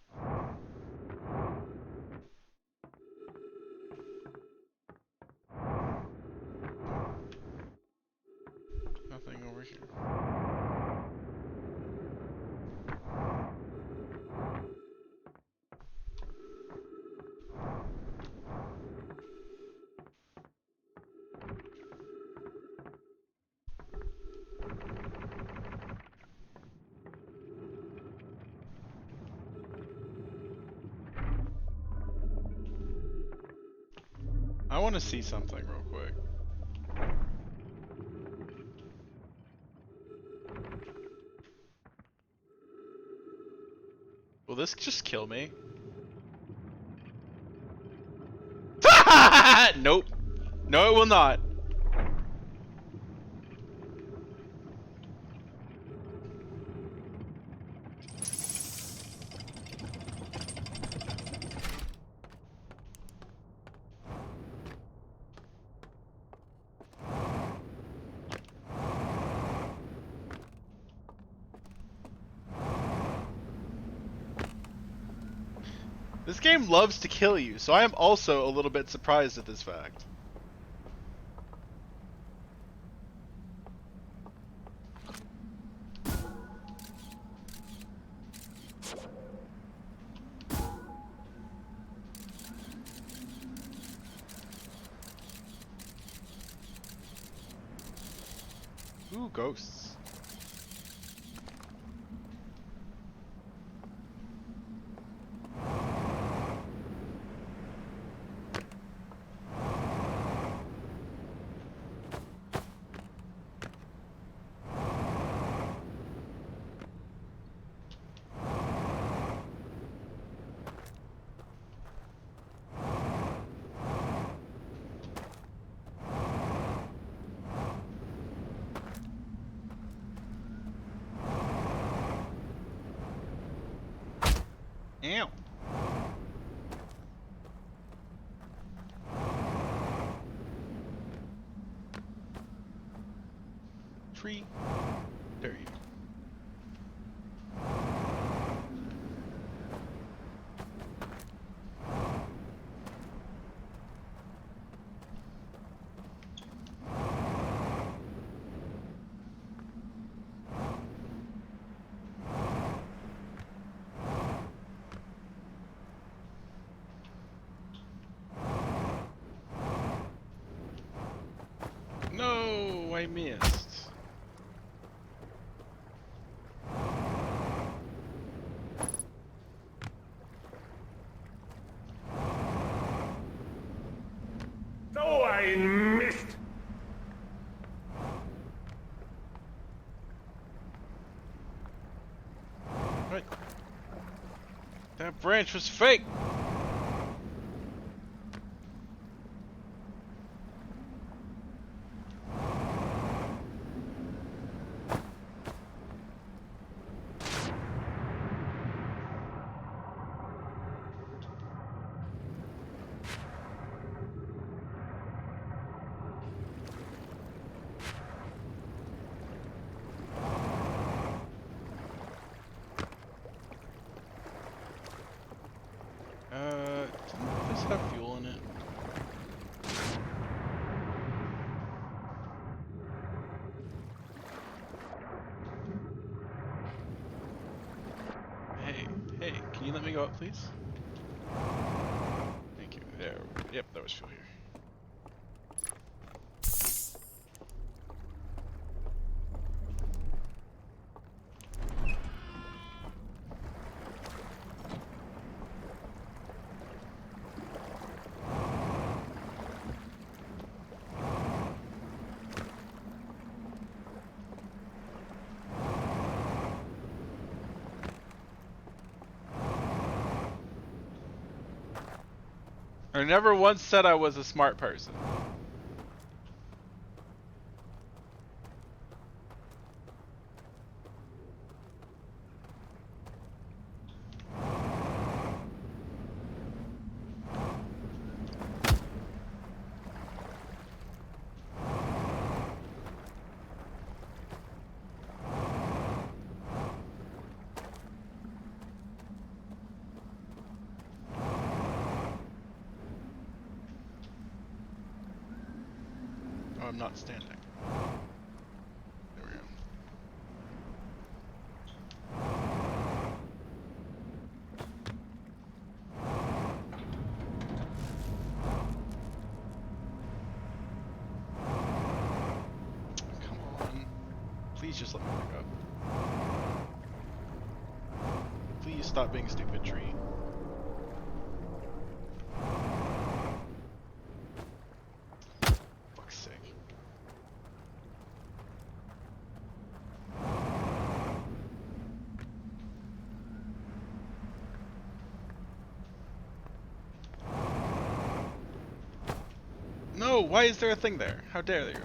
Nothing over here. I want to see something real quick. this just kill me? Nope. No, it will not. This game loves to kill you, so I am also a little bit surprised at this fact. Ooh, ghosts. Ew. Tree. There you go. No, I missed. So I missed. What? That branch was fake. Didn't this have fuel in it? Hey, can you let me go up, please? Thank you. There. Yep, that was fuel here. I never once said I was a smart person. Oh, I'm not standing. There we go. Come on. Please just let me pick up. Please stop being a stupid tree. Fuck's sake. No, why is there a thing there? How dare you?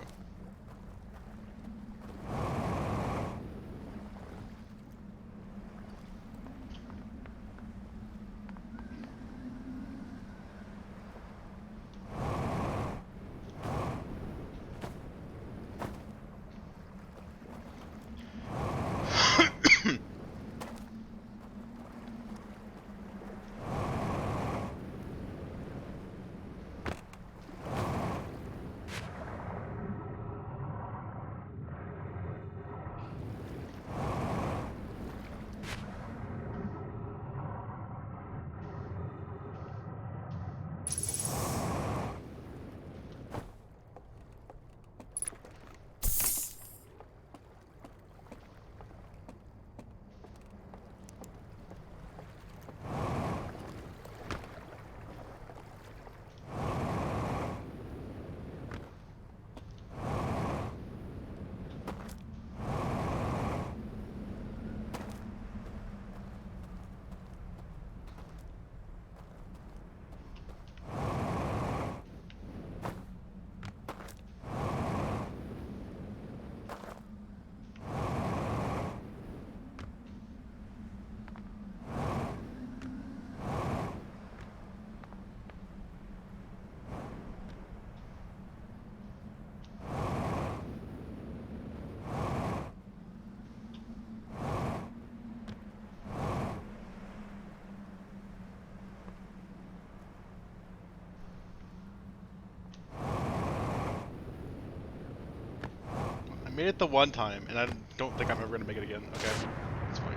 I made it the one time, and I don't think I'm ever gonna make it again. Okay, it's fine.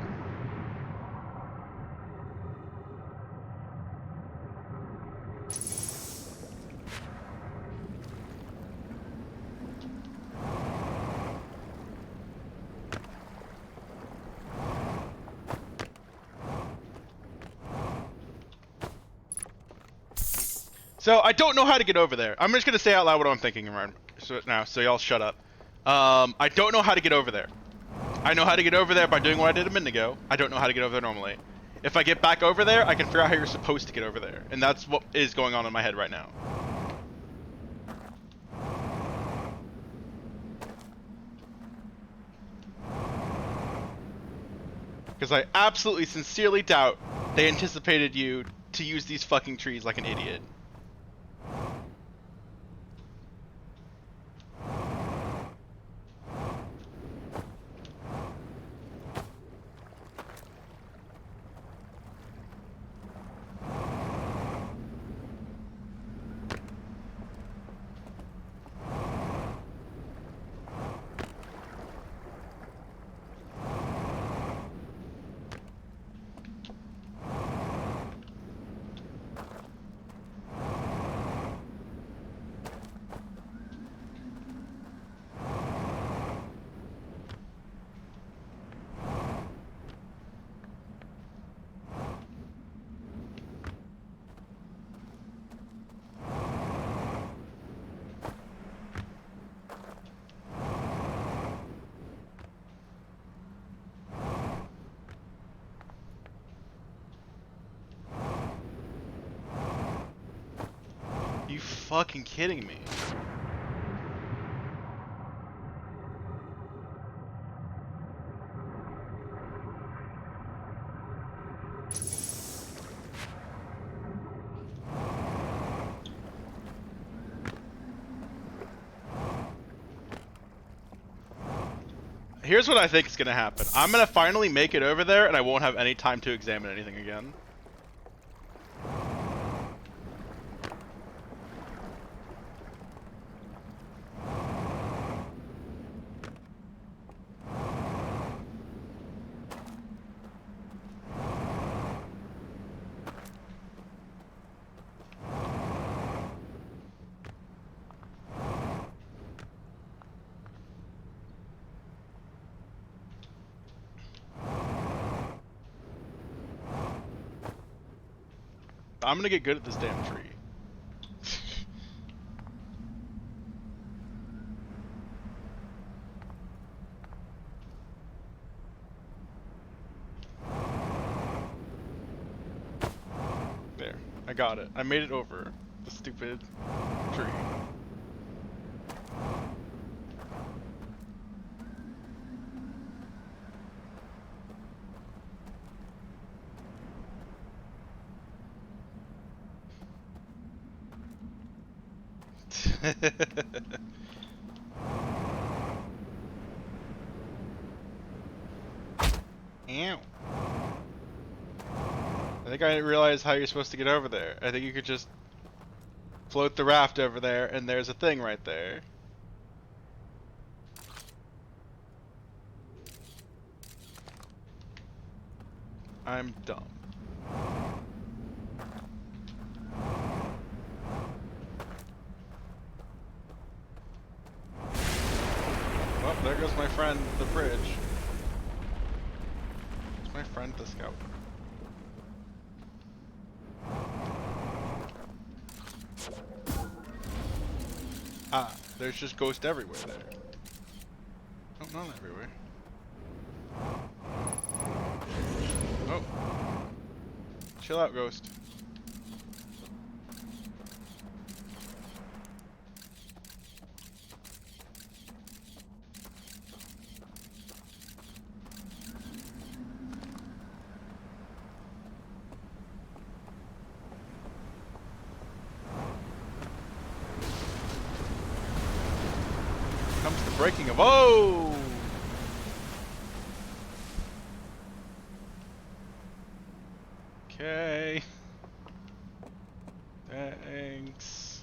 So I don't know how to get over there. I'm just gonna say out loud what I'm thinking right now, so y'all shut up. I don't know how to get over there. I know how to get over there by doing what I did a minute ago. I don't know how to get over there normally. If I get back over there, I can figure out how you're supposed to get over there, and that's what is going on in my head right now. Because I absolutely, sincerely doubt they anticipated you to use these fucking trees like an idiot. You fucking kidding me? Here's what I think is gonna happen. I'm gonna finally make it over there, and I won't have any time to examine anything again. I'm gonna get good at this damn tree. There, I got it. I made it over the stupid tree. Ew. I think I didn't realize how you're supposed to get over there. I think you could just float the raft over there, and there's a thing right there. I'm dumb. Well, there goes my friend, the bridge. It's my friend, the scout. Ah, there's just ghost everywhere there. Oh, not everywhere. Oh. Chill out, ghost. Comes the breaking of... Oh! Okay. Thanks.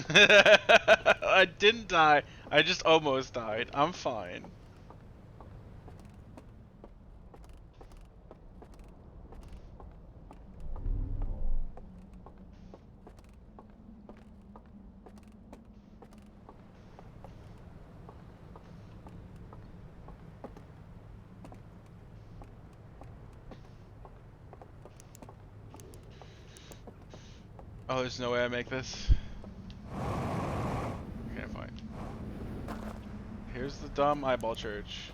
I didn't die. I just almost died. I'm fine. Oh, there's no way I make this. Okay, fine. Here's the dumb eyeball church.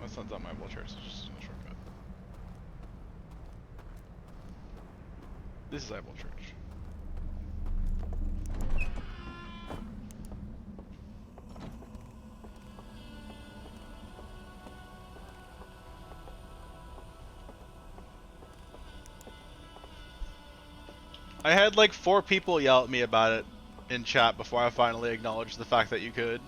That's not dumb eyeball church, it's just a shortcut. This is eyeball church. I had like 4 people yell at me about it in chat before I finally acknowledged the fact that you could.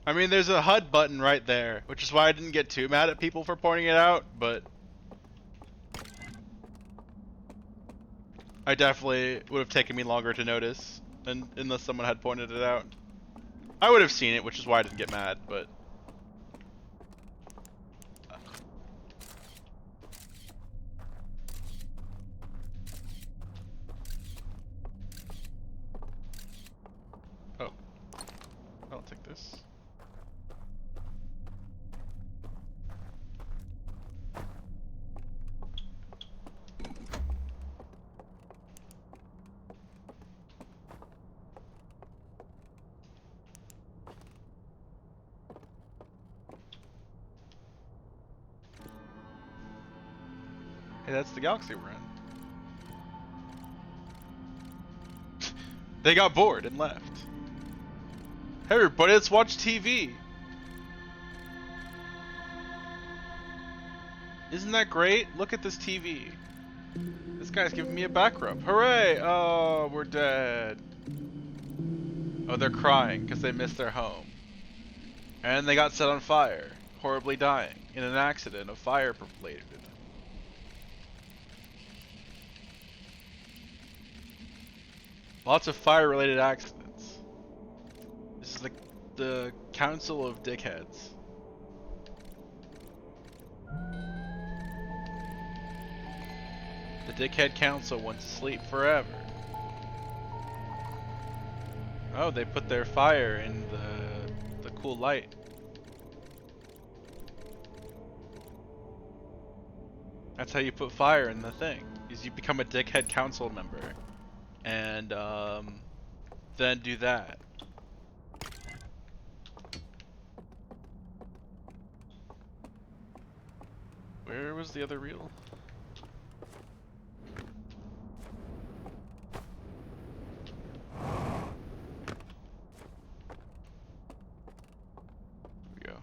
I mean, there's a HUD button right there, which is why I didn't get too mad at people for pointing it out, but I definitely would have taken me longer to notice unless someone had pointed it out. I would have seen it, which is why I didn't get mad, but... Oh. I'll take this. Hey, that's the galaxy we're in. They got bored and left. Hey everybody, let's watch TV. Isn't that great? Look at this TV. This guy's giving me a back rub. Hooray! Oh, we're dead. Oh, they're crying because they missed their home. And they got set on fire, horribly dying in an accident of fire related. Lots of fire-related accidents. This is the Council of Dickheads. The dickhead council went to sleep forever. Oh, they put their fire in the cool light. That's how you put fire in the thing. Is you become a dickhead council member, and then do that. Where was the other reel? Here we go.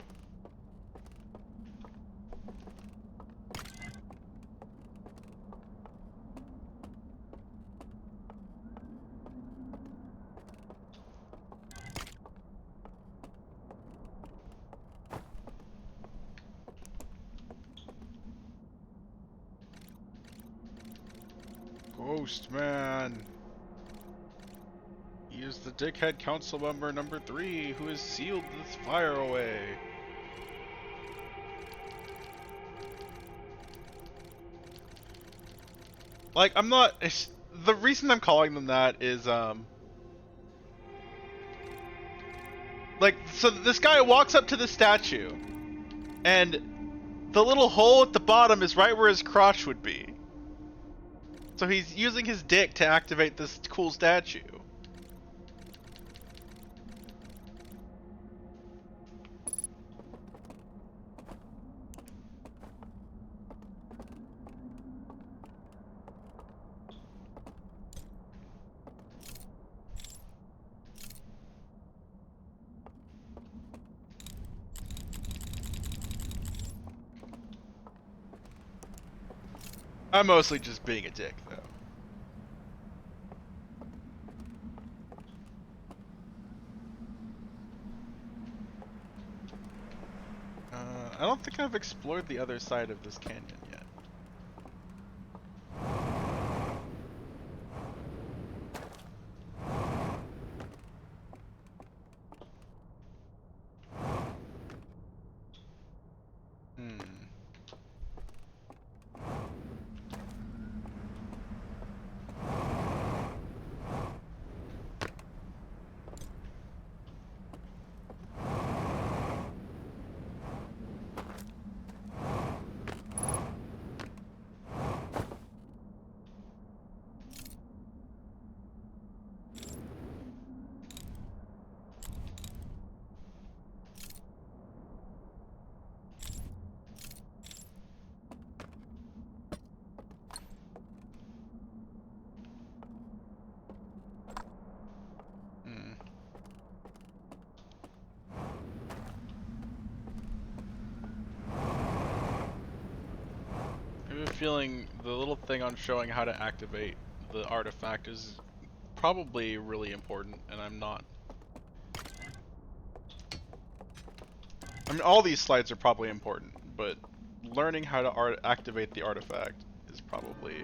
Ghost man. He is the dickhead council member number 3 who has sealed this fire away. Like, I'm not. The reason I'm calling them that is, like, so this guy walks up to the statue, and the little hole at the bottom is right where his crotch would be. So he's using his dick to activate this cool statue. I'm mostly just being a dick, though. I don't think I've explored the other side of this canyon yet. I have a feeling the little thing on showing how to activate the artifact is probably really important, and I'm not. I mean, all these slides are probably important, but learning how to activate the artifact is probably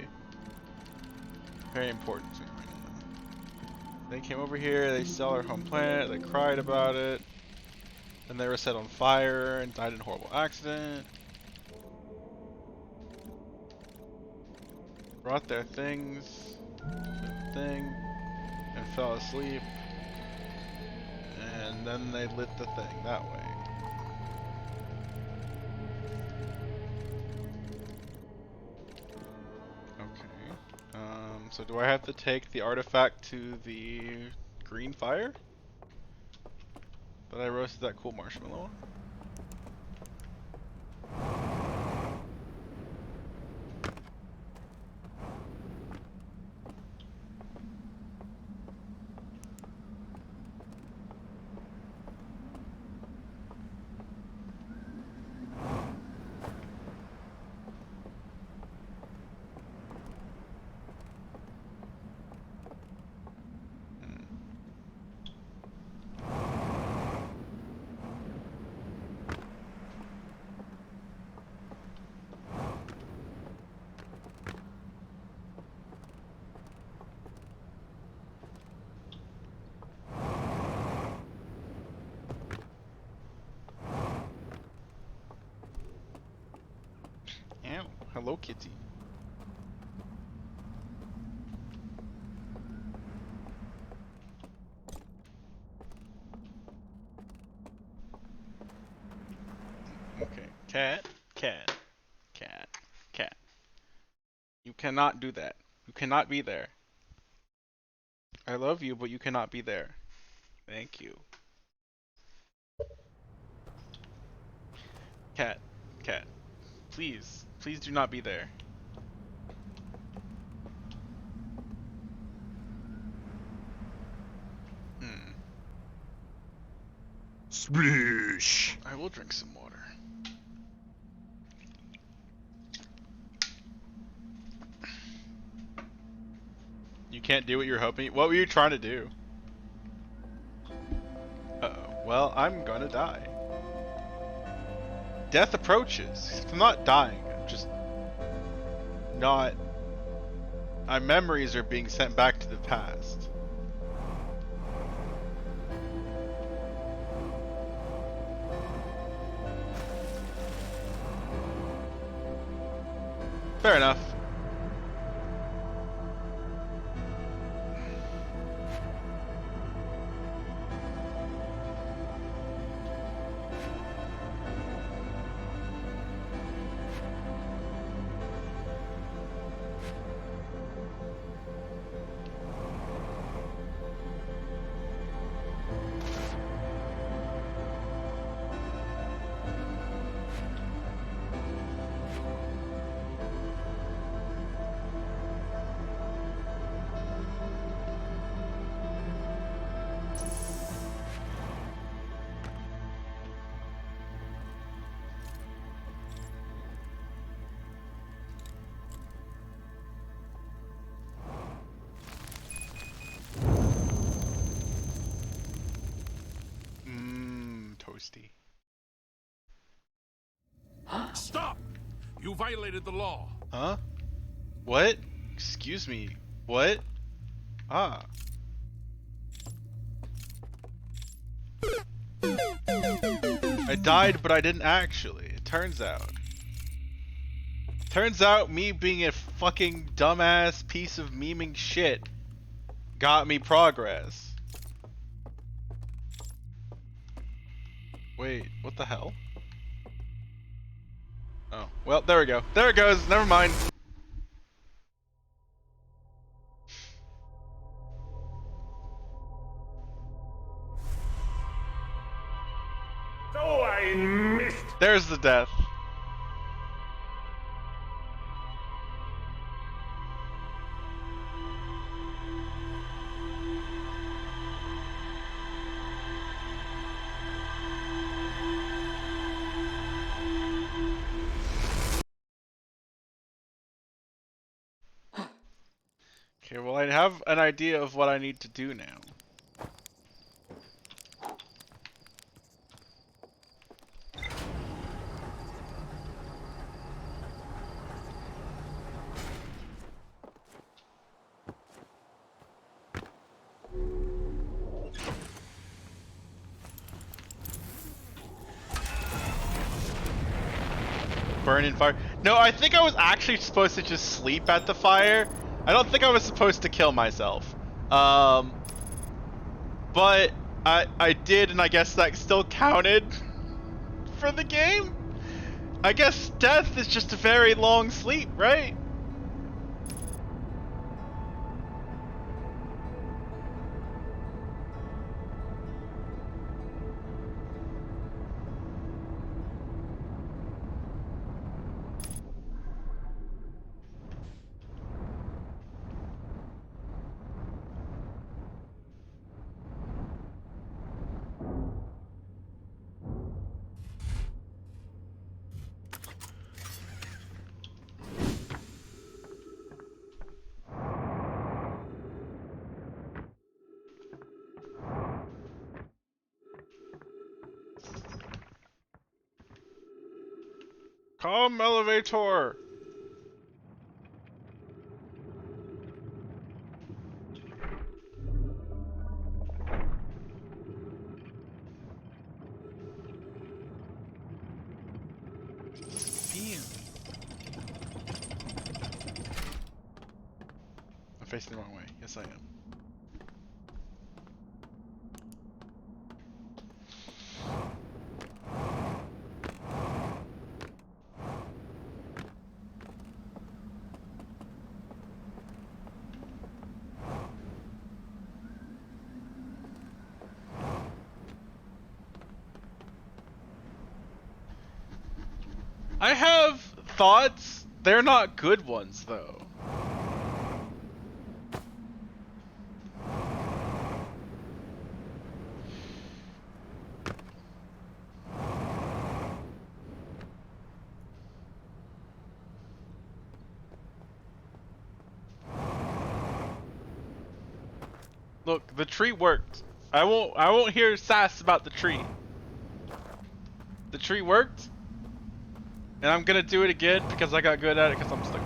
very important to me right now. They came over here, they saw their home planet, they cried about it, and they were set on fire and died in a horrible accident. Brought their things to the thing and fell asleep, and then they lit the thing that way. Okay. So do I have to take the artifact to the green fire that I roasted that cool marshmallow on? Hello, Kitty. Cat. Cat. Cat. You cannot do that. You cannot be there. I love you, but you cannot be there. Thank you. Cat. Cat. Please. Please do not be there. Splish. I will drink some water. You can't do what you're hoping. What were you trying to do? Uh-oh. Well, I'm gonna die. Death approaches. I'm not dying. I'm just not. My memories are being sent back to the past. Fair enough. Toasty. Stop! You violated the law. Huh? What? Excuse me. What? Ah. I died, but I didn't actually. It turns out. Turns out me being a fucking dumbass piece of memeing shit got me progress. Wait, what the hell? Oh, well, there we go. There it goes. Never mind. So I missed. There's the death. Okay, well, I have an idea of what I need to do now. Burn in fire. No, I think I was actually supposed to just sleep at the fire. I don't think I was supposed to kill myself. But I did, and I guess that still counted for the game? I guess death is just a very long sleep, right? Come, elevator! Damn. I'm facing the wrong way. Yes, I am. I have thoughts. They're not good ones, though. Look, the tree worked. I won't hear sass about the tree. The tree worked, and I'm gonna do it again because I got good at it because I'm stupid.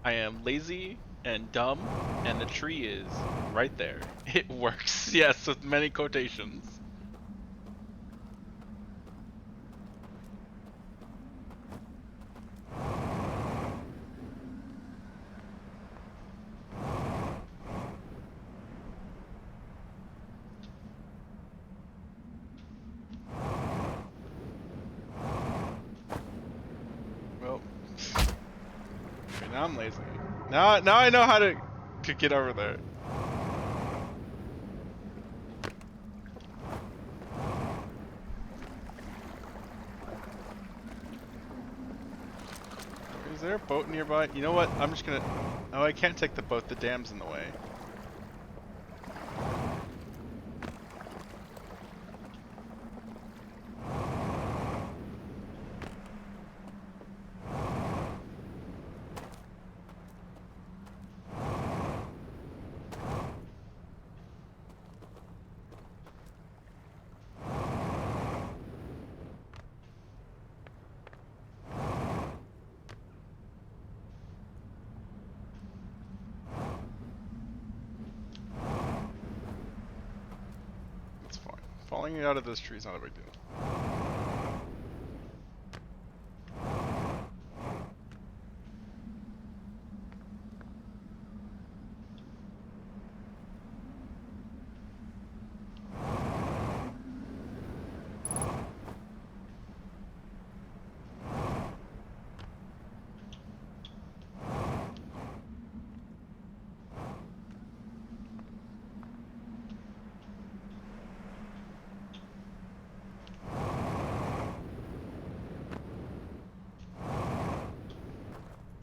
I am lazy and dumb, and the tree is right there. It works, yes, with many quotations. Well, okay, now I'm lazy. Now I know how to get over there. Is there a boat nearby? You know what? I'm just gonna... Oh, I can't take the boat. The dam's in the way. It's fine. Falling out of this tree is not a big deal.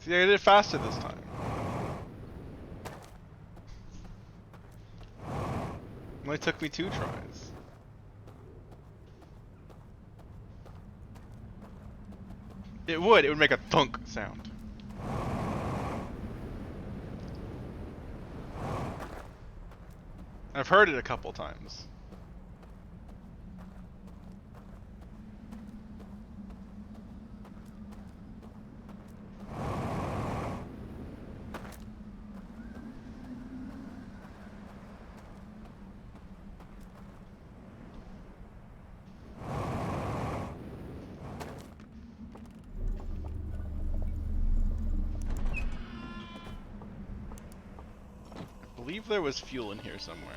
See, I did it faster this time. It only took me 2 tries. It would make a thunk sound. I've heard it a couple times. I believe there was fuel in here somewhere.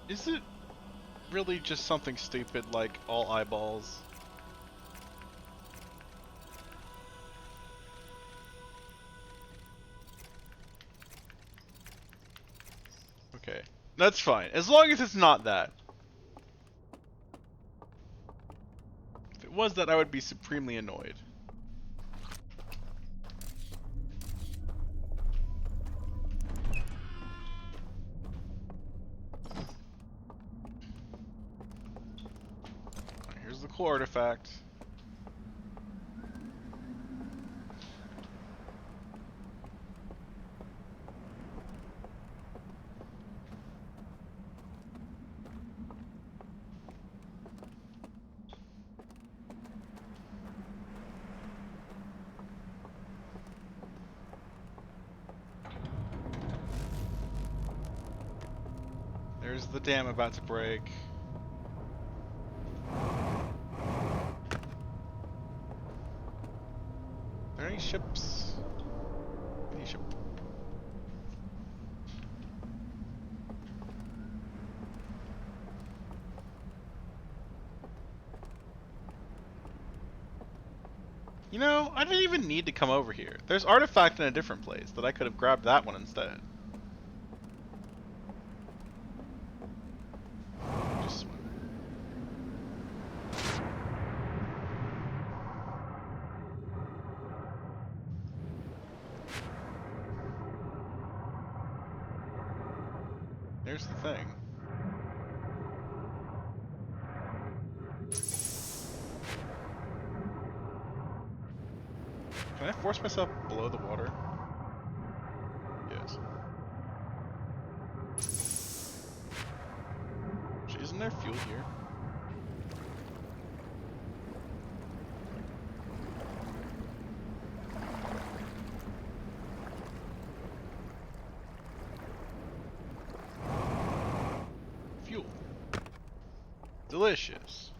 Is it really just something stupid like all eyeballs? Okay, that's fine. As long as it's not that. If it was that, I would be supremely annoyed. Here's the cool artifact. There's the dam about to break. Are there any ships? Any ship? You know, I didn't even need to come over here. There's artifact in a different place that I could have grabbed that one instead. Here's the thing. Can I force myself below the water? Yes. Isn't there fuel here? Fuel. Delicious.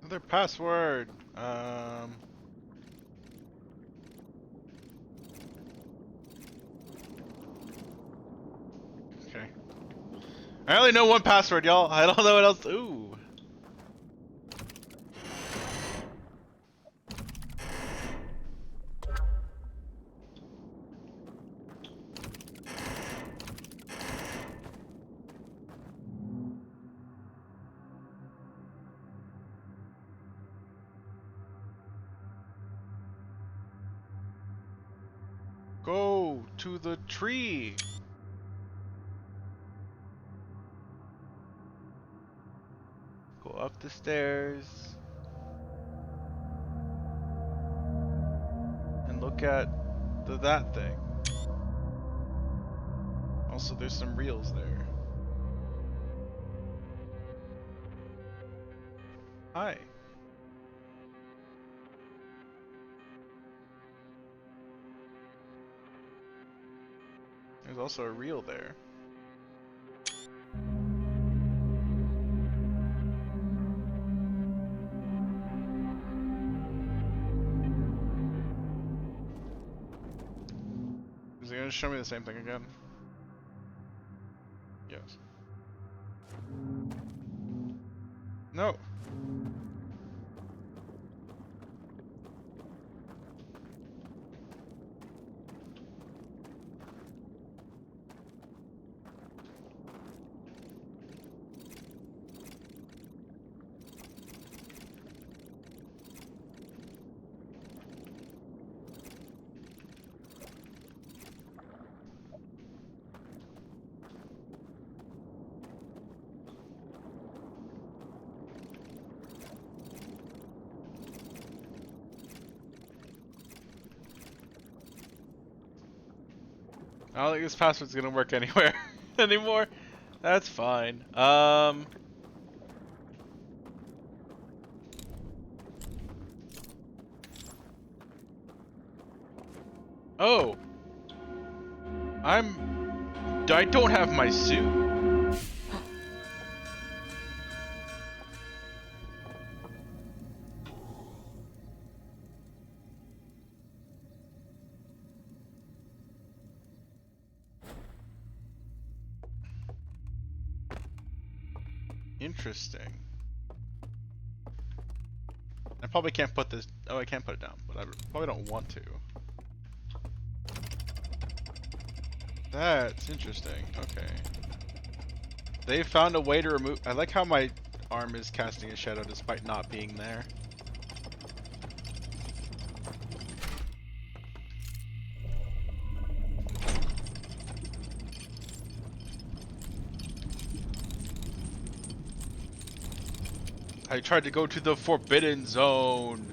Another password. Okay. I only know one password, y'all. I don't know what else. Ooh. Go to the tree. Go up the stairs. And look at that thing. Also, there's some reels there. Hi. There's also a reel there. Is he gonna show me the same thing again? Yes. No. I don't think this password's gonna work anywhere anymore. That's fine. Oh. I don't have my suit. Interesting. I probably can't put this. Oh, I can't put it down, but I probably don't want to. That's interesting. Okay. They found a way to remove. I like how my arm is casting a shadow despite not being there. I tried to go to the forbidden zone.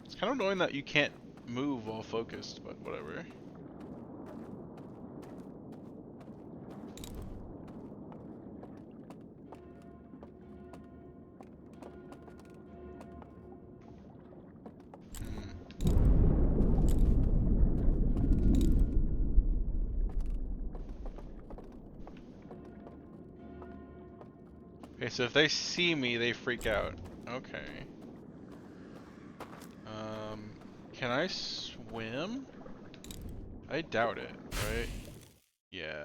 It's kind of annoying that you can't move while focused, but whatever. Okay, so if they see me, they freak out. Okay. Can I swim? I doubt it, right? Yeah.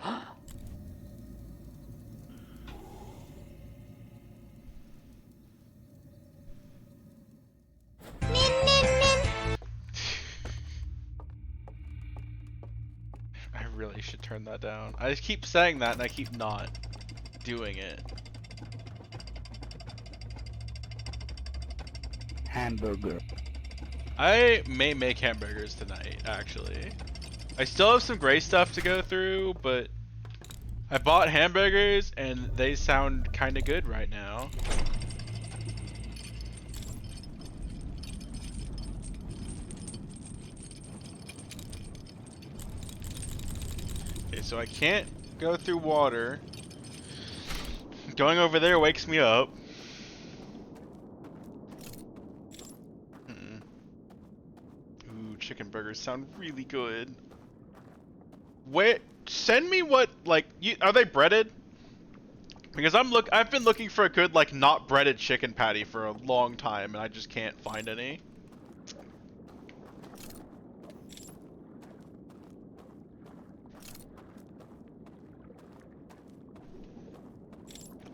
I really should turn that down. I just keep saying that and I keep not doing it. Hamburger. I may make hamburgers tonight, actually. I still have some gray stuff to go through, but I bought hamburgers and they sound kind of good right now. Okay, so I can't go through water. Going over there wakes me up. Ooh, chicken burgers sound really good. Wait, send me what, like, are they breaded? Because I've been looking for a good, like, not breaded chicken patty for a long time, and I just can't find any.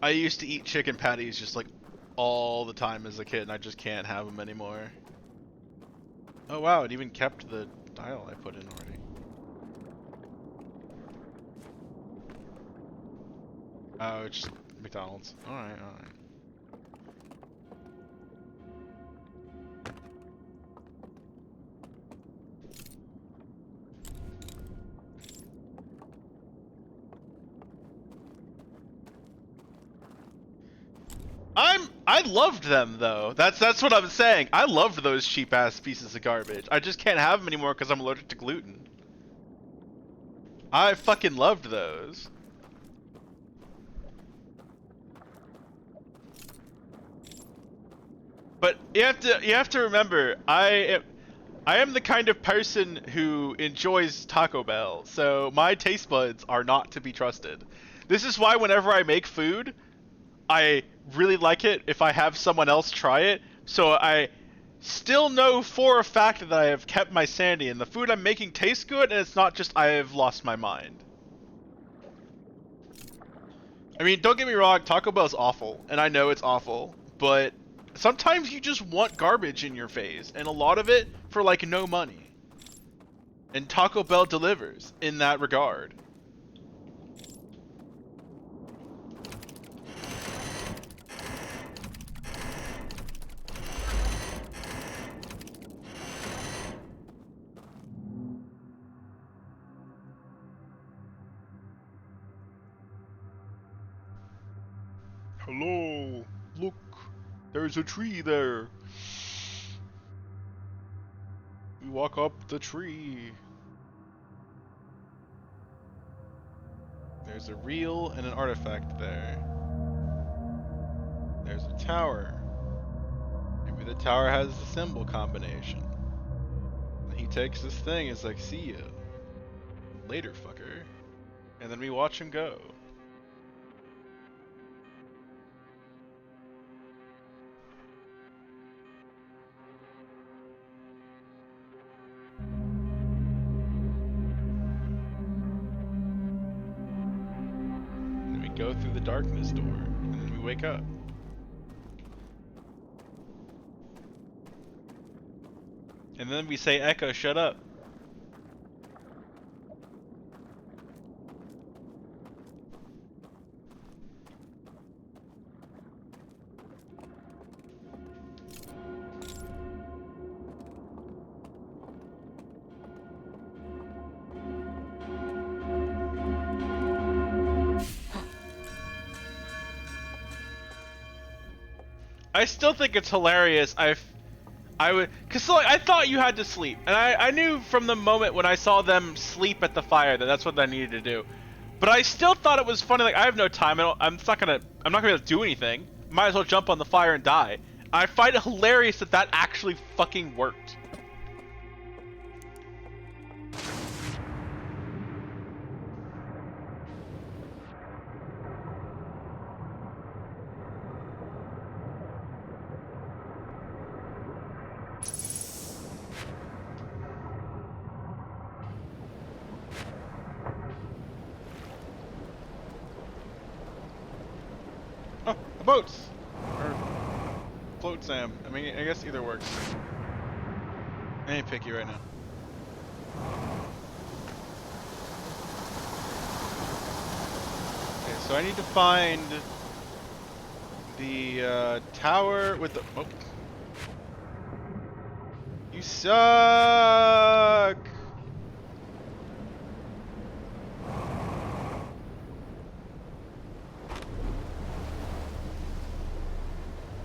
I used to eat chicken patties just, like, all the time as a kid, and I just can't have them anymore. Oh wow, it even kept the dial I put in already. Oh, it's just McDonald's. Alright, alright. I loved them though. That's what I'm saying. I loved those cheap ass pieces of garbage. I just can't have them anymore because I'm allergic to gluten. I fucking loved those. But you have to remember, I am the kind of person who enjoys Taco Bell, so my taste buds are not to be trusted. This is why whenever I make food, I really like it if I have someone else try it, so I still know for a fact that I have kept my sanity and the food I'm making tastes good and it's not just I have lost my mind. I mean, don't get me wrong, Taco Bell's awful, and I know it's awful, but sometimes you just want garbage in your face, and a lot of it for like no money. And Taco Bell delivers in that regard. Hello, look, there's a tree there. We walk up the tree. There's a reel and an artifact there. There's a tower. Maybe the tower has the symbol combination. And he takes this thing, it's like, see ya. Later, fucker. And then we watch him go. Go through the darkness door, and then we wake up. And then we say, Echo, shut up. I still think it's hilarious. Cause like, I thought you had to sleep, and I knew from the moment when I saw them sleep at the fire that that's what I needed to do. But I still thought it was funny. Like, I have no time. I'm not gonna be able to do anything. Might as well jump on the fire and die. I find it hilarious that that actually fucking worked. Oh, the boats! Or float Sam. I mean, I guess either works. I ain't picky right now. Okay, so I need to find the tower with the... Oh. You suck!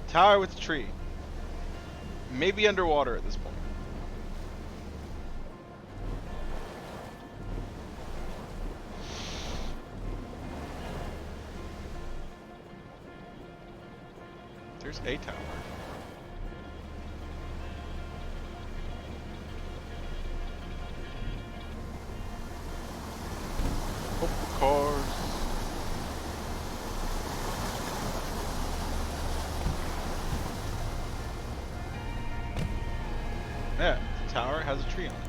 Tower with the tree. Maybe underwater at this point. There's a tower. Of course. Yeah, the tower has a tree on it.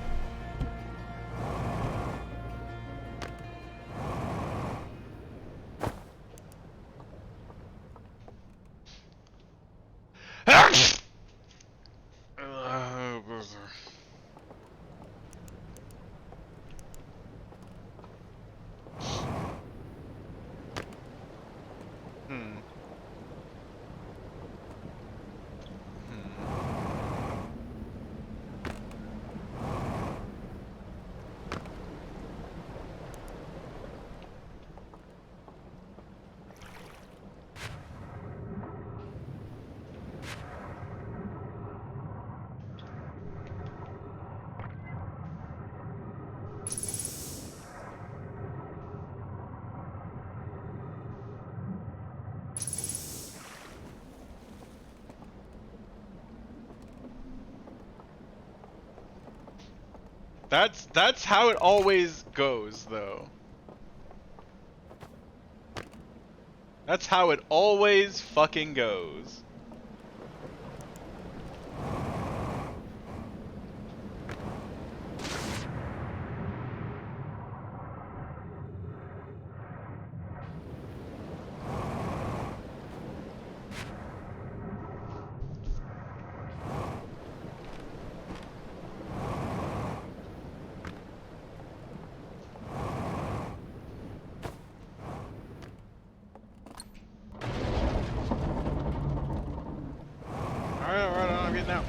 That's how it always goes, though. That's how it always fucking goes. Alright, I'm getting out.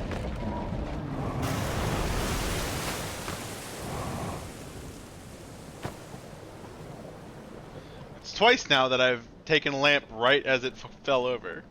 It's twice now that I've taken a lamp right as it fell over.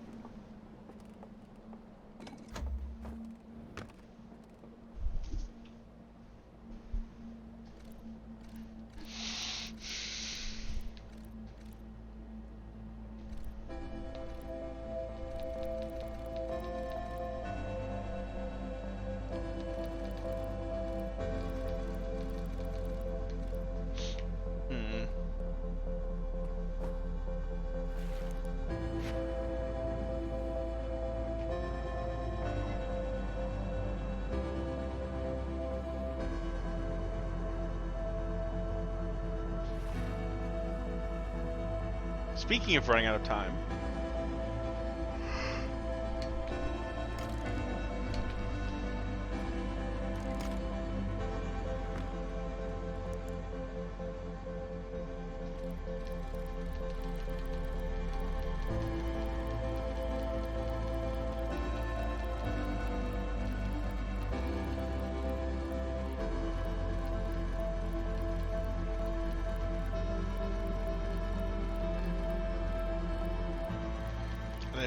Speaking of running out of time,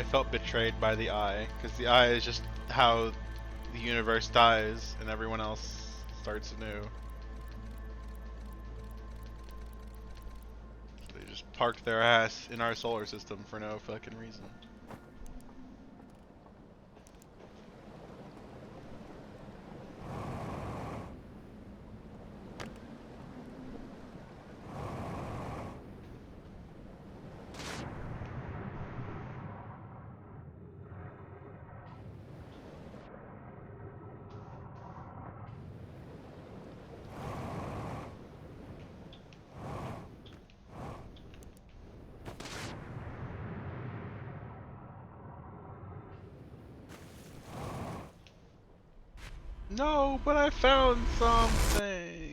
felt betrayed by the eye, because the eye is just how the universe dies and everyone else starts anew. They just parked their ass in our solar system for no fucking reason. No, but I found something.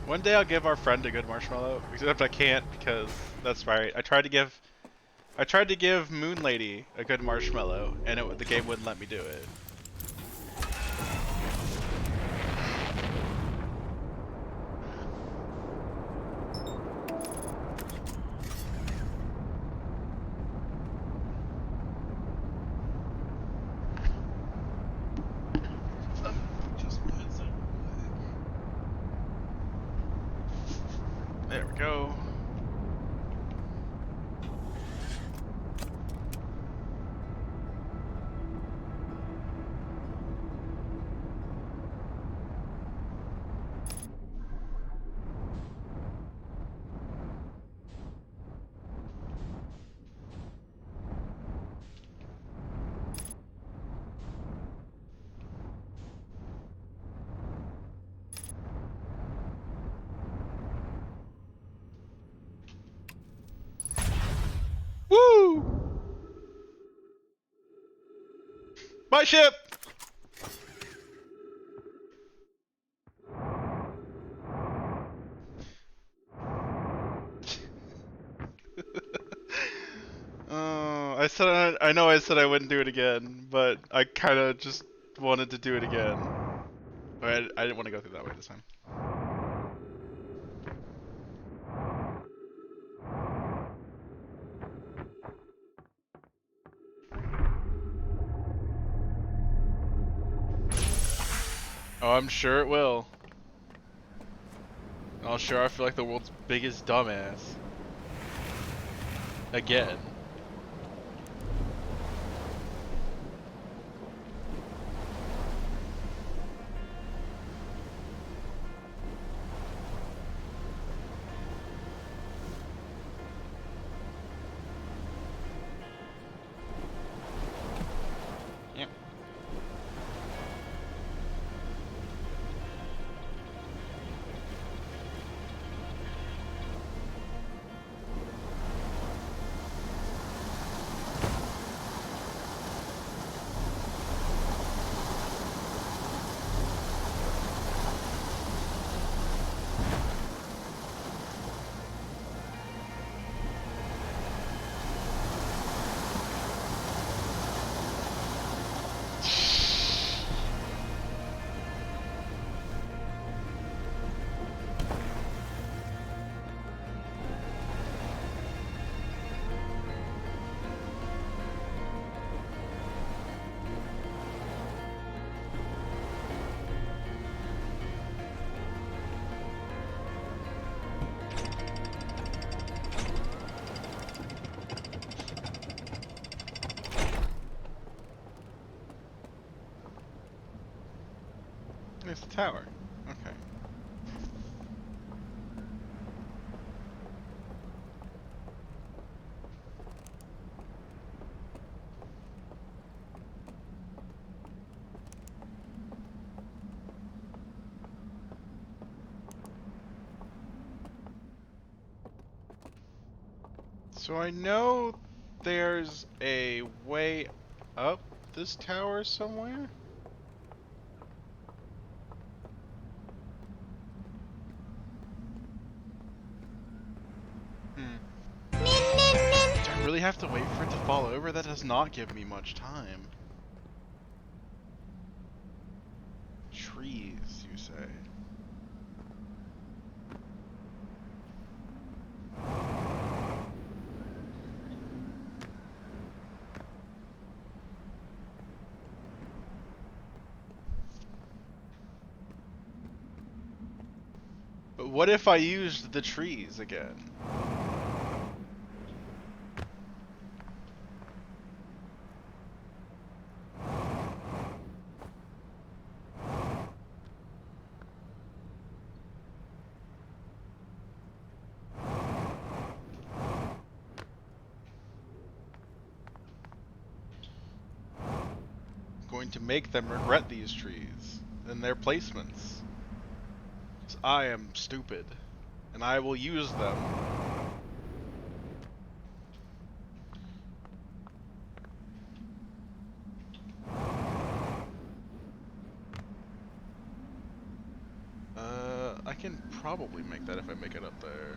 One day I'll give our friend a good marshmallow, except I can't because that's right. I tried to give Moon Lady a good marshmallow, and the game wouldn't let me do it. There we go. Woo! My ship! I know I said I wouldn't do it again, but I kind of just wanted to do it again. But I didn't want to go through that way this time. Oh, I'm sure it will. Oh, sure, I feel like the world's biggest dumbass. Again. Yep. It's the tower. Okay. So I know there's a way up this tower somewhere. Do I really have to wait for it to fall over? That does not give me much time. Trees, you say? But what if I used the trees again? Going to make them regret these trees and their placements. 'Cause I am stupid, and I will use them. I can probably make that if I make it up there.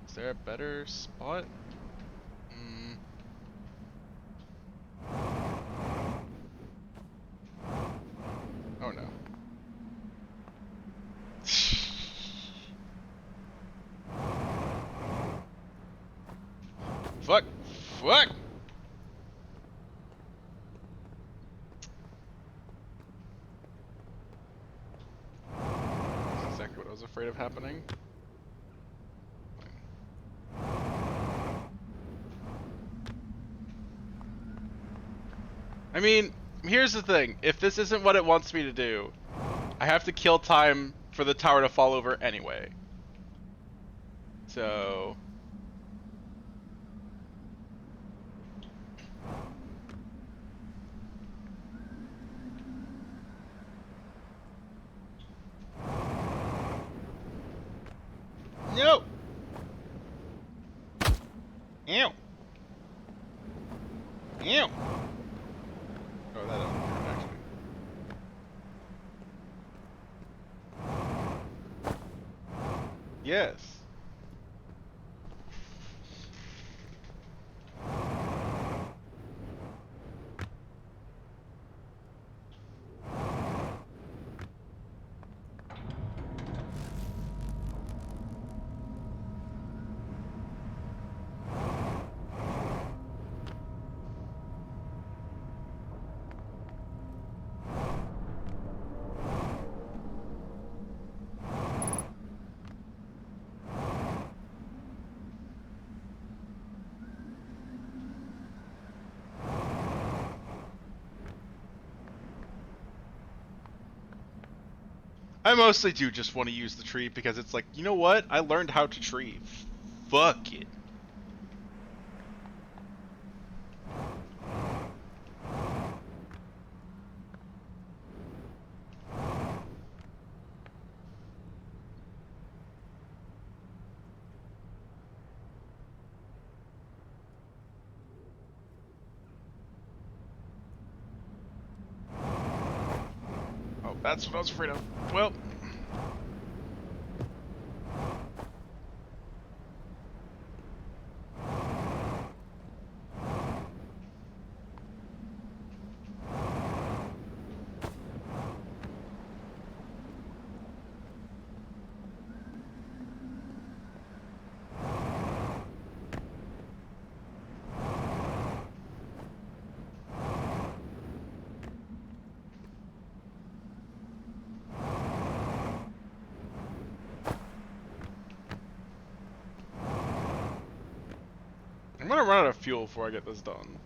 Is there a better spot? Oh no. Fuck! Fuck! That's exactly what I was afraid of happening. I mean, here's the thing. If this isn't what it wants me to do, I have to kill time for the tower to fall over anyway. So... No! Ew! Ew! Oh, that doesn't hurt, actually. Yes. I mostly do just want to use the tree because it's like, you know what? I learned how to tree. Fuck it. Oh, that's what I was afraid of. Well... I'm gonna run out of fuel before I get this done.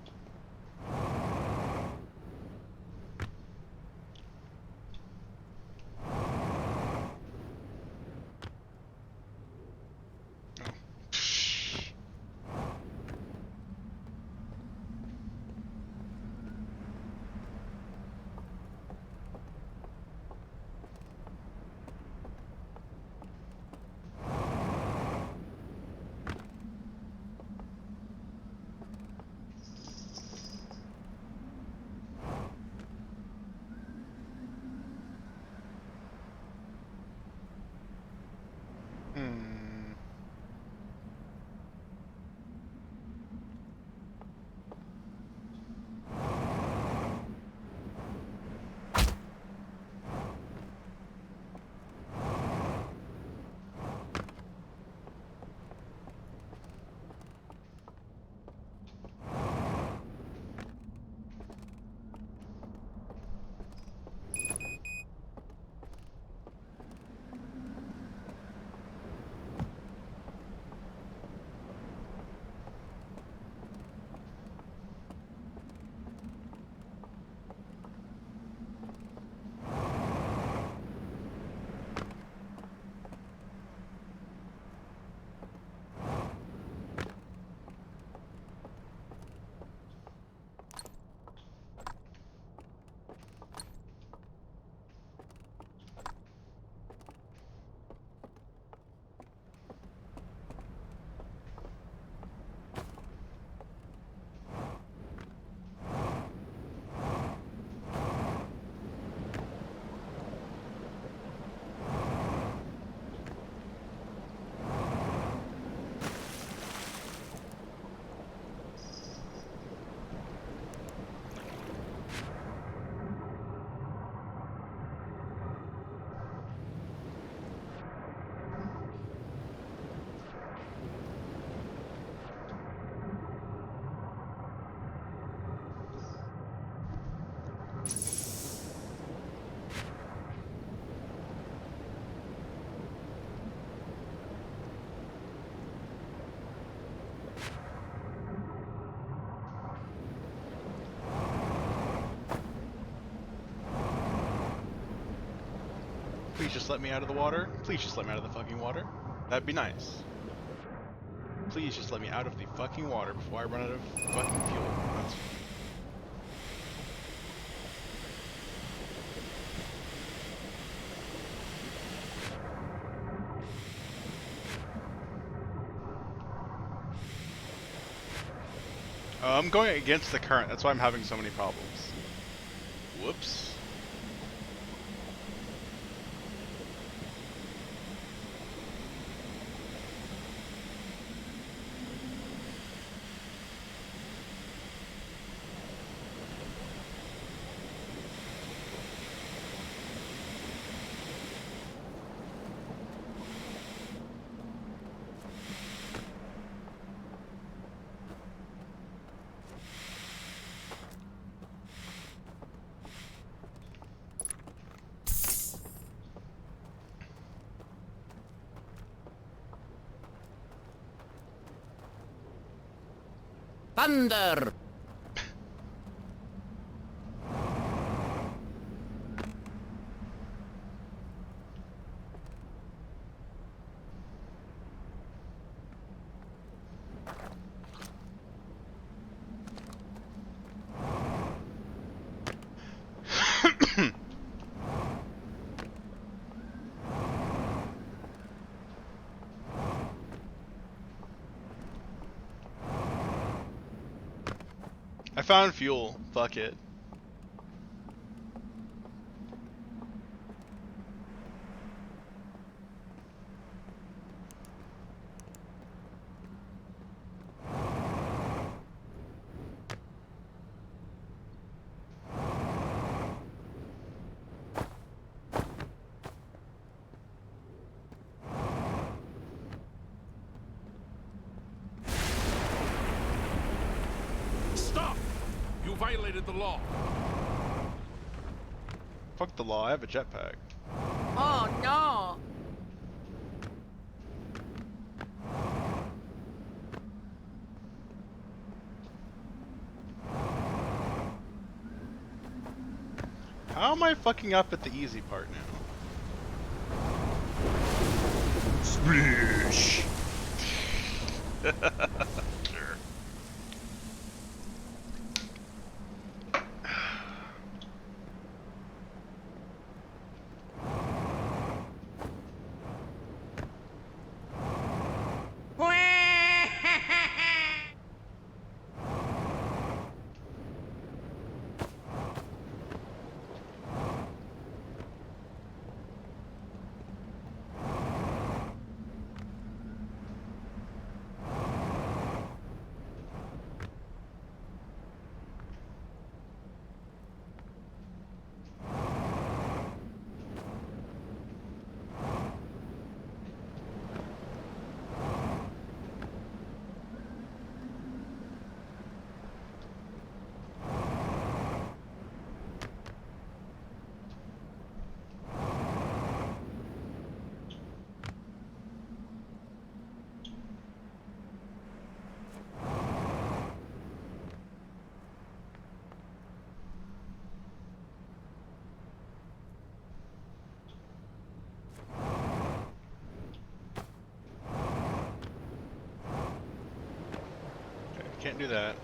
Please just let me out of the water. Please just let me out of the fucking water. That'd be nice. Please just let me out of the fucking water before I run out of fucking fuel. That's... I'm going against the current. That's why I'm having so many problems. Whoops. Thunder! I found fuel. Fuck it. Stop! You violated the law. Fuck the law. I have a jetpack. Oh no! How am I fucking up at the easy part now? Splish! Sure. Can't do that.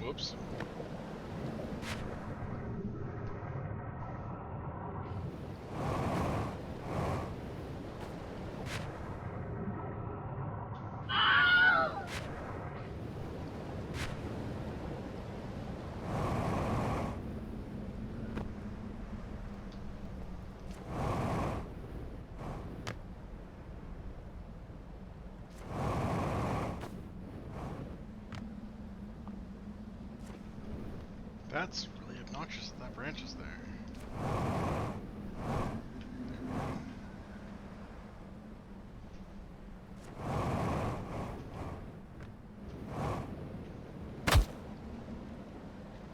Whoops. That's really Obnoxious that that branch is there.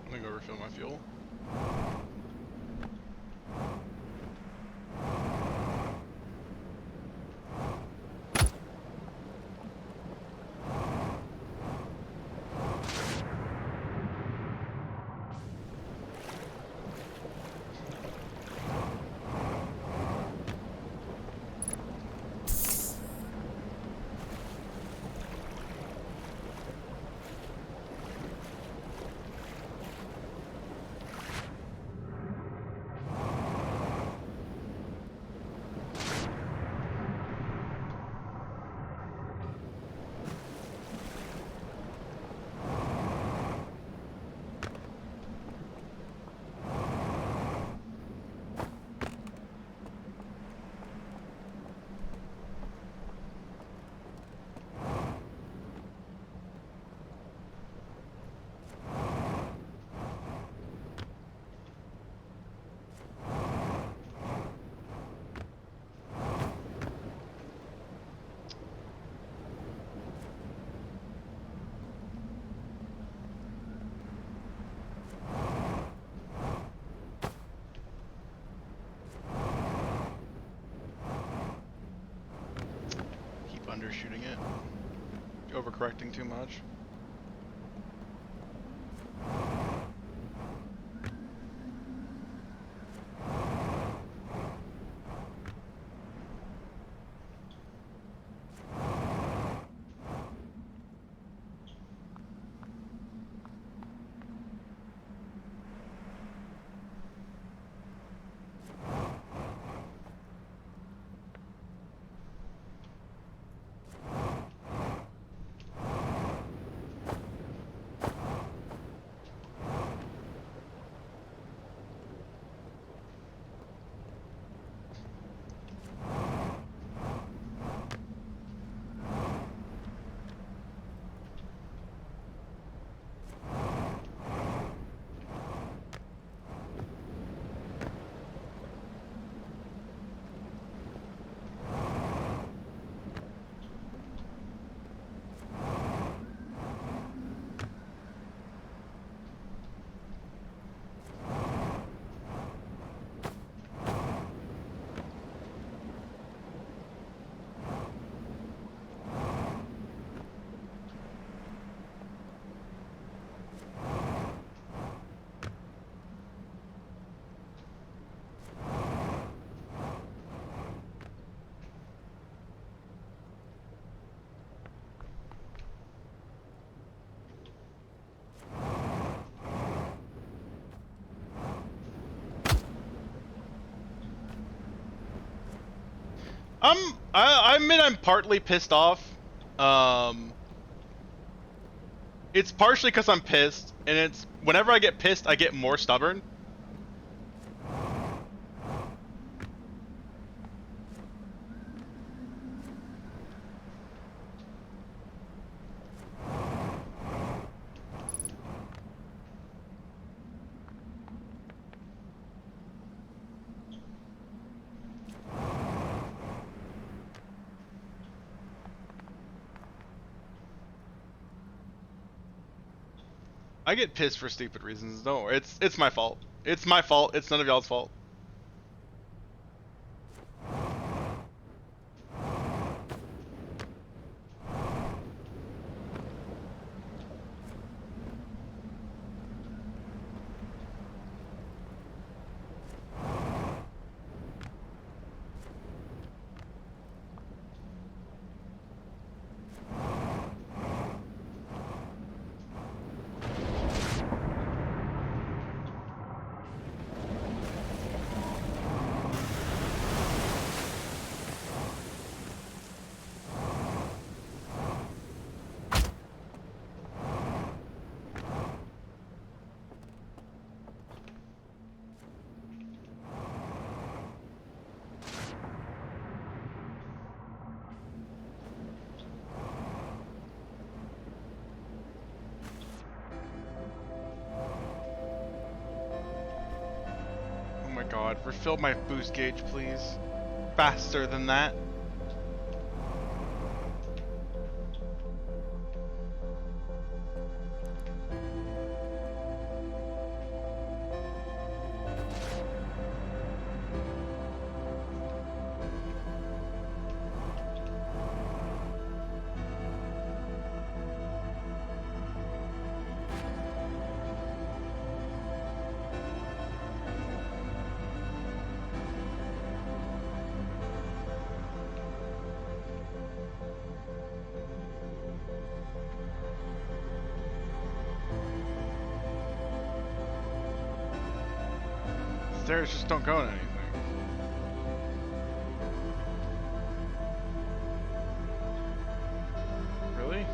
I'm gonna go refill my fuel. Undershooting it. Overcorrecting too much. I admit I'm partly pissed off. It's partially because I'm pissed, and it's whenever I get pissed, I get more stubborn. I get pissed for stupid reasons. Don't worry. It's my fault. It's my fault. It's none of y'all's fault. god, refill my boost gauge, please. Faster than that. Stairs just don't go to anything. Really?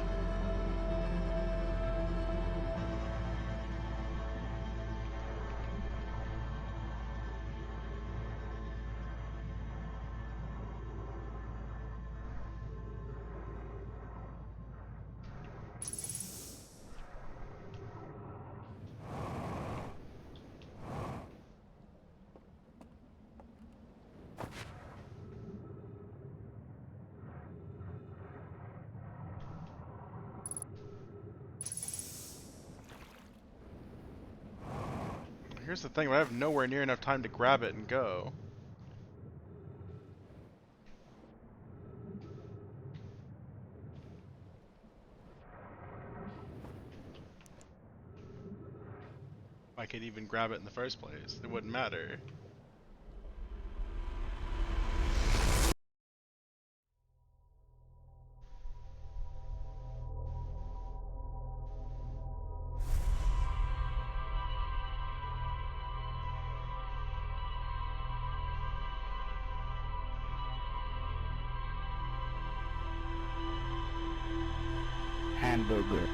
Here's the thing, I have nowhere near enough time to grab it and go. If I could even grab it in the first place, it wouldn't matter. Hamburger.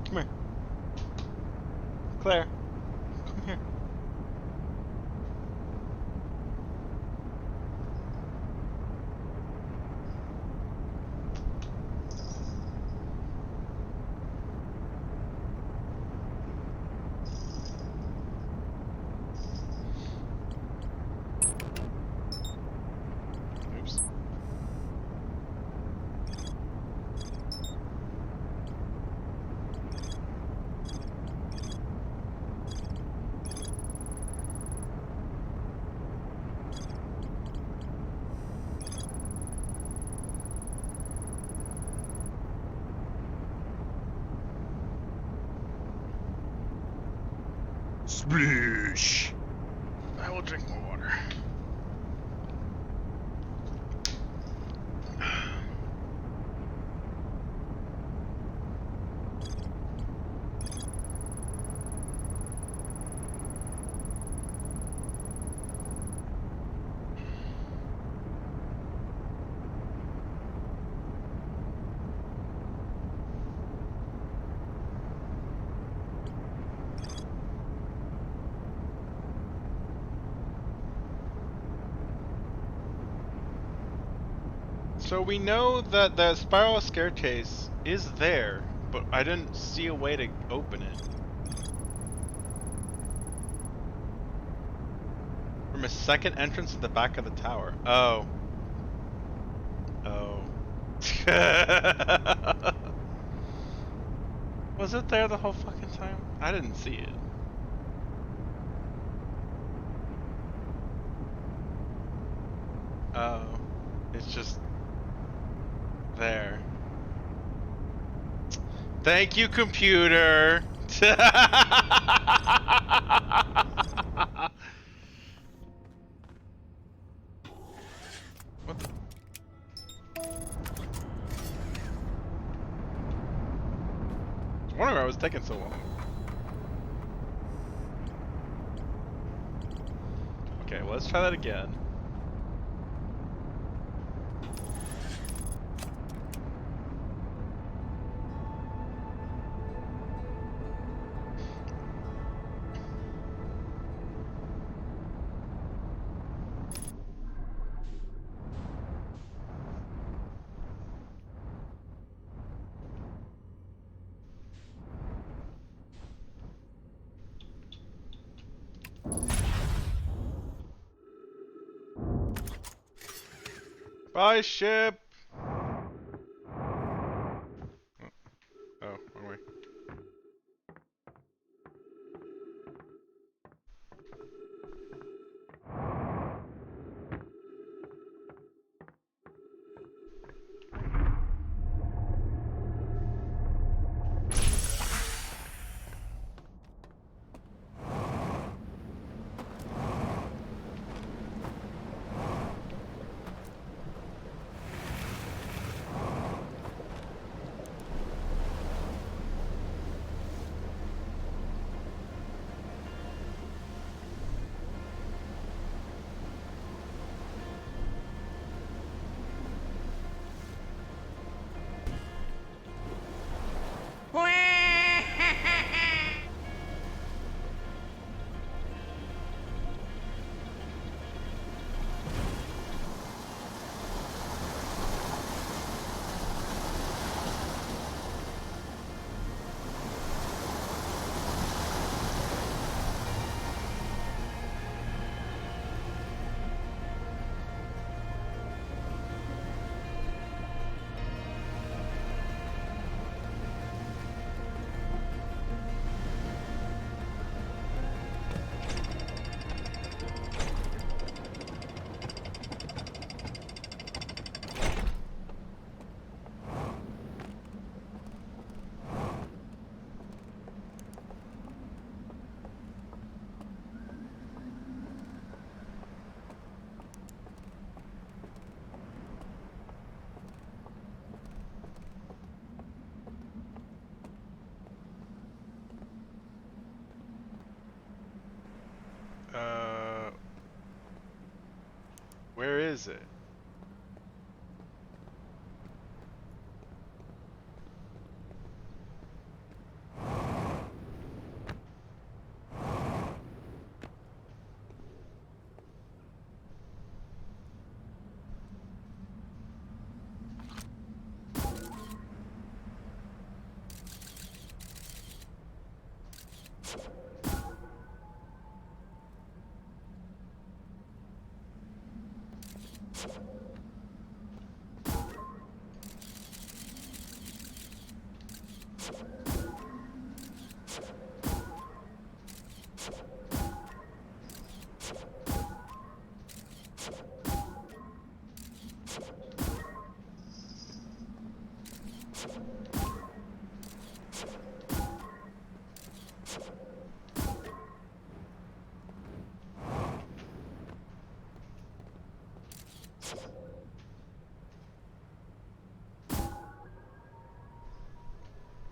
Come here. Claire. Come here. Oops. Splish! I will drink more water. So we know that the spiral staircase is there, but I didn't see a way to open it. From a second entrance at the back of the tower. Oh. Oh. Was it there the whole fucking time? I didn't see it. Oh. It's just there. Thank you, computer. What the? I was wondering why it was taking so long. Okay, well, let's try that again. Bye, ship! Oh, wrong way. Where is it?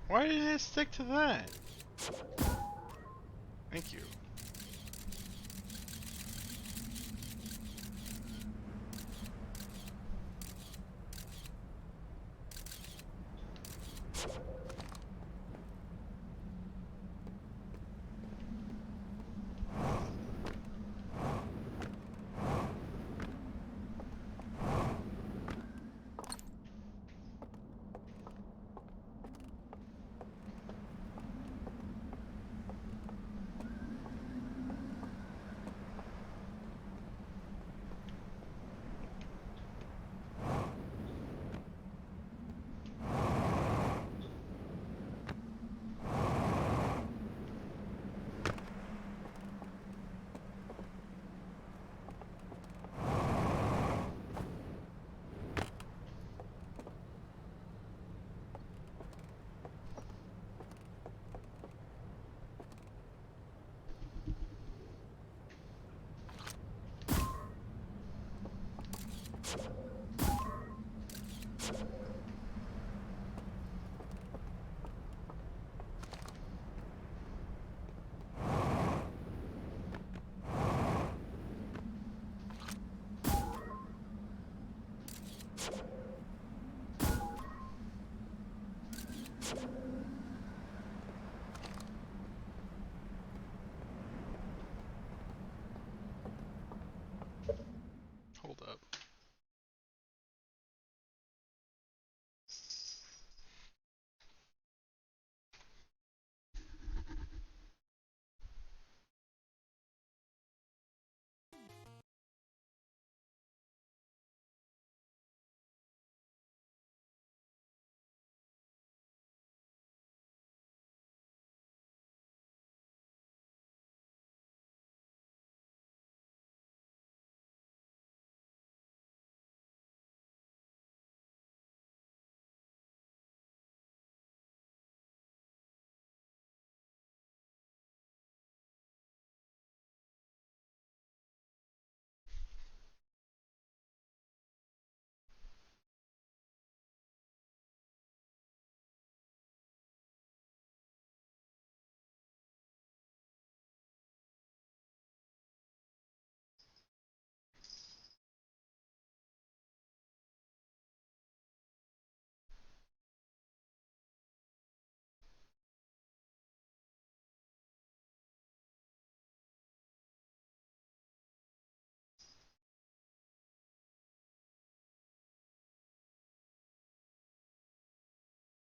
Why did it stick to that? Thank you.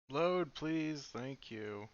Load, please. Thank you.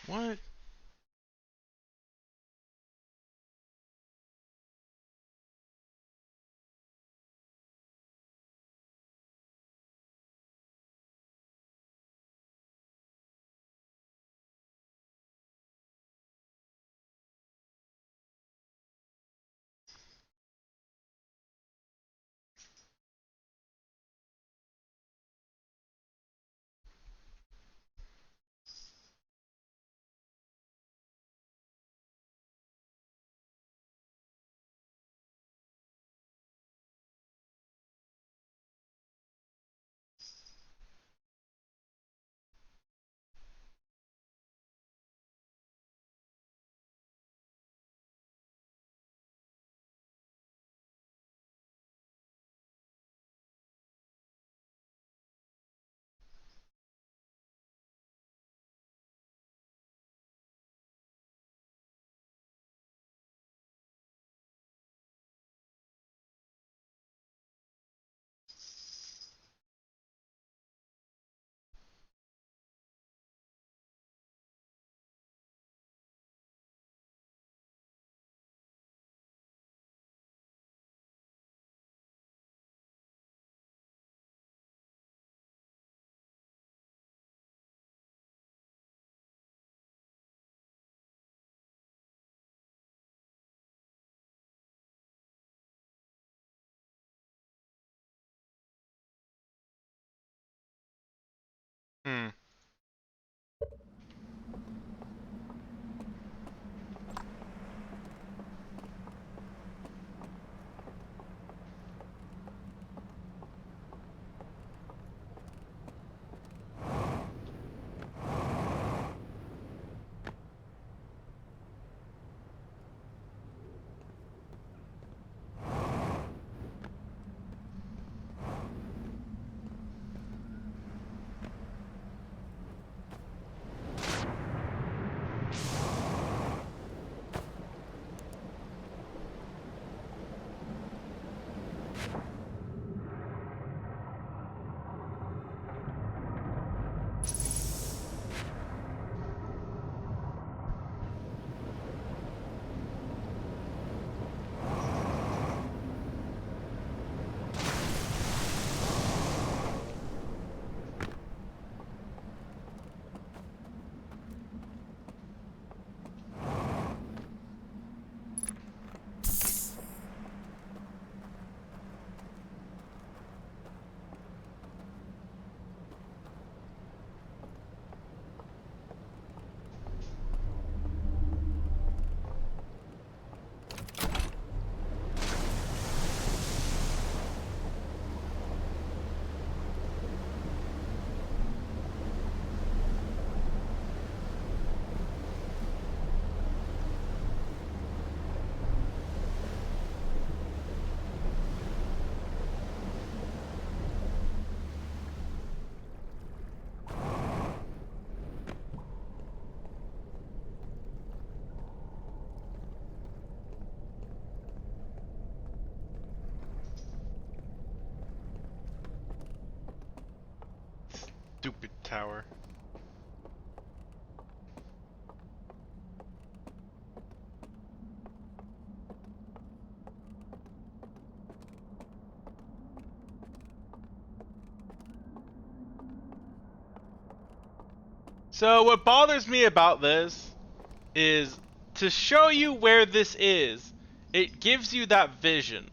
What? Hmm. tower. So what bothers me about this is to show you where this is, it gives you that vision.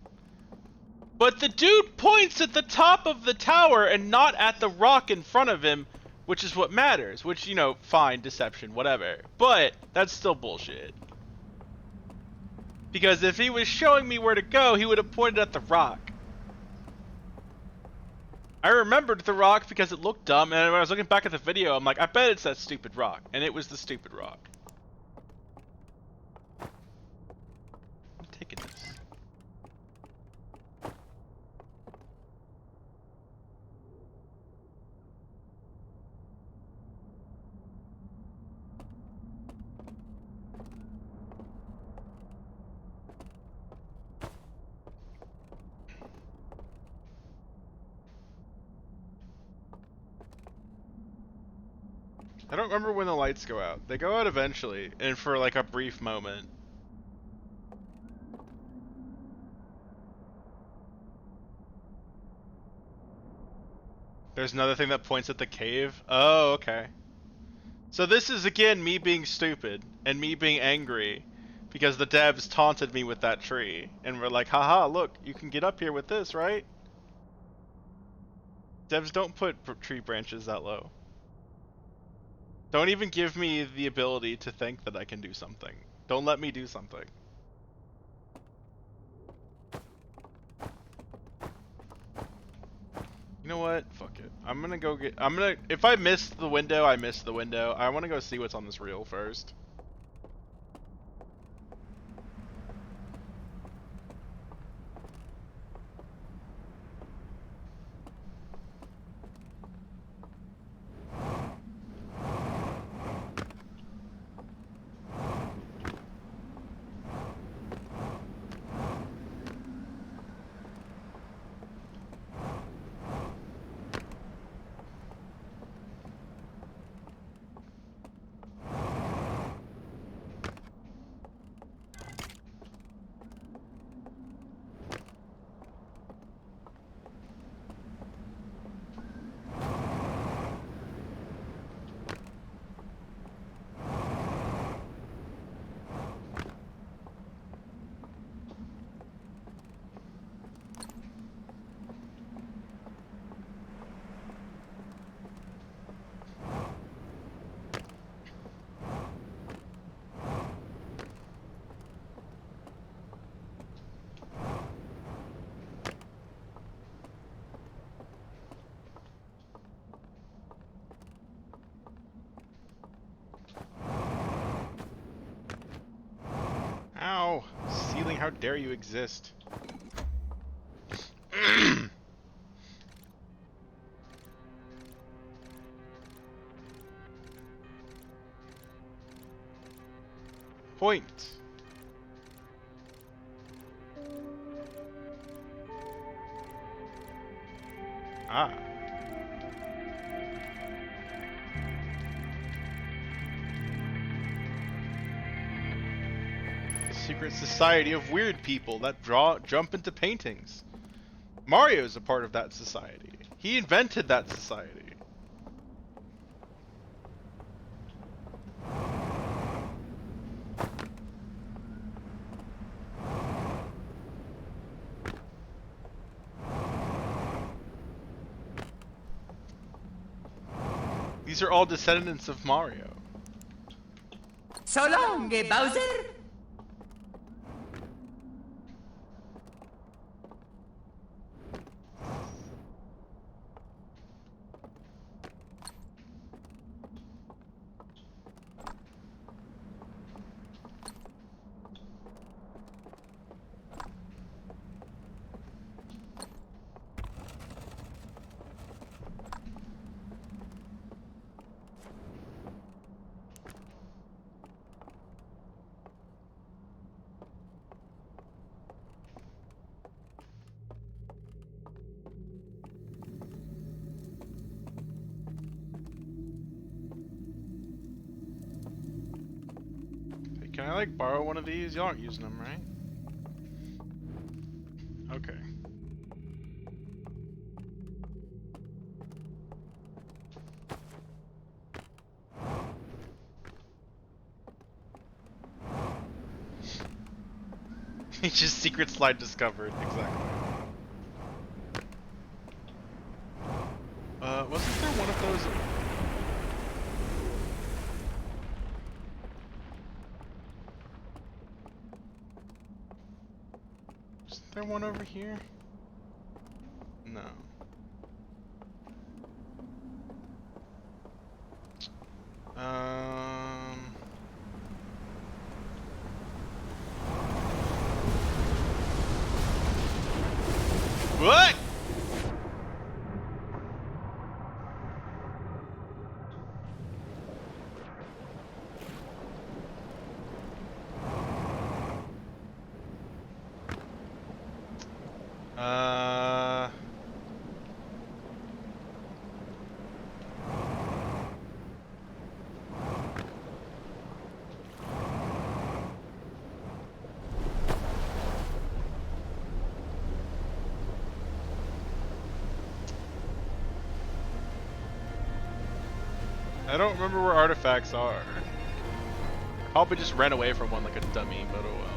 But the dude points at the top of the tower and not at the rock in front of him, which is what matters. Which, you know, fine, deception, whatever. But that's still bullshit. Because if he was showing me where to go, he would have pointed at the rock. I remembered the rock because it looked dumb, and when I was looking back at the video, I'm like, I bet it's that stupid rock. And it was the stupid rock. I'm taking this. I don't remember when the lights go out. They go out eventually, and for like a brief moment. There's another thing that points at the cave. Oh, okay. So this is again me being stupid and me being angry because the devs taunted me with that tree and we're like, haha, look, you can get up here with this, right? Devs don't put tree branches that low. Don't even give me the ability to think that I can do something. Don't let me do something. You know what? Fuck it. I'm gonna go get... If I missed the window, I missed the window. I want to go see what's on this reel first. Ow! Ceiling, how dare you exist? Point! Ah. A secret society of weird people that jump into paintings. Mario's a part of that society. He invented that society. These are all descendants of Mario. So long, Bowser! I like borrow one of these? Y'all aren't using them, right? Okay. It's just secret slide discovered, exactly. Wasn't there one of those? Isn't there one over here? No. What? I don't remember where artifacts are. Probably just ran away from one like a dummy, but oh well.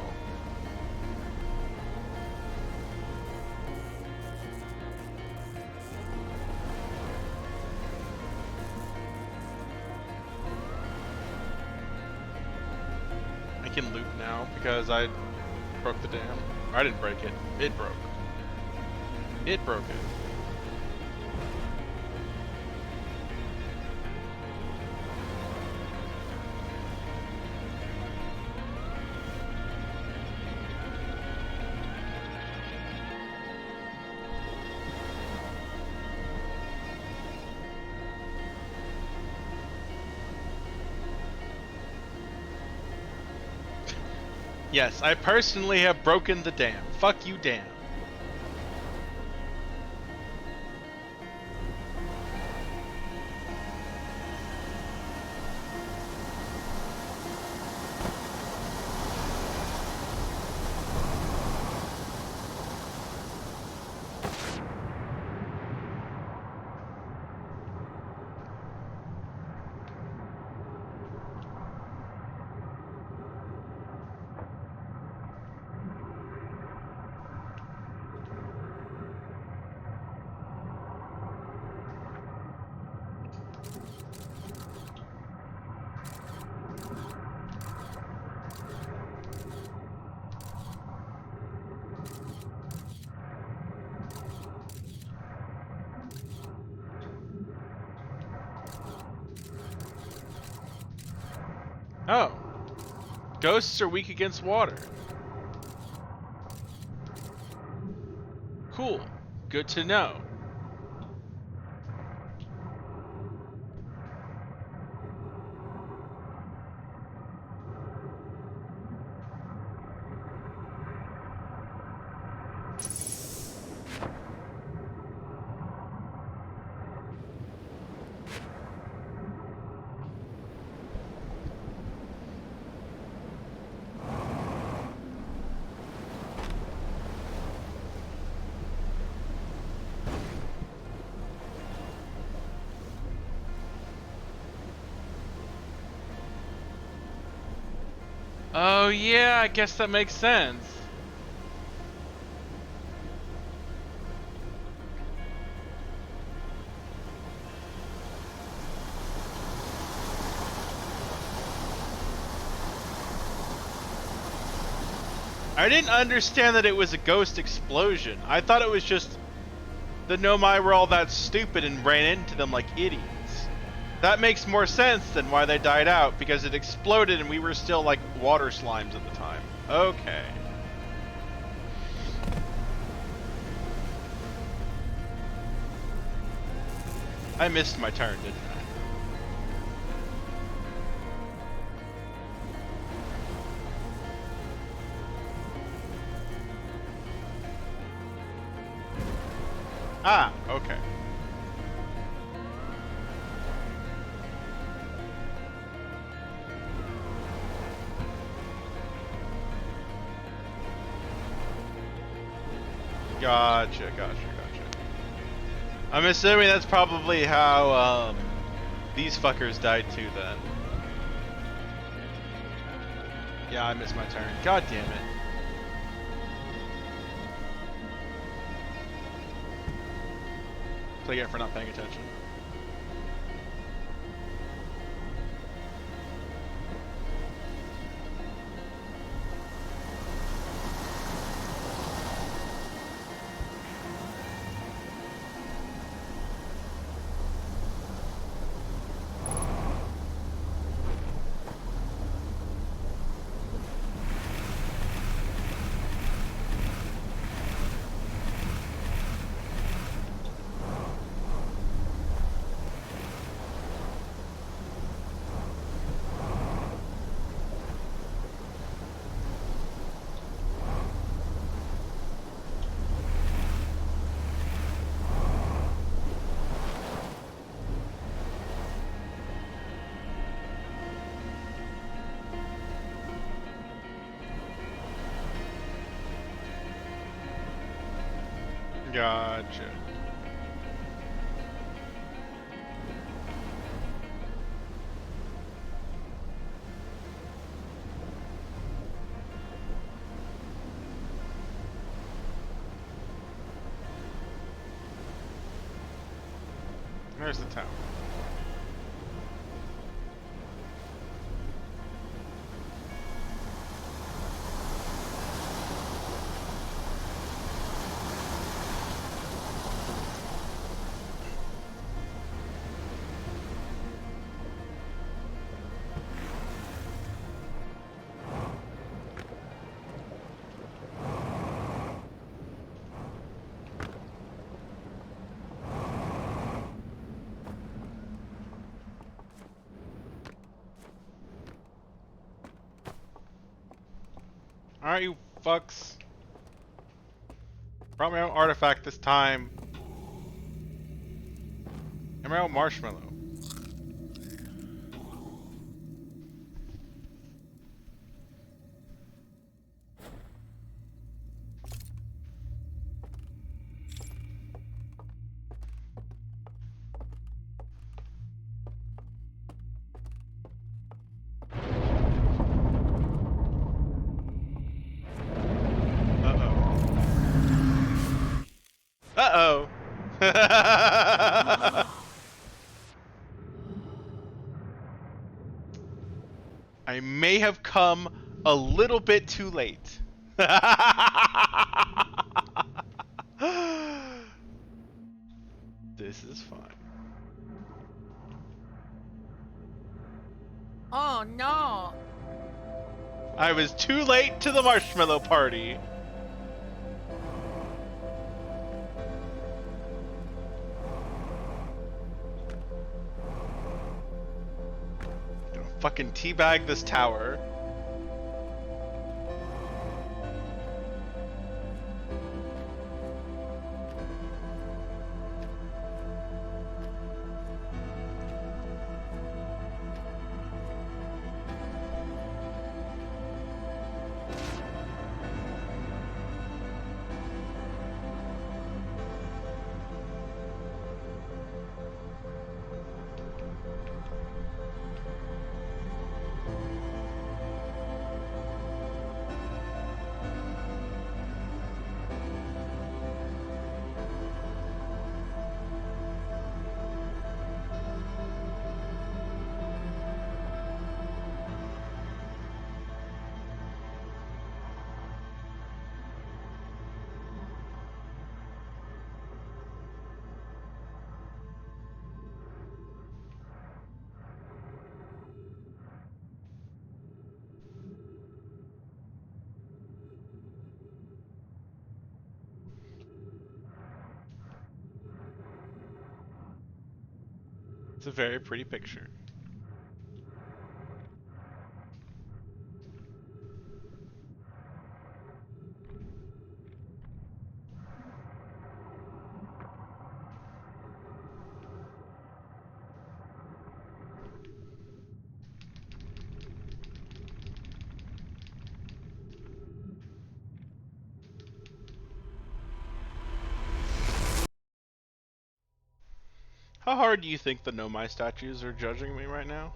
I can loot now because I broke the dam. Or I didn't break it. It broke. It broke it. Yes, I personally have broken the dam. Fuck you, dam. Oh. Ghosts are weak against water. Cool. Good to know. Oh yeah, I guess that makes sense. I didn't understand that it was a ghost explosion. I thought it was just the Nomai were all that stupid and ran into them like idiots. That makes more sense than why they died out, because it exploded and we were still like water slimes at the time. Okay. I missed my turn, didn't I? Ah, okay. Gotcha. I'm assuming that's probably how these fuckers died too then. Yeah, I missed my turn. God damn it. Play it for not paying attention. Gotcha. There's the town. Alright, you fucks. Brought my own artifact this time. Emerald marshmallow. Uh-oh. I may have come a little bit too late. This is fun. Oh no! I was too late to the marshmallow party. Gonna fucking teabag this tower. It's a very pretty picture. How hard do you think the Nomai statues are judging me right now?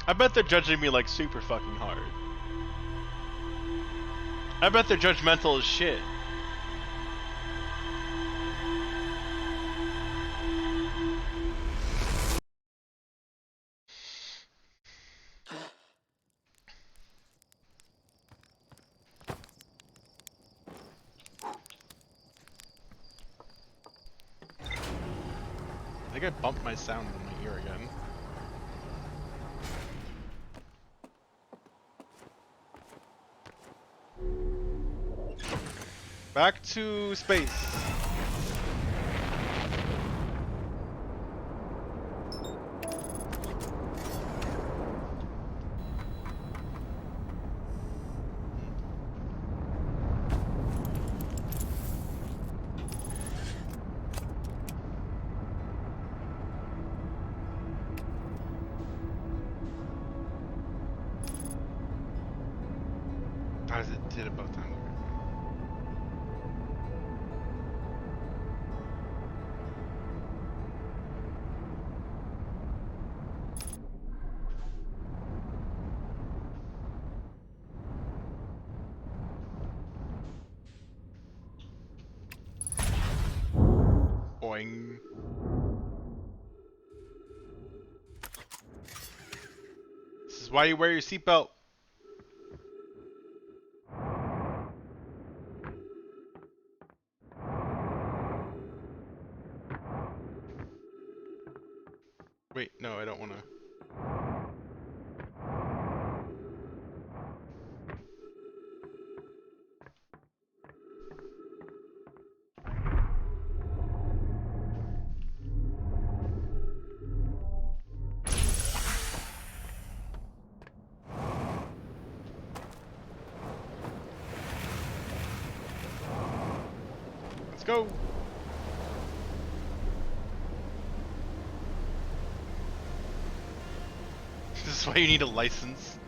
I bet they're judging me like super fucking hard. I bet they're judgmental as shit. I think I bumped my sound in my ear again. Back to space. I did it both times. Boing. This is why you wear your seatbelt. Wait, no, I don't want to. Let's go. This is why you need a license.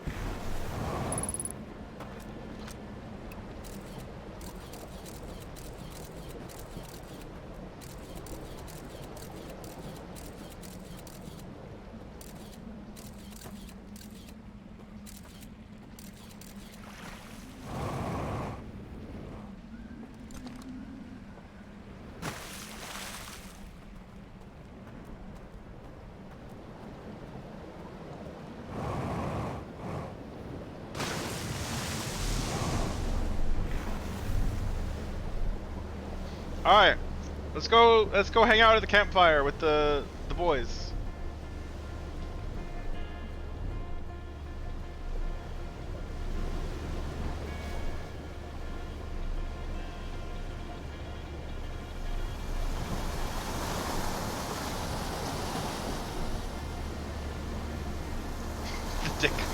Alright. Let's go hang out at the campfire with the boys. The dick man.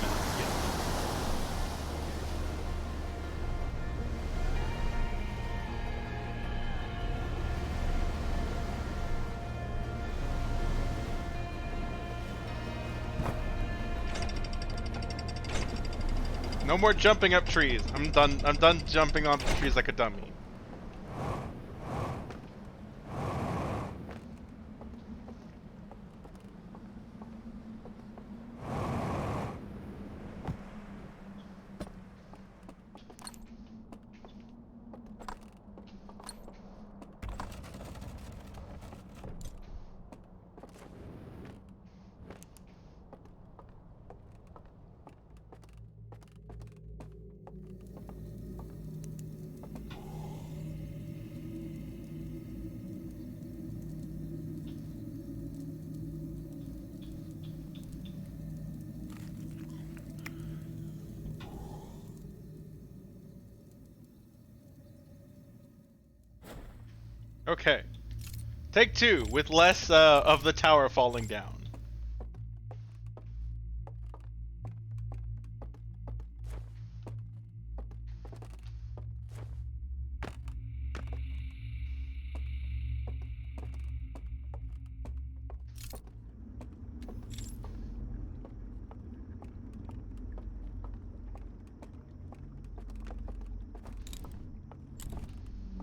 No more jumping up trees. I'm done jumping on trees like a dummy. Okay. Take two, with less of the tower falling down.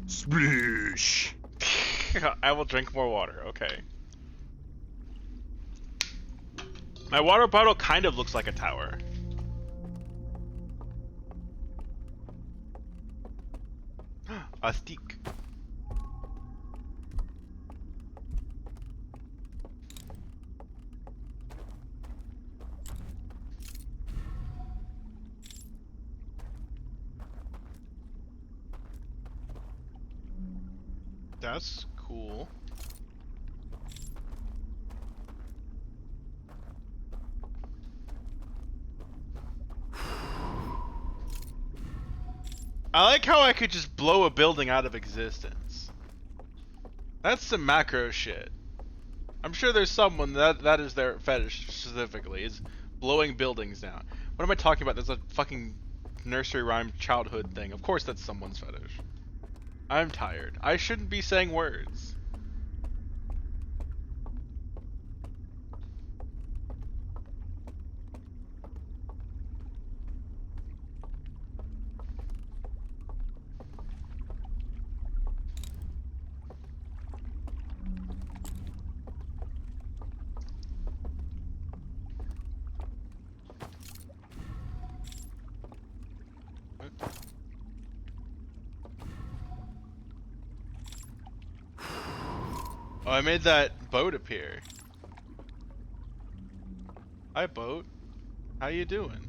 Sploosh. I will drink more water. Okay. My water bottle kind of looks like a tower. A stick. That's cool. I like how I could just blow a building out of existence. That's some macro shit. I'm sure there's someone that is their fetish specifically, is blowing buildings down. What am I talking about? There's a fucking nursery rhyme childhood thing. Of course that's someone's fetish. I'm tired. I shouldn't be saying words. Oh, I made that boat appear. Hi, boat. How you doing?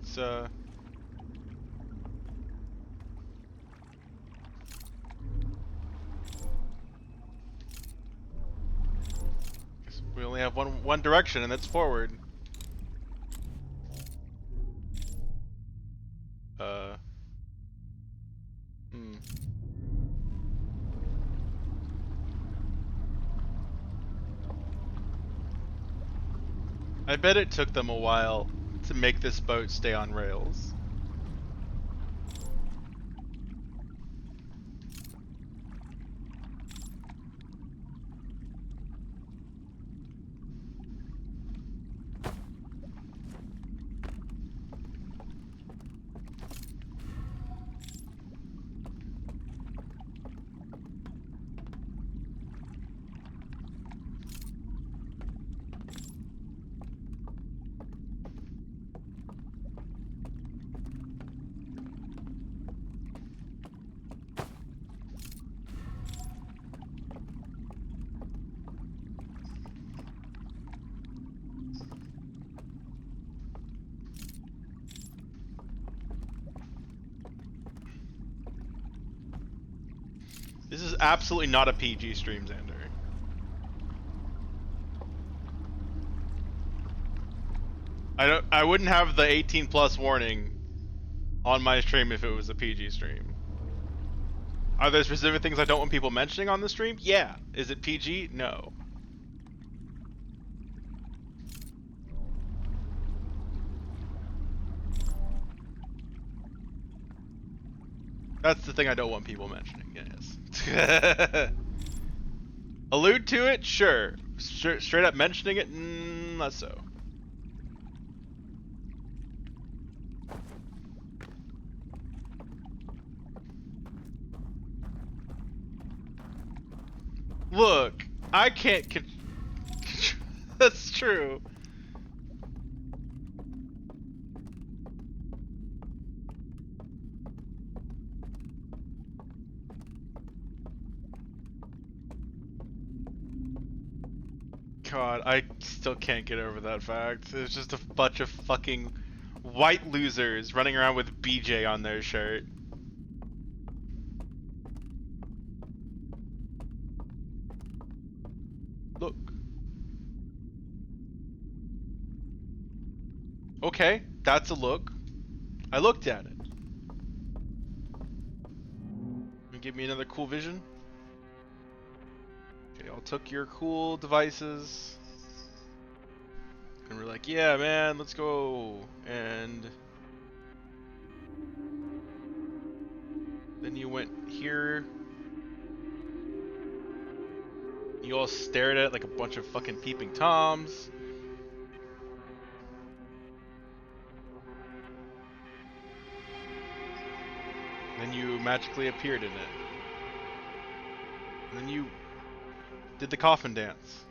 It's, guess we only have one direction, and that's forward. I bet it took them a while to make this boat stay on rails. This is absolutely not a PG stream, Xander. I wouldn't have the 18 plus warning on my stream if it was a PG stream. Are there specific things I don't want people mentioning on the stream? Yeah. Is it PG? No. That's the thing I don't want people mentioning, yes. Allude to it? Sure. Straight up mentioning it? Less so. Look, I can't that's true. God, I still can't get over that fact. It's just a bunch of fucking white losers running around with BJ on their shirt. Look. Okay, that's a look. I looked at it. Give me another cool vision. Okay, I'll took your cool devices. And we're like, yeah, man, let's go. And then you went here. You all stared at it like a bunch of fucking peeping toms. magically appeared in it. And then you did the coffin dance.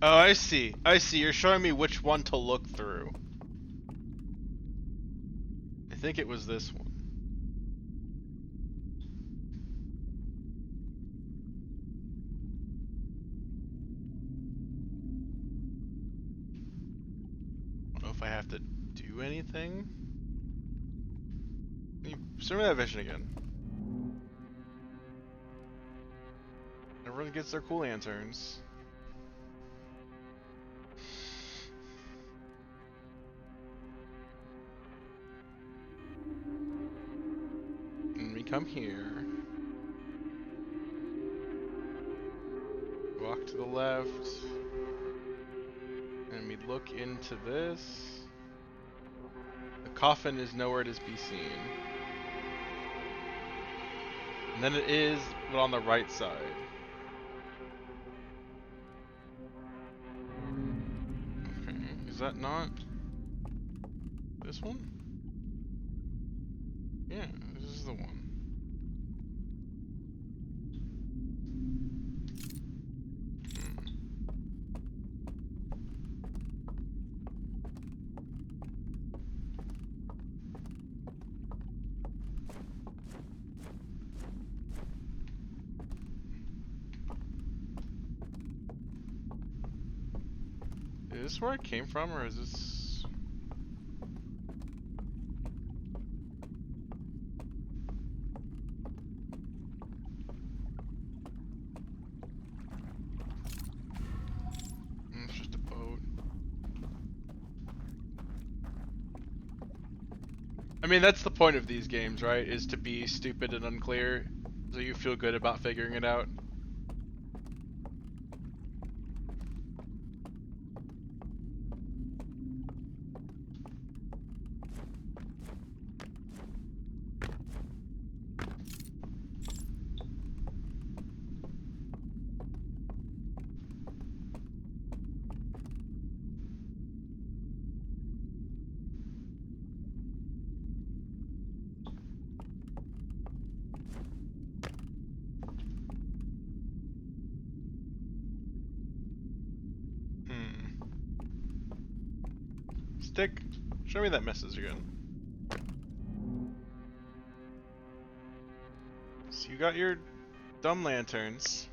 Oh, I see. I see. You're showing me which one to look through. I think it was this one. I don't know if I have to do anything. Can you show me that vision again? Everyone gets their cool lanterns. And we come here. Walk to the left. And we look into this. The coffin is nowhere to be seen. And then it is, but on the right side. Okay, is that not this one? Yeah, this is the one. Is this where I came from, or is this... It's just a boat. I mean, that's the point of these games, right? Is to be stupid and unclear, so you feel good about figuring it out. Stick, show me that message again. So you got your dumb lanterns.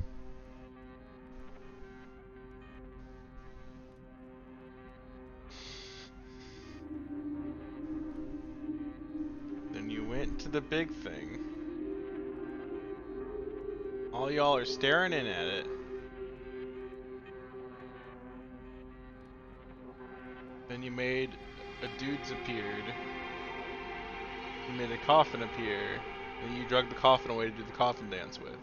Then you went to the big thing. All y'all are staring in at it. Then you made a dude's appeared. You made a coffin appear. Then you drug the coffin away to do the coffin dance with.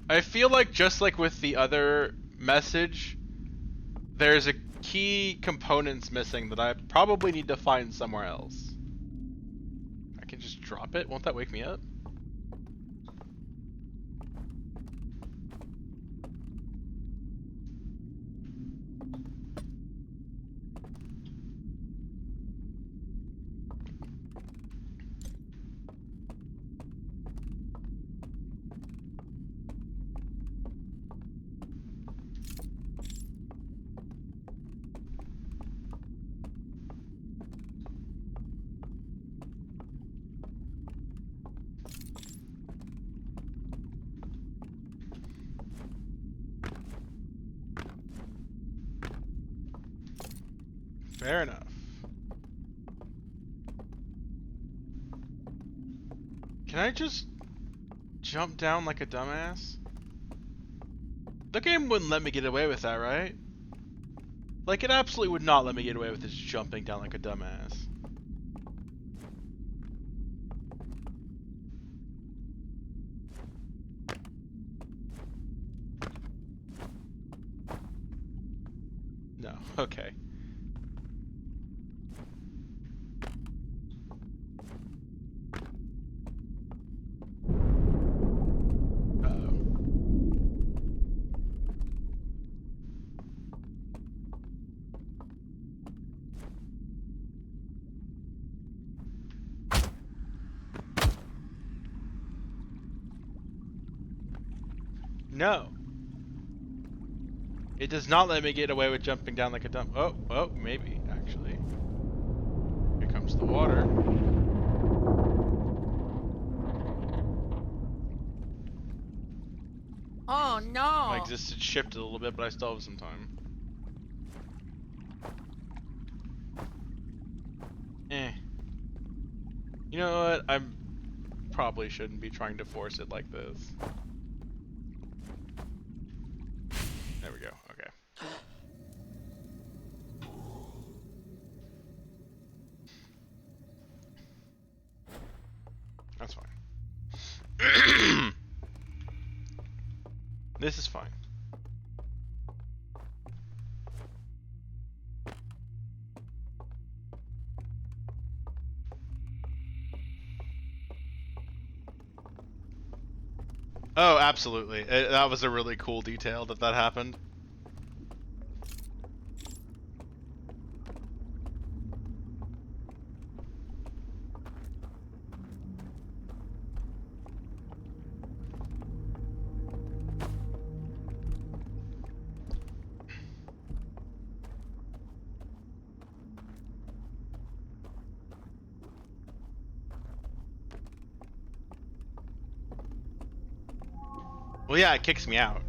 I feel like just like with the other message, there's a key components missing that I probably need to find somewhere else. I can just drop it? Won't that wake me up? Fair enough. Can I just jump down like a dumbass? The game wouldn't let me get away with that, right? Like, it absolutely would not let me get away with just jumping down like a dumbass. No, okay. No. It does not let me get away with jumping down like a dump. Oh, maybe, actually. Here comes the water. Oh no! My existence shifted a little bit, but I still have some time. You know what? I probably shouldn't be trying to force it like this. There we go. Okay. That's fine. This is fine. Oh, absolutely. That was a really cool detail that happened. Well, yeah, it kicks me out.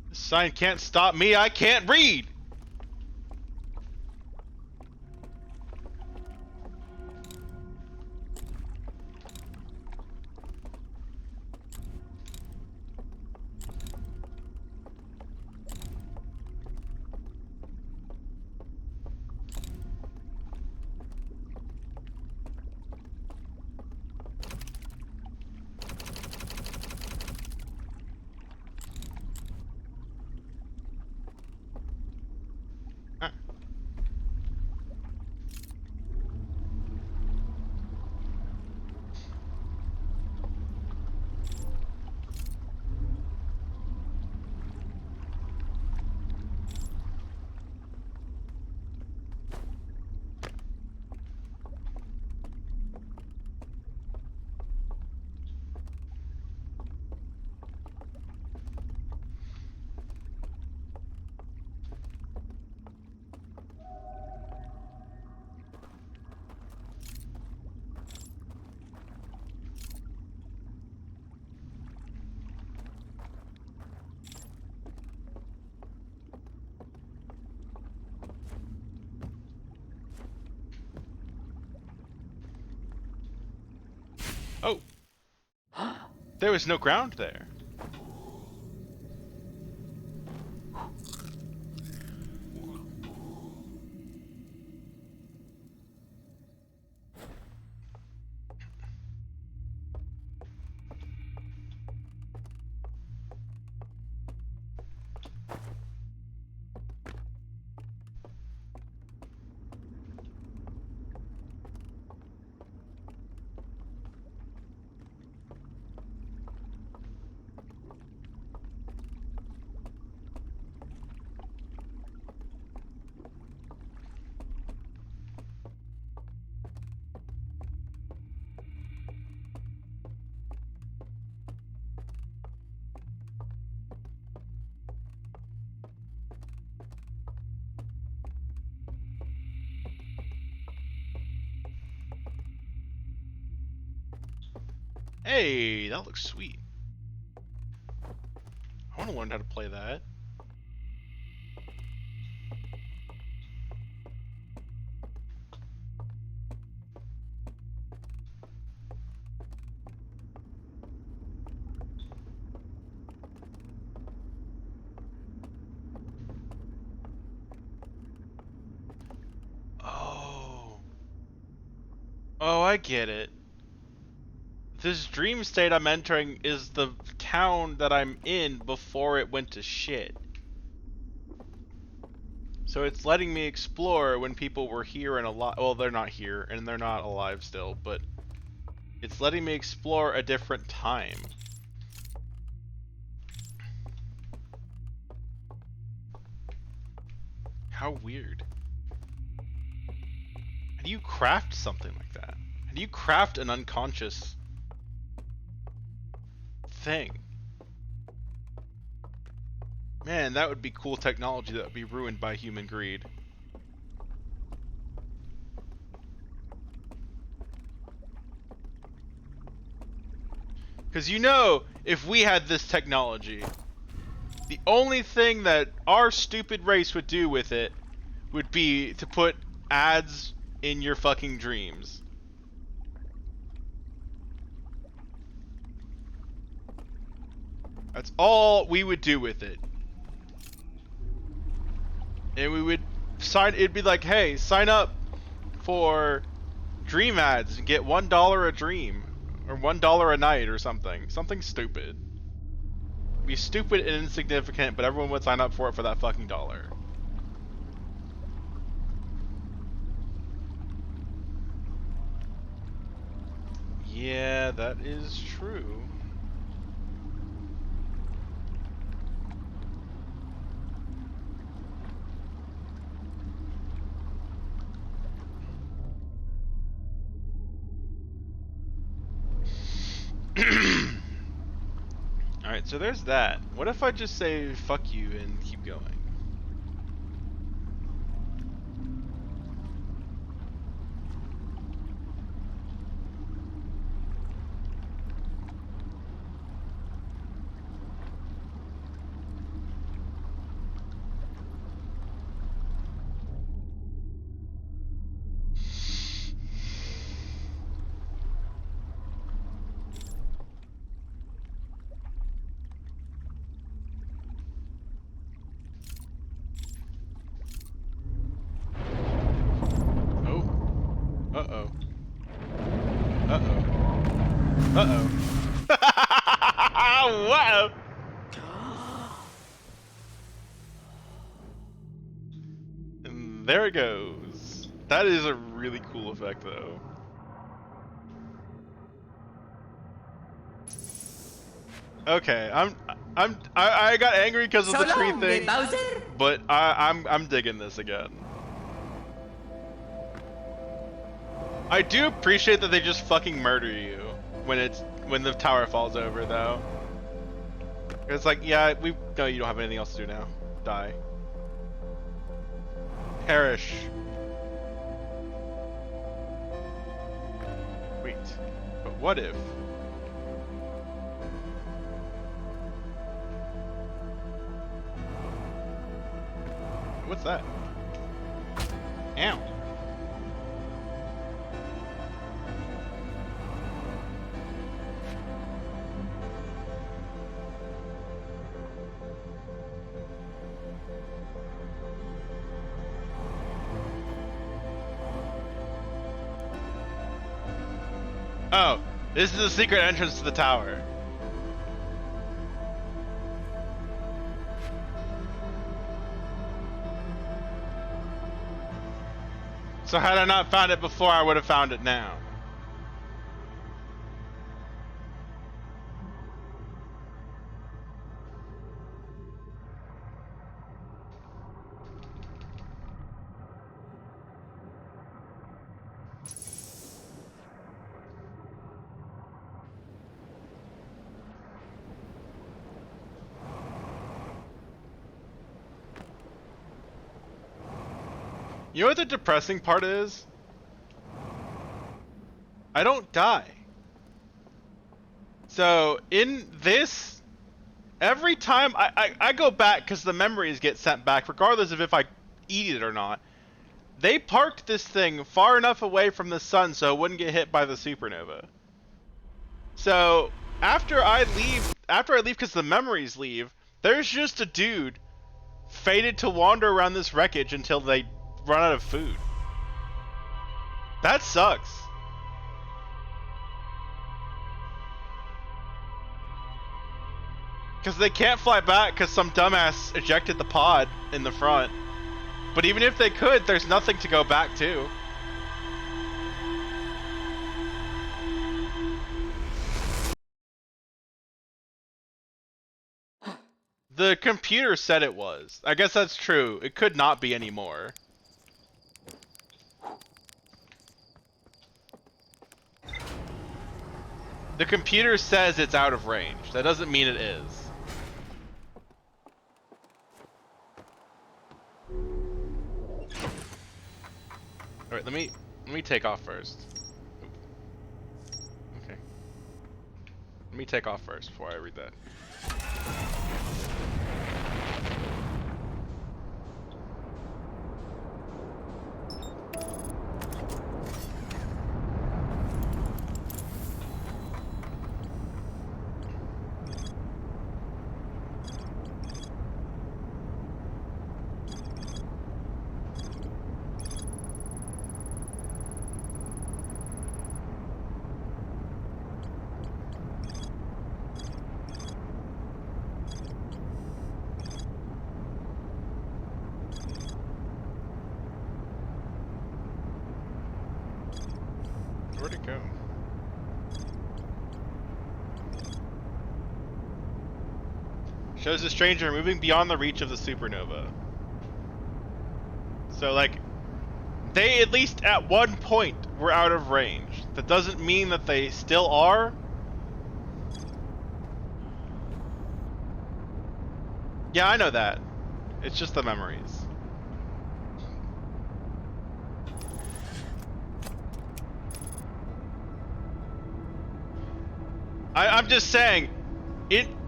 This sign can't stop me. I can't read. Oh. There was no ground there. Hey, that looks sweet. I want to learn how to play that. Oh. Oh, I get it. This dream state I'm entering is the town that I'm in before it went to shit. So it's letting me explore when people were here and alive. Well, they're not here and they're not alive still, but it's letting me explore a different time. How weird. How do you craft something like that? How do you craft an unconscious thing? Man, that would be cool technology that would be ruined by human greed. Because you know, if we had this technology, the only thing that our stupid race would do with it would be to put ads in your fucking dreams. That's all we would do with it. And we would it'd be like, hey, sign up for dream ads and get $1 a dream. Or $1 a night or something. Something stupid. It'd be stupid and insignificant, but everyone would sign up for it for that fucking dollar. Yeah, that is true. Alright, so there's that. What if I just say fuck you and keep going? Uh-oh. Uh-oh. Uh-oh. Wow! And there it goes. That is a really cool effect, though. Okay, I got angry because of the tree thing, but I'm digging this again. I do appreciate that they just fucking murder you when the tower falls over, though. It's like, yeah, no, you don't have anything else to do now. Die. Perish. Wait, but what if? What's that? Ow. Oh, this is the secret entrance to the tower. So had I not found it before, I would have found it now. You know what the depressing part is? I don't die. So in this, every time I go back because the memories get sent back regardless of if I eat it or not. They parked this thing far enough away from the sun so it wouldn't get hit by the supernova. So after I leave because the memories leave, there's just a dude fated to wander around this wreckage until they run out of food. That sucks. Because they can't fly back because some dumbass ejected the pod in the front. But even if they could, there's nothing to go back to. The computer said it was. I guess that's true. It could not be anymore. The computer says it's out of range. That doesn't mean it is. Alright, let me take off first. Okay. Let me take off first before I read that. Where'd it go? Shows a stranger moving beyond the reach of the supernova. So, like, they at least at one point were out of range. That doesn't mean that they still are. Yeah, I know that. It's just the memories. I'm just saying,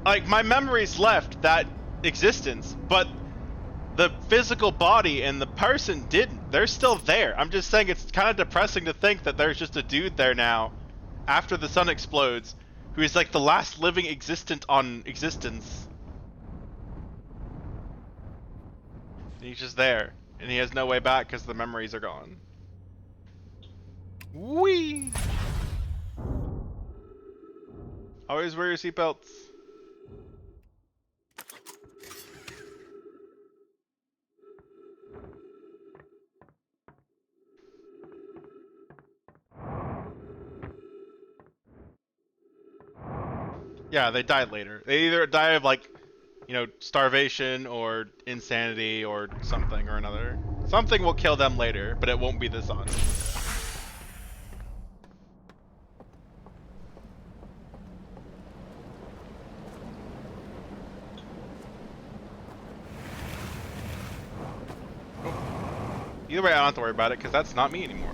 like, my memories left that existence, but the physical body and the person didn't. They're still there. I'm just saying it's kind of depressing to think that there's just a dude there now, after the sun explodes, who is like the last living existent on existence. And he's just there, and he has no way back because the memories are gone. Whee! Always wear your seatbelts. Yeah, they died later. They either die of, like, you know, starvation or insanity or something or another. Something will kill them later, but it won't be the sun. Either way, I don't have to worry about it, because that's not me anymore.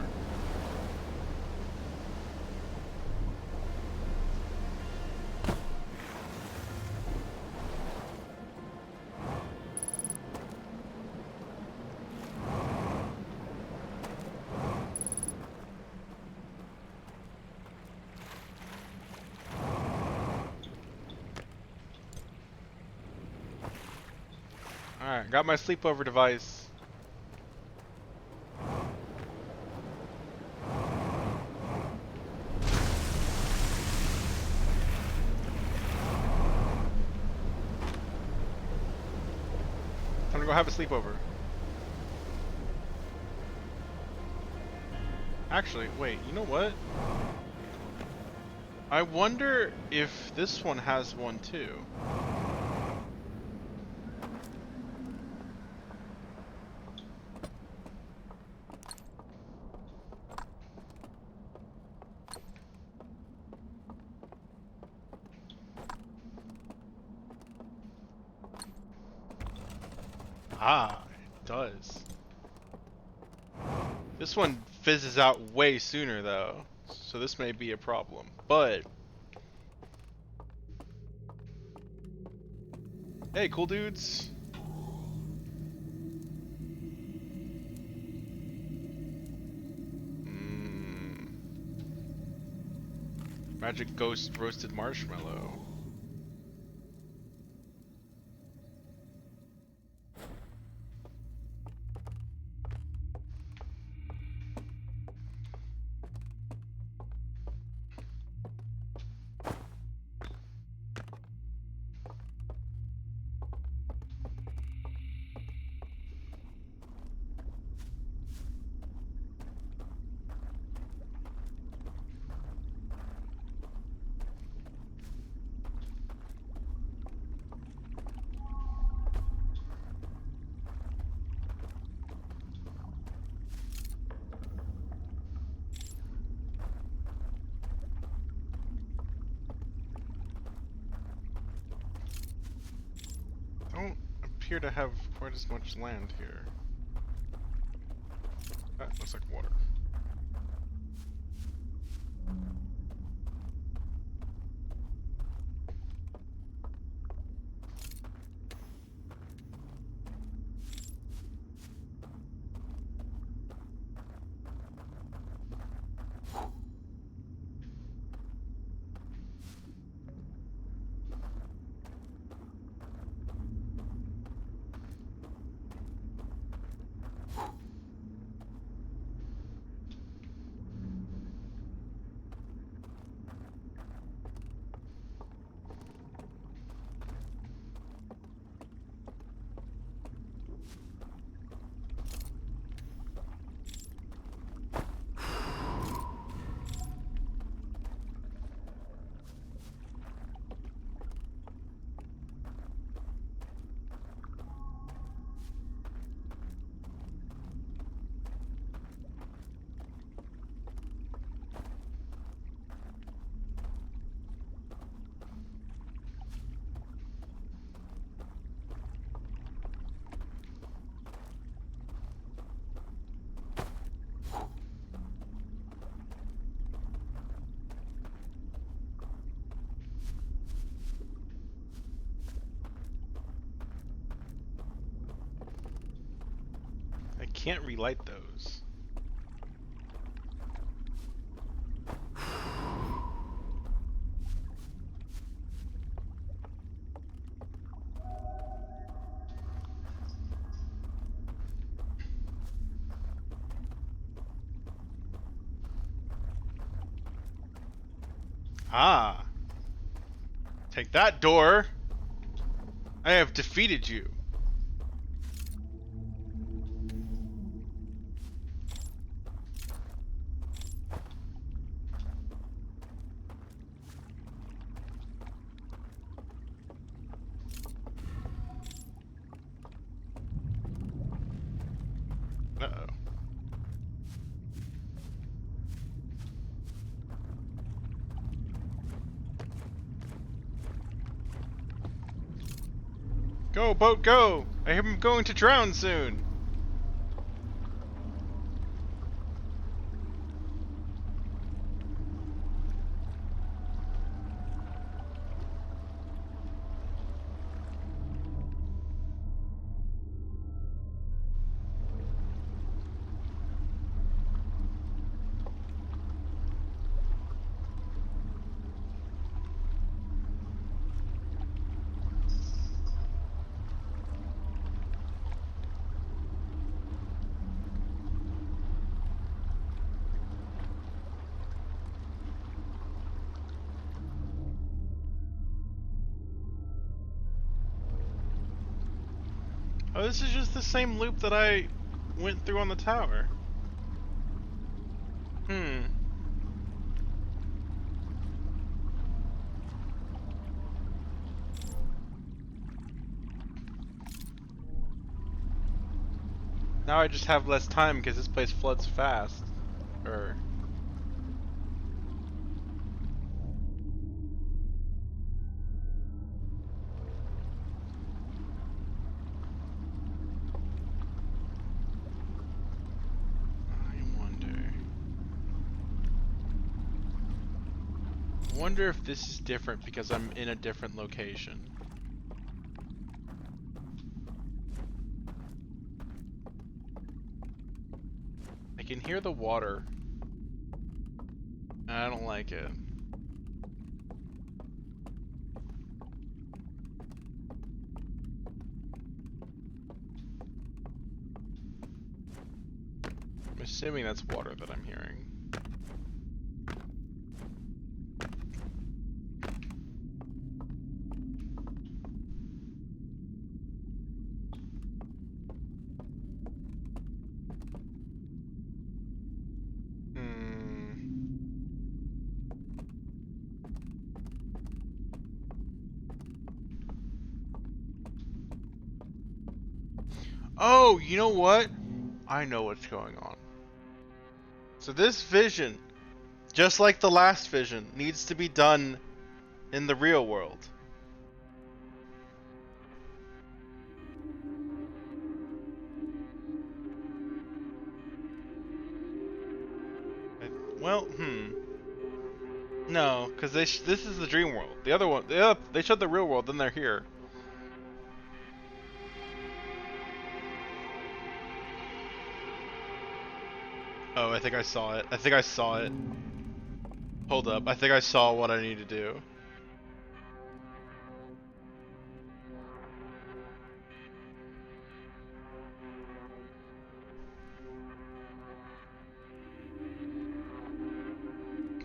Alright, got my sleepover device. Time to go have a sleepover. Actually, wait, you know what? I wonder if this one has one too. Ah, it does. This one fizzes out way sooner though, so this may be a problem. But hey, cool dudes. Magic Ghost roasted marshmallow. appear to have quite as much land here. That looks like water. I can't relight those. Ah! Take that, door! I have defeated you. Uh-oh. Go, boat, go! I am going to drown soon! Oh, this is just the same loop that I went through on the tower. Now I just have less time because this place floods fast. I wonder if this is different because I'm in a different location. I can hear the water. I don't like it. I'm assuming that's water that I'm hearing. Oh, you know what? I know what's going on. So this vision, just like the last vision, needs to be done in the real world. Well, no, because this is the dream world. The other one, they showed the real world, then they're here. Oh, I think I saw it. I think I saw it. Hold up, I think I saw what I need to do.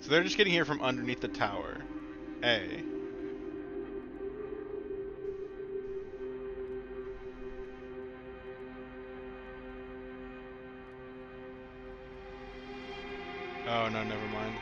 So they're just getting here from underneath the tower. A. Oh no, never mind.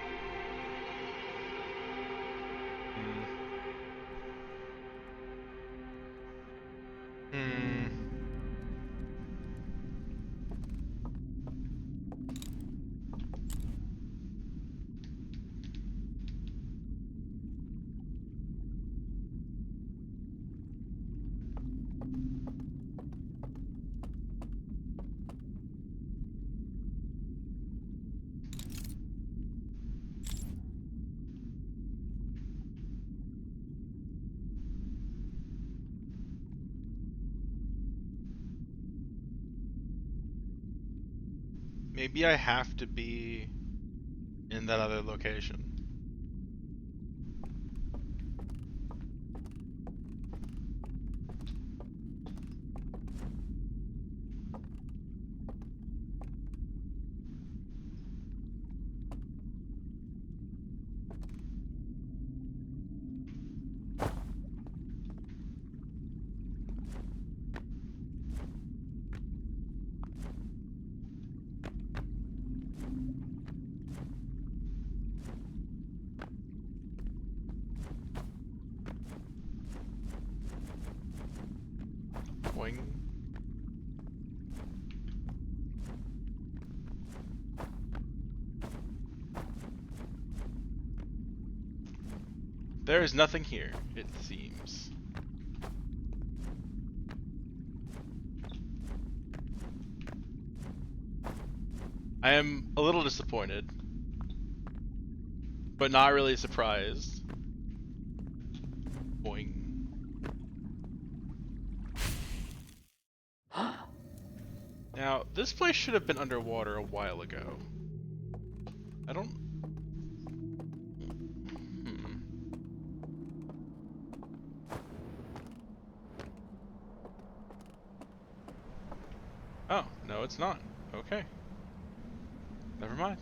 Maybe I have to be in that other location. Boing. There is nothing here, it seems. I am a little disappointed, but not really surprised. Boing. Now, this place should have been underwater a while ago. I don't... Oh, no it's not. Okay. Never mind.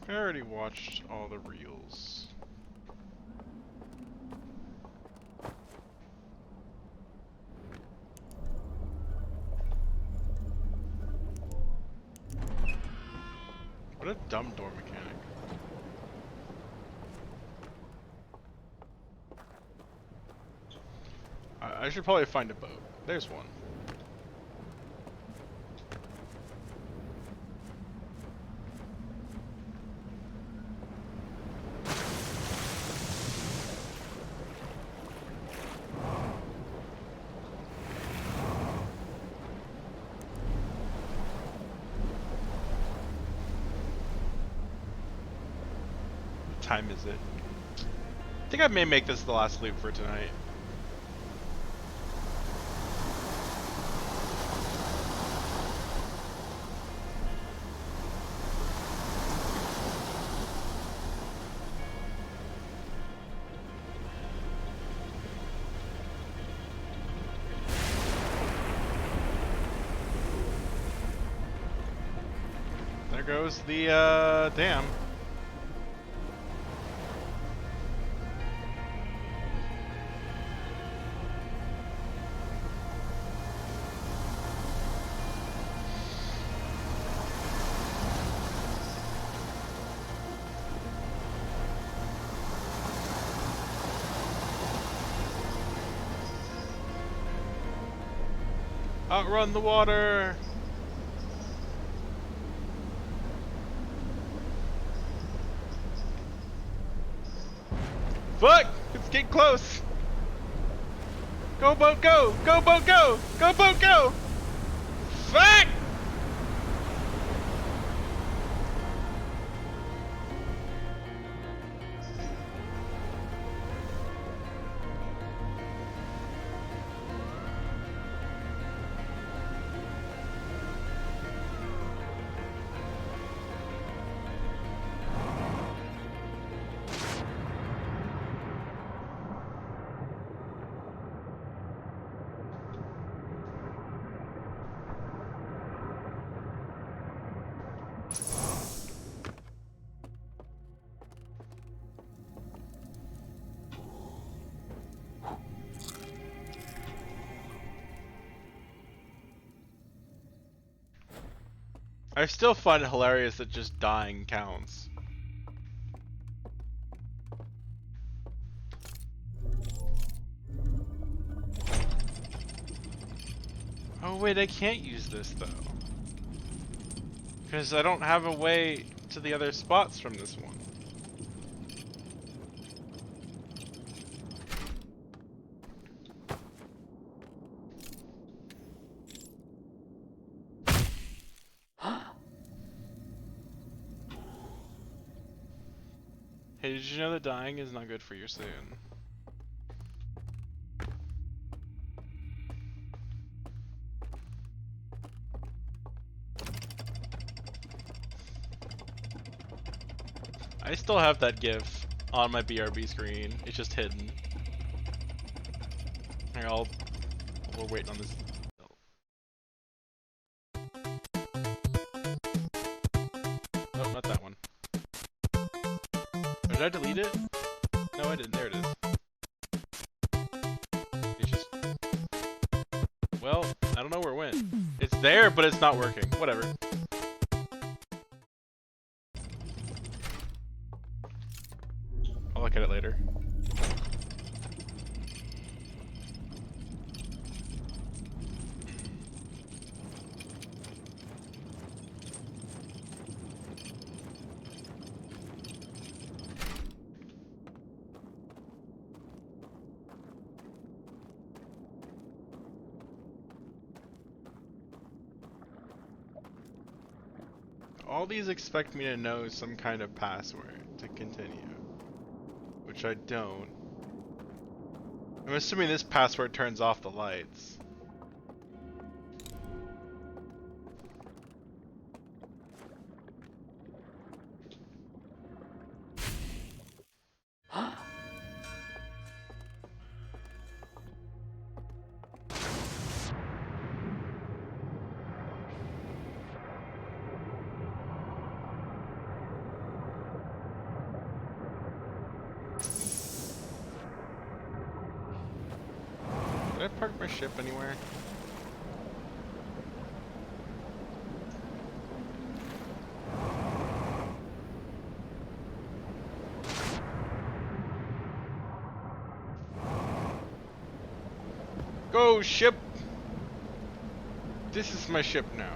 I already watched all the reels. What a dumb door mechanic. I should probably find a boat. There's one. Time is it? I think I may make this the last loop for tonight. There goes the dam. Outrun the water! Fuck! It's getting close! Go boat go! Go boat go! Go boat go! Fuck! I still find it hilarious that just dying counts. Oh wait, I can't use this though. Because I don't have a way to the other spots from this one. Hey, did you know that dying is not good for your soon? I still have that GIF on my BRB screen. It's just hidden. Here, we're waiting on this. Oh, not that one. Or did I delete it? No, I didn't. There it is. It's just... Well, I don't know where it went. It's there, but it's not working. Whatever. I'll look at it later. All these expect me to know some kind of password to continue, which I don't. I'm assuming this password turns off the lights. Did I park my ship anywhere? Go ship! This is my ship now.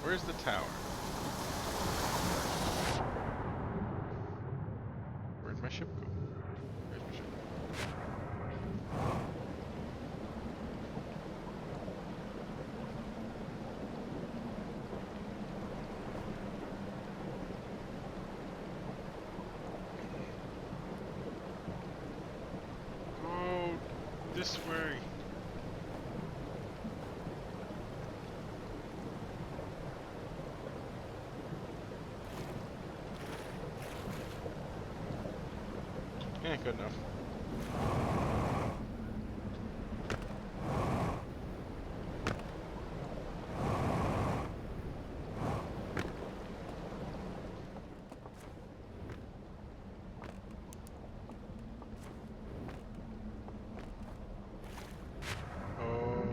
Where's the tower? Where'd my ship go? Where's my ship? Go this way. Yeah, good enough. Oh,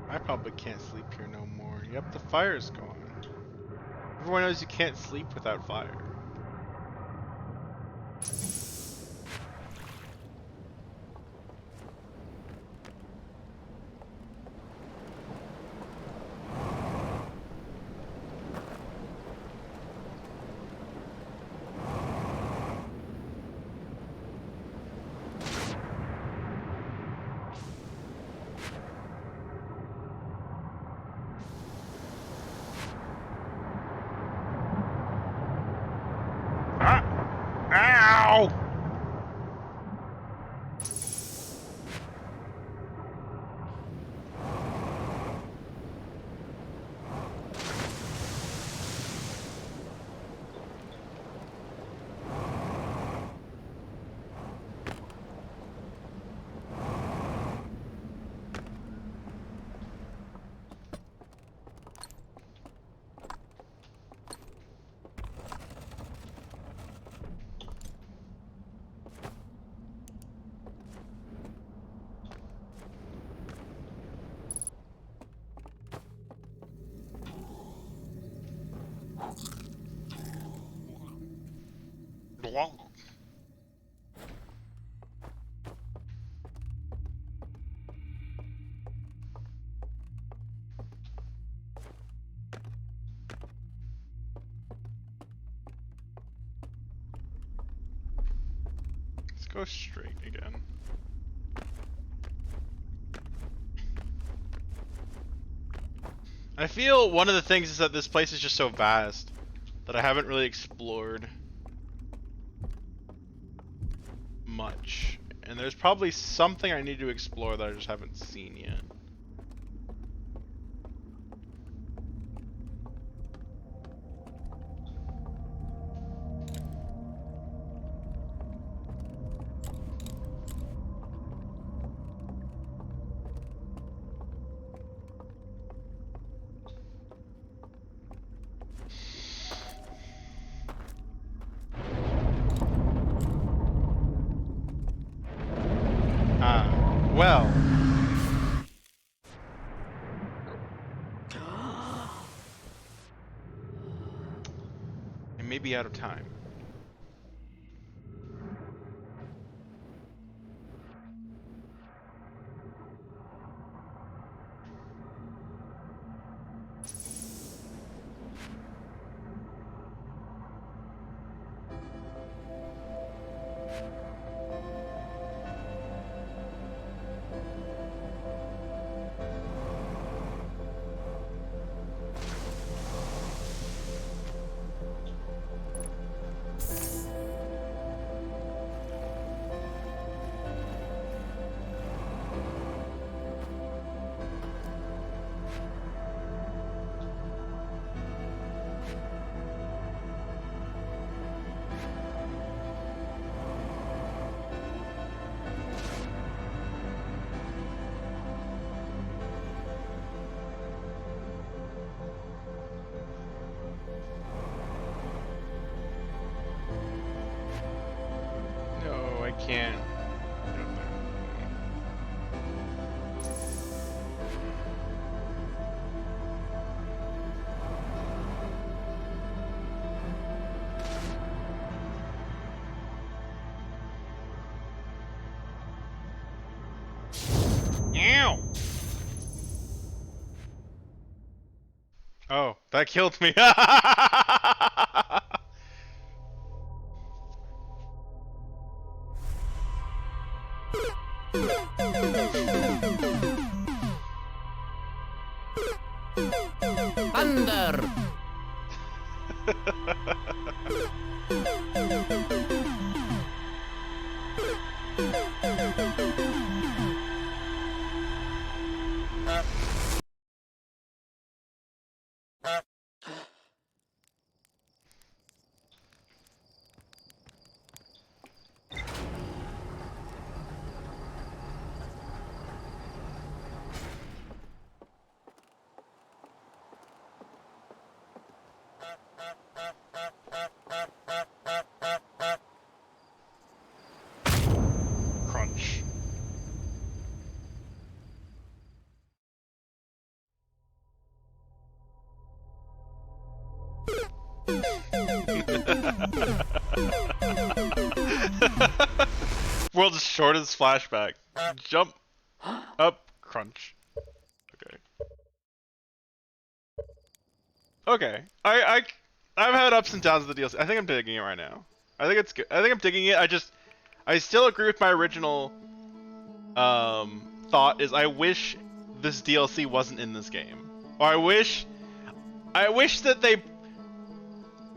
I probably can't sleep here no more. Yep, the fire's gone. Everyone knows you can't sleep without fire. No! Let's go straight again. I feel one of the things is that this place is just so vast that I haven't really explored much. And there's probably something I need to explore that I just haven't seen yet. Well. I may be out of time. No, I can't. Ow! Oh, that killed me. Thunder! Crunch. World's shortest flashback. Jump. Up. Crunch. Okay. Okay. I've had ups and downs with the DLC. I think I'm digging it right now. I think it's good. I think I'm digging it. I still agree with my original thought is I wish this DLC wasn't in this game. Or I wish that they,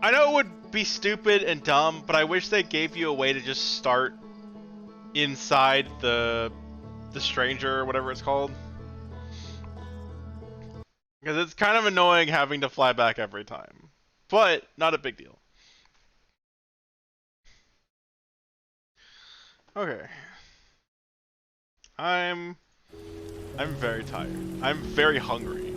I know it would be stupid and dumb, but I wish they gave you a way to just start inside the stranger or whatever it's called. Because it's kind of annoying having to fly back every time. But not a big deal. Okay. I'm very tired. I'm very hungry.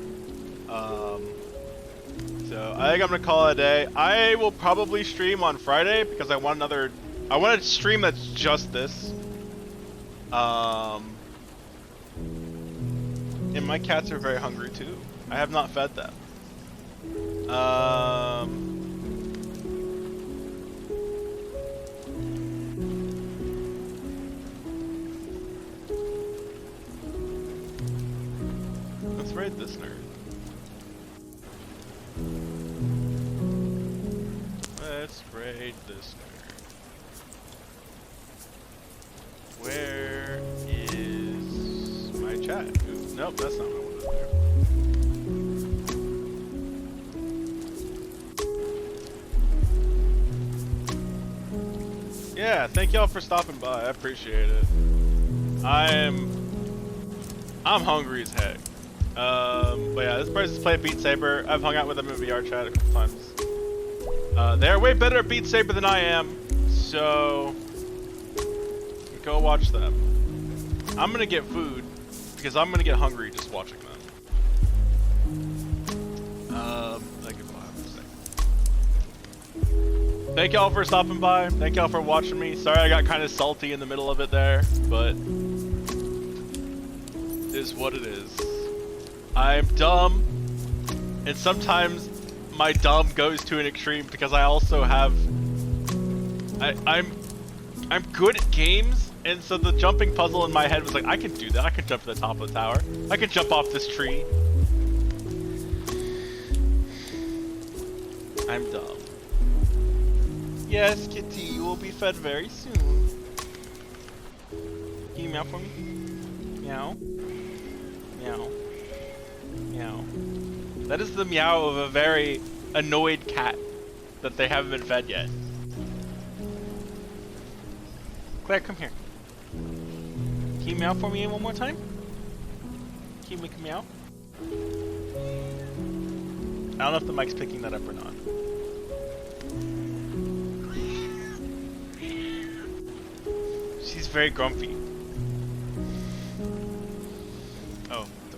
So I think I'm gonna call it a day. I will probably stream on Friday because I want a stream that's just this. And my cats are very hungry too. I have not fed them. Let's raid this nerd. Let's raid this nerd. Where is my chat? Ooh, nope, that's not what I wanted there. Yeah, thank y'all for stopping by. I appreciate it. I'm hungry as heck. But yeah, this person's played Beat Saber. I've hung out with them in VR chat a couple times. They're way better at Beat Saber than I am, so go watch them. I'm gonna get food because I'm gonna get hungry just watching them. Thank y'all for stopping by. Thank y'all for watching me. Sorry I got kind of salty in the middle of it there, but it is what it is. I'm dumb, and sometimes my dumb goes to an extreme because I also have I'm good at games, and so the jumping puzzle in my head was like, I can do that. I can jump to the top of the tower. I can jump off this tree. I'm dumb. Yes, Kitty, you will be fed very soon. Can you meow for me? Meow. Meow. Meow. That is the meow of a very annoyed cat that they haven't been fed yet. Claire, come here. Can you meow for me one more time? Can you make a meow? I don't know if the mic's picking that up or not. She's very grumpy. Oh, the